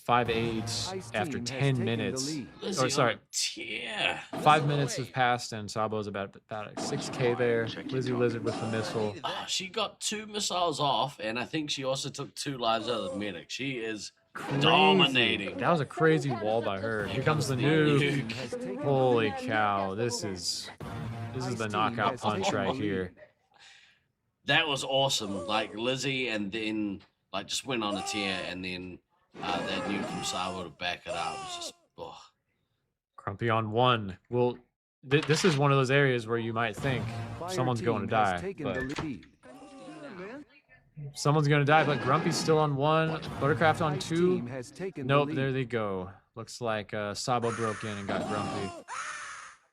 5-8 after 10 minutes. Lizzie, Or sorry. Yeah. 5 minutes have passed and Sabo's about a 6K there. Lizzie Lizard with the missile. Oh, she got 2 missiles off, and I think she also took 2 lives out of the medic. She is dominating. That was a crazy wall by her. Here comes the nuke. Holy cow. This is the knockout punch right here. That was awesome. Like Lizzie, and then like just went on a tear, and then that nuke from Sabo to back it up was just Grumpy on 1. Well, this is one of those areas where you might think someone's going to die. But someone's going to die, but Grumpy's still on 1. Buttercraft on 2. Nope, there they go. Looks like Sabo broke in and got Grumpy.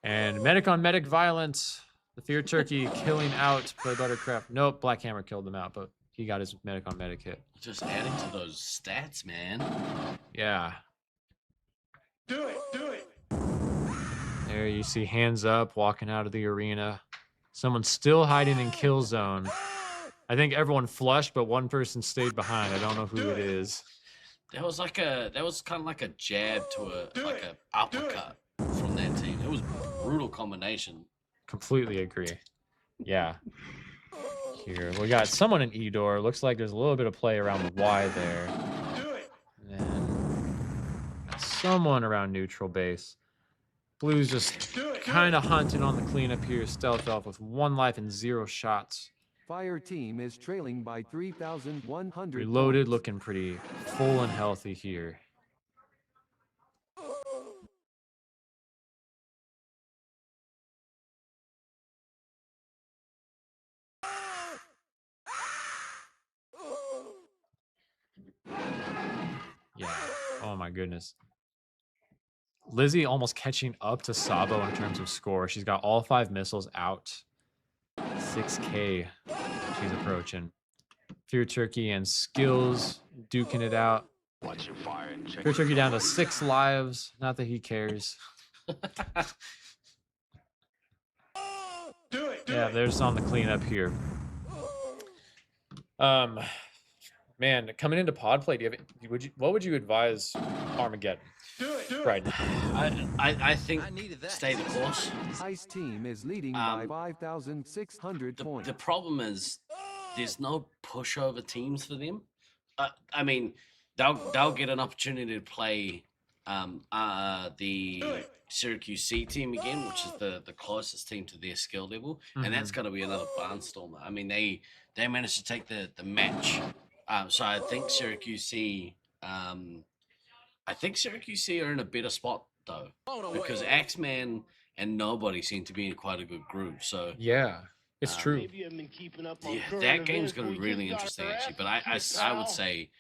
And medic on medic violence. The Fear Turkey killing out Play Buttercraft. Nope, Black Hammer killed him out, but he got his medic on medic hit. just adding to those stats, man. Yeah. Do it. There you see hands up, walking out of the arena. Someone's still hiding in kill zone. I think everyone flushed, but one person stayed behind. I don't know who it is. That was kind of like a jab to a uppercut from that team. It was a brutal combination. Completely agree. Yeah. Here we got someone in E-door. Looks like there's a little bit of play around the Y there. And then someone around neutral base. Blue's just kind of hunting on the cleanup here. Stealth Elf with 1 life and 0 shots. Fire team is trailing by 3,100. Reloaded, looking pretty full and healthy here. Yeah. Oh my goodness. Lizzie almost catching up to Sabo in terms of score. She's got all 5 missiles out. 6K she's approaching. Fear Turkey and Skills duking it out. Fear Turkey down to 6 lives. Not that he cares. Yeah, there's on the cleanup here. Man, coming into pod play, what would you advise Armageddon right now? I think stay the course. Ice team is leading by 5,600 points. The problem is there's no pushover teams for them. I mean, they'll get an opportunity to play the Syracuse C team again, which is the closest team to their skill level, and that's going to be another barnstormer. I mean, they managed to take the match. So I think Syracuse C, are in a better spot though, because Axeman and Nobody seem to be in quite a good group. So yeah, it's true. Yeah, that game's going to be really interesting actually. But I would say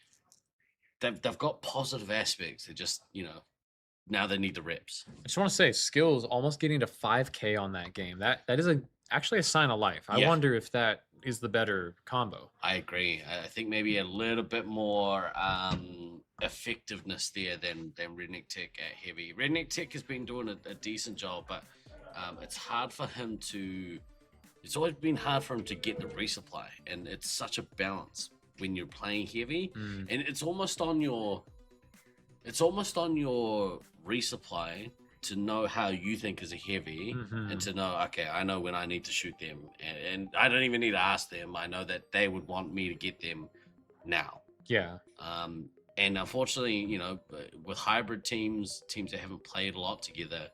they've got positive aspects. They just now they need the reps. I just want to say, Skills almost getting to 5K on that game. That is actually a sign of life. I wonder if that is the better combo. I agree. I think maybe a little bit more effectiveness there than Redneck Tech at heavy. Redneck Tech has been doing a decent job, but it's hard for him to. It's always been hard for him to get the resupply, and it's such a balance when you're playing heavy, and it's almost on your resupply to know how you think is a heavy, and to know, okay, I know when I need to shoot them, and I don't even need to ask them. I know that they would want me to get them now. Yeah. And unfortunately, with hybrid teams that haven't played a lot together,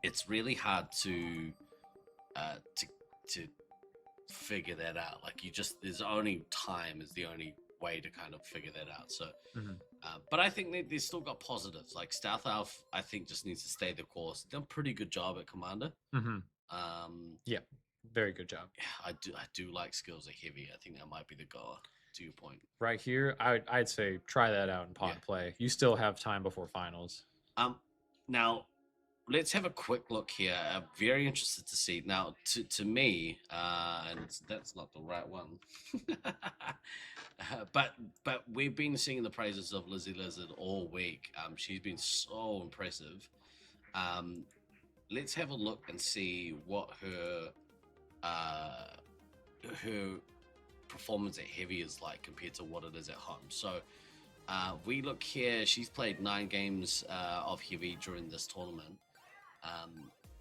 it's really hard to figure that out. Like there's only time is the only way to kind of figure that out. So, but I think they've still got positives. Like Stealth Elf, I think just needs to stay the course. Done a pretty good job at Commander. Yeah, very good job. Yeah, I do like Skills at heavy. I think that might be the goal. To your point, right here, I'd say try that out in pod play. You still have time before finals. Now, let's have a quick look here. I'm very interested to see. Now, to me, and that's not the right one, but we've been singing the praises of Lizzie Lizard all week. She's been so impressive. Let's have a look and see what her performance at heavy is like compared to what it is at home. So we look here, she's played 9 games of heavy during this tournament.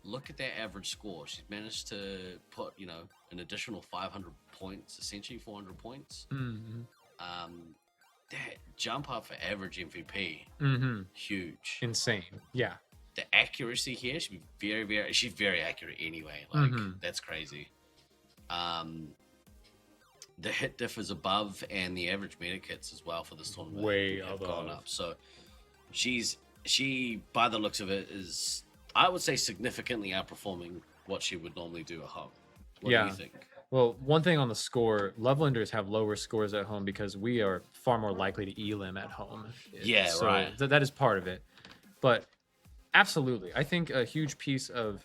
Look at that average score. She's managed to put, an additional 500 points, essentially 400 points. Mm-hmm. That jump up for average MVP, huge. Insane. Yeah. The accuracy here, she's very accurate anyway. That's crazy. The hit diff is above, and the average medic hits as well for this tournament way have above. Gone up. So she by the looks of it is, I would say, significantly outperforming what she would normally do at home. What do you think? Well, one thing on the score, Lovelanders have lower scores at home because we are far more likely to elim at home. Yeah, so right. That is part of it. But absolutely, I think a huge piece of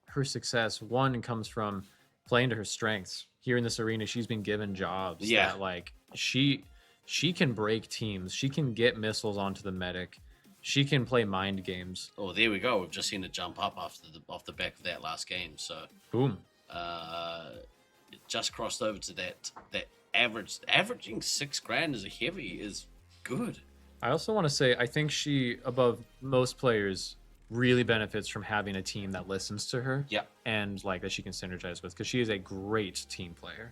her success, one, comes from playing to her strengths. Here in this arena, she's been given jobs. Yeah. That, she can break teams. She can get missiles onto the medic. She can play mind games. Oh, there we go. We've just seen it jump up off the back of that last game. So boom. It just crossed over to that averaging $6,000 as a heavy is good. I also want to say I think she, above most players, really benefits from having a team that listens to her. Yeah. And that she can synergize with, because she is a great team player.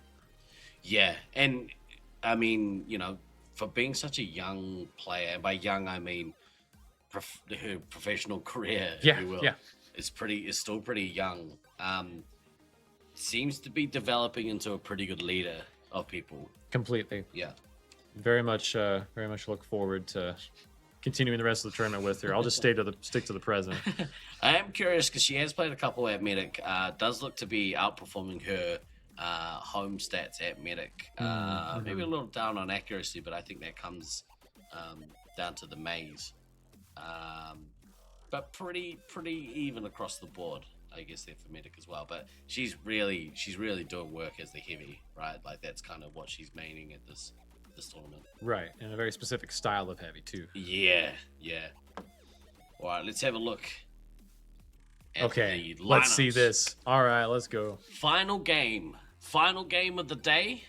Yeah, and I mean, for being such a young player, and by young I mean her professional career, if you will. Yeah. It's still pretty young. Seems to be developing into a pretty good leader of people. Completely. Yeah. Very much look forward to continuing the rest of the tournament with her. I'll just stick to the present. I am curious because she has played a couple at Medic. Does look to be outperforming her home stats at Medic. Maybe a little down on accuracy, but I think that comes down to the maze. But pretty even across the board, I guess, there for Medic as well. But she's really doing work as the heavy, right? Like that's kind of what she's maining at this tournament. Right, and a very specific style of heavy too. Yeah. All right, let's have a look. Okay, let's see this. All right, let's go. Final game of the day.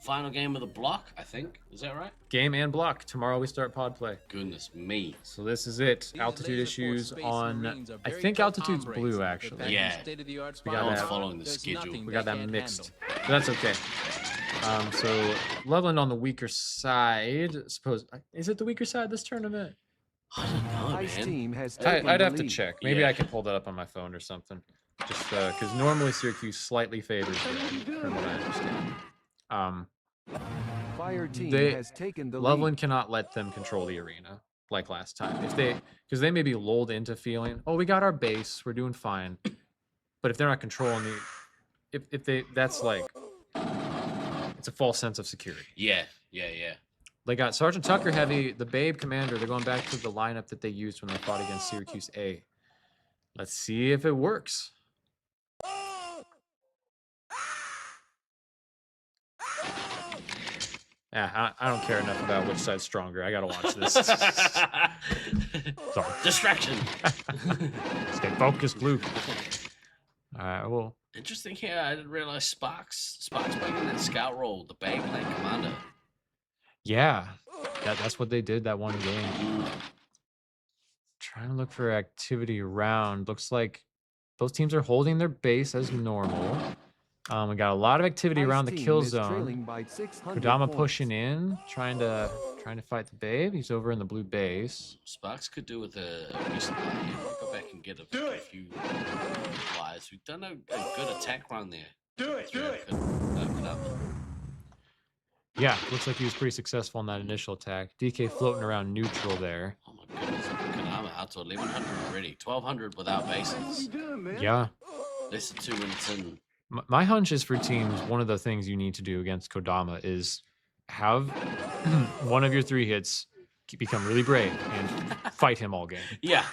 Final game of the block, I think. Is that right? Game and block. Tomorrow we start pod play. Goodness me. So this is it. Altitude issues on... I think altitude's blue, actually. Yeah. We got Everyone's that. following the schedule. We got that mixed. But that's okay. So Loveland on the weaker side. Is it the weaker side this tournament? I don't know, Ice man. team has I'd have to lead. check. Maybe I can pull that up on my phone or something. Just because normally Syracuse slightly favors them, from what I understand. Fire team has taken the Loveland lead. cannot let them control the arena like last time. Because they may be lulled into feeling, oh, we got our base, we're doing fine. But if they're not controlling that's like, it's a false sense of security. Yeah. They got Sergeant Tucker heavy, the Babe commander. They're going back to the lineup that they used when they fought against Syracuse A. Let's see if it works. Yeah, I don't care enough about which side's stronger. I gotta watch this. Sorry. Distraction. Stay focused, Luke. All right, well. Interesting here. I didn't realize Sparks playing in that scout role. The Bay playing commander. Yeah, that's what they did that one game. Trying to look for activity around. Looks like both teams are holding their base as normal. We got a lot of activity around the kill zone. Kodama pushing in, trying to fight the Babe. He's over in the blue base. Sparks could do with a recent play. I'll go back and get a few flies. We've done a good attack run there. Do it. Yeah, looks like he was pretty successful in that initial attack. DK floating around neutral there. Oh my goodness, Kodama out to 1100 already. 1200 without bases. Yeah. Less than 2 minutes in. My hunch is for teams, one of the things you need to do against Kodama is have one of your 3 hits become really brave and fight him all game. Yeah.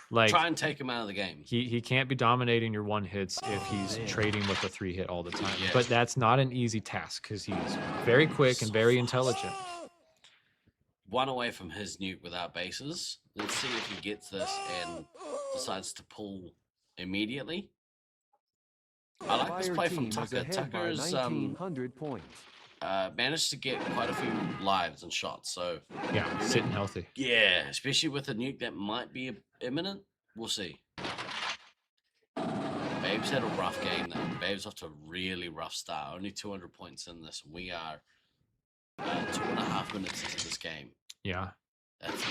Like, try and take him out of the game. He can't be dominating your one hits if he's trading with the 3-hit all the time. Yeah. But that's not an easy task because he's very quick and very intelligent. One away from his nuke without bases. Let's see if he gets this and decides to pull immediately. I like this play from Tucker. Tucker's 1900 points. Managed to get quite a few lives and shots. So yeah, sitting healthy. Yeah, especially with a nuke that might be imminent. We'll see. Babe's had a rough game though. Babe's off to a really rough start. Only 200 points in this. We are 2.5 minutes into this game. Yeah. That's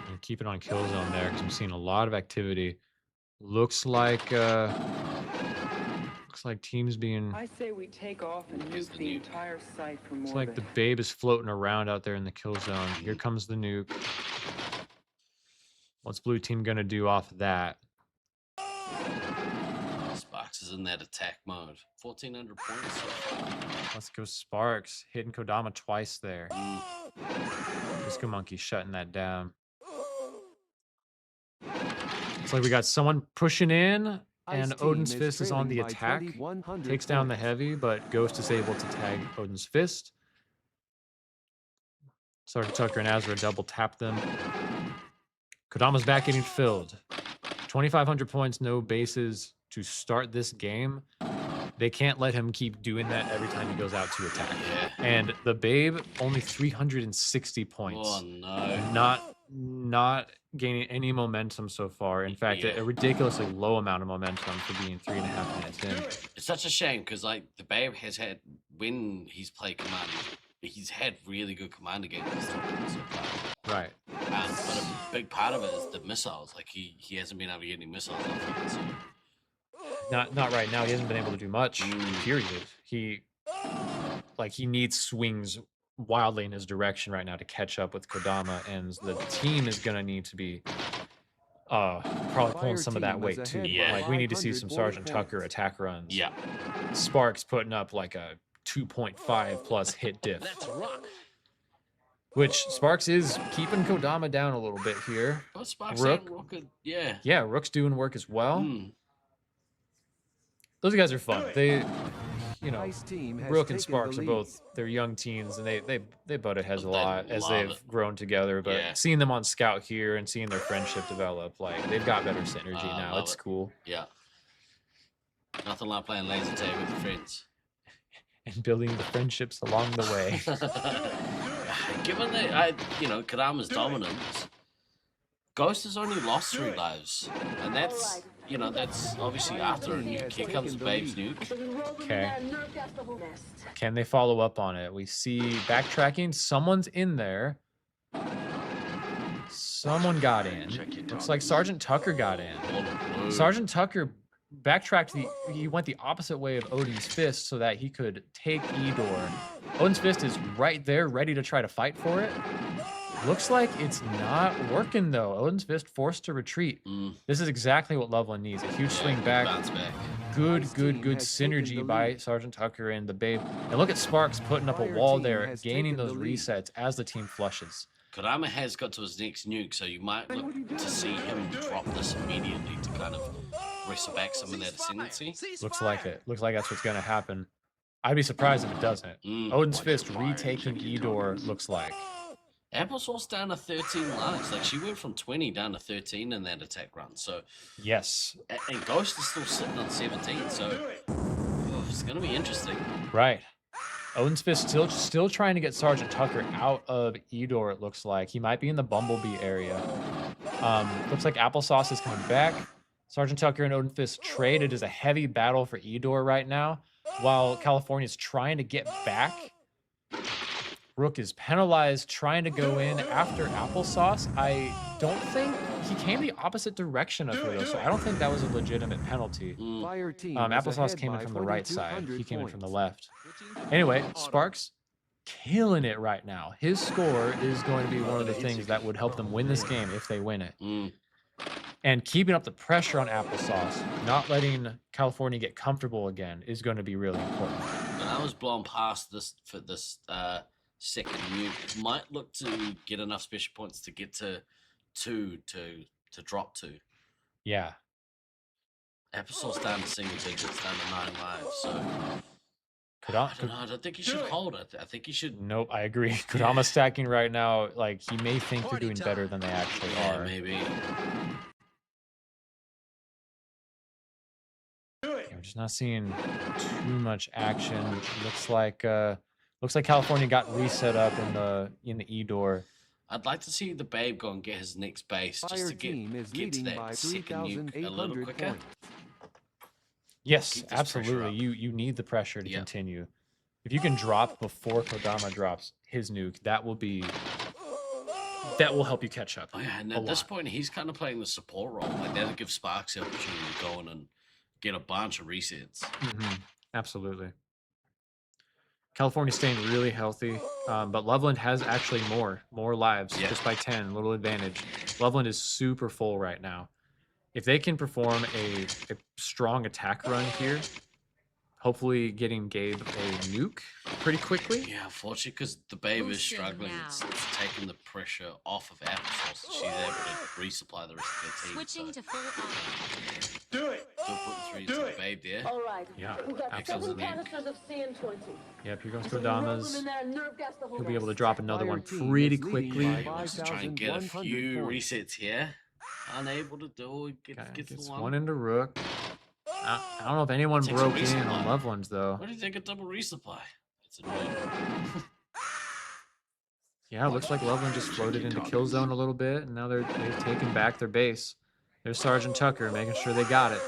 and keep it on kill zone there because I'm seeing a lot of activity. Looks like teams being. I say we take off and nuke the entire site for more. It's like the Babe is floating around out there in the kill zone. Here comes the nuke. What's blue team gonna do off of that? Sparks is in that attack mode. 1,400 points. Let's go Sparks. Hitting Kodama twice there. Disco Monkey shutting that down. It's like we got someone pushing in, and Odin's Fist is on the attack. Takes down the heavy, but Ghost is able to tag Odin's Fist. Sergeant Tucker and Azra double tap them. Kodama's back getting filled. 2,500 points, no bases to start this game. They can't let him keep doing that every time he goes out to attack. Yeah. And the Babe, only 360 points. Oh, no. Not gaining any momentum so far. In fact, a ridiculously low amount of momentum for being 3.5 minutes in. It's such a shame because, like, the Babe has had, when he's played Commander, he's had really good Commander games this tournament so far. Right. But a big part of it is the missiles. Like, he hasn't been able to get any missiles off yet, so. Not right now. He hasn't been able to do much. Period. He needs swings wildly in his direction right now to catch up with Kodama, and the team is gonna need to be probably pulling some of that weight too. Yeah. Like we need to see some Sergeant Tucker attack runs. Yeah. Sparks putting up like a 2.5 plus hit diff. Let's rock. Which Sparks is keeping Kodama down a little bit here. Oh, Sparks Rook, and Rook, yeah. Yeah, Rook's doing work as well. Those guys are fun. They, Rook and Sparks are both, they're young teens, and they butted heads a lot as they've grown together. But seeing them on Scout here and seeing their friendship develop, like, they've got better synergy now. It's cool. Yeah. Nothing like playing laser tag with your friends. And building the friendships along the way. Given that, Kodama's dominance, Ghost has only lost 3 lives. And that's, that's obviously after a nuke. Here comes Babe's nuke. Okay. Can they follow up on it? We see backtracking. Someone's in there. Someone got in. Looks like Sergeant Tucker got in. Sergeant Tucker backtracked. He went the opposite way of Odin's Fist so that he could take Edor. Odin's Fist is right there, ready to try to fight for it. Looks like it's not working though. Odin's Fist forced to retreat. This is exactly what Loveland needs. A huge swing back. Good synergy by Sergeant Tucker and the Babe. And look at Sparks putting up a wall there, gaining those resets as the team flushes. Kodama has got to his next nuke, so you might look to see him drop this immediately to kind of wrestle back some of that ascendancy. Looks like it. Looks like that's what's going to happen. I'd be surprised if it doesn't. Odin's Fist retaking Edor, looks like. Applesauce down to 13 lives. Like, she went from 20 down to 13 in that attack run. So yes. And Ghost is still sitting on 17, so it's going to be interesting. Right. Odin's Fist still trying to get Sergeant Tucker out of Edor, it looks like. He might be in the Bumblebee area. Looks like Applesauce is coming back. Sergeant Tucker and Odin Fist trade. It is a heavy battle for Edor right now, while California's trying to get back. Rook is penalized, trying to go in after Applesauce. I don't think he came the opposite direction of her, though, so I don't think that was a legitimate penalty. Applesauce came in from the right side. He came in from the left. Anyway, Sparks killing it right now. His score is going to be one of the things that would help them win this game if they win it. And keeping up the pressure on Applesauce, not letting California get comfortable again, is going to be really important. And I was blown past this for this second nuke. Might look to get enough special points to get to 2 to to drop to. Yeah. Applesauce down to single digits, down to 9 lives. So I don't know. I don't think he should hold it. I think he should. Nope, I agree. Kodama stacking right now, like he may think they're doing better than they actually are. Maybe. We're just not seeing too much action. Looks like California got reset up in the E door. I'd like to see the Babe go and get his next base just to get to that second nuke a little quicker. Yes, absolutely. You need the pressure to continue. If you can drop before Kodama drops his nuke, that will help you catch up. Oh, yeah, and at this point, he's kind of playing the support role. Like that'll give Sparks the opportunity to go in and get a bunch of resets. Absolutely. California's staying really healthy, but Loveland has actually more lives, just by 10, a little advantage. Loveland is super full right now. If they can perform a strong attack run here, hopefully getting Gabe a nuke pretty quickly. Yeah, unfortunately, because the Babe is struggling, it's taking the pressure off of Applesauce. She's able to resupply the rest of their team. Switching to full auto. Do it! Still putting 3 to the Babe there. All right. Yeah, We've got absolutely. 7 canisters of CN20. Yep, here goes So we roll them Kodama's. in there, nerve gas the whole He'll be able to mess. drop another one pretty quickly. He wants to try and get a few resets here. Unable to do it. Gets one into Rook. I don't know if anyone broke in on Loveland's though. What do you think of double resupply? It's annoying. Yeah, it looks like Loveland just floated into kill zone a little bit, and now they've taken back their base. There's Sergeant Tucker making sure they got it.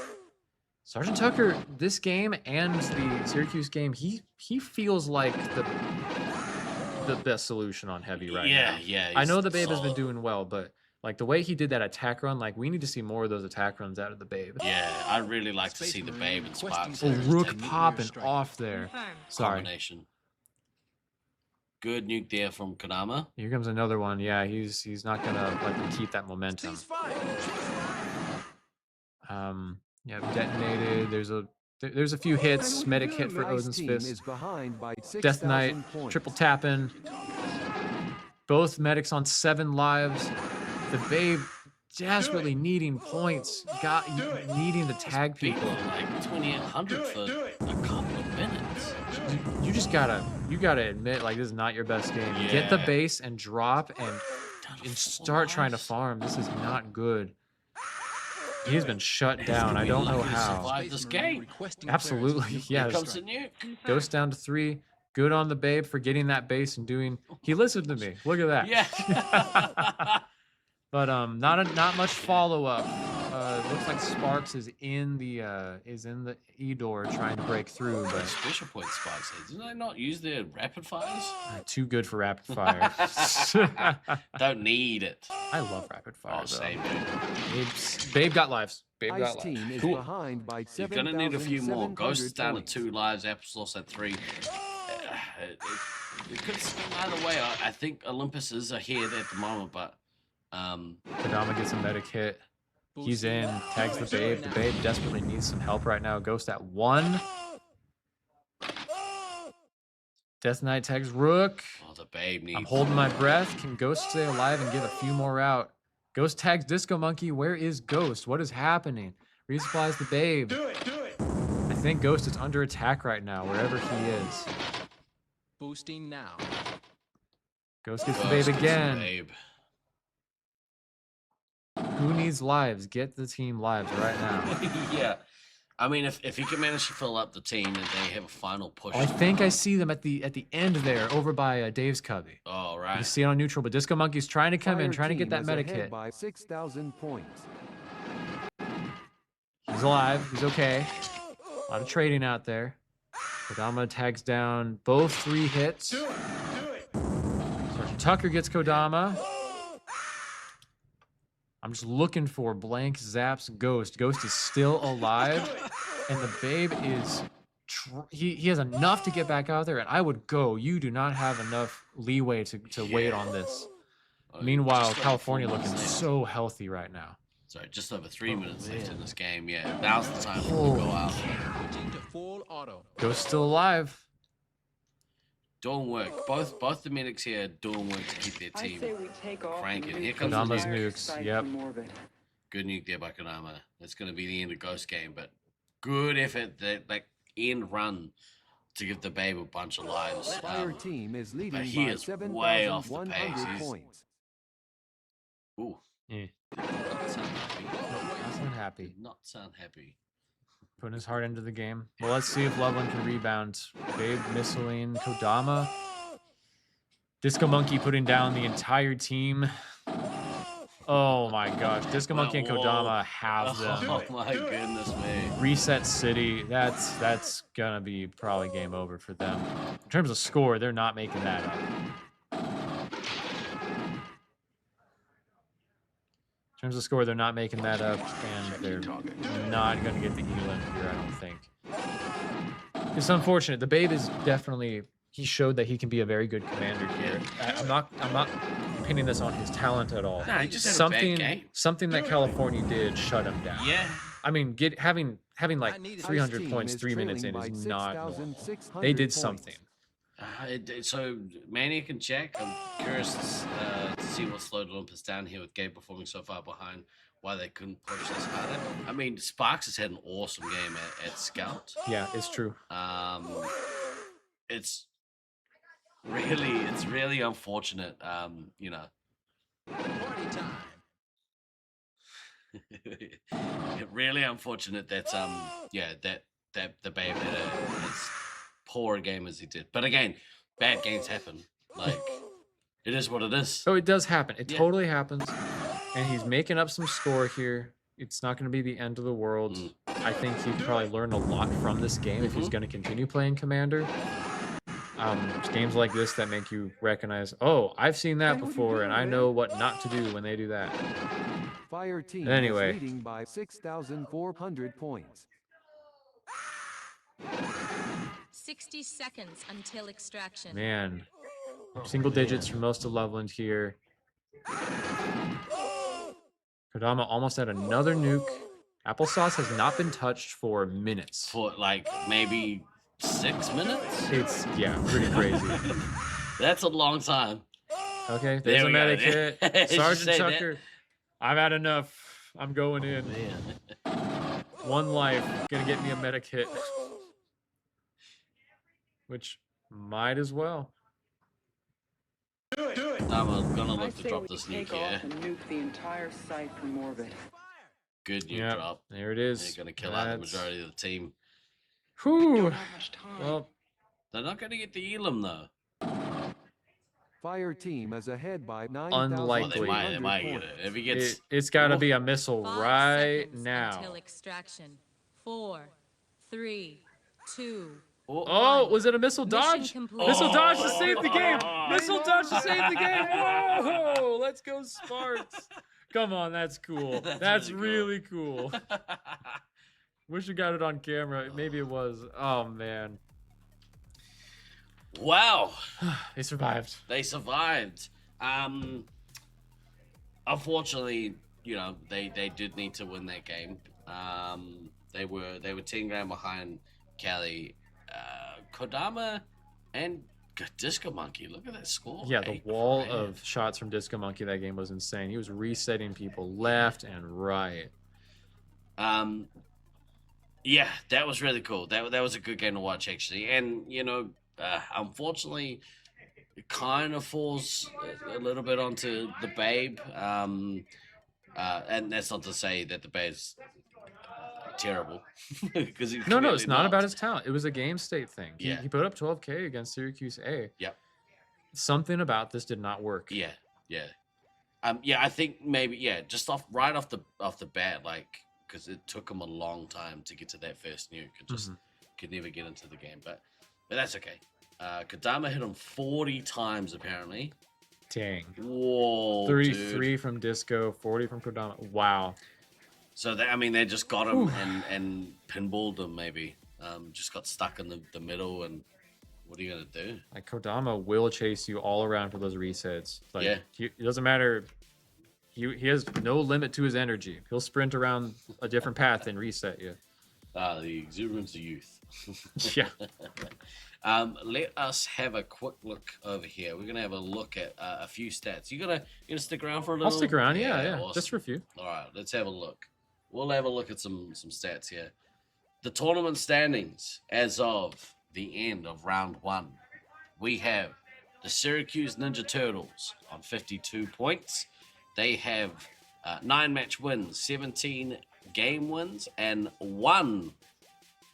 Sergeant Tucker, this game and the Syracuse game, he feels like the best solution on heavy right now. Yeah. I know the Babe has been doing well, but like the way he did that attack run, like we need to see more of those attack runs out of the Babe. Yeah, I'd really like to see the Babe and Sparks. Oh, Rook popping off there. Sorry. Combination. Good nuke there from Kodama. Here comes another one. Yeah, he's not gonna let them keep that momentum. Yeah, detonated. There's a few hits. Medic hit for Odin's Fist. Death Knight, triple tapping. Both medics on 7 lives. The Babe desperately needing points. Needing to tag people. Like 2800 for a couple of minutes. You just gotta admit, like, this is not your best game. Get the base and drop and start trying to farm. This is not good. He's been shut down. I don't know how. Survive this game. Absolutely, yeah. Here comes the nuke. Ghost down to 3. Good on the Babe for getting that base and doing. He listened to me. Look at that. Yeah. But not much follow up. Looks like Sparks is in the E door trying to break through, but Special point Sparks here. Didn't I not use their rapid fires? Too good for rapid fire. Don't need it. I love rapid fire. Oh, same dude. Babe got lives. Babe got lives. Team is Cool. behind by You're gonna need a few more. Ghost is down to points. 2 lives. Applesauce at 3. It could swing either way. I think Olympus is ahead at the moment, but Kodama gets a medic hit. He's in, tags the Babe. The Babe desperately needs some help right now. Ghost at 1. Death Knight tags Rook. Oh, the Babe needs. I'm holding my breath. Can Ghost stay alive and get a few more out? Ghost tags Disco Monkey. Where is Ghost? What is happening? Resupplies the Babe. Do it! I think Ghost is under attack right now, wherever he is. Boosting now. Ghost gets the Babe again. Babe. Who needs lives? Get the team lives right now. Yeah. I mean, if he can manage to fill up the team and they have a final push. Oh, I think I see them at the end there, over by Dave's cubby. Oh, right. You see it on neutral, but Disco Monkey's trying to come in, trying to get that medic hit. By 6,000 points. He's alive. He's okay. A lot of trading out there. Kodama tags down both 3 hits. Sergeant Tucker gets Kodama. I'm just looking for blank zaps Ghost. Ghost is still alive, and the Babe is. He has enough to get back out there, and I would go. You do not have enough leeway to wait on this. Meanwhile, California looking so healthy right now. Sorry, just over 3 minutes left in this game. Yeah, now's the time to Holy go out. Ghost still alive. Doing work. Both the medics here doing work to keep their team I say we take off cranking. and Here nuke comes the Kodama's entire nukes, site yep. from orbit. Good nuke there by Kodama. That's going to be the end of Ghost game, but good effort, that like end run to give the Babe a bunch of lives. Fire team is But leading he by is way off the pace. 7,100 points. Ooh. Yeah. Not sound happy. That's not happy. Did not sound happy. Putting his heart into the game. Well, let's see if Loveland can rebound. Babe, Misceline, Kodama. Disco Monkey putting down the entire team. Oh my gosh. Disco Monkey and Kodama have them. Oh my goodness me. Reset City. That's gonna be probably game over for them. In terms of score, they're not making that up. In terms of score, they're not making that up, and they're not going to get the elim here, I don't think. It's unfortunate. The Babe is definitely, he showed that he can be a very good commander here. I'm not pinning this on his talent at all. Nah, he just had a bad game. Something that California did shut him down. Yeah. I mean, having like 300 points 3 minutes in is not normal. They did something. So Maniac and Jack, I'm curious to see what slowed Olympus down here with Gabe performing so far behind, why they couldn't push this harder. I mean, Sparks has had an awesome game at Scout. Yeah, it's true. It's really unfortunate. You know. Party time. Really unfortunate that that the Babe had as poor a game as he did. But again, bad games happen. Like, it is what it is. Oh, it does happen. It totally happens. And he's making up some score here. It's not going to be the end of the world. I think he probably learned a lot from this game if he's going to continue playing Commander. Games like this that make you recognize, oh, I've seen that before, and I know what not to do when they do that. Fire team Anyway. is leading by 6,400 points. 60 seconds until extraction. Man, single digits for most of Loveland here. Kodama almost had another nuke. Applesauce has not been touched for minutes. For like maybe 6 minutes? It's, yeah, pretty crazy. That's a long time. Okay, there's a medic hit. Sergeant Tucker, that. I've had enough. I'm going in. Man. One life, gonna get me a medic hit. Which might as well. Do it. I'm gonna I look to say drop we this take nuke off here. and nuke the entire site from orbit. Good nuke Yep, drop. there it is. They're gonna kill out the majority of the team. Whew. Well, They're not gonna get the elim though. Fire team is ahead by 9,000. Unlikely. Well, they might get it. If he gets, It's got to be a missile 5 right seconds now. Until extraction. 4, 3, 2. Oh, was it a missile dodge? complete. Missile dodge to save the game. Missile dodge to save the game. Whoa, let's go Sparks. Come on, that's cool. That's really cool. Wish we got it on camera. Maybe it was. Oh, man. wow, They survived. they survived. Unfortunately, you know, they did need to win that game. They were 10 grand behind Cali. Kodama and Disco Monkey. Look at that score. Yeah, the wall of shots from Disco Monkey that game was insane. He was resetting people left and right. Yeah, that was really cool. That was a good game to watch, actually. And, you know, unfortunately, it kind of falls a little bit onto the Babe. And that's not to say that the Babe's terrible. Because No, it's not about his talent. It was a game state thing. Yeah. He put up 12K against Syracuse A. Yep. Something about this did not work. Yeah. I think maybe just right off the bat, like, because it took him a long time to get to that first nuke, and just could never get into the game. But that's okay. Kodama hit him 40 times apparently. Dang. Whoa. 33 from Disco, 40 from Kodama. Wow. So they just got him and pinballed him maybe. Just got stuck in the middle, and what are you gonna do? Like, Kodama will chase you all around for those resets. Like, Yeah. it doesn't matter. He has no limit to his energy. He'll sprint around a different path and reset you. The exuberance of youth. Yeah. Let us have a quick look over here. We're gonna have a look at a few stats. You gonna stick around for a little? I'll stick around. Yeah. Awesome. Just for a few. All right, let's have a look. We'll have a look at some stats here. The tournament standings as of the end of round 1. We have the Syracuse Ninja Turtles on 52 points. They have 9 match wins, 17 game wins, and 1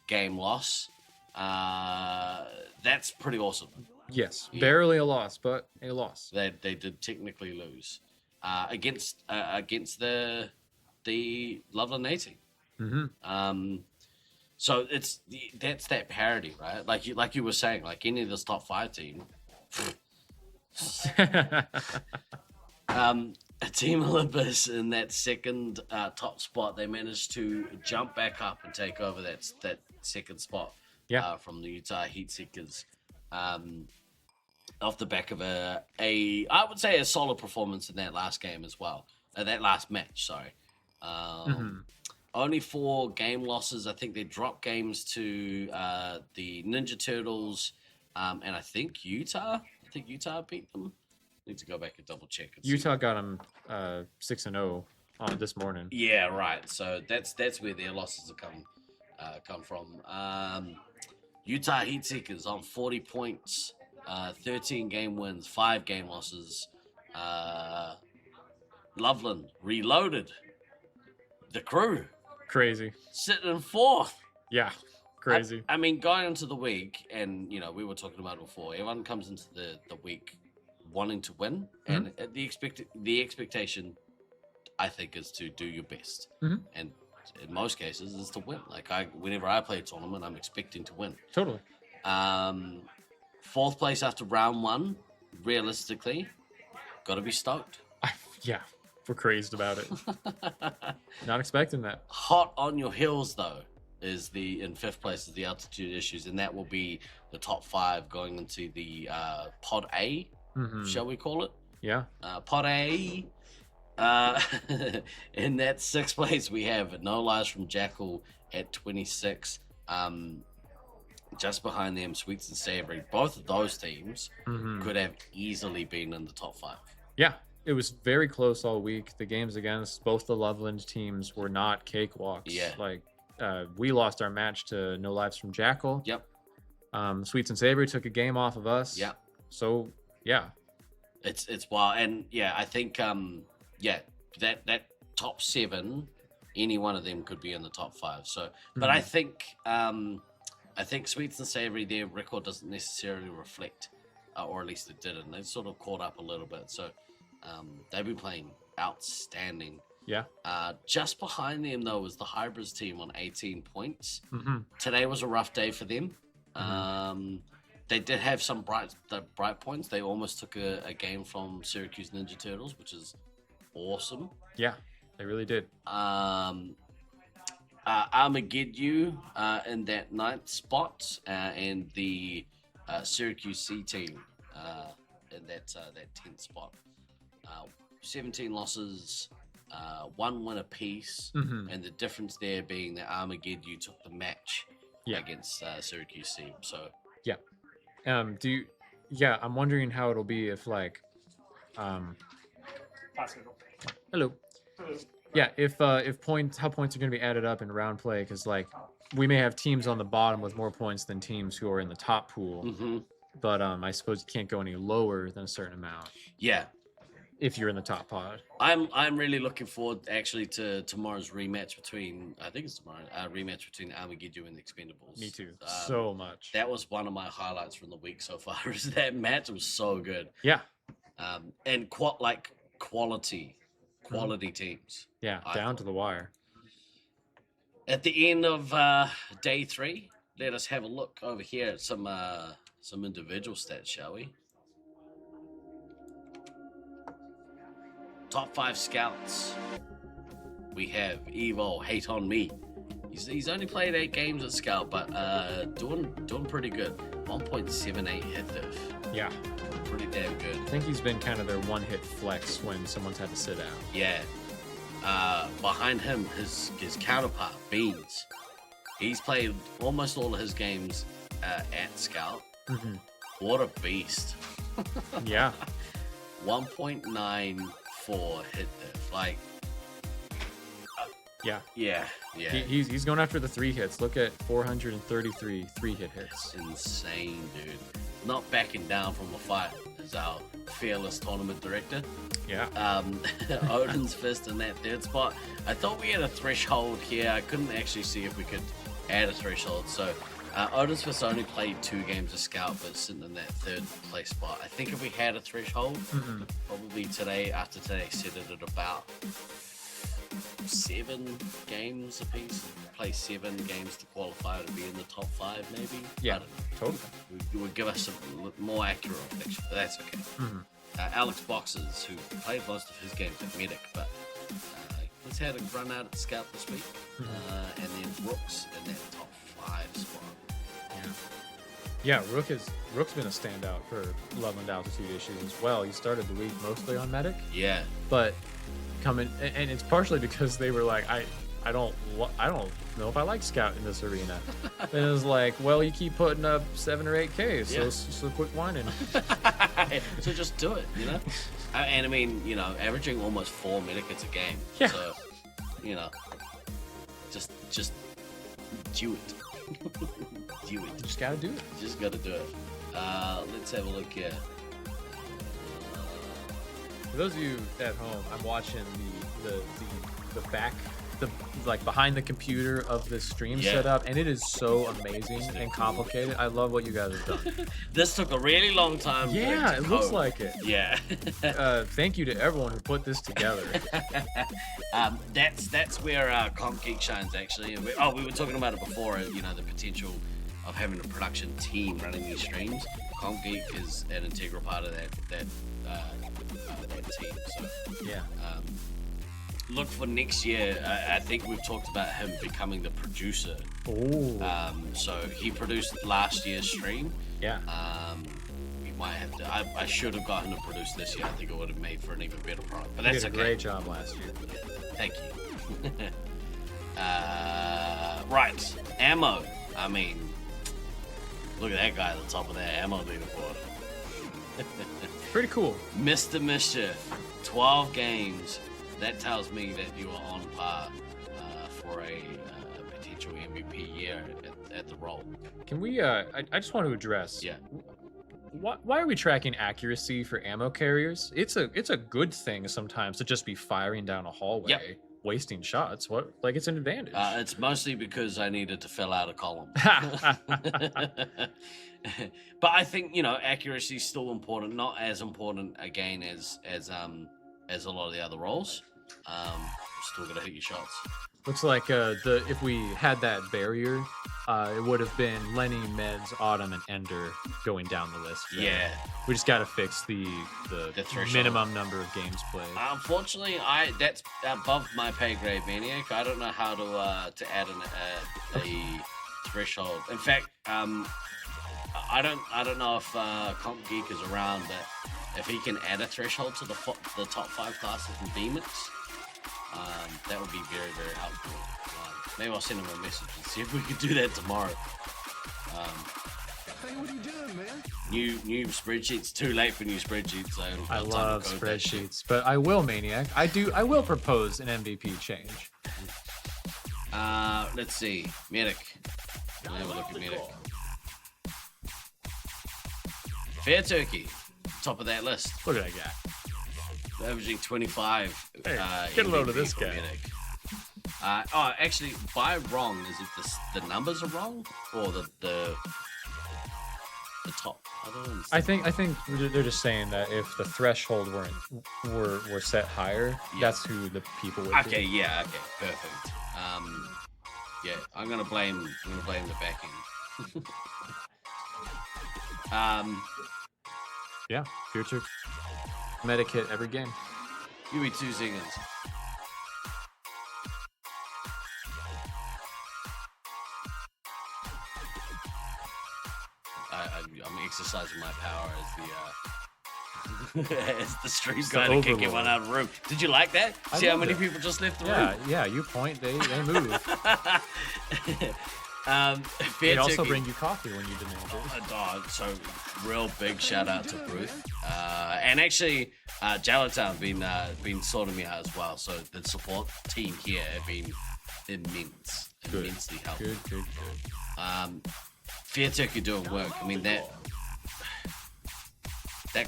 game loss. That's pretty awesome. Yes, barely a loss, but a loss. They did technically lose against the Loveland A team. Mm-hmm. So that's that parity, right? Like you were saying, like any of this top 5 team. Team Olympus in that second top spot, they managed to jump back up and take over that second spot from the Utah Heat Seekers off the back of I would say a solid performance in that last game as well. That last match, sorry. Only 4 game losses. I think they dropped games to the Ninja Turtles and I think Utah. I think Utah beat them. Need to go back and double check. Utah got them 6-0 on this morning. Yeah, right. So that's where their losses have come from. Utah Heat Seekers on 40 points, 13 game wins, 5 game losses. Loveland Reloaded, the crew, crazy, sitting in 4th. Yeah, crazy. I mean, going into the week, and we were talking about it before. Everyone comes into the week wanting to win, and the expectation, I think, is to do your best, and in most cases is to win. Like whenever I play a tournament, I'm expecting to win. Totally. 4th place after round 1, realistically, got to be stoked. Yeah, we're crazed about it. Not expecting that. Hot on your heels though is in 5th place is the altitude issues, and that will be the top 5 going into the Pod A. Shall we call it? Yeah. Pot A. In that 6th place, we have No Lies from Jackal at 26. Just behind them, Sweets and Savory. Both of those teams could have easily been in the top 5. Yeah, it was very close all week. The games against both the Loveland teams were not cakewalks. Yeah. Like, we lost our match to No Lives from Jackal. Yep. Sweets and Savory took a game off of us. Yep. So, yeah. It's wild. And, yeah, I think, that top 7, any one of them could be in the top 5. So, but I think Sweets and Savory, their record doesn't necessarily reflect, or at least it didn't. They sort of caught up a little bit. So, they've been playing outstanding. Yeah. Just behind them, though, was the Hybrids team on 18 points. Today was a rough day for them. They did have some bright points. They almost took a game from Syracuse Ninja Turtles, which is awesome. Yeah, they really did. Armageddon in that 9th spot, and the Syracuse C team in that 10th spot. 17 losses, 1 win apiece, and the difference there being that Armageddon took the match against Syracuse C. So yeah. I'm wondering how it'll be if hello. Yeah, if points, how points are going to be added up in round play, because we may have teams on the bottom with more points than teams who are in the top pool, but I suppose you can't go any lower than a certain amount. Yeah, if you're in the top pod. I'm really looking forward actually to tomorrow's rematch between, I think it's tomorrow, rematch between Armageddon and the Expendables. Me too, so much. That was one of my highlights from the week so far. Is that match was so good. Yeah. And quality teams. Yeah, down to the wire. At the end of day 3, let us have a look over here at some individual stats, shall we? Top 5 scouts. We have Evo, Hate on Me. He's only played 8 games at scout, but doing pretty good. 1.78 hit diff. Yeah. Pretty damn good. I think he's been kind of their one-hit flex when someone's had to sit out. Yeah. Behind him, his counterpart, Beans. He's played almost all of his games at Scout. Mm-hmm. What a beast. Yeah. 1.94 hit diff. Like, yeah. Yeah. He's going after the 3 hits. Look at 433 3-hit hits. Insane, dude. Not backing down from a fight is our fearless tournament director. Yeah. Odin's Fist in that 3rd spot. I thought we had a threshold here. I couldn't actually see if we could add a threshold. So Odin's Fist only played 2 games of Scout, but sitting in that 3rd place spot. I think if we had a threshold, probably after today, set it at about 7 games apiece. Play 7 games to qualify to be in the top 5, maybe. Yeah, totally. It would give us a more accurate reflection, but that's okay. Alex Boxes, who played most of his games at Medic, but he's had a run out at Scout this week, and then Rook's in that top 5 spot. Yeah, Rook's been a standout for Loveland Altitude issues as well. He started the week mostly on Medic. Yeah, but and it's partially because they were like, I don't know if I like Scout in this arena. And it was like, well, you keep putting up 7 or 8Ks, so quit whining. So just do it, you know. And I mean, you know, averaging almost 4 medikits a game. Yeah. So, you know, just do it. Do it. Just gotta do it. Just gotta do it. Let's have a look here. For those of you at home, I'm watching the back, like behind the computer of the stream setup, and it is so amazing and complicated. I love what you guys have done. This took a really long time. Yeah, it looks like it. Yeah. Thank you to everyone who put this together. That's where Comp Geek shines, actually. And we were talking about it before. You know, the potential of having a production team running these streams. Comp Geek is an integral part of that team. So yeah. Look for next year. I think we've talked about him becoming the producer. Ooh. So he produced last year's stream. Yeah. We might have to. I should have gotten him to produce this year. I think it would have made for an even better product. But He that's did a okay. great job last year. Thank you. Right. Ammo. I mean, look at that guy at the top of that ammo leaderboard. Pretty cool. Mr. Mischief, 12 games. That tells me that you are on par for a potential MVP year at the role. Can we? I just want to address. Yeah. Why are we tracking accuracy for ammo carriers? It's a good thing sometimes to just be firing down a hallway, wasting shots. Like it's an advantage. It's mostly because I needed to fill out a column. But I think, you know, accuracy is still important. Not as important again as a lot of the other roles. Still gotta hit your shots. Looks like if we had that barrier, it would have been Lenny, Meds, Autumn, and Ender going down the list. Yeah. We just got to fix the threshold. minimum number of games played. Unfortunately, that's above my pay grade, Maniac. I don't know how to add a threshold. In fact, I don't know if Comp Geek is around, but if he can add a threshold to the top 5 classes in Demons, that would be very, very helpful. Maybe I'll send him a message and see if we can do that tomorrow. Hey, what are you doing, man? New spreadsheets. Too late for new spreadsheets. I love spreadsheets, but I will, Maniac. I will propose an MVP change. Let's see. Medic. We'll have a look at Medic. Fair Turkey. Top of that list. Look at that guy. Averaging 25. Hey, get a load of this guy. Actually, by wrong, is it the numbers are wrong or the top? I think they're just saying that if the threshold were set higher, that's who the people would. Okay, be. Yeah, okay, perfect. Yeah, I'm gonna blame the backing. Yeah, future medic hit every game. Give me 2 seconds. I'm exercising my power as the stream guy to kicking one out of the room. Did you like that? See how many people just left the room? Yeah, you point, they move. They also bring you coffee when you demand it. So real big shout out to Ruth. And actually, Jalatan been sorting me out as well. So the support team here have been immensely helpful. Good. Fear Turkey doing work. I mean, that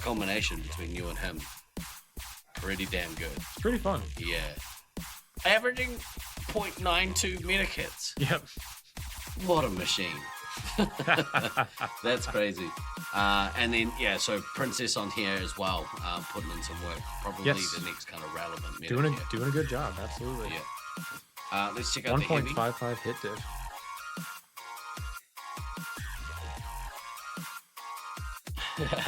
combination between you and him, pretty damn good. It's pretty fun. Yeah. Averaging 0.92 medikits. Yep. What a machine. That's crazy. And then, so Princess on here as well, putting in some work. Probably the next kind of relevant medikit. Doing a good job, absolutely. Yeah. Let's check out the heavy. 1.55 hit diff.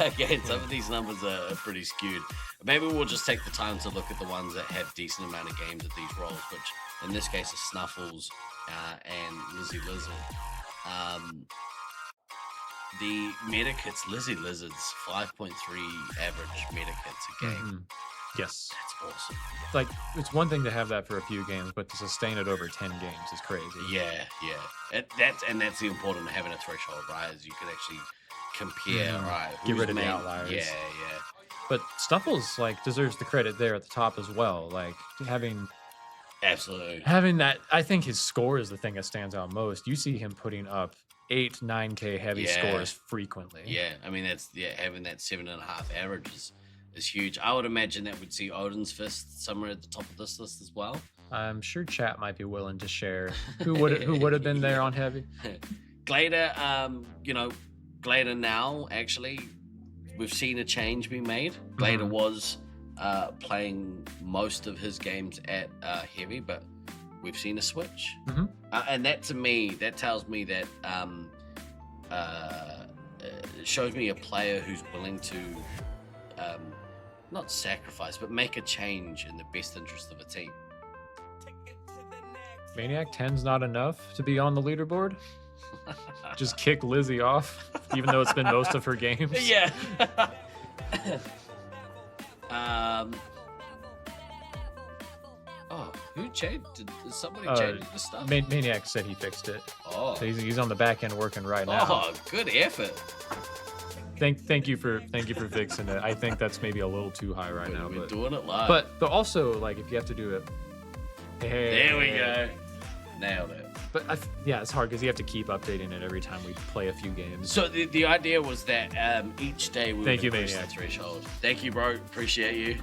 Again, some of these numbers are pretty skewed. Maybe we'll just take the time to look at the ones that have decent amount of games at these roles, which in this case is Snuffles and Lizzie Lizard. The medikits, Lizzie Lizard's 5.3 average medikits a game. Yes. That's awesome. Like, it's one thing to have that for a few games, but to sustain it over 10 games is crazy. Yeah. That's the important of having a threshold, right? Is you can actually compare, right? Get rid of the outliers. Yeah. But Snuffles, like, deserves the credit there at the top as well. Like, having that, I think his score is the thing that stands out most. You see him putting up 8-9K heavy scores frequently. Yeah, I mean, having that 7.5 average is huge. I would imagine that we'd see Odin's Fist somewhere at the top of this list as well. I'm sure chat might be willing to share who would have been there on heavy. Glader, Glader now, actually, we've seen a change be made. Glader was playing most of his games at heavy, but we've seen a switch. And that, to me, that tells me that it shows me a player who's willing to not sacrifice, but make a change in the best interest of a team. Maniac 10's not enough to be on the leaderboard? Just kick Lizzie off, even though it's been most of her games? Yeah. Who changed? Did somebody change the stuff? Maniac said he fixed it. Oh. So he's on the back end working right now. Oh, good effort. Thank you for fixing it. I think that's maybe a little too high right now. We're doing it live. But also, like, if you have to do it, there we go. Nailed it. But it's hard because you have to keep updating it every time we play a few games. So the idea was that each day we would increase the Maniac. threshold. Thank you, bro. Appreciate you.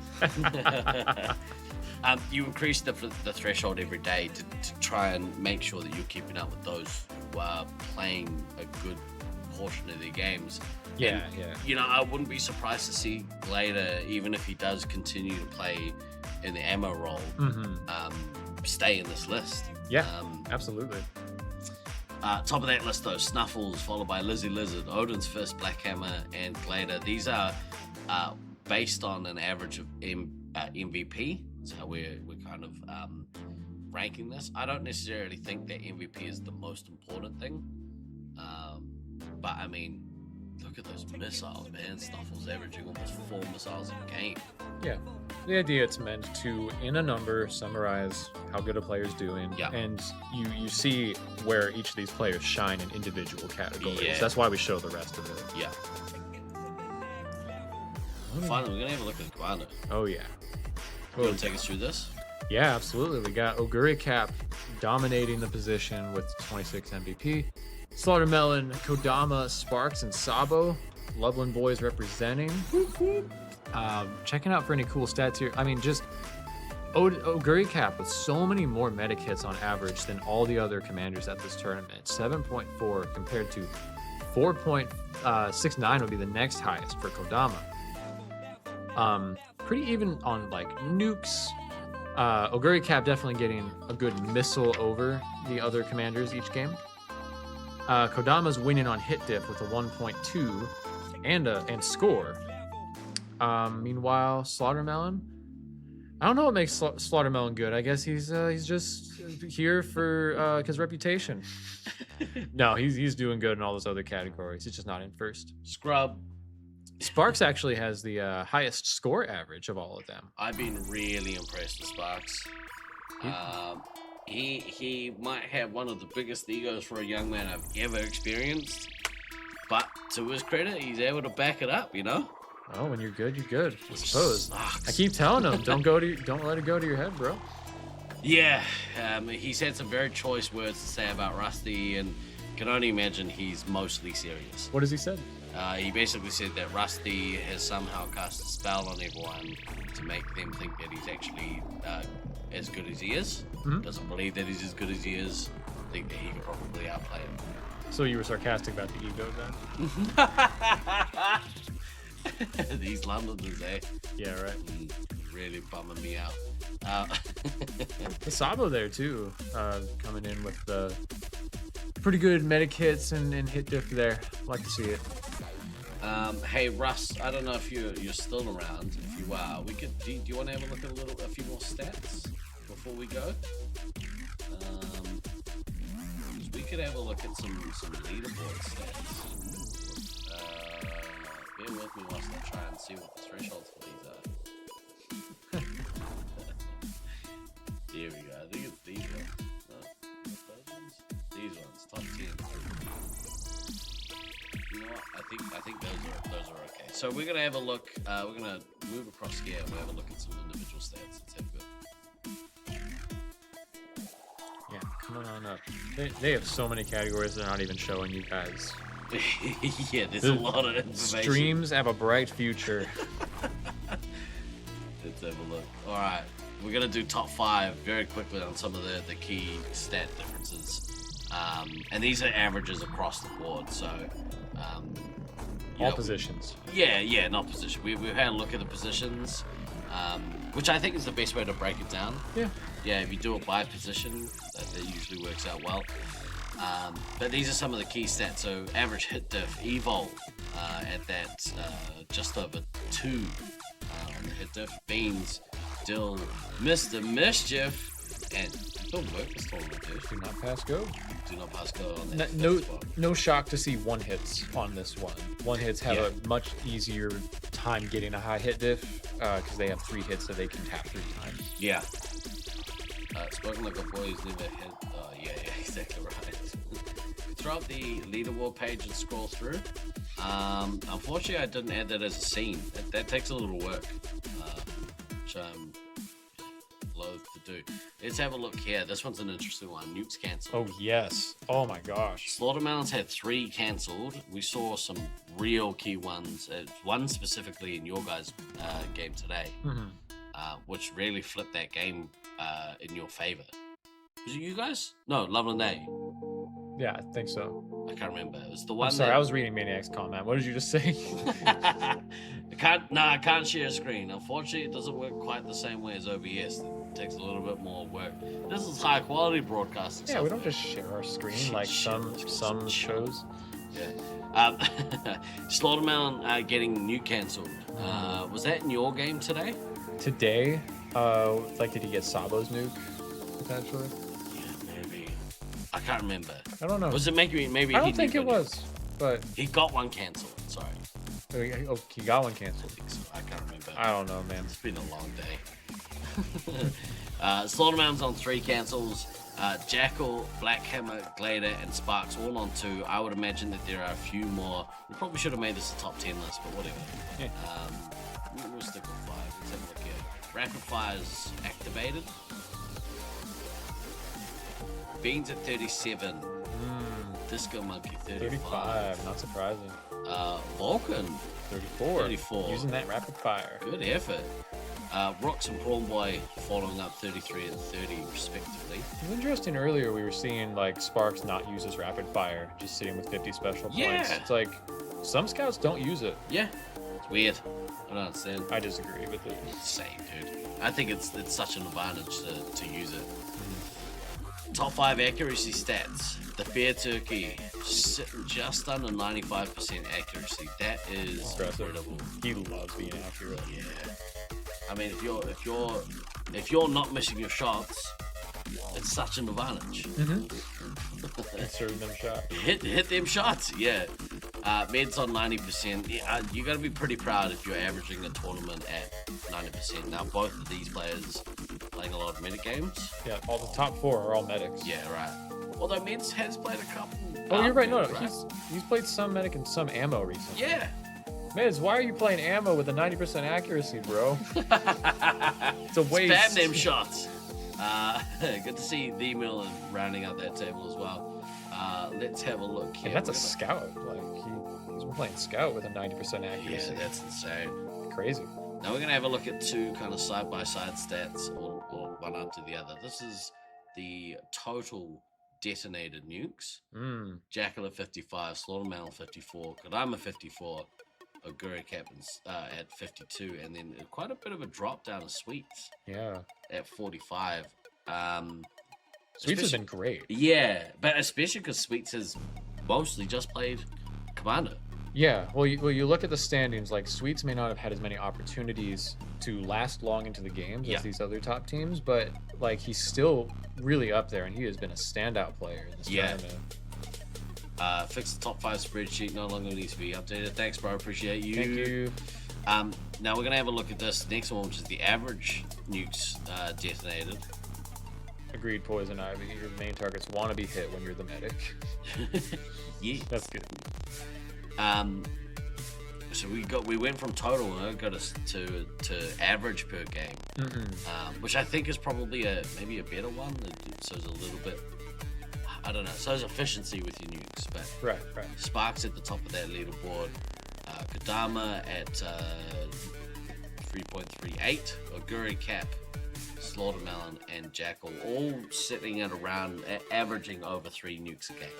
You increase the threshold every day to try and make sure that you're keeping up with those who are playing a good portion of their games. Yeah. I wouldn't be surprised to see Glader, even if he does continue to play in the ammo role, stay in this list. Yeah, absolutely. Top of that list, though, Snuffles, followed by Lizzie Lizard, Odin's Fist, Black Hammer, and Glader. These are based on an average of MVP. That's how we're kind of ranking this. I don't necessarily think that MVP is the most important thing. But, I mean, look at those missiles, man. Snuffles averaging almost 4 missiles a game. Yeah. The idea, it's meant to, in a number, summarize how good a player's doing. Yeah. And you see where each of these players shine in individual categories. Yeah. That's why we show the rest of it. Yeah. Finally, we're going to have a look at the commander. Oh, yeah. You want to take us through this? Yeah, absolutely. We got Oguri Cap dominating the position with 26 MVP. Slaughtermelon, Kodama, Sparks, and Sabo. Loveland boys representing. Checking out for any cool stats here. I mean, just Oguri Cap with so many more medikits on average than all the other commanders at this tournament. 7.4 compared to 4.69 would be the next highest for Kodama. Pretty even on like nukes. Oguri Cap definitely getting a good missile over the other commanders each game. Kodama's winning on hit diff with a 1.2 and score. Meanwhile, Slaughtermelon, I don't know what makes Slaughtermelon good. I guess he's just here for his reputation. No, he's doing good in all those other categories. He's just not in first. Scrub. Sparks actually has the highest score average of all of them. I've been really impressed with Sparks. he might have one of the biggest egos for a young man I've ever experienced. But to his credit, he's able to back it up, you know? Oh, when you're good, you're good, I suppose. Sucks. I keep telling him, don't let it go to your head, bro. Yeah, he's had some very choice words to say about Rusty, and can only imagine he's mostly serious. What has he said? He basically said that Rusty has somehow cast a spell on everyone to make them think that he's actually as good as he is. Mhm. Doesn't believe that he's as good as he is. Think that he could probably outplay him. So you were sarcastic about the ego then? These Londoners, eh? Yeah, right. Really bumming me out. The Sabo there too, coming in with the pretty good medic hits and hit diff there. Like to see it. Hey Russ, I don't know if you're still around. If you are, we could. Do you want to have a look at a few more stats before we go? We could have a look at some leaderboard stats. Bear with me whilst I try and see what the thresholds for these are. Here we go. I think it's these ones. No, those ones. These ones, top 10. You know what? I think those are okay. So we're gonna have a look. We're gonna move across here and we'll have a look at some individual stats. Let's have a go. Yeah, coming on up. They have so many categories they're not even showing you guys. Yeah, there's a lot of information. Streams have a bright future. Let's have a look. All right, we're gonna do top 5 very quickly on some of the key stat differences, and these are averages across the board. So, all positions. Yeah, not position. We've had a look at the positions, which I think is the best way to break it down. Yeah, if you do it by position, that usually works out well. But these are some of the key stats. So average hit diff, evol at that just over 2 on the hit diff. Beans, Dill, Mr. Mischief, and don't work this tournament, dude. Do not pass go. Do not pass go on that. No shock to see one hits on this one. One hits have a much easier time getting a high hit diff because they have 3 hits that they can tap 3 times. Yeah. Spoken like a boy who's never had. Yeah, exactly right. Throw up the leaderboard page and scroll through. Unfortunately, I didn't add that as a scene. That takes a little work, which I'm loath to do. Let's have a look here. This one's an interesting one. Nukes cancelled. Oh, yes. Oh, my gosh. Slaughter Mounds had 3 cancelled. We saw some real key ones. One specifically in your guys' game today, which really flipped that game in your favor. Was it you guys? No, Loveland A. Yeah, I think so. I can't remember. It was the one. I'm sorry, I was reading Maniac's comment. What did you just say? I can't share a screen. Unfortunately, it doesn't work quite the same way as OBS. It takes a little bit more work. This is high quality broadcasting. Yeah, we don't just share our screen like some shows. Yeah. Slaughtermound getting nuke cancelled. Was that in your game today? Today, did he get Sabo's nuke potentially? I can't remember. I don't know. Was it maybe? I don't think it was, but he got one cancelled. Sorry. Oh, he got one cancelled. I think so. I can't remember. I don't know, man. It's been a long day. Slaughtermound's on 3 cancels. Jackal, Blackhammer, Glader, and Sparks all on 2. I would imagine that there are a few more. We probably should have made this a top 10 list, but whatever. Yeah. We'll stick with 5. Let's have a look here. Rapid Fire's activated. Beans at 37. Disco Monkey 35. Not surprising. Vulcan 34. Using that rapid fire. Good effort. Rocks and Prawn Boy following up 33 and 30 respectively. It was interesting earlier we were seeing like Sparks not use his rapid fire, just sitting with 50 special points. It's like some scouts don't use it. Yeah. It's weird. I don't understand. I disagree with it. Same, dude. I think it's such an advantage to use it. Top 5 accuracy stats. The Fair Turkey sitting just under 95% accuracy. That is incredible. He loves being accurate. Yeah. I mean, if you're not missing your shots, it's such an advantage. Serve them shots. Hit them shots. Yeah. Med's on 90%. You got to be pretty proud if you're averaging a tournament at 90%. Now, both of these players playing a lot of medic games. Yeah, all the top 4 are all medics. Yeah, right. Although Meds has played a couple. Oh, you're right. No, medics, he's played some medic and some ammo recently. Yeah. Meds, why are you playing ammo with a 90% accuracy, bro? It's a waste. Spam them shots. Good to see the Mill rounding out that table as well. Let's have a look here. And that's a scout. Like he's been playing scout with a 90% accuracy. Yeah, that's insane. Crazy. Now we're gonna have a look at 2 kind of side-by-side stats, or one after the other. This is the total detonated nukes. Jackal at 55, Slaughterman 54, Kodama 54, Oguri Captains at 52, and then quite a bit of a drop down of Sweets. Yeah. At 45. Sweets has been great. Yeah, but especially because Sweets has mostly just played Commander. Yeah, well, you look at the standings, like Sweets may not have had as many opportunities to last long into the games as these other top teams, but like he's still really up there, and he has been a standout player in this tournament. Fix the top 5 spreadsheet, no longer needs to be updated. Thanks, bro, appreciate you. Thank you. Now we're gonna have a look at this next one, which is the average nukes detonated. Agreed, Poison Ivy. Your main targets want to be hit when you're the medic. Yeah, that's good. So we went from total, to average per game, which I think is probably maybe a better one. So it's a little bit, I don't know. So it's efficiency with your nukes, but right. Sparks at the top of that leaderboard. Kodama at 3.38. Oguri Cap, Slaughtermelon, and Jackal all sitting at around averaging over 3 nukes a game.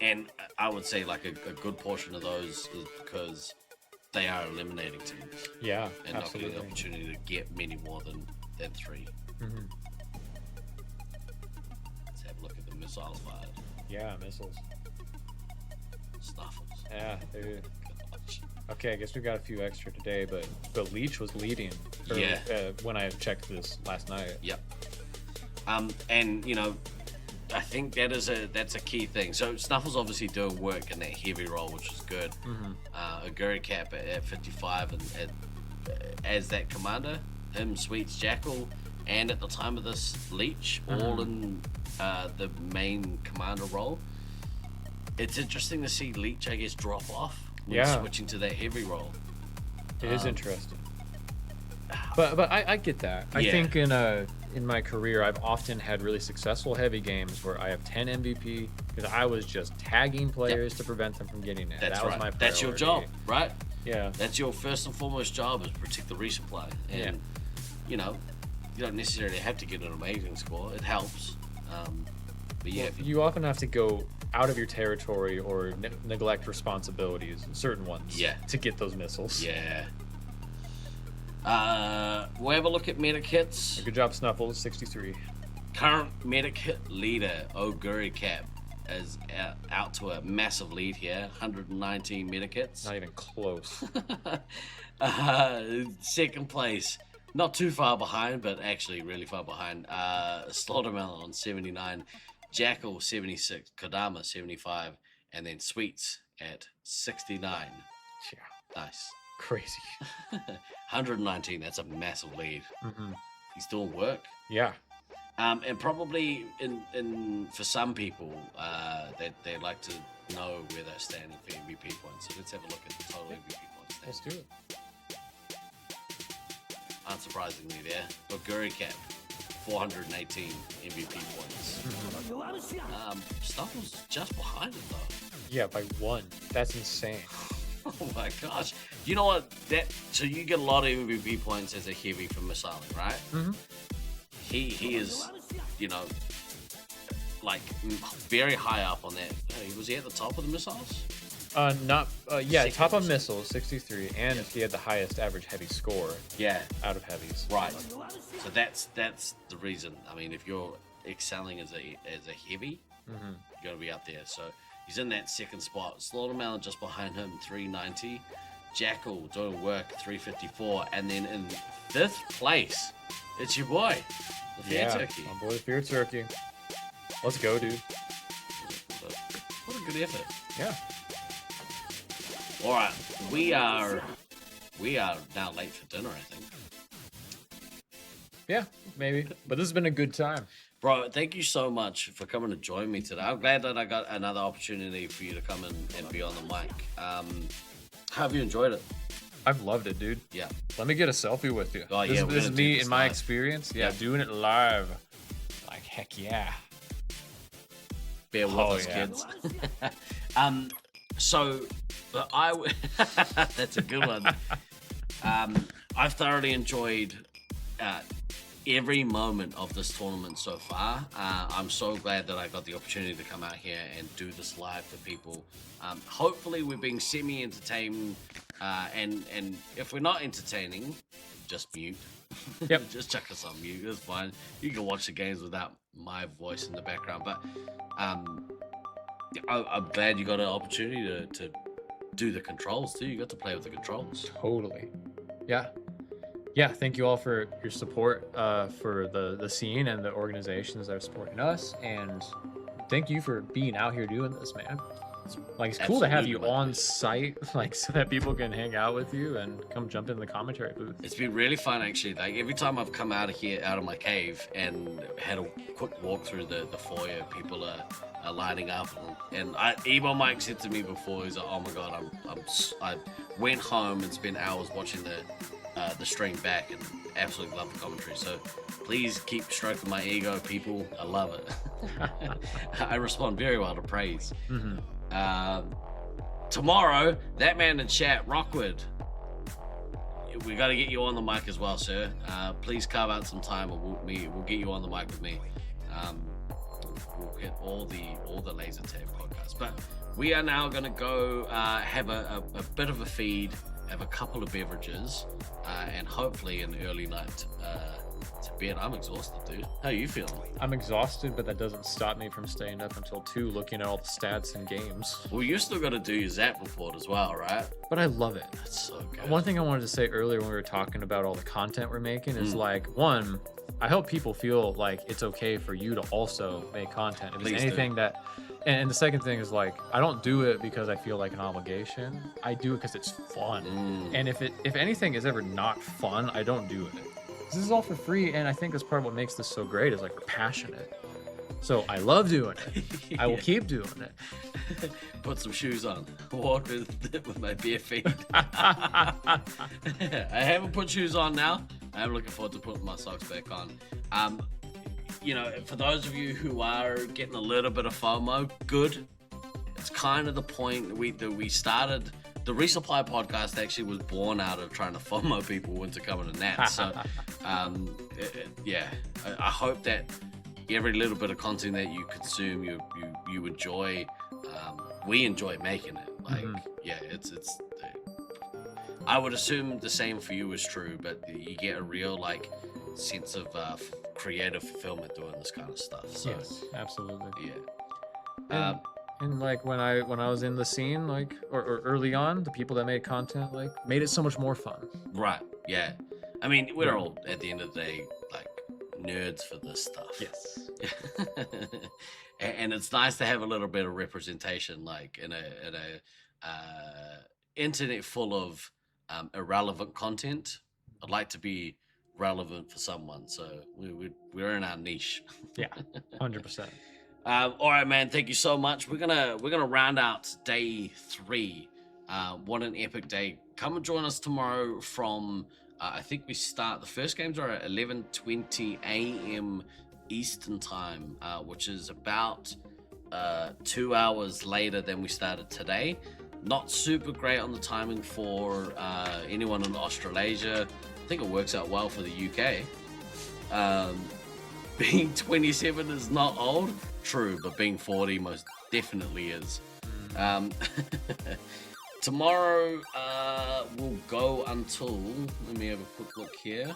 And I would say like a good portion of those is because they are eliminating teams. Yeah, and not getting the opportunity to get many more than 3. Let's have a look at the missiles fired. Yeah, missiles. Snuffles. Yeah, they. Okay, I guess we've got a few extra today, but Leech was leading. When I checked this last night. Yep. And you know, I think that's a key thing. So Snuffle's obviously doing work in that heavy role, which is good. Oguri Cap at 55 and as that commander, him, Sweets, Jackal, and at the time of this Leech, all in the main commander role. It's interesting to see Leech, I guess, drop off when switching to that heavy role. It is interesting. But I get that. I think in my career, I've often had really successful heavy games where I have 10 MVP because I was just tagging players to prevent them from getting it. That's that was my priority. That's your job, right? Yeah. That's your first and foremost job, is protect the resupply. And, you know, you don't necessarily have to get an amazing score. It helps. But yeah. You often have to go out of your territory or neglect responsibilities, certain ones, to get those missiles. Yeah. We'll have a look at medic hits. Good job, Snuffles, 63. Current medic hit leader, Oguri Cap, is out to a massive lead here, 119 medic hits. Not even close. Second place, not too far behind, but actually really far behind. Slaughtermelon on 79, Jackal 76, Kodama 75, and then Sweets at 69. Yeah. Nice. Crazy. 119, that's a massive lead. He's doing work. Yeah. And probably in for some people, they like to know where they're standing for MVP points. So let's have a look at the total MVP points. Let's do it. Unsurprisingly there, Oguri Cap, 418 MVP points. Snuffle's just behind him though. Yeah, by 1. That's insane. Oh my gosh. You know what? So you get a lot of MVP points as a heavy for missiling, right? He is, you know, like very high up on that. Was he at the top of the missiles? Top of missiles, 63, and he had the highest average heavy score. Yeah. Out of heavies. Right. So that's the reason. I mean, if you're excelling as a heavy, you got to be up there. So he's in that second spot. Slaughtermelon just behind him, 390. Jackal doing work, 354. And then in 5th place, it's your boy, the Fear Turkey. My boy, the Fear Turkey. Let's go, dude. What a good effort. Yeah. All right, we are now late for dinner, I think. Yeah, maybe. But this has been a good time. Bro, thank you so much for coming to join me today. I'm glad that I got another opportunity for you to come in and be on the mic. How have you enjoyed it? I've loved it, dude. Yeah. Let me get a selfie with you. Oh, yeah, This is me in my experience. Yeah, doing it live. Like, heck yeah. Bear with us, kids. So, that's a good one. I've thoroughly enjoyed every moment of this tournament so far. I'm so glad that I got the opportunity to come out here and do this live for people. Hopefully we're being semi-entertained, and if we're not entertaining, just mute. Yep. Just chuck us on mute. It's fine. You can watch the games without my voice in the background. But I'm glad you got an opportunity to do the controls too. You got to play with the controls. Totally. Yeah. Yeah, thank you all for your support for the scene and the organizations that are supporting us. And thank you for being out here doing this, man. Like, it's cool to have you on site, like, so that people can hang out with you and come jump in the commentary booth. It's been really fun, actually. Like, every time I've come out of here, out of my cave, and had a quick walk through the foyer, people are lining up. And Ebo Mike said to me before, he's like, oh my God, I went home and spent hours watching the stream back and absolutely love the commentary. So please keep stroking my ego, people. I love it. I respond very well to praise. Mm-hmm. Tomorrow, that man in chat, Rockwood, we got to get you on the mic as well, sir. Please carve out some time, and we'll get you on the mic with me. We'll get all the laser tag podcasts. But we are now going to go have a bit of a feed, have a couple of beverages, and hopefully an early night to bed. I'm exhausted, dude. How are you feeling? I'm exhausted, but that doesn't stop me from staying up until 2 looking at all the stats and games. Well, you still got to do your Zap report as well, right? But I love it. That's so good. One thing I wanted to say earlier when we were talking about all the content we're making is like, one, I hope people feel like it's okay for you to also make content. If there's anything that, and the second thing is like, I don't do it because I feel like an obligation. I do it because it's fun. And if anything is ever not fun, I don't do it. This is all for free, and I think that's part of what makes this so great is like we're passionate. So I love doing it. I will keep doing it. Put some shoes on. Walk with my bare feet. I haven't put shoes on now. I'm looking forward to putting my socks back on. You know, for those of you who are getting a little bit of FOMO, good. It's kind of the point we started. The Resupply podcast actually was born out of trying to FOMO people into coming to Nats. So, yeah, I hope that every little bit of content that you consume, you enjoy. We enjoy making it. Like, yeah, it's. I would assume the same for you is true, but you get a real like sense of creative fulfillment doing this kind of stuff. So, yes, absolutely. Yeah. And like when I was in the scene, like or early on, the people that made content like made it so much more fun. Right. Yeah. I mean, we're all at the end of the day like nerds for this stuff. Yes. And it's nice to have a little bit of representation, like in a internet full of irrelevant content. I'd like to be relevant for someone, so we're in our niche. Yeah, 100%. All right, man. Thank you so much. We're gonna round out day 3. What an epic day! Come and join us tomorrow from. I think we start. The first games are at 11:20 a.m. Eastern time, which is about 2 hours later than we started today. Not super great on the timing for anyone in Australasia. I think it works out well for the UK. Being 27 is not old. True, but being 40 most definitely is. Tomorrow we'll go until, let me have a quick look here.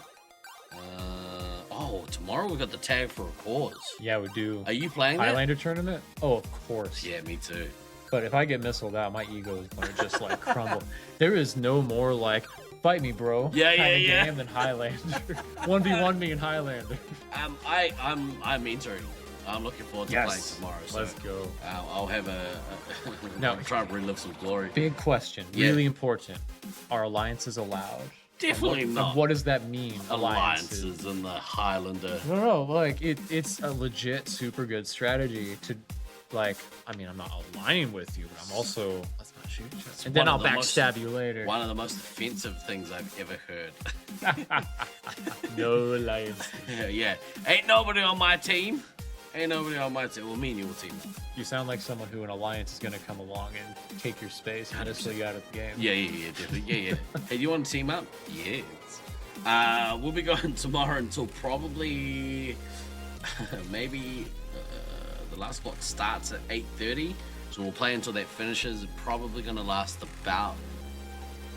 Tomorrow we got the tag for a cause. Yeah, we do. Are you playing Highlander tournament? Oh, of course. Yeah, me too. But if I get missiled out, my ego is going to just like crumble. There is no more like, fight me, bro. Yeah. Game than Highlander. 1v1 me in Highlander. I'm entering. I'm looking forward to playing tomorrow. So let's go. I'll have Now, try to relive some glory. Big question, really important. Are alliances allowed? Definitely not. What does that mean? Alliances in the Highlander. No, like it's a legit super good strategy to, like, I mean, I'm not aligning with you, but I'm also, let's not shoot you. And then I'll backstab you later. One of the most offensive things I've ever heard. No lies. Yeah. Ain't nobody on my team. Ain't nobody on my team. Well, me and your team. You sound like someone who an alliance is going to come along and take your space and just you out of the game. Yeah, definitely. Yeah. Hey, do you want to team up? Yes. We'll be going tomorrow until probably maybe the last block starts at 8:30. So we'll play until that finishes. Probably going to last about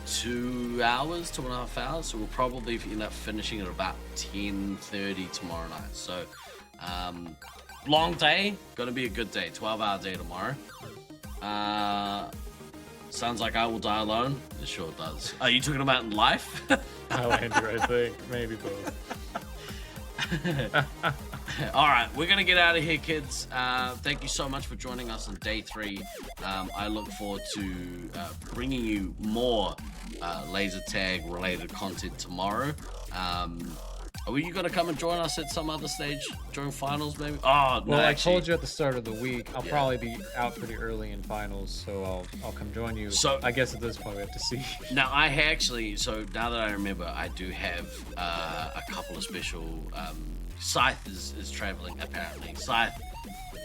2 hours, 2.5 hours. So we'll probably end up finishing at about 10:30 tomorrow night. So, long day, gonna be a good day. 12-hour day tomorrow. Sounds like I will die alone. It sure does. Are you talking about in life? Highlander, I think. Maybe both. All right, we're gonna get out of here, kids. Thank you so much for joining us on day 3. I look forward to bringing you more laser tag related content tomorrow. Are you going to come and join us at some other stage during finals, maybe? Oh, no, well, actually, I told you at the start of the week, I'll probably be out pretty early in finals, so I'll come join you. So I guess at this point we have to see. Now, I actually, so now that I remember, I do have a couple of special, Scythe is traveling, apparently. Scythe,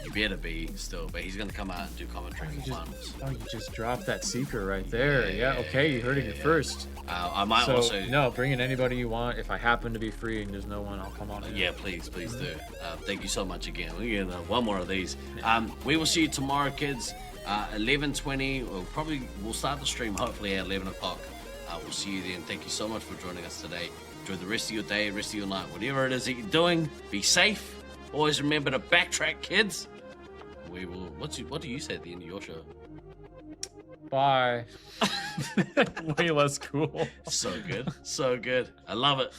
you better be still, but he's going to come out and do commentary for finals. Oh, you just dropped that secret right there. Yeah, okay, you heard it here first. I might also... No, bring in anybody you want. If I happen to be free and there's no one, I'll come on in. Yeah, please do. Thank you so much again. We get one more of these. We will see you tomorrow, kids. 11:20. We'll start the stream hopefully at 11 o'clock. We'll see you then. Thank you so much for joining us today. Enjoy the rest of your day, rest of your night. Whatever it is that you're doing, be safe. Always remember to backtrack, kids. We will... What do you say at the end of your show? Bye. Way less cool. So good. So good. I love it.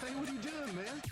Hey, what are you doing, man?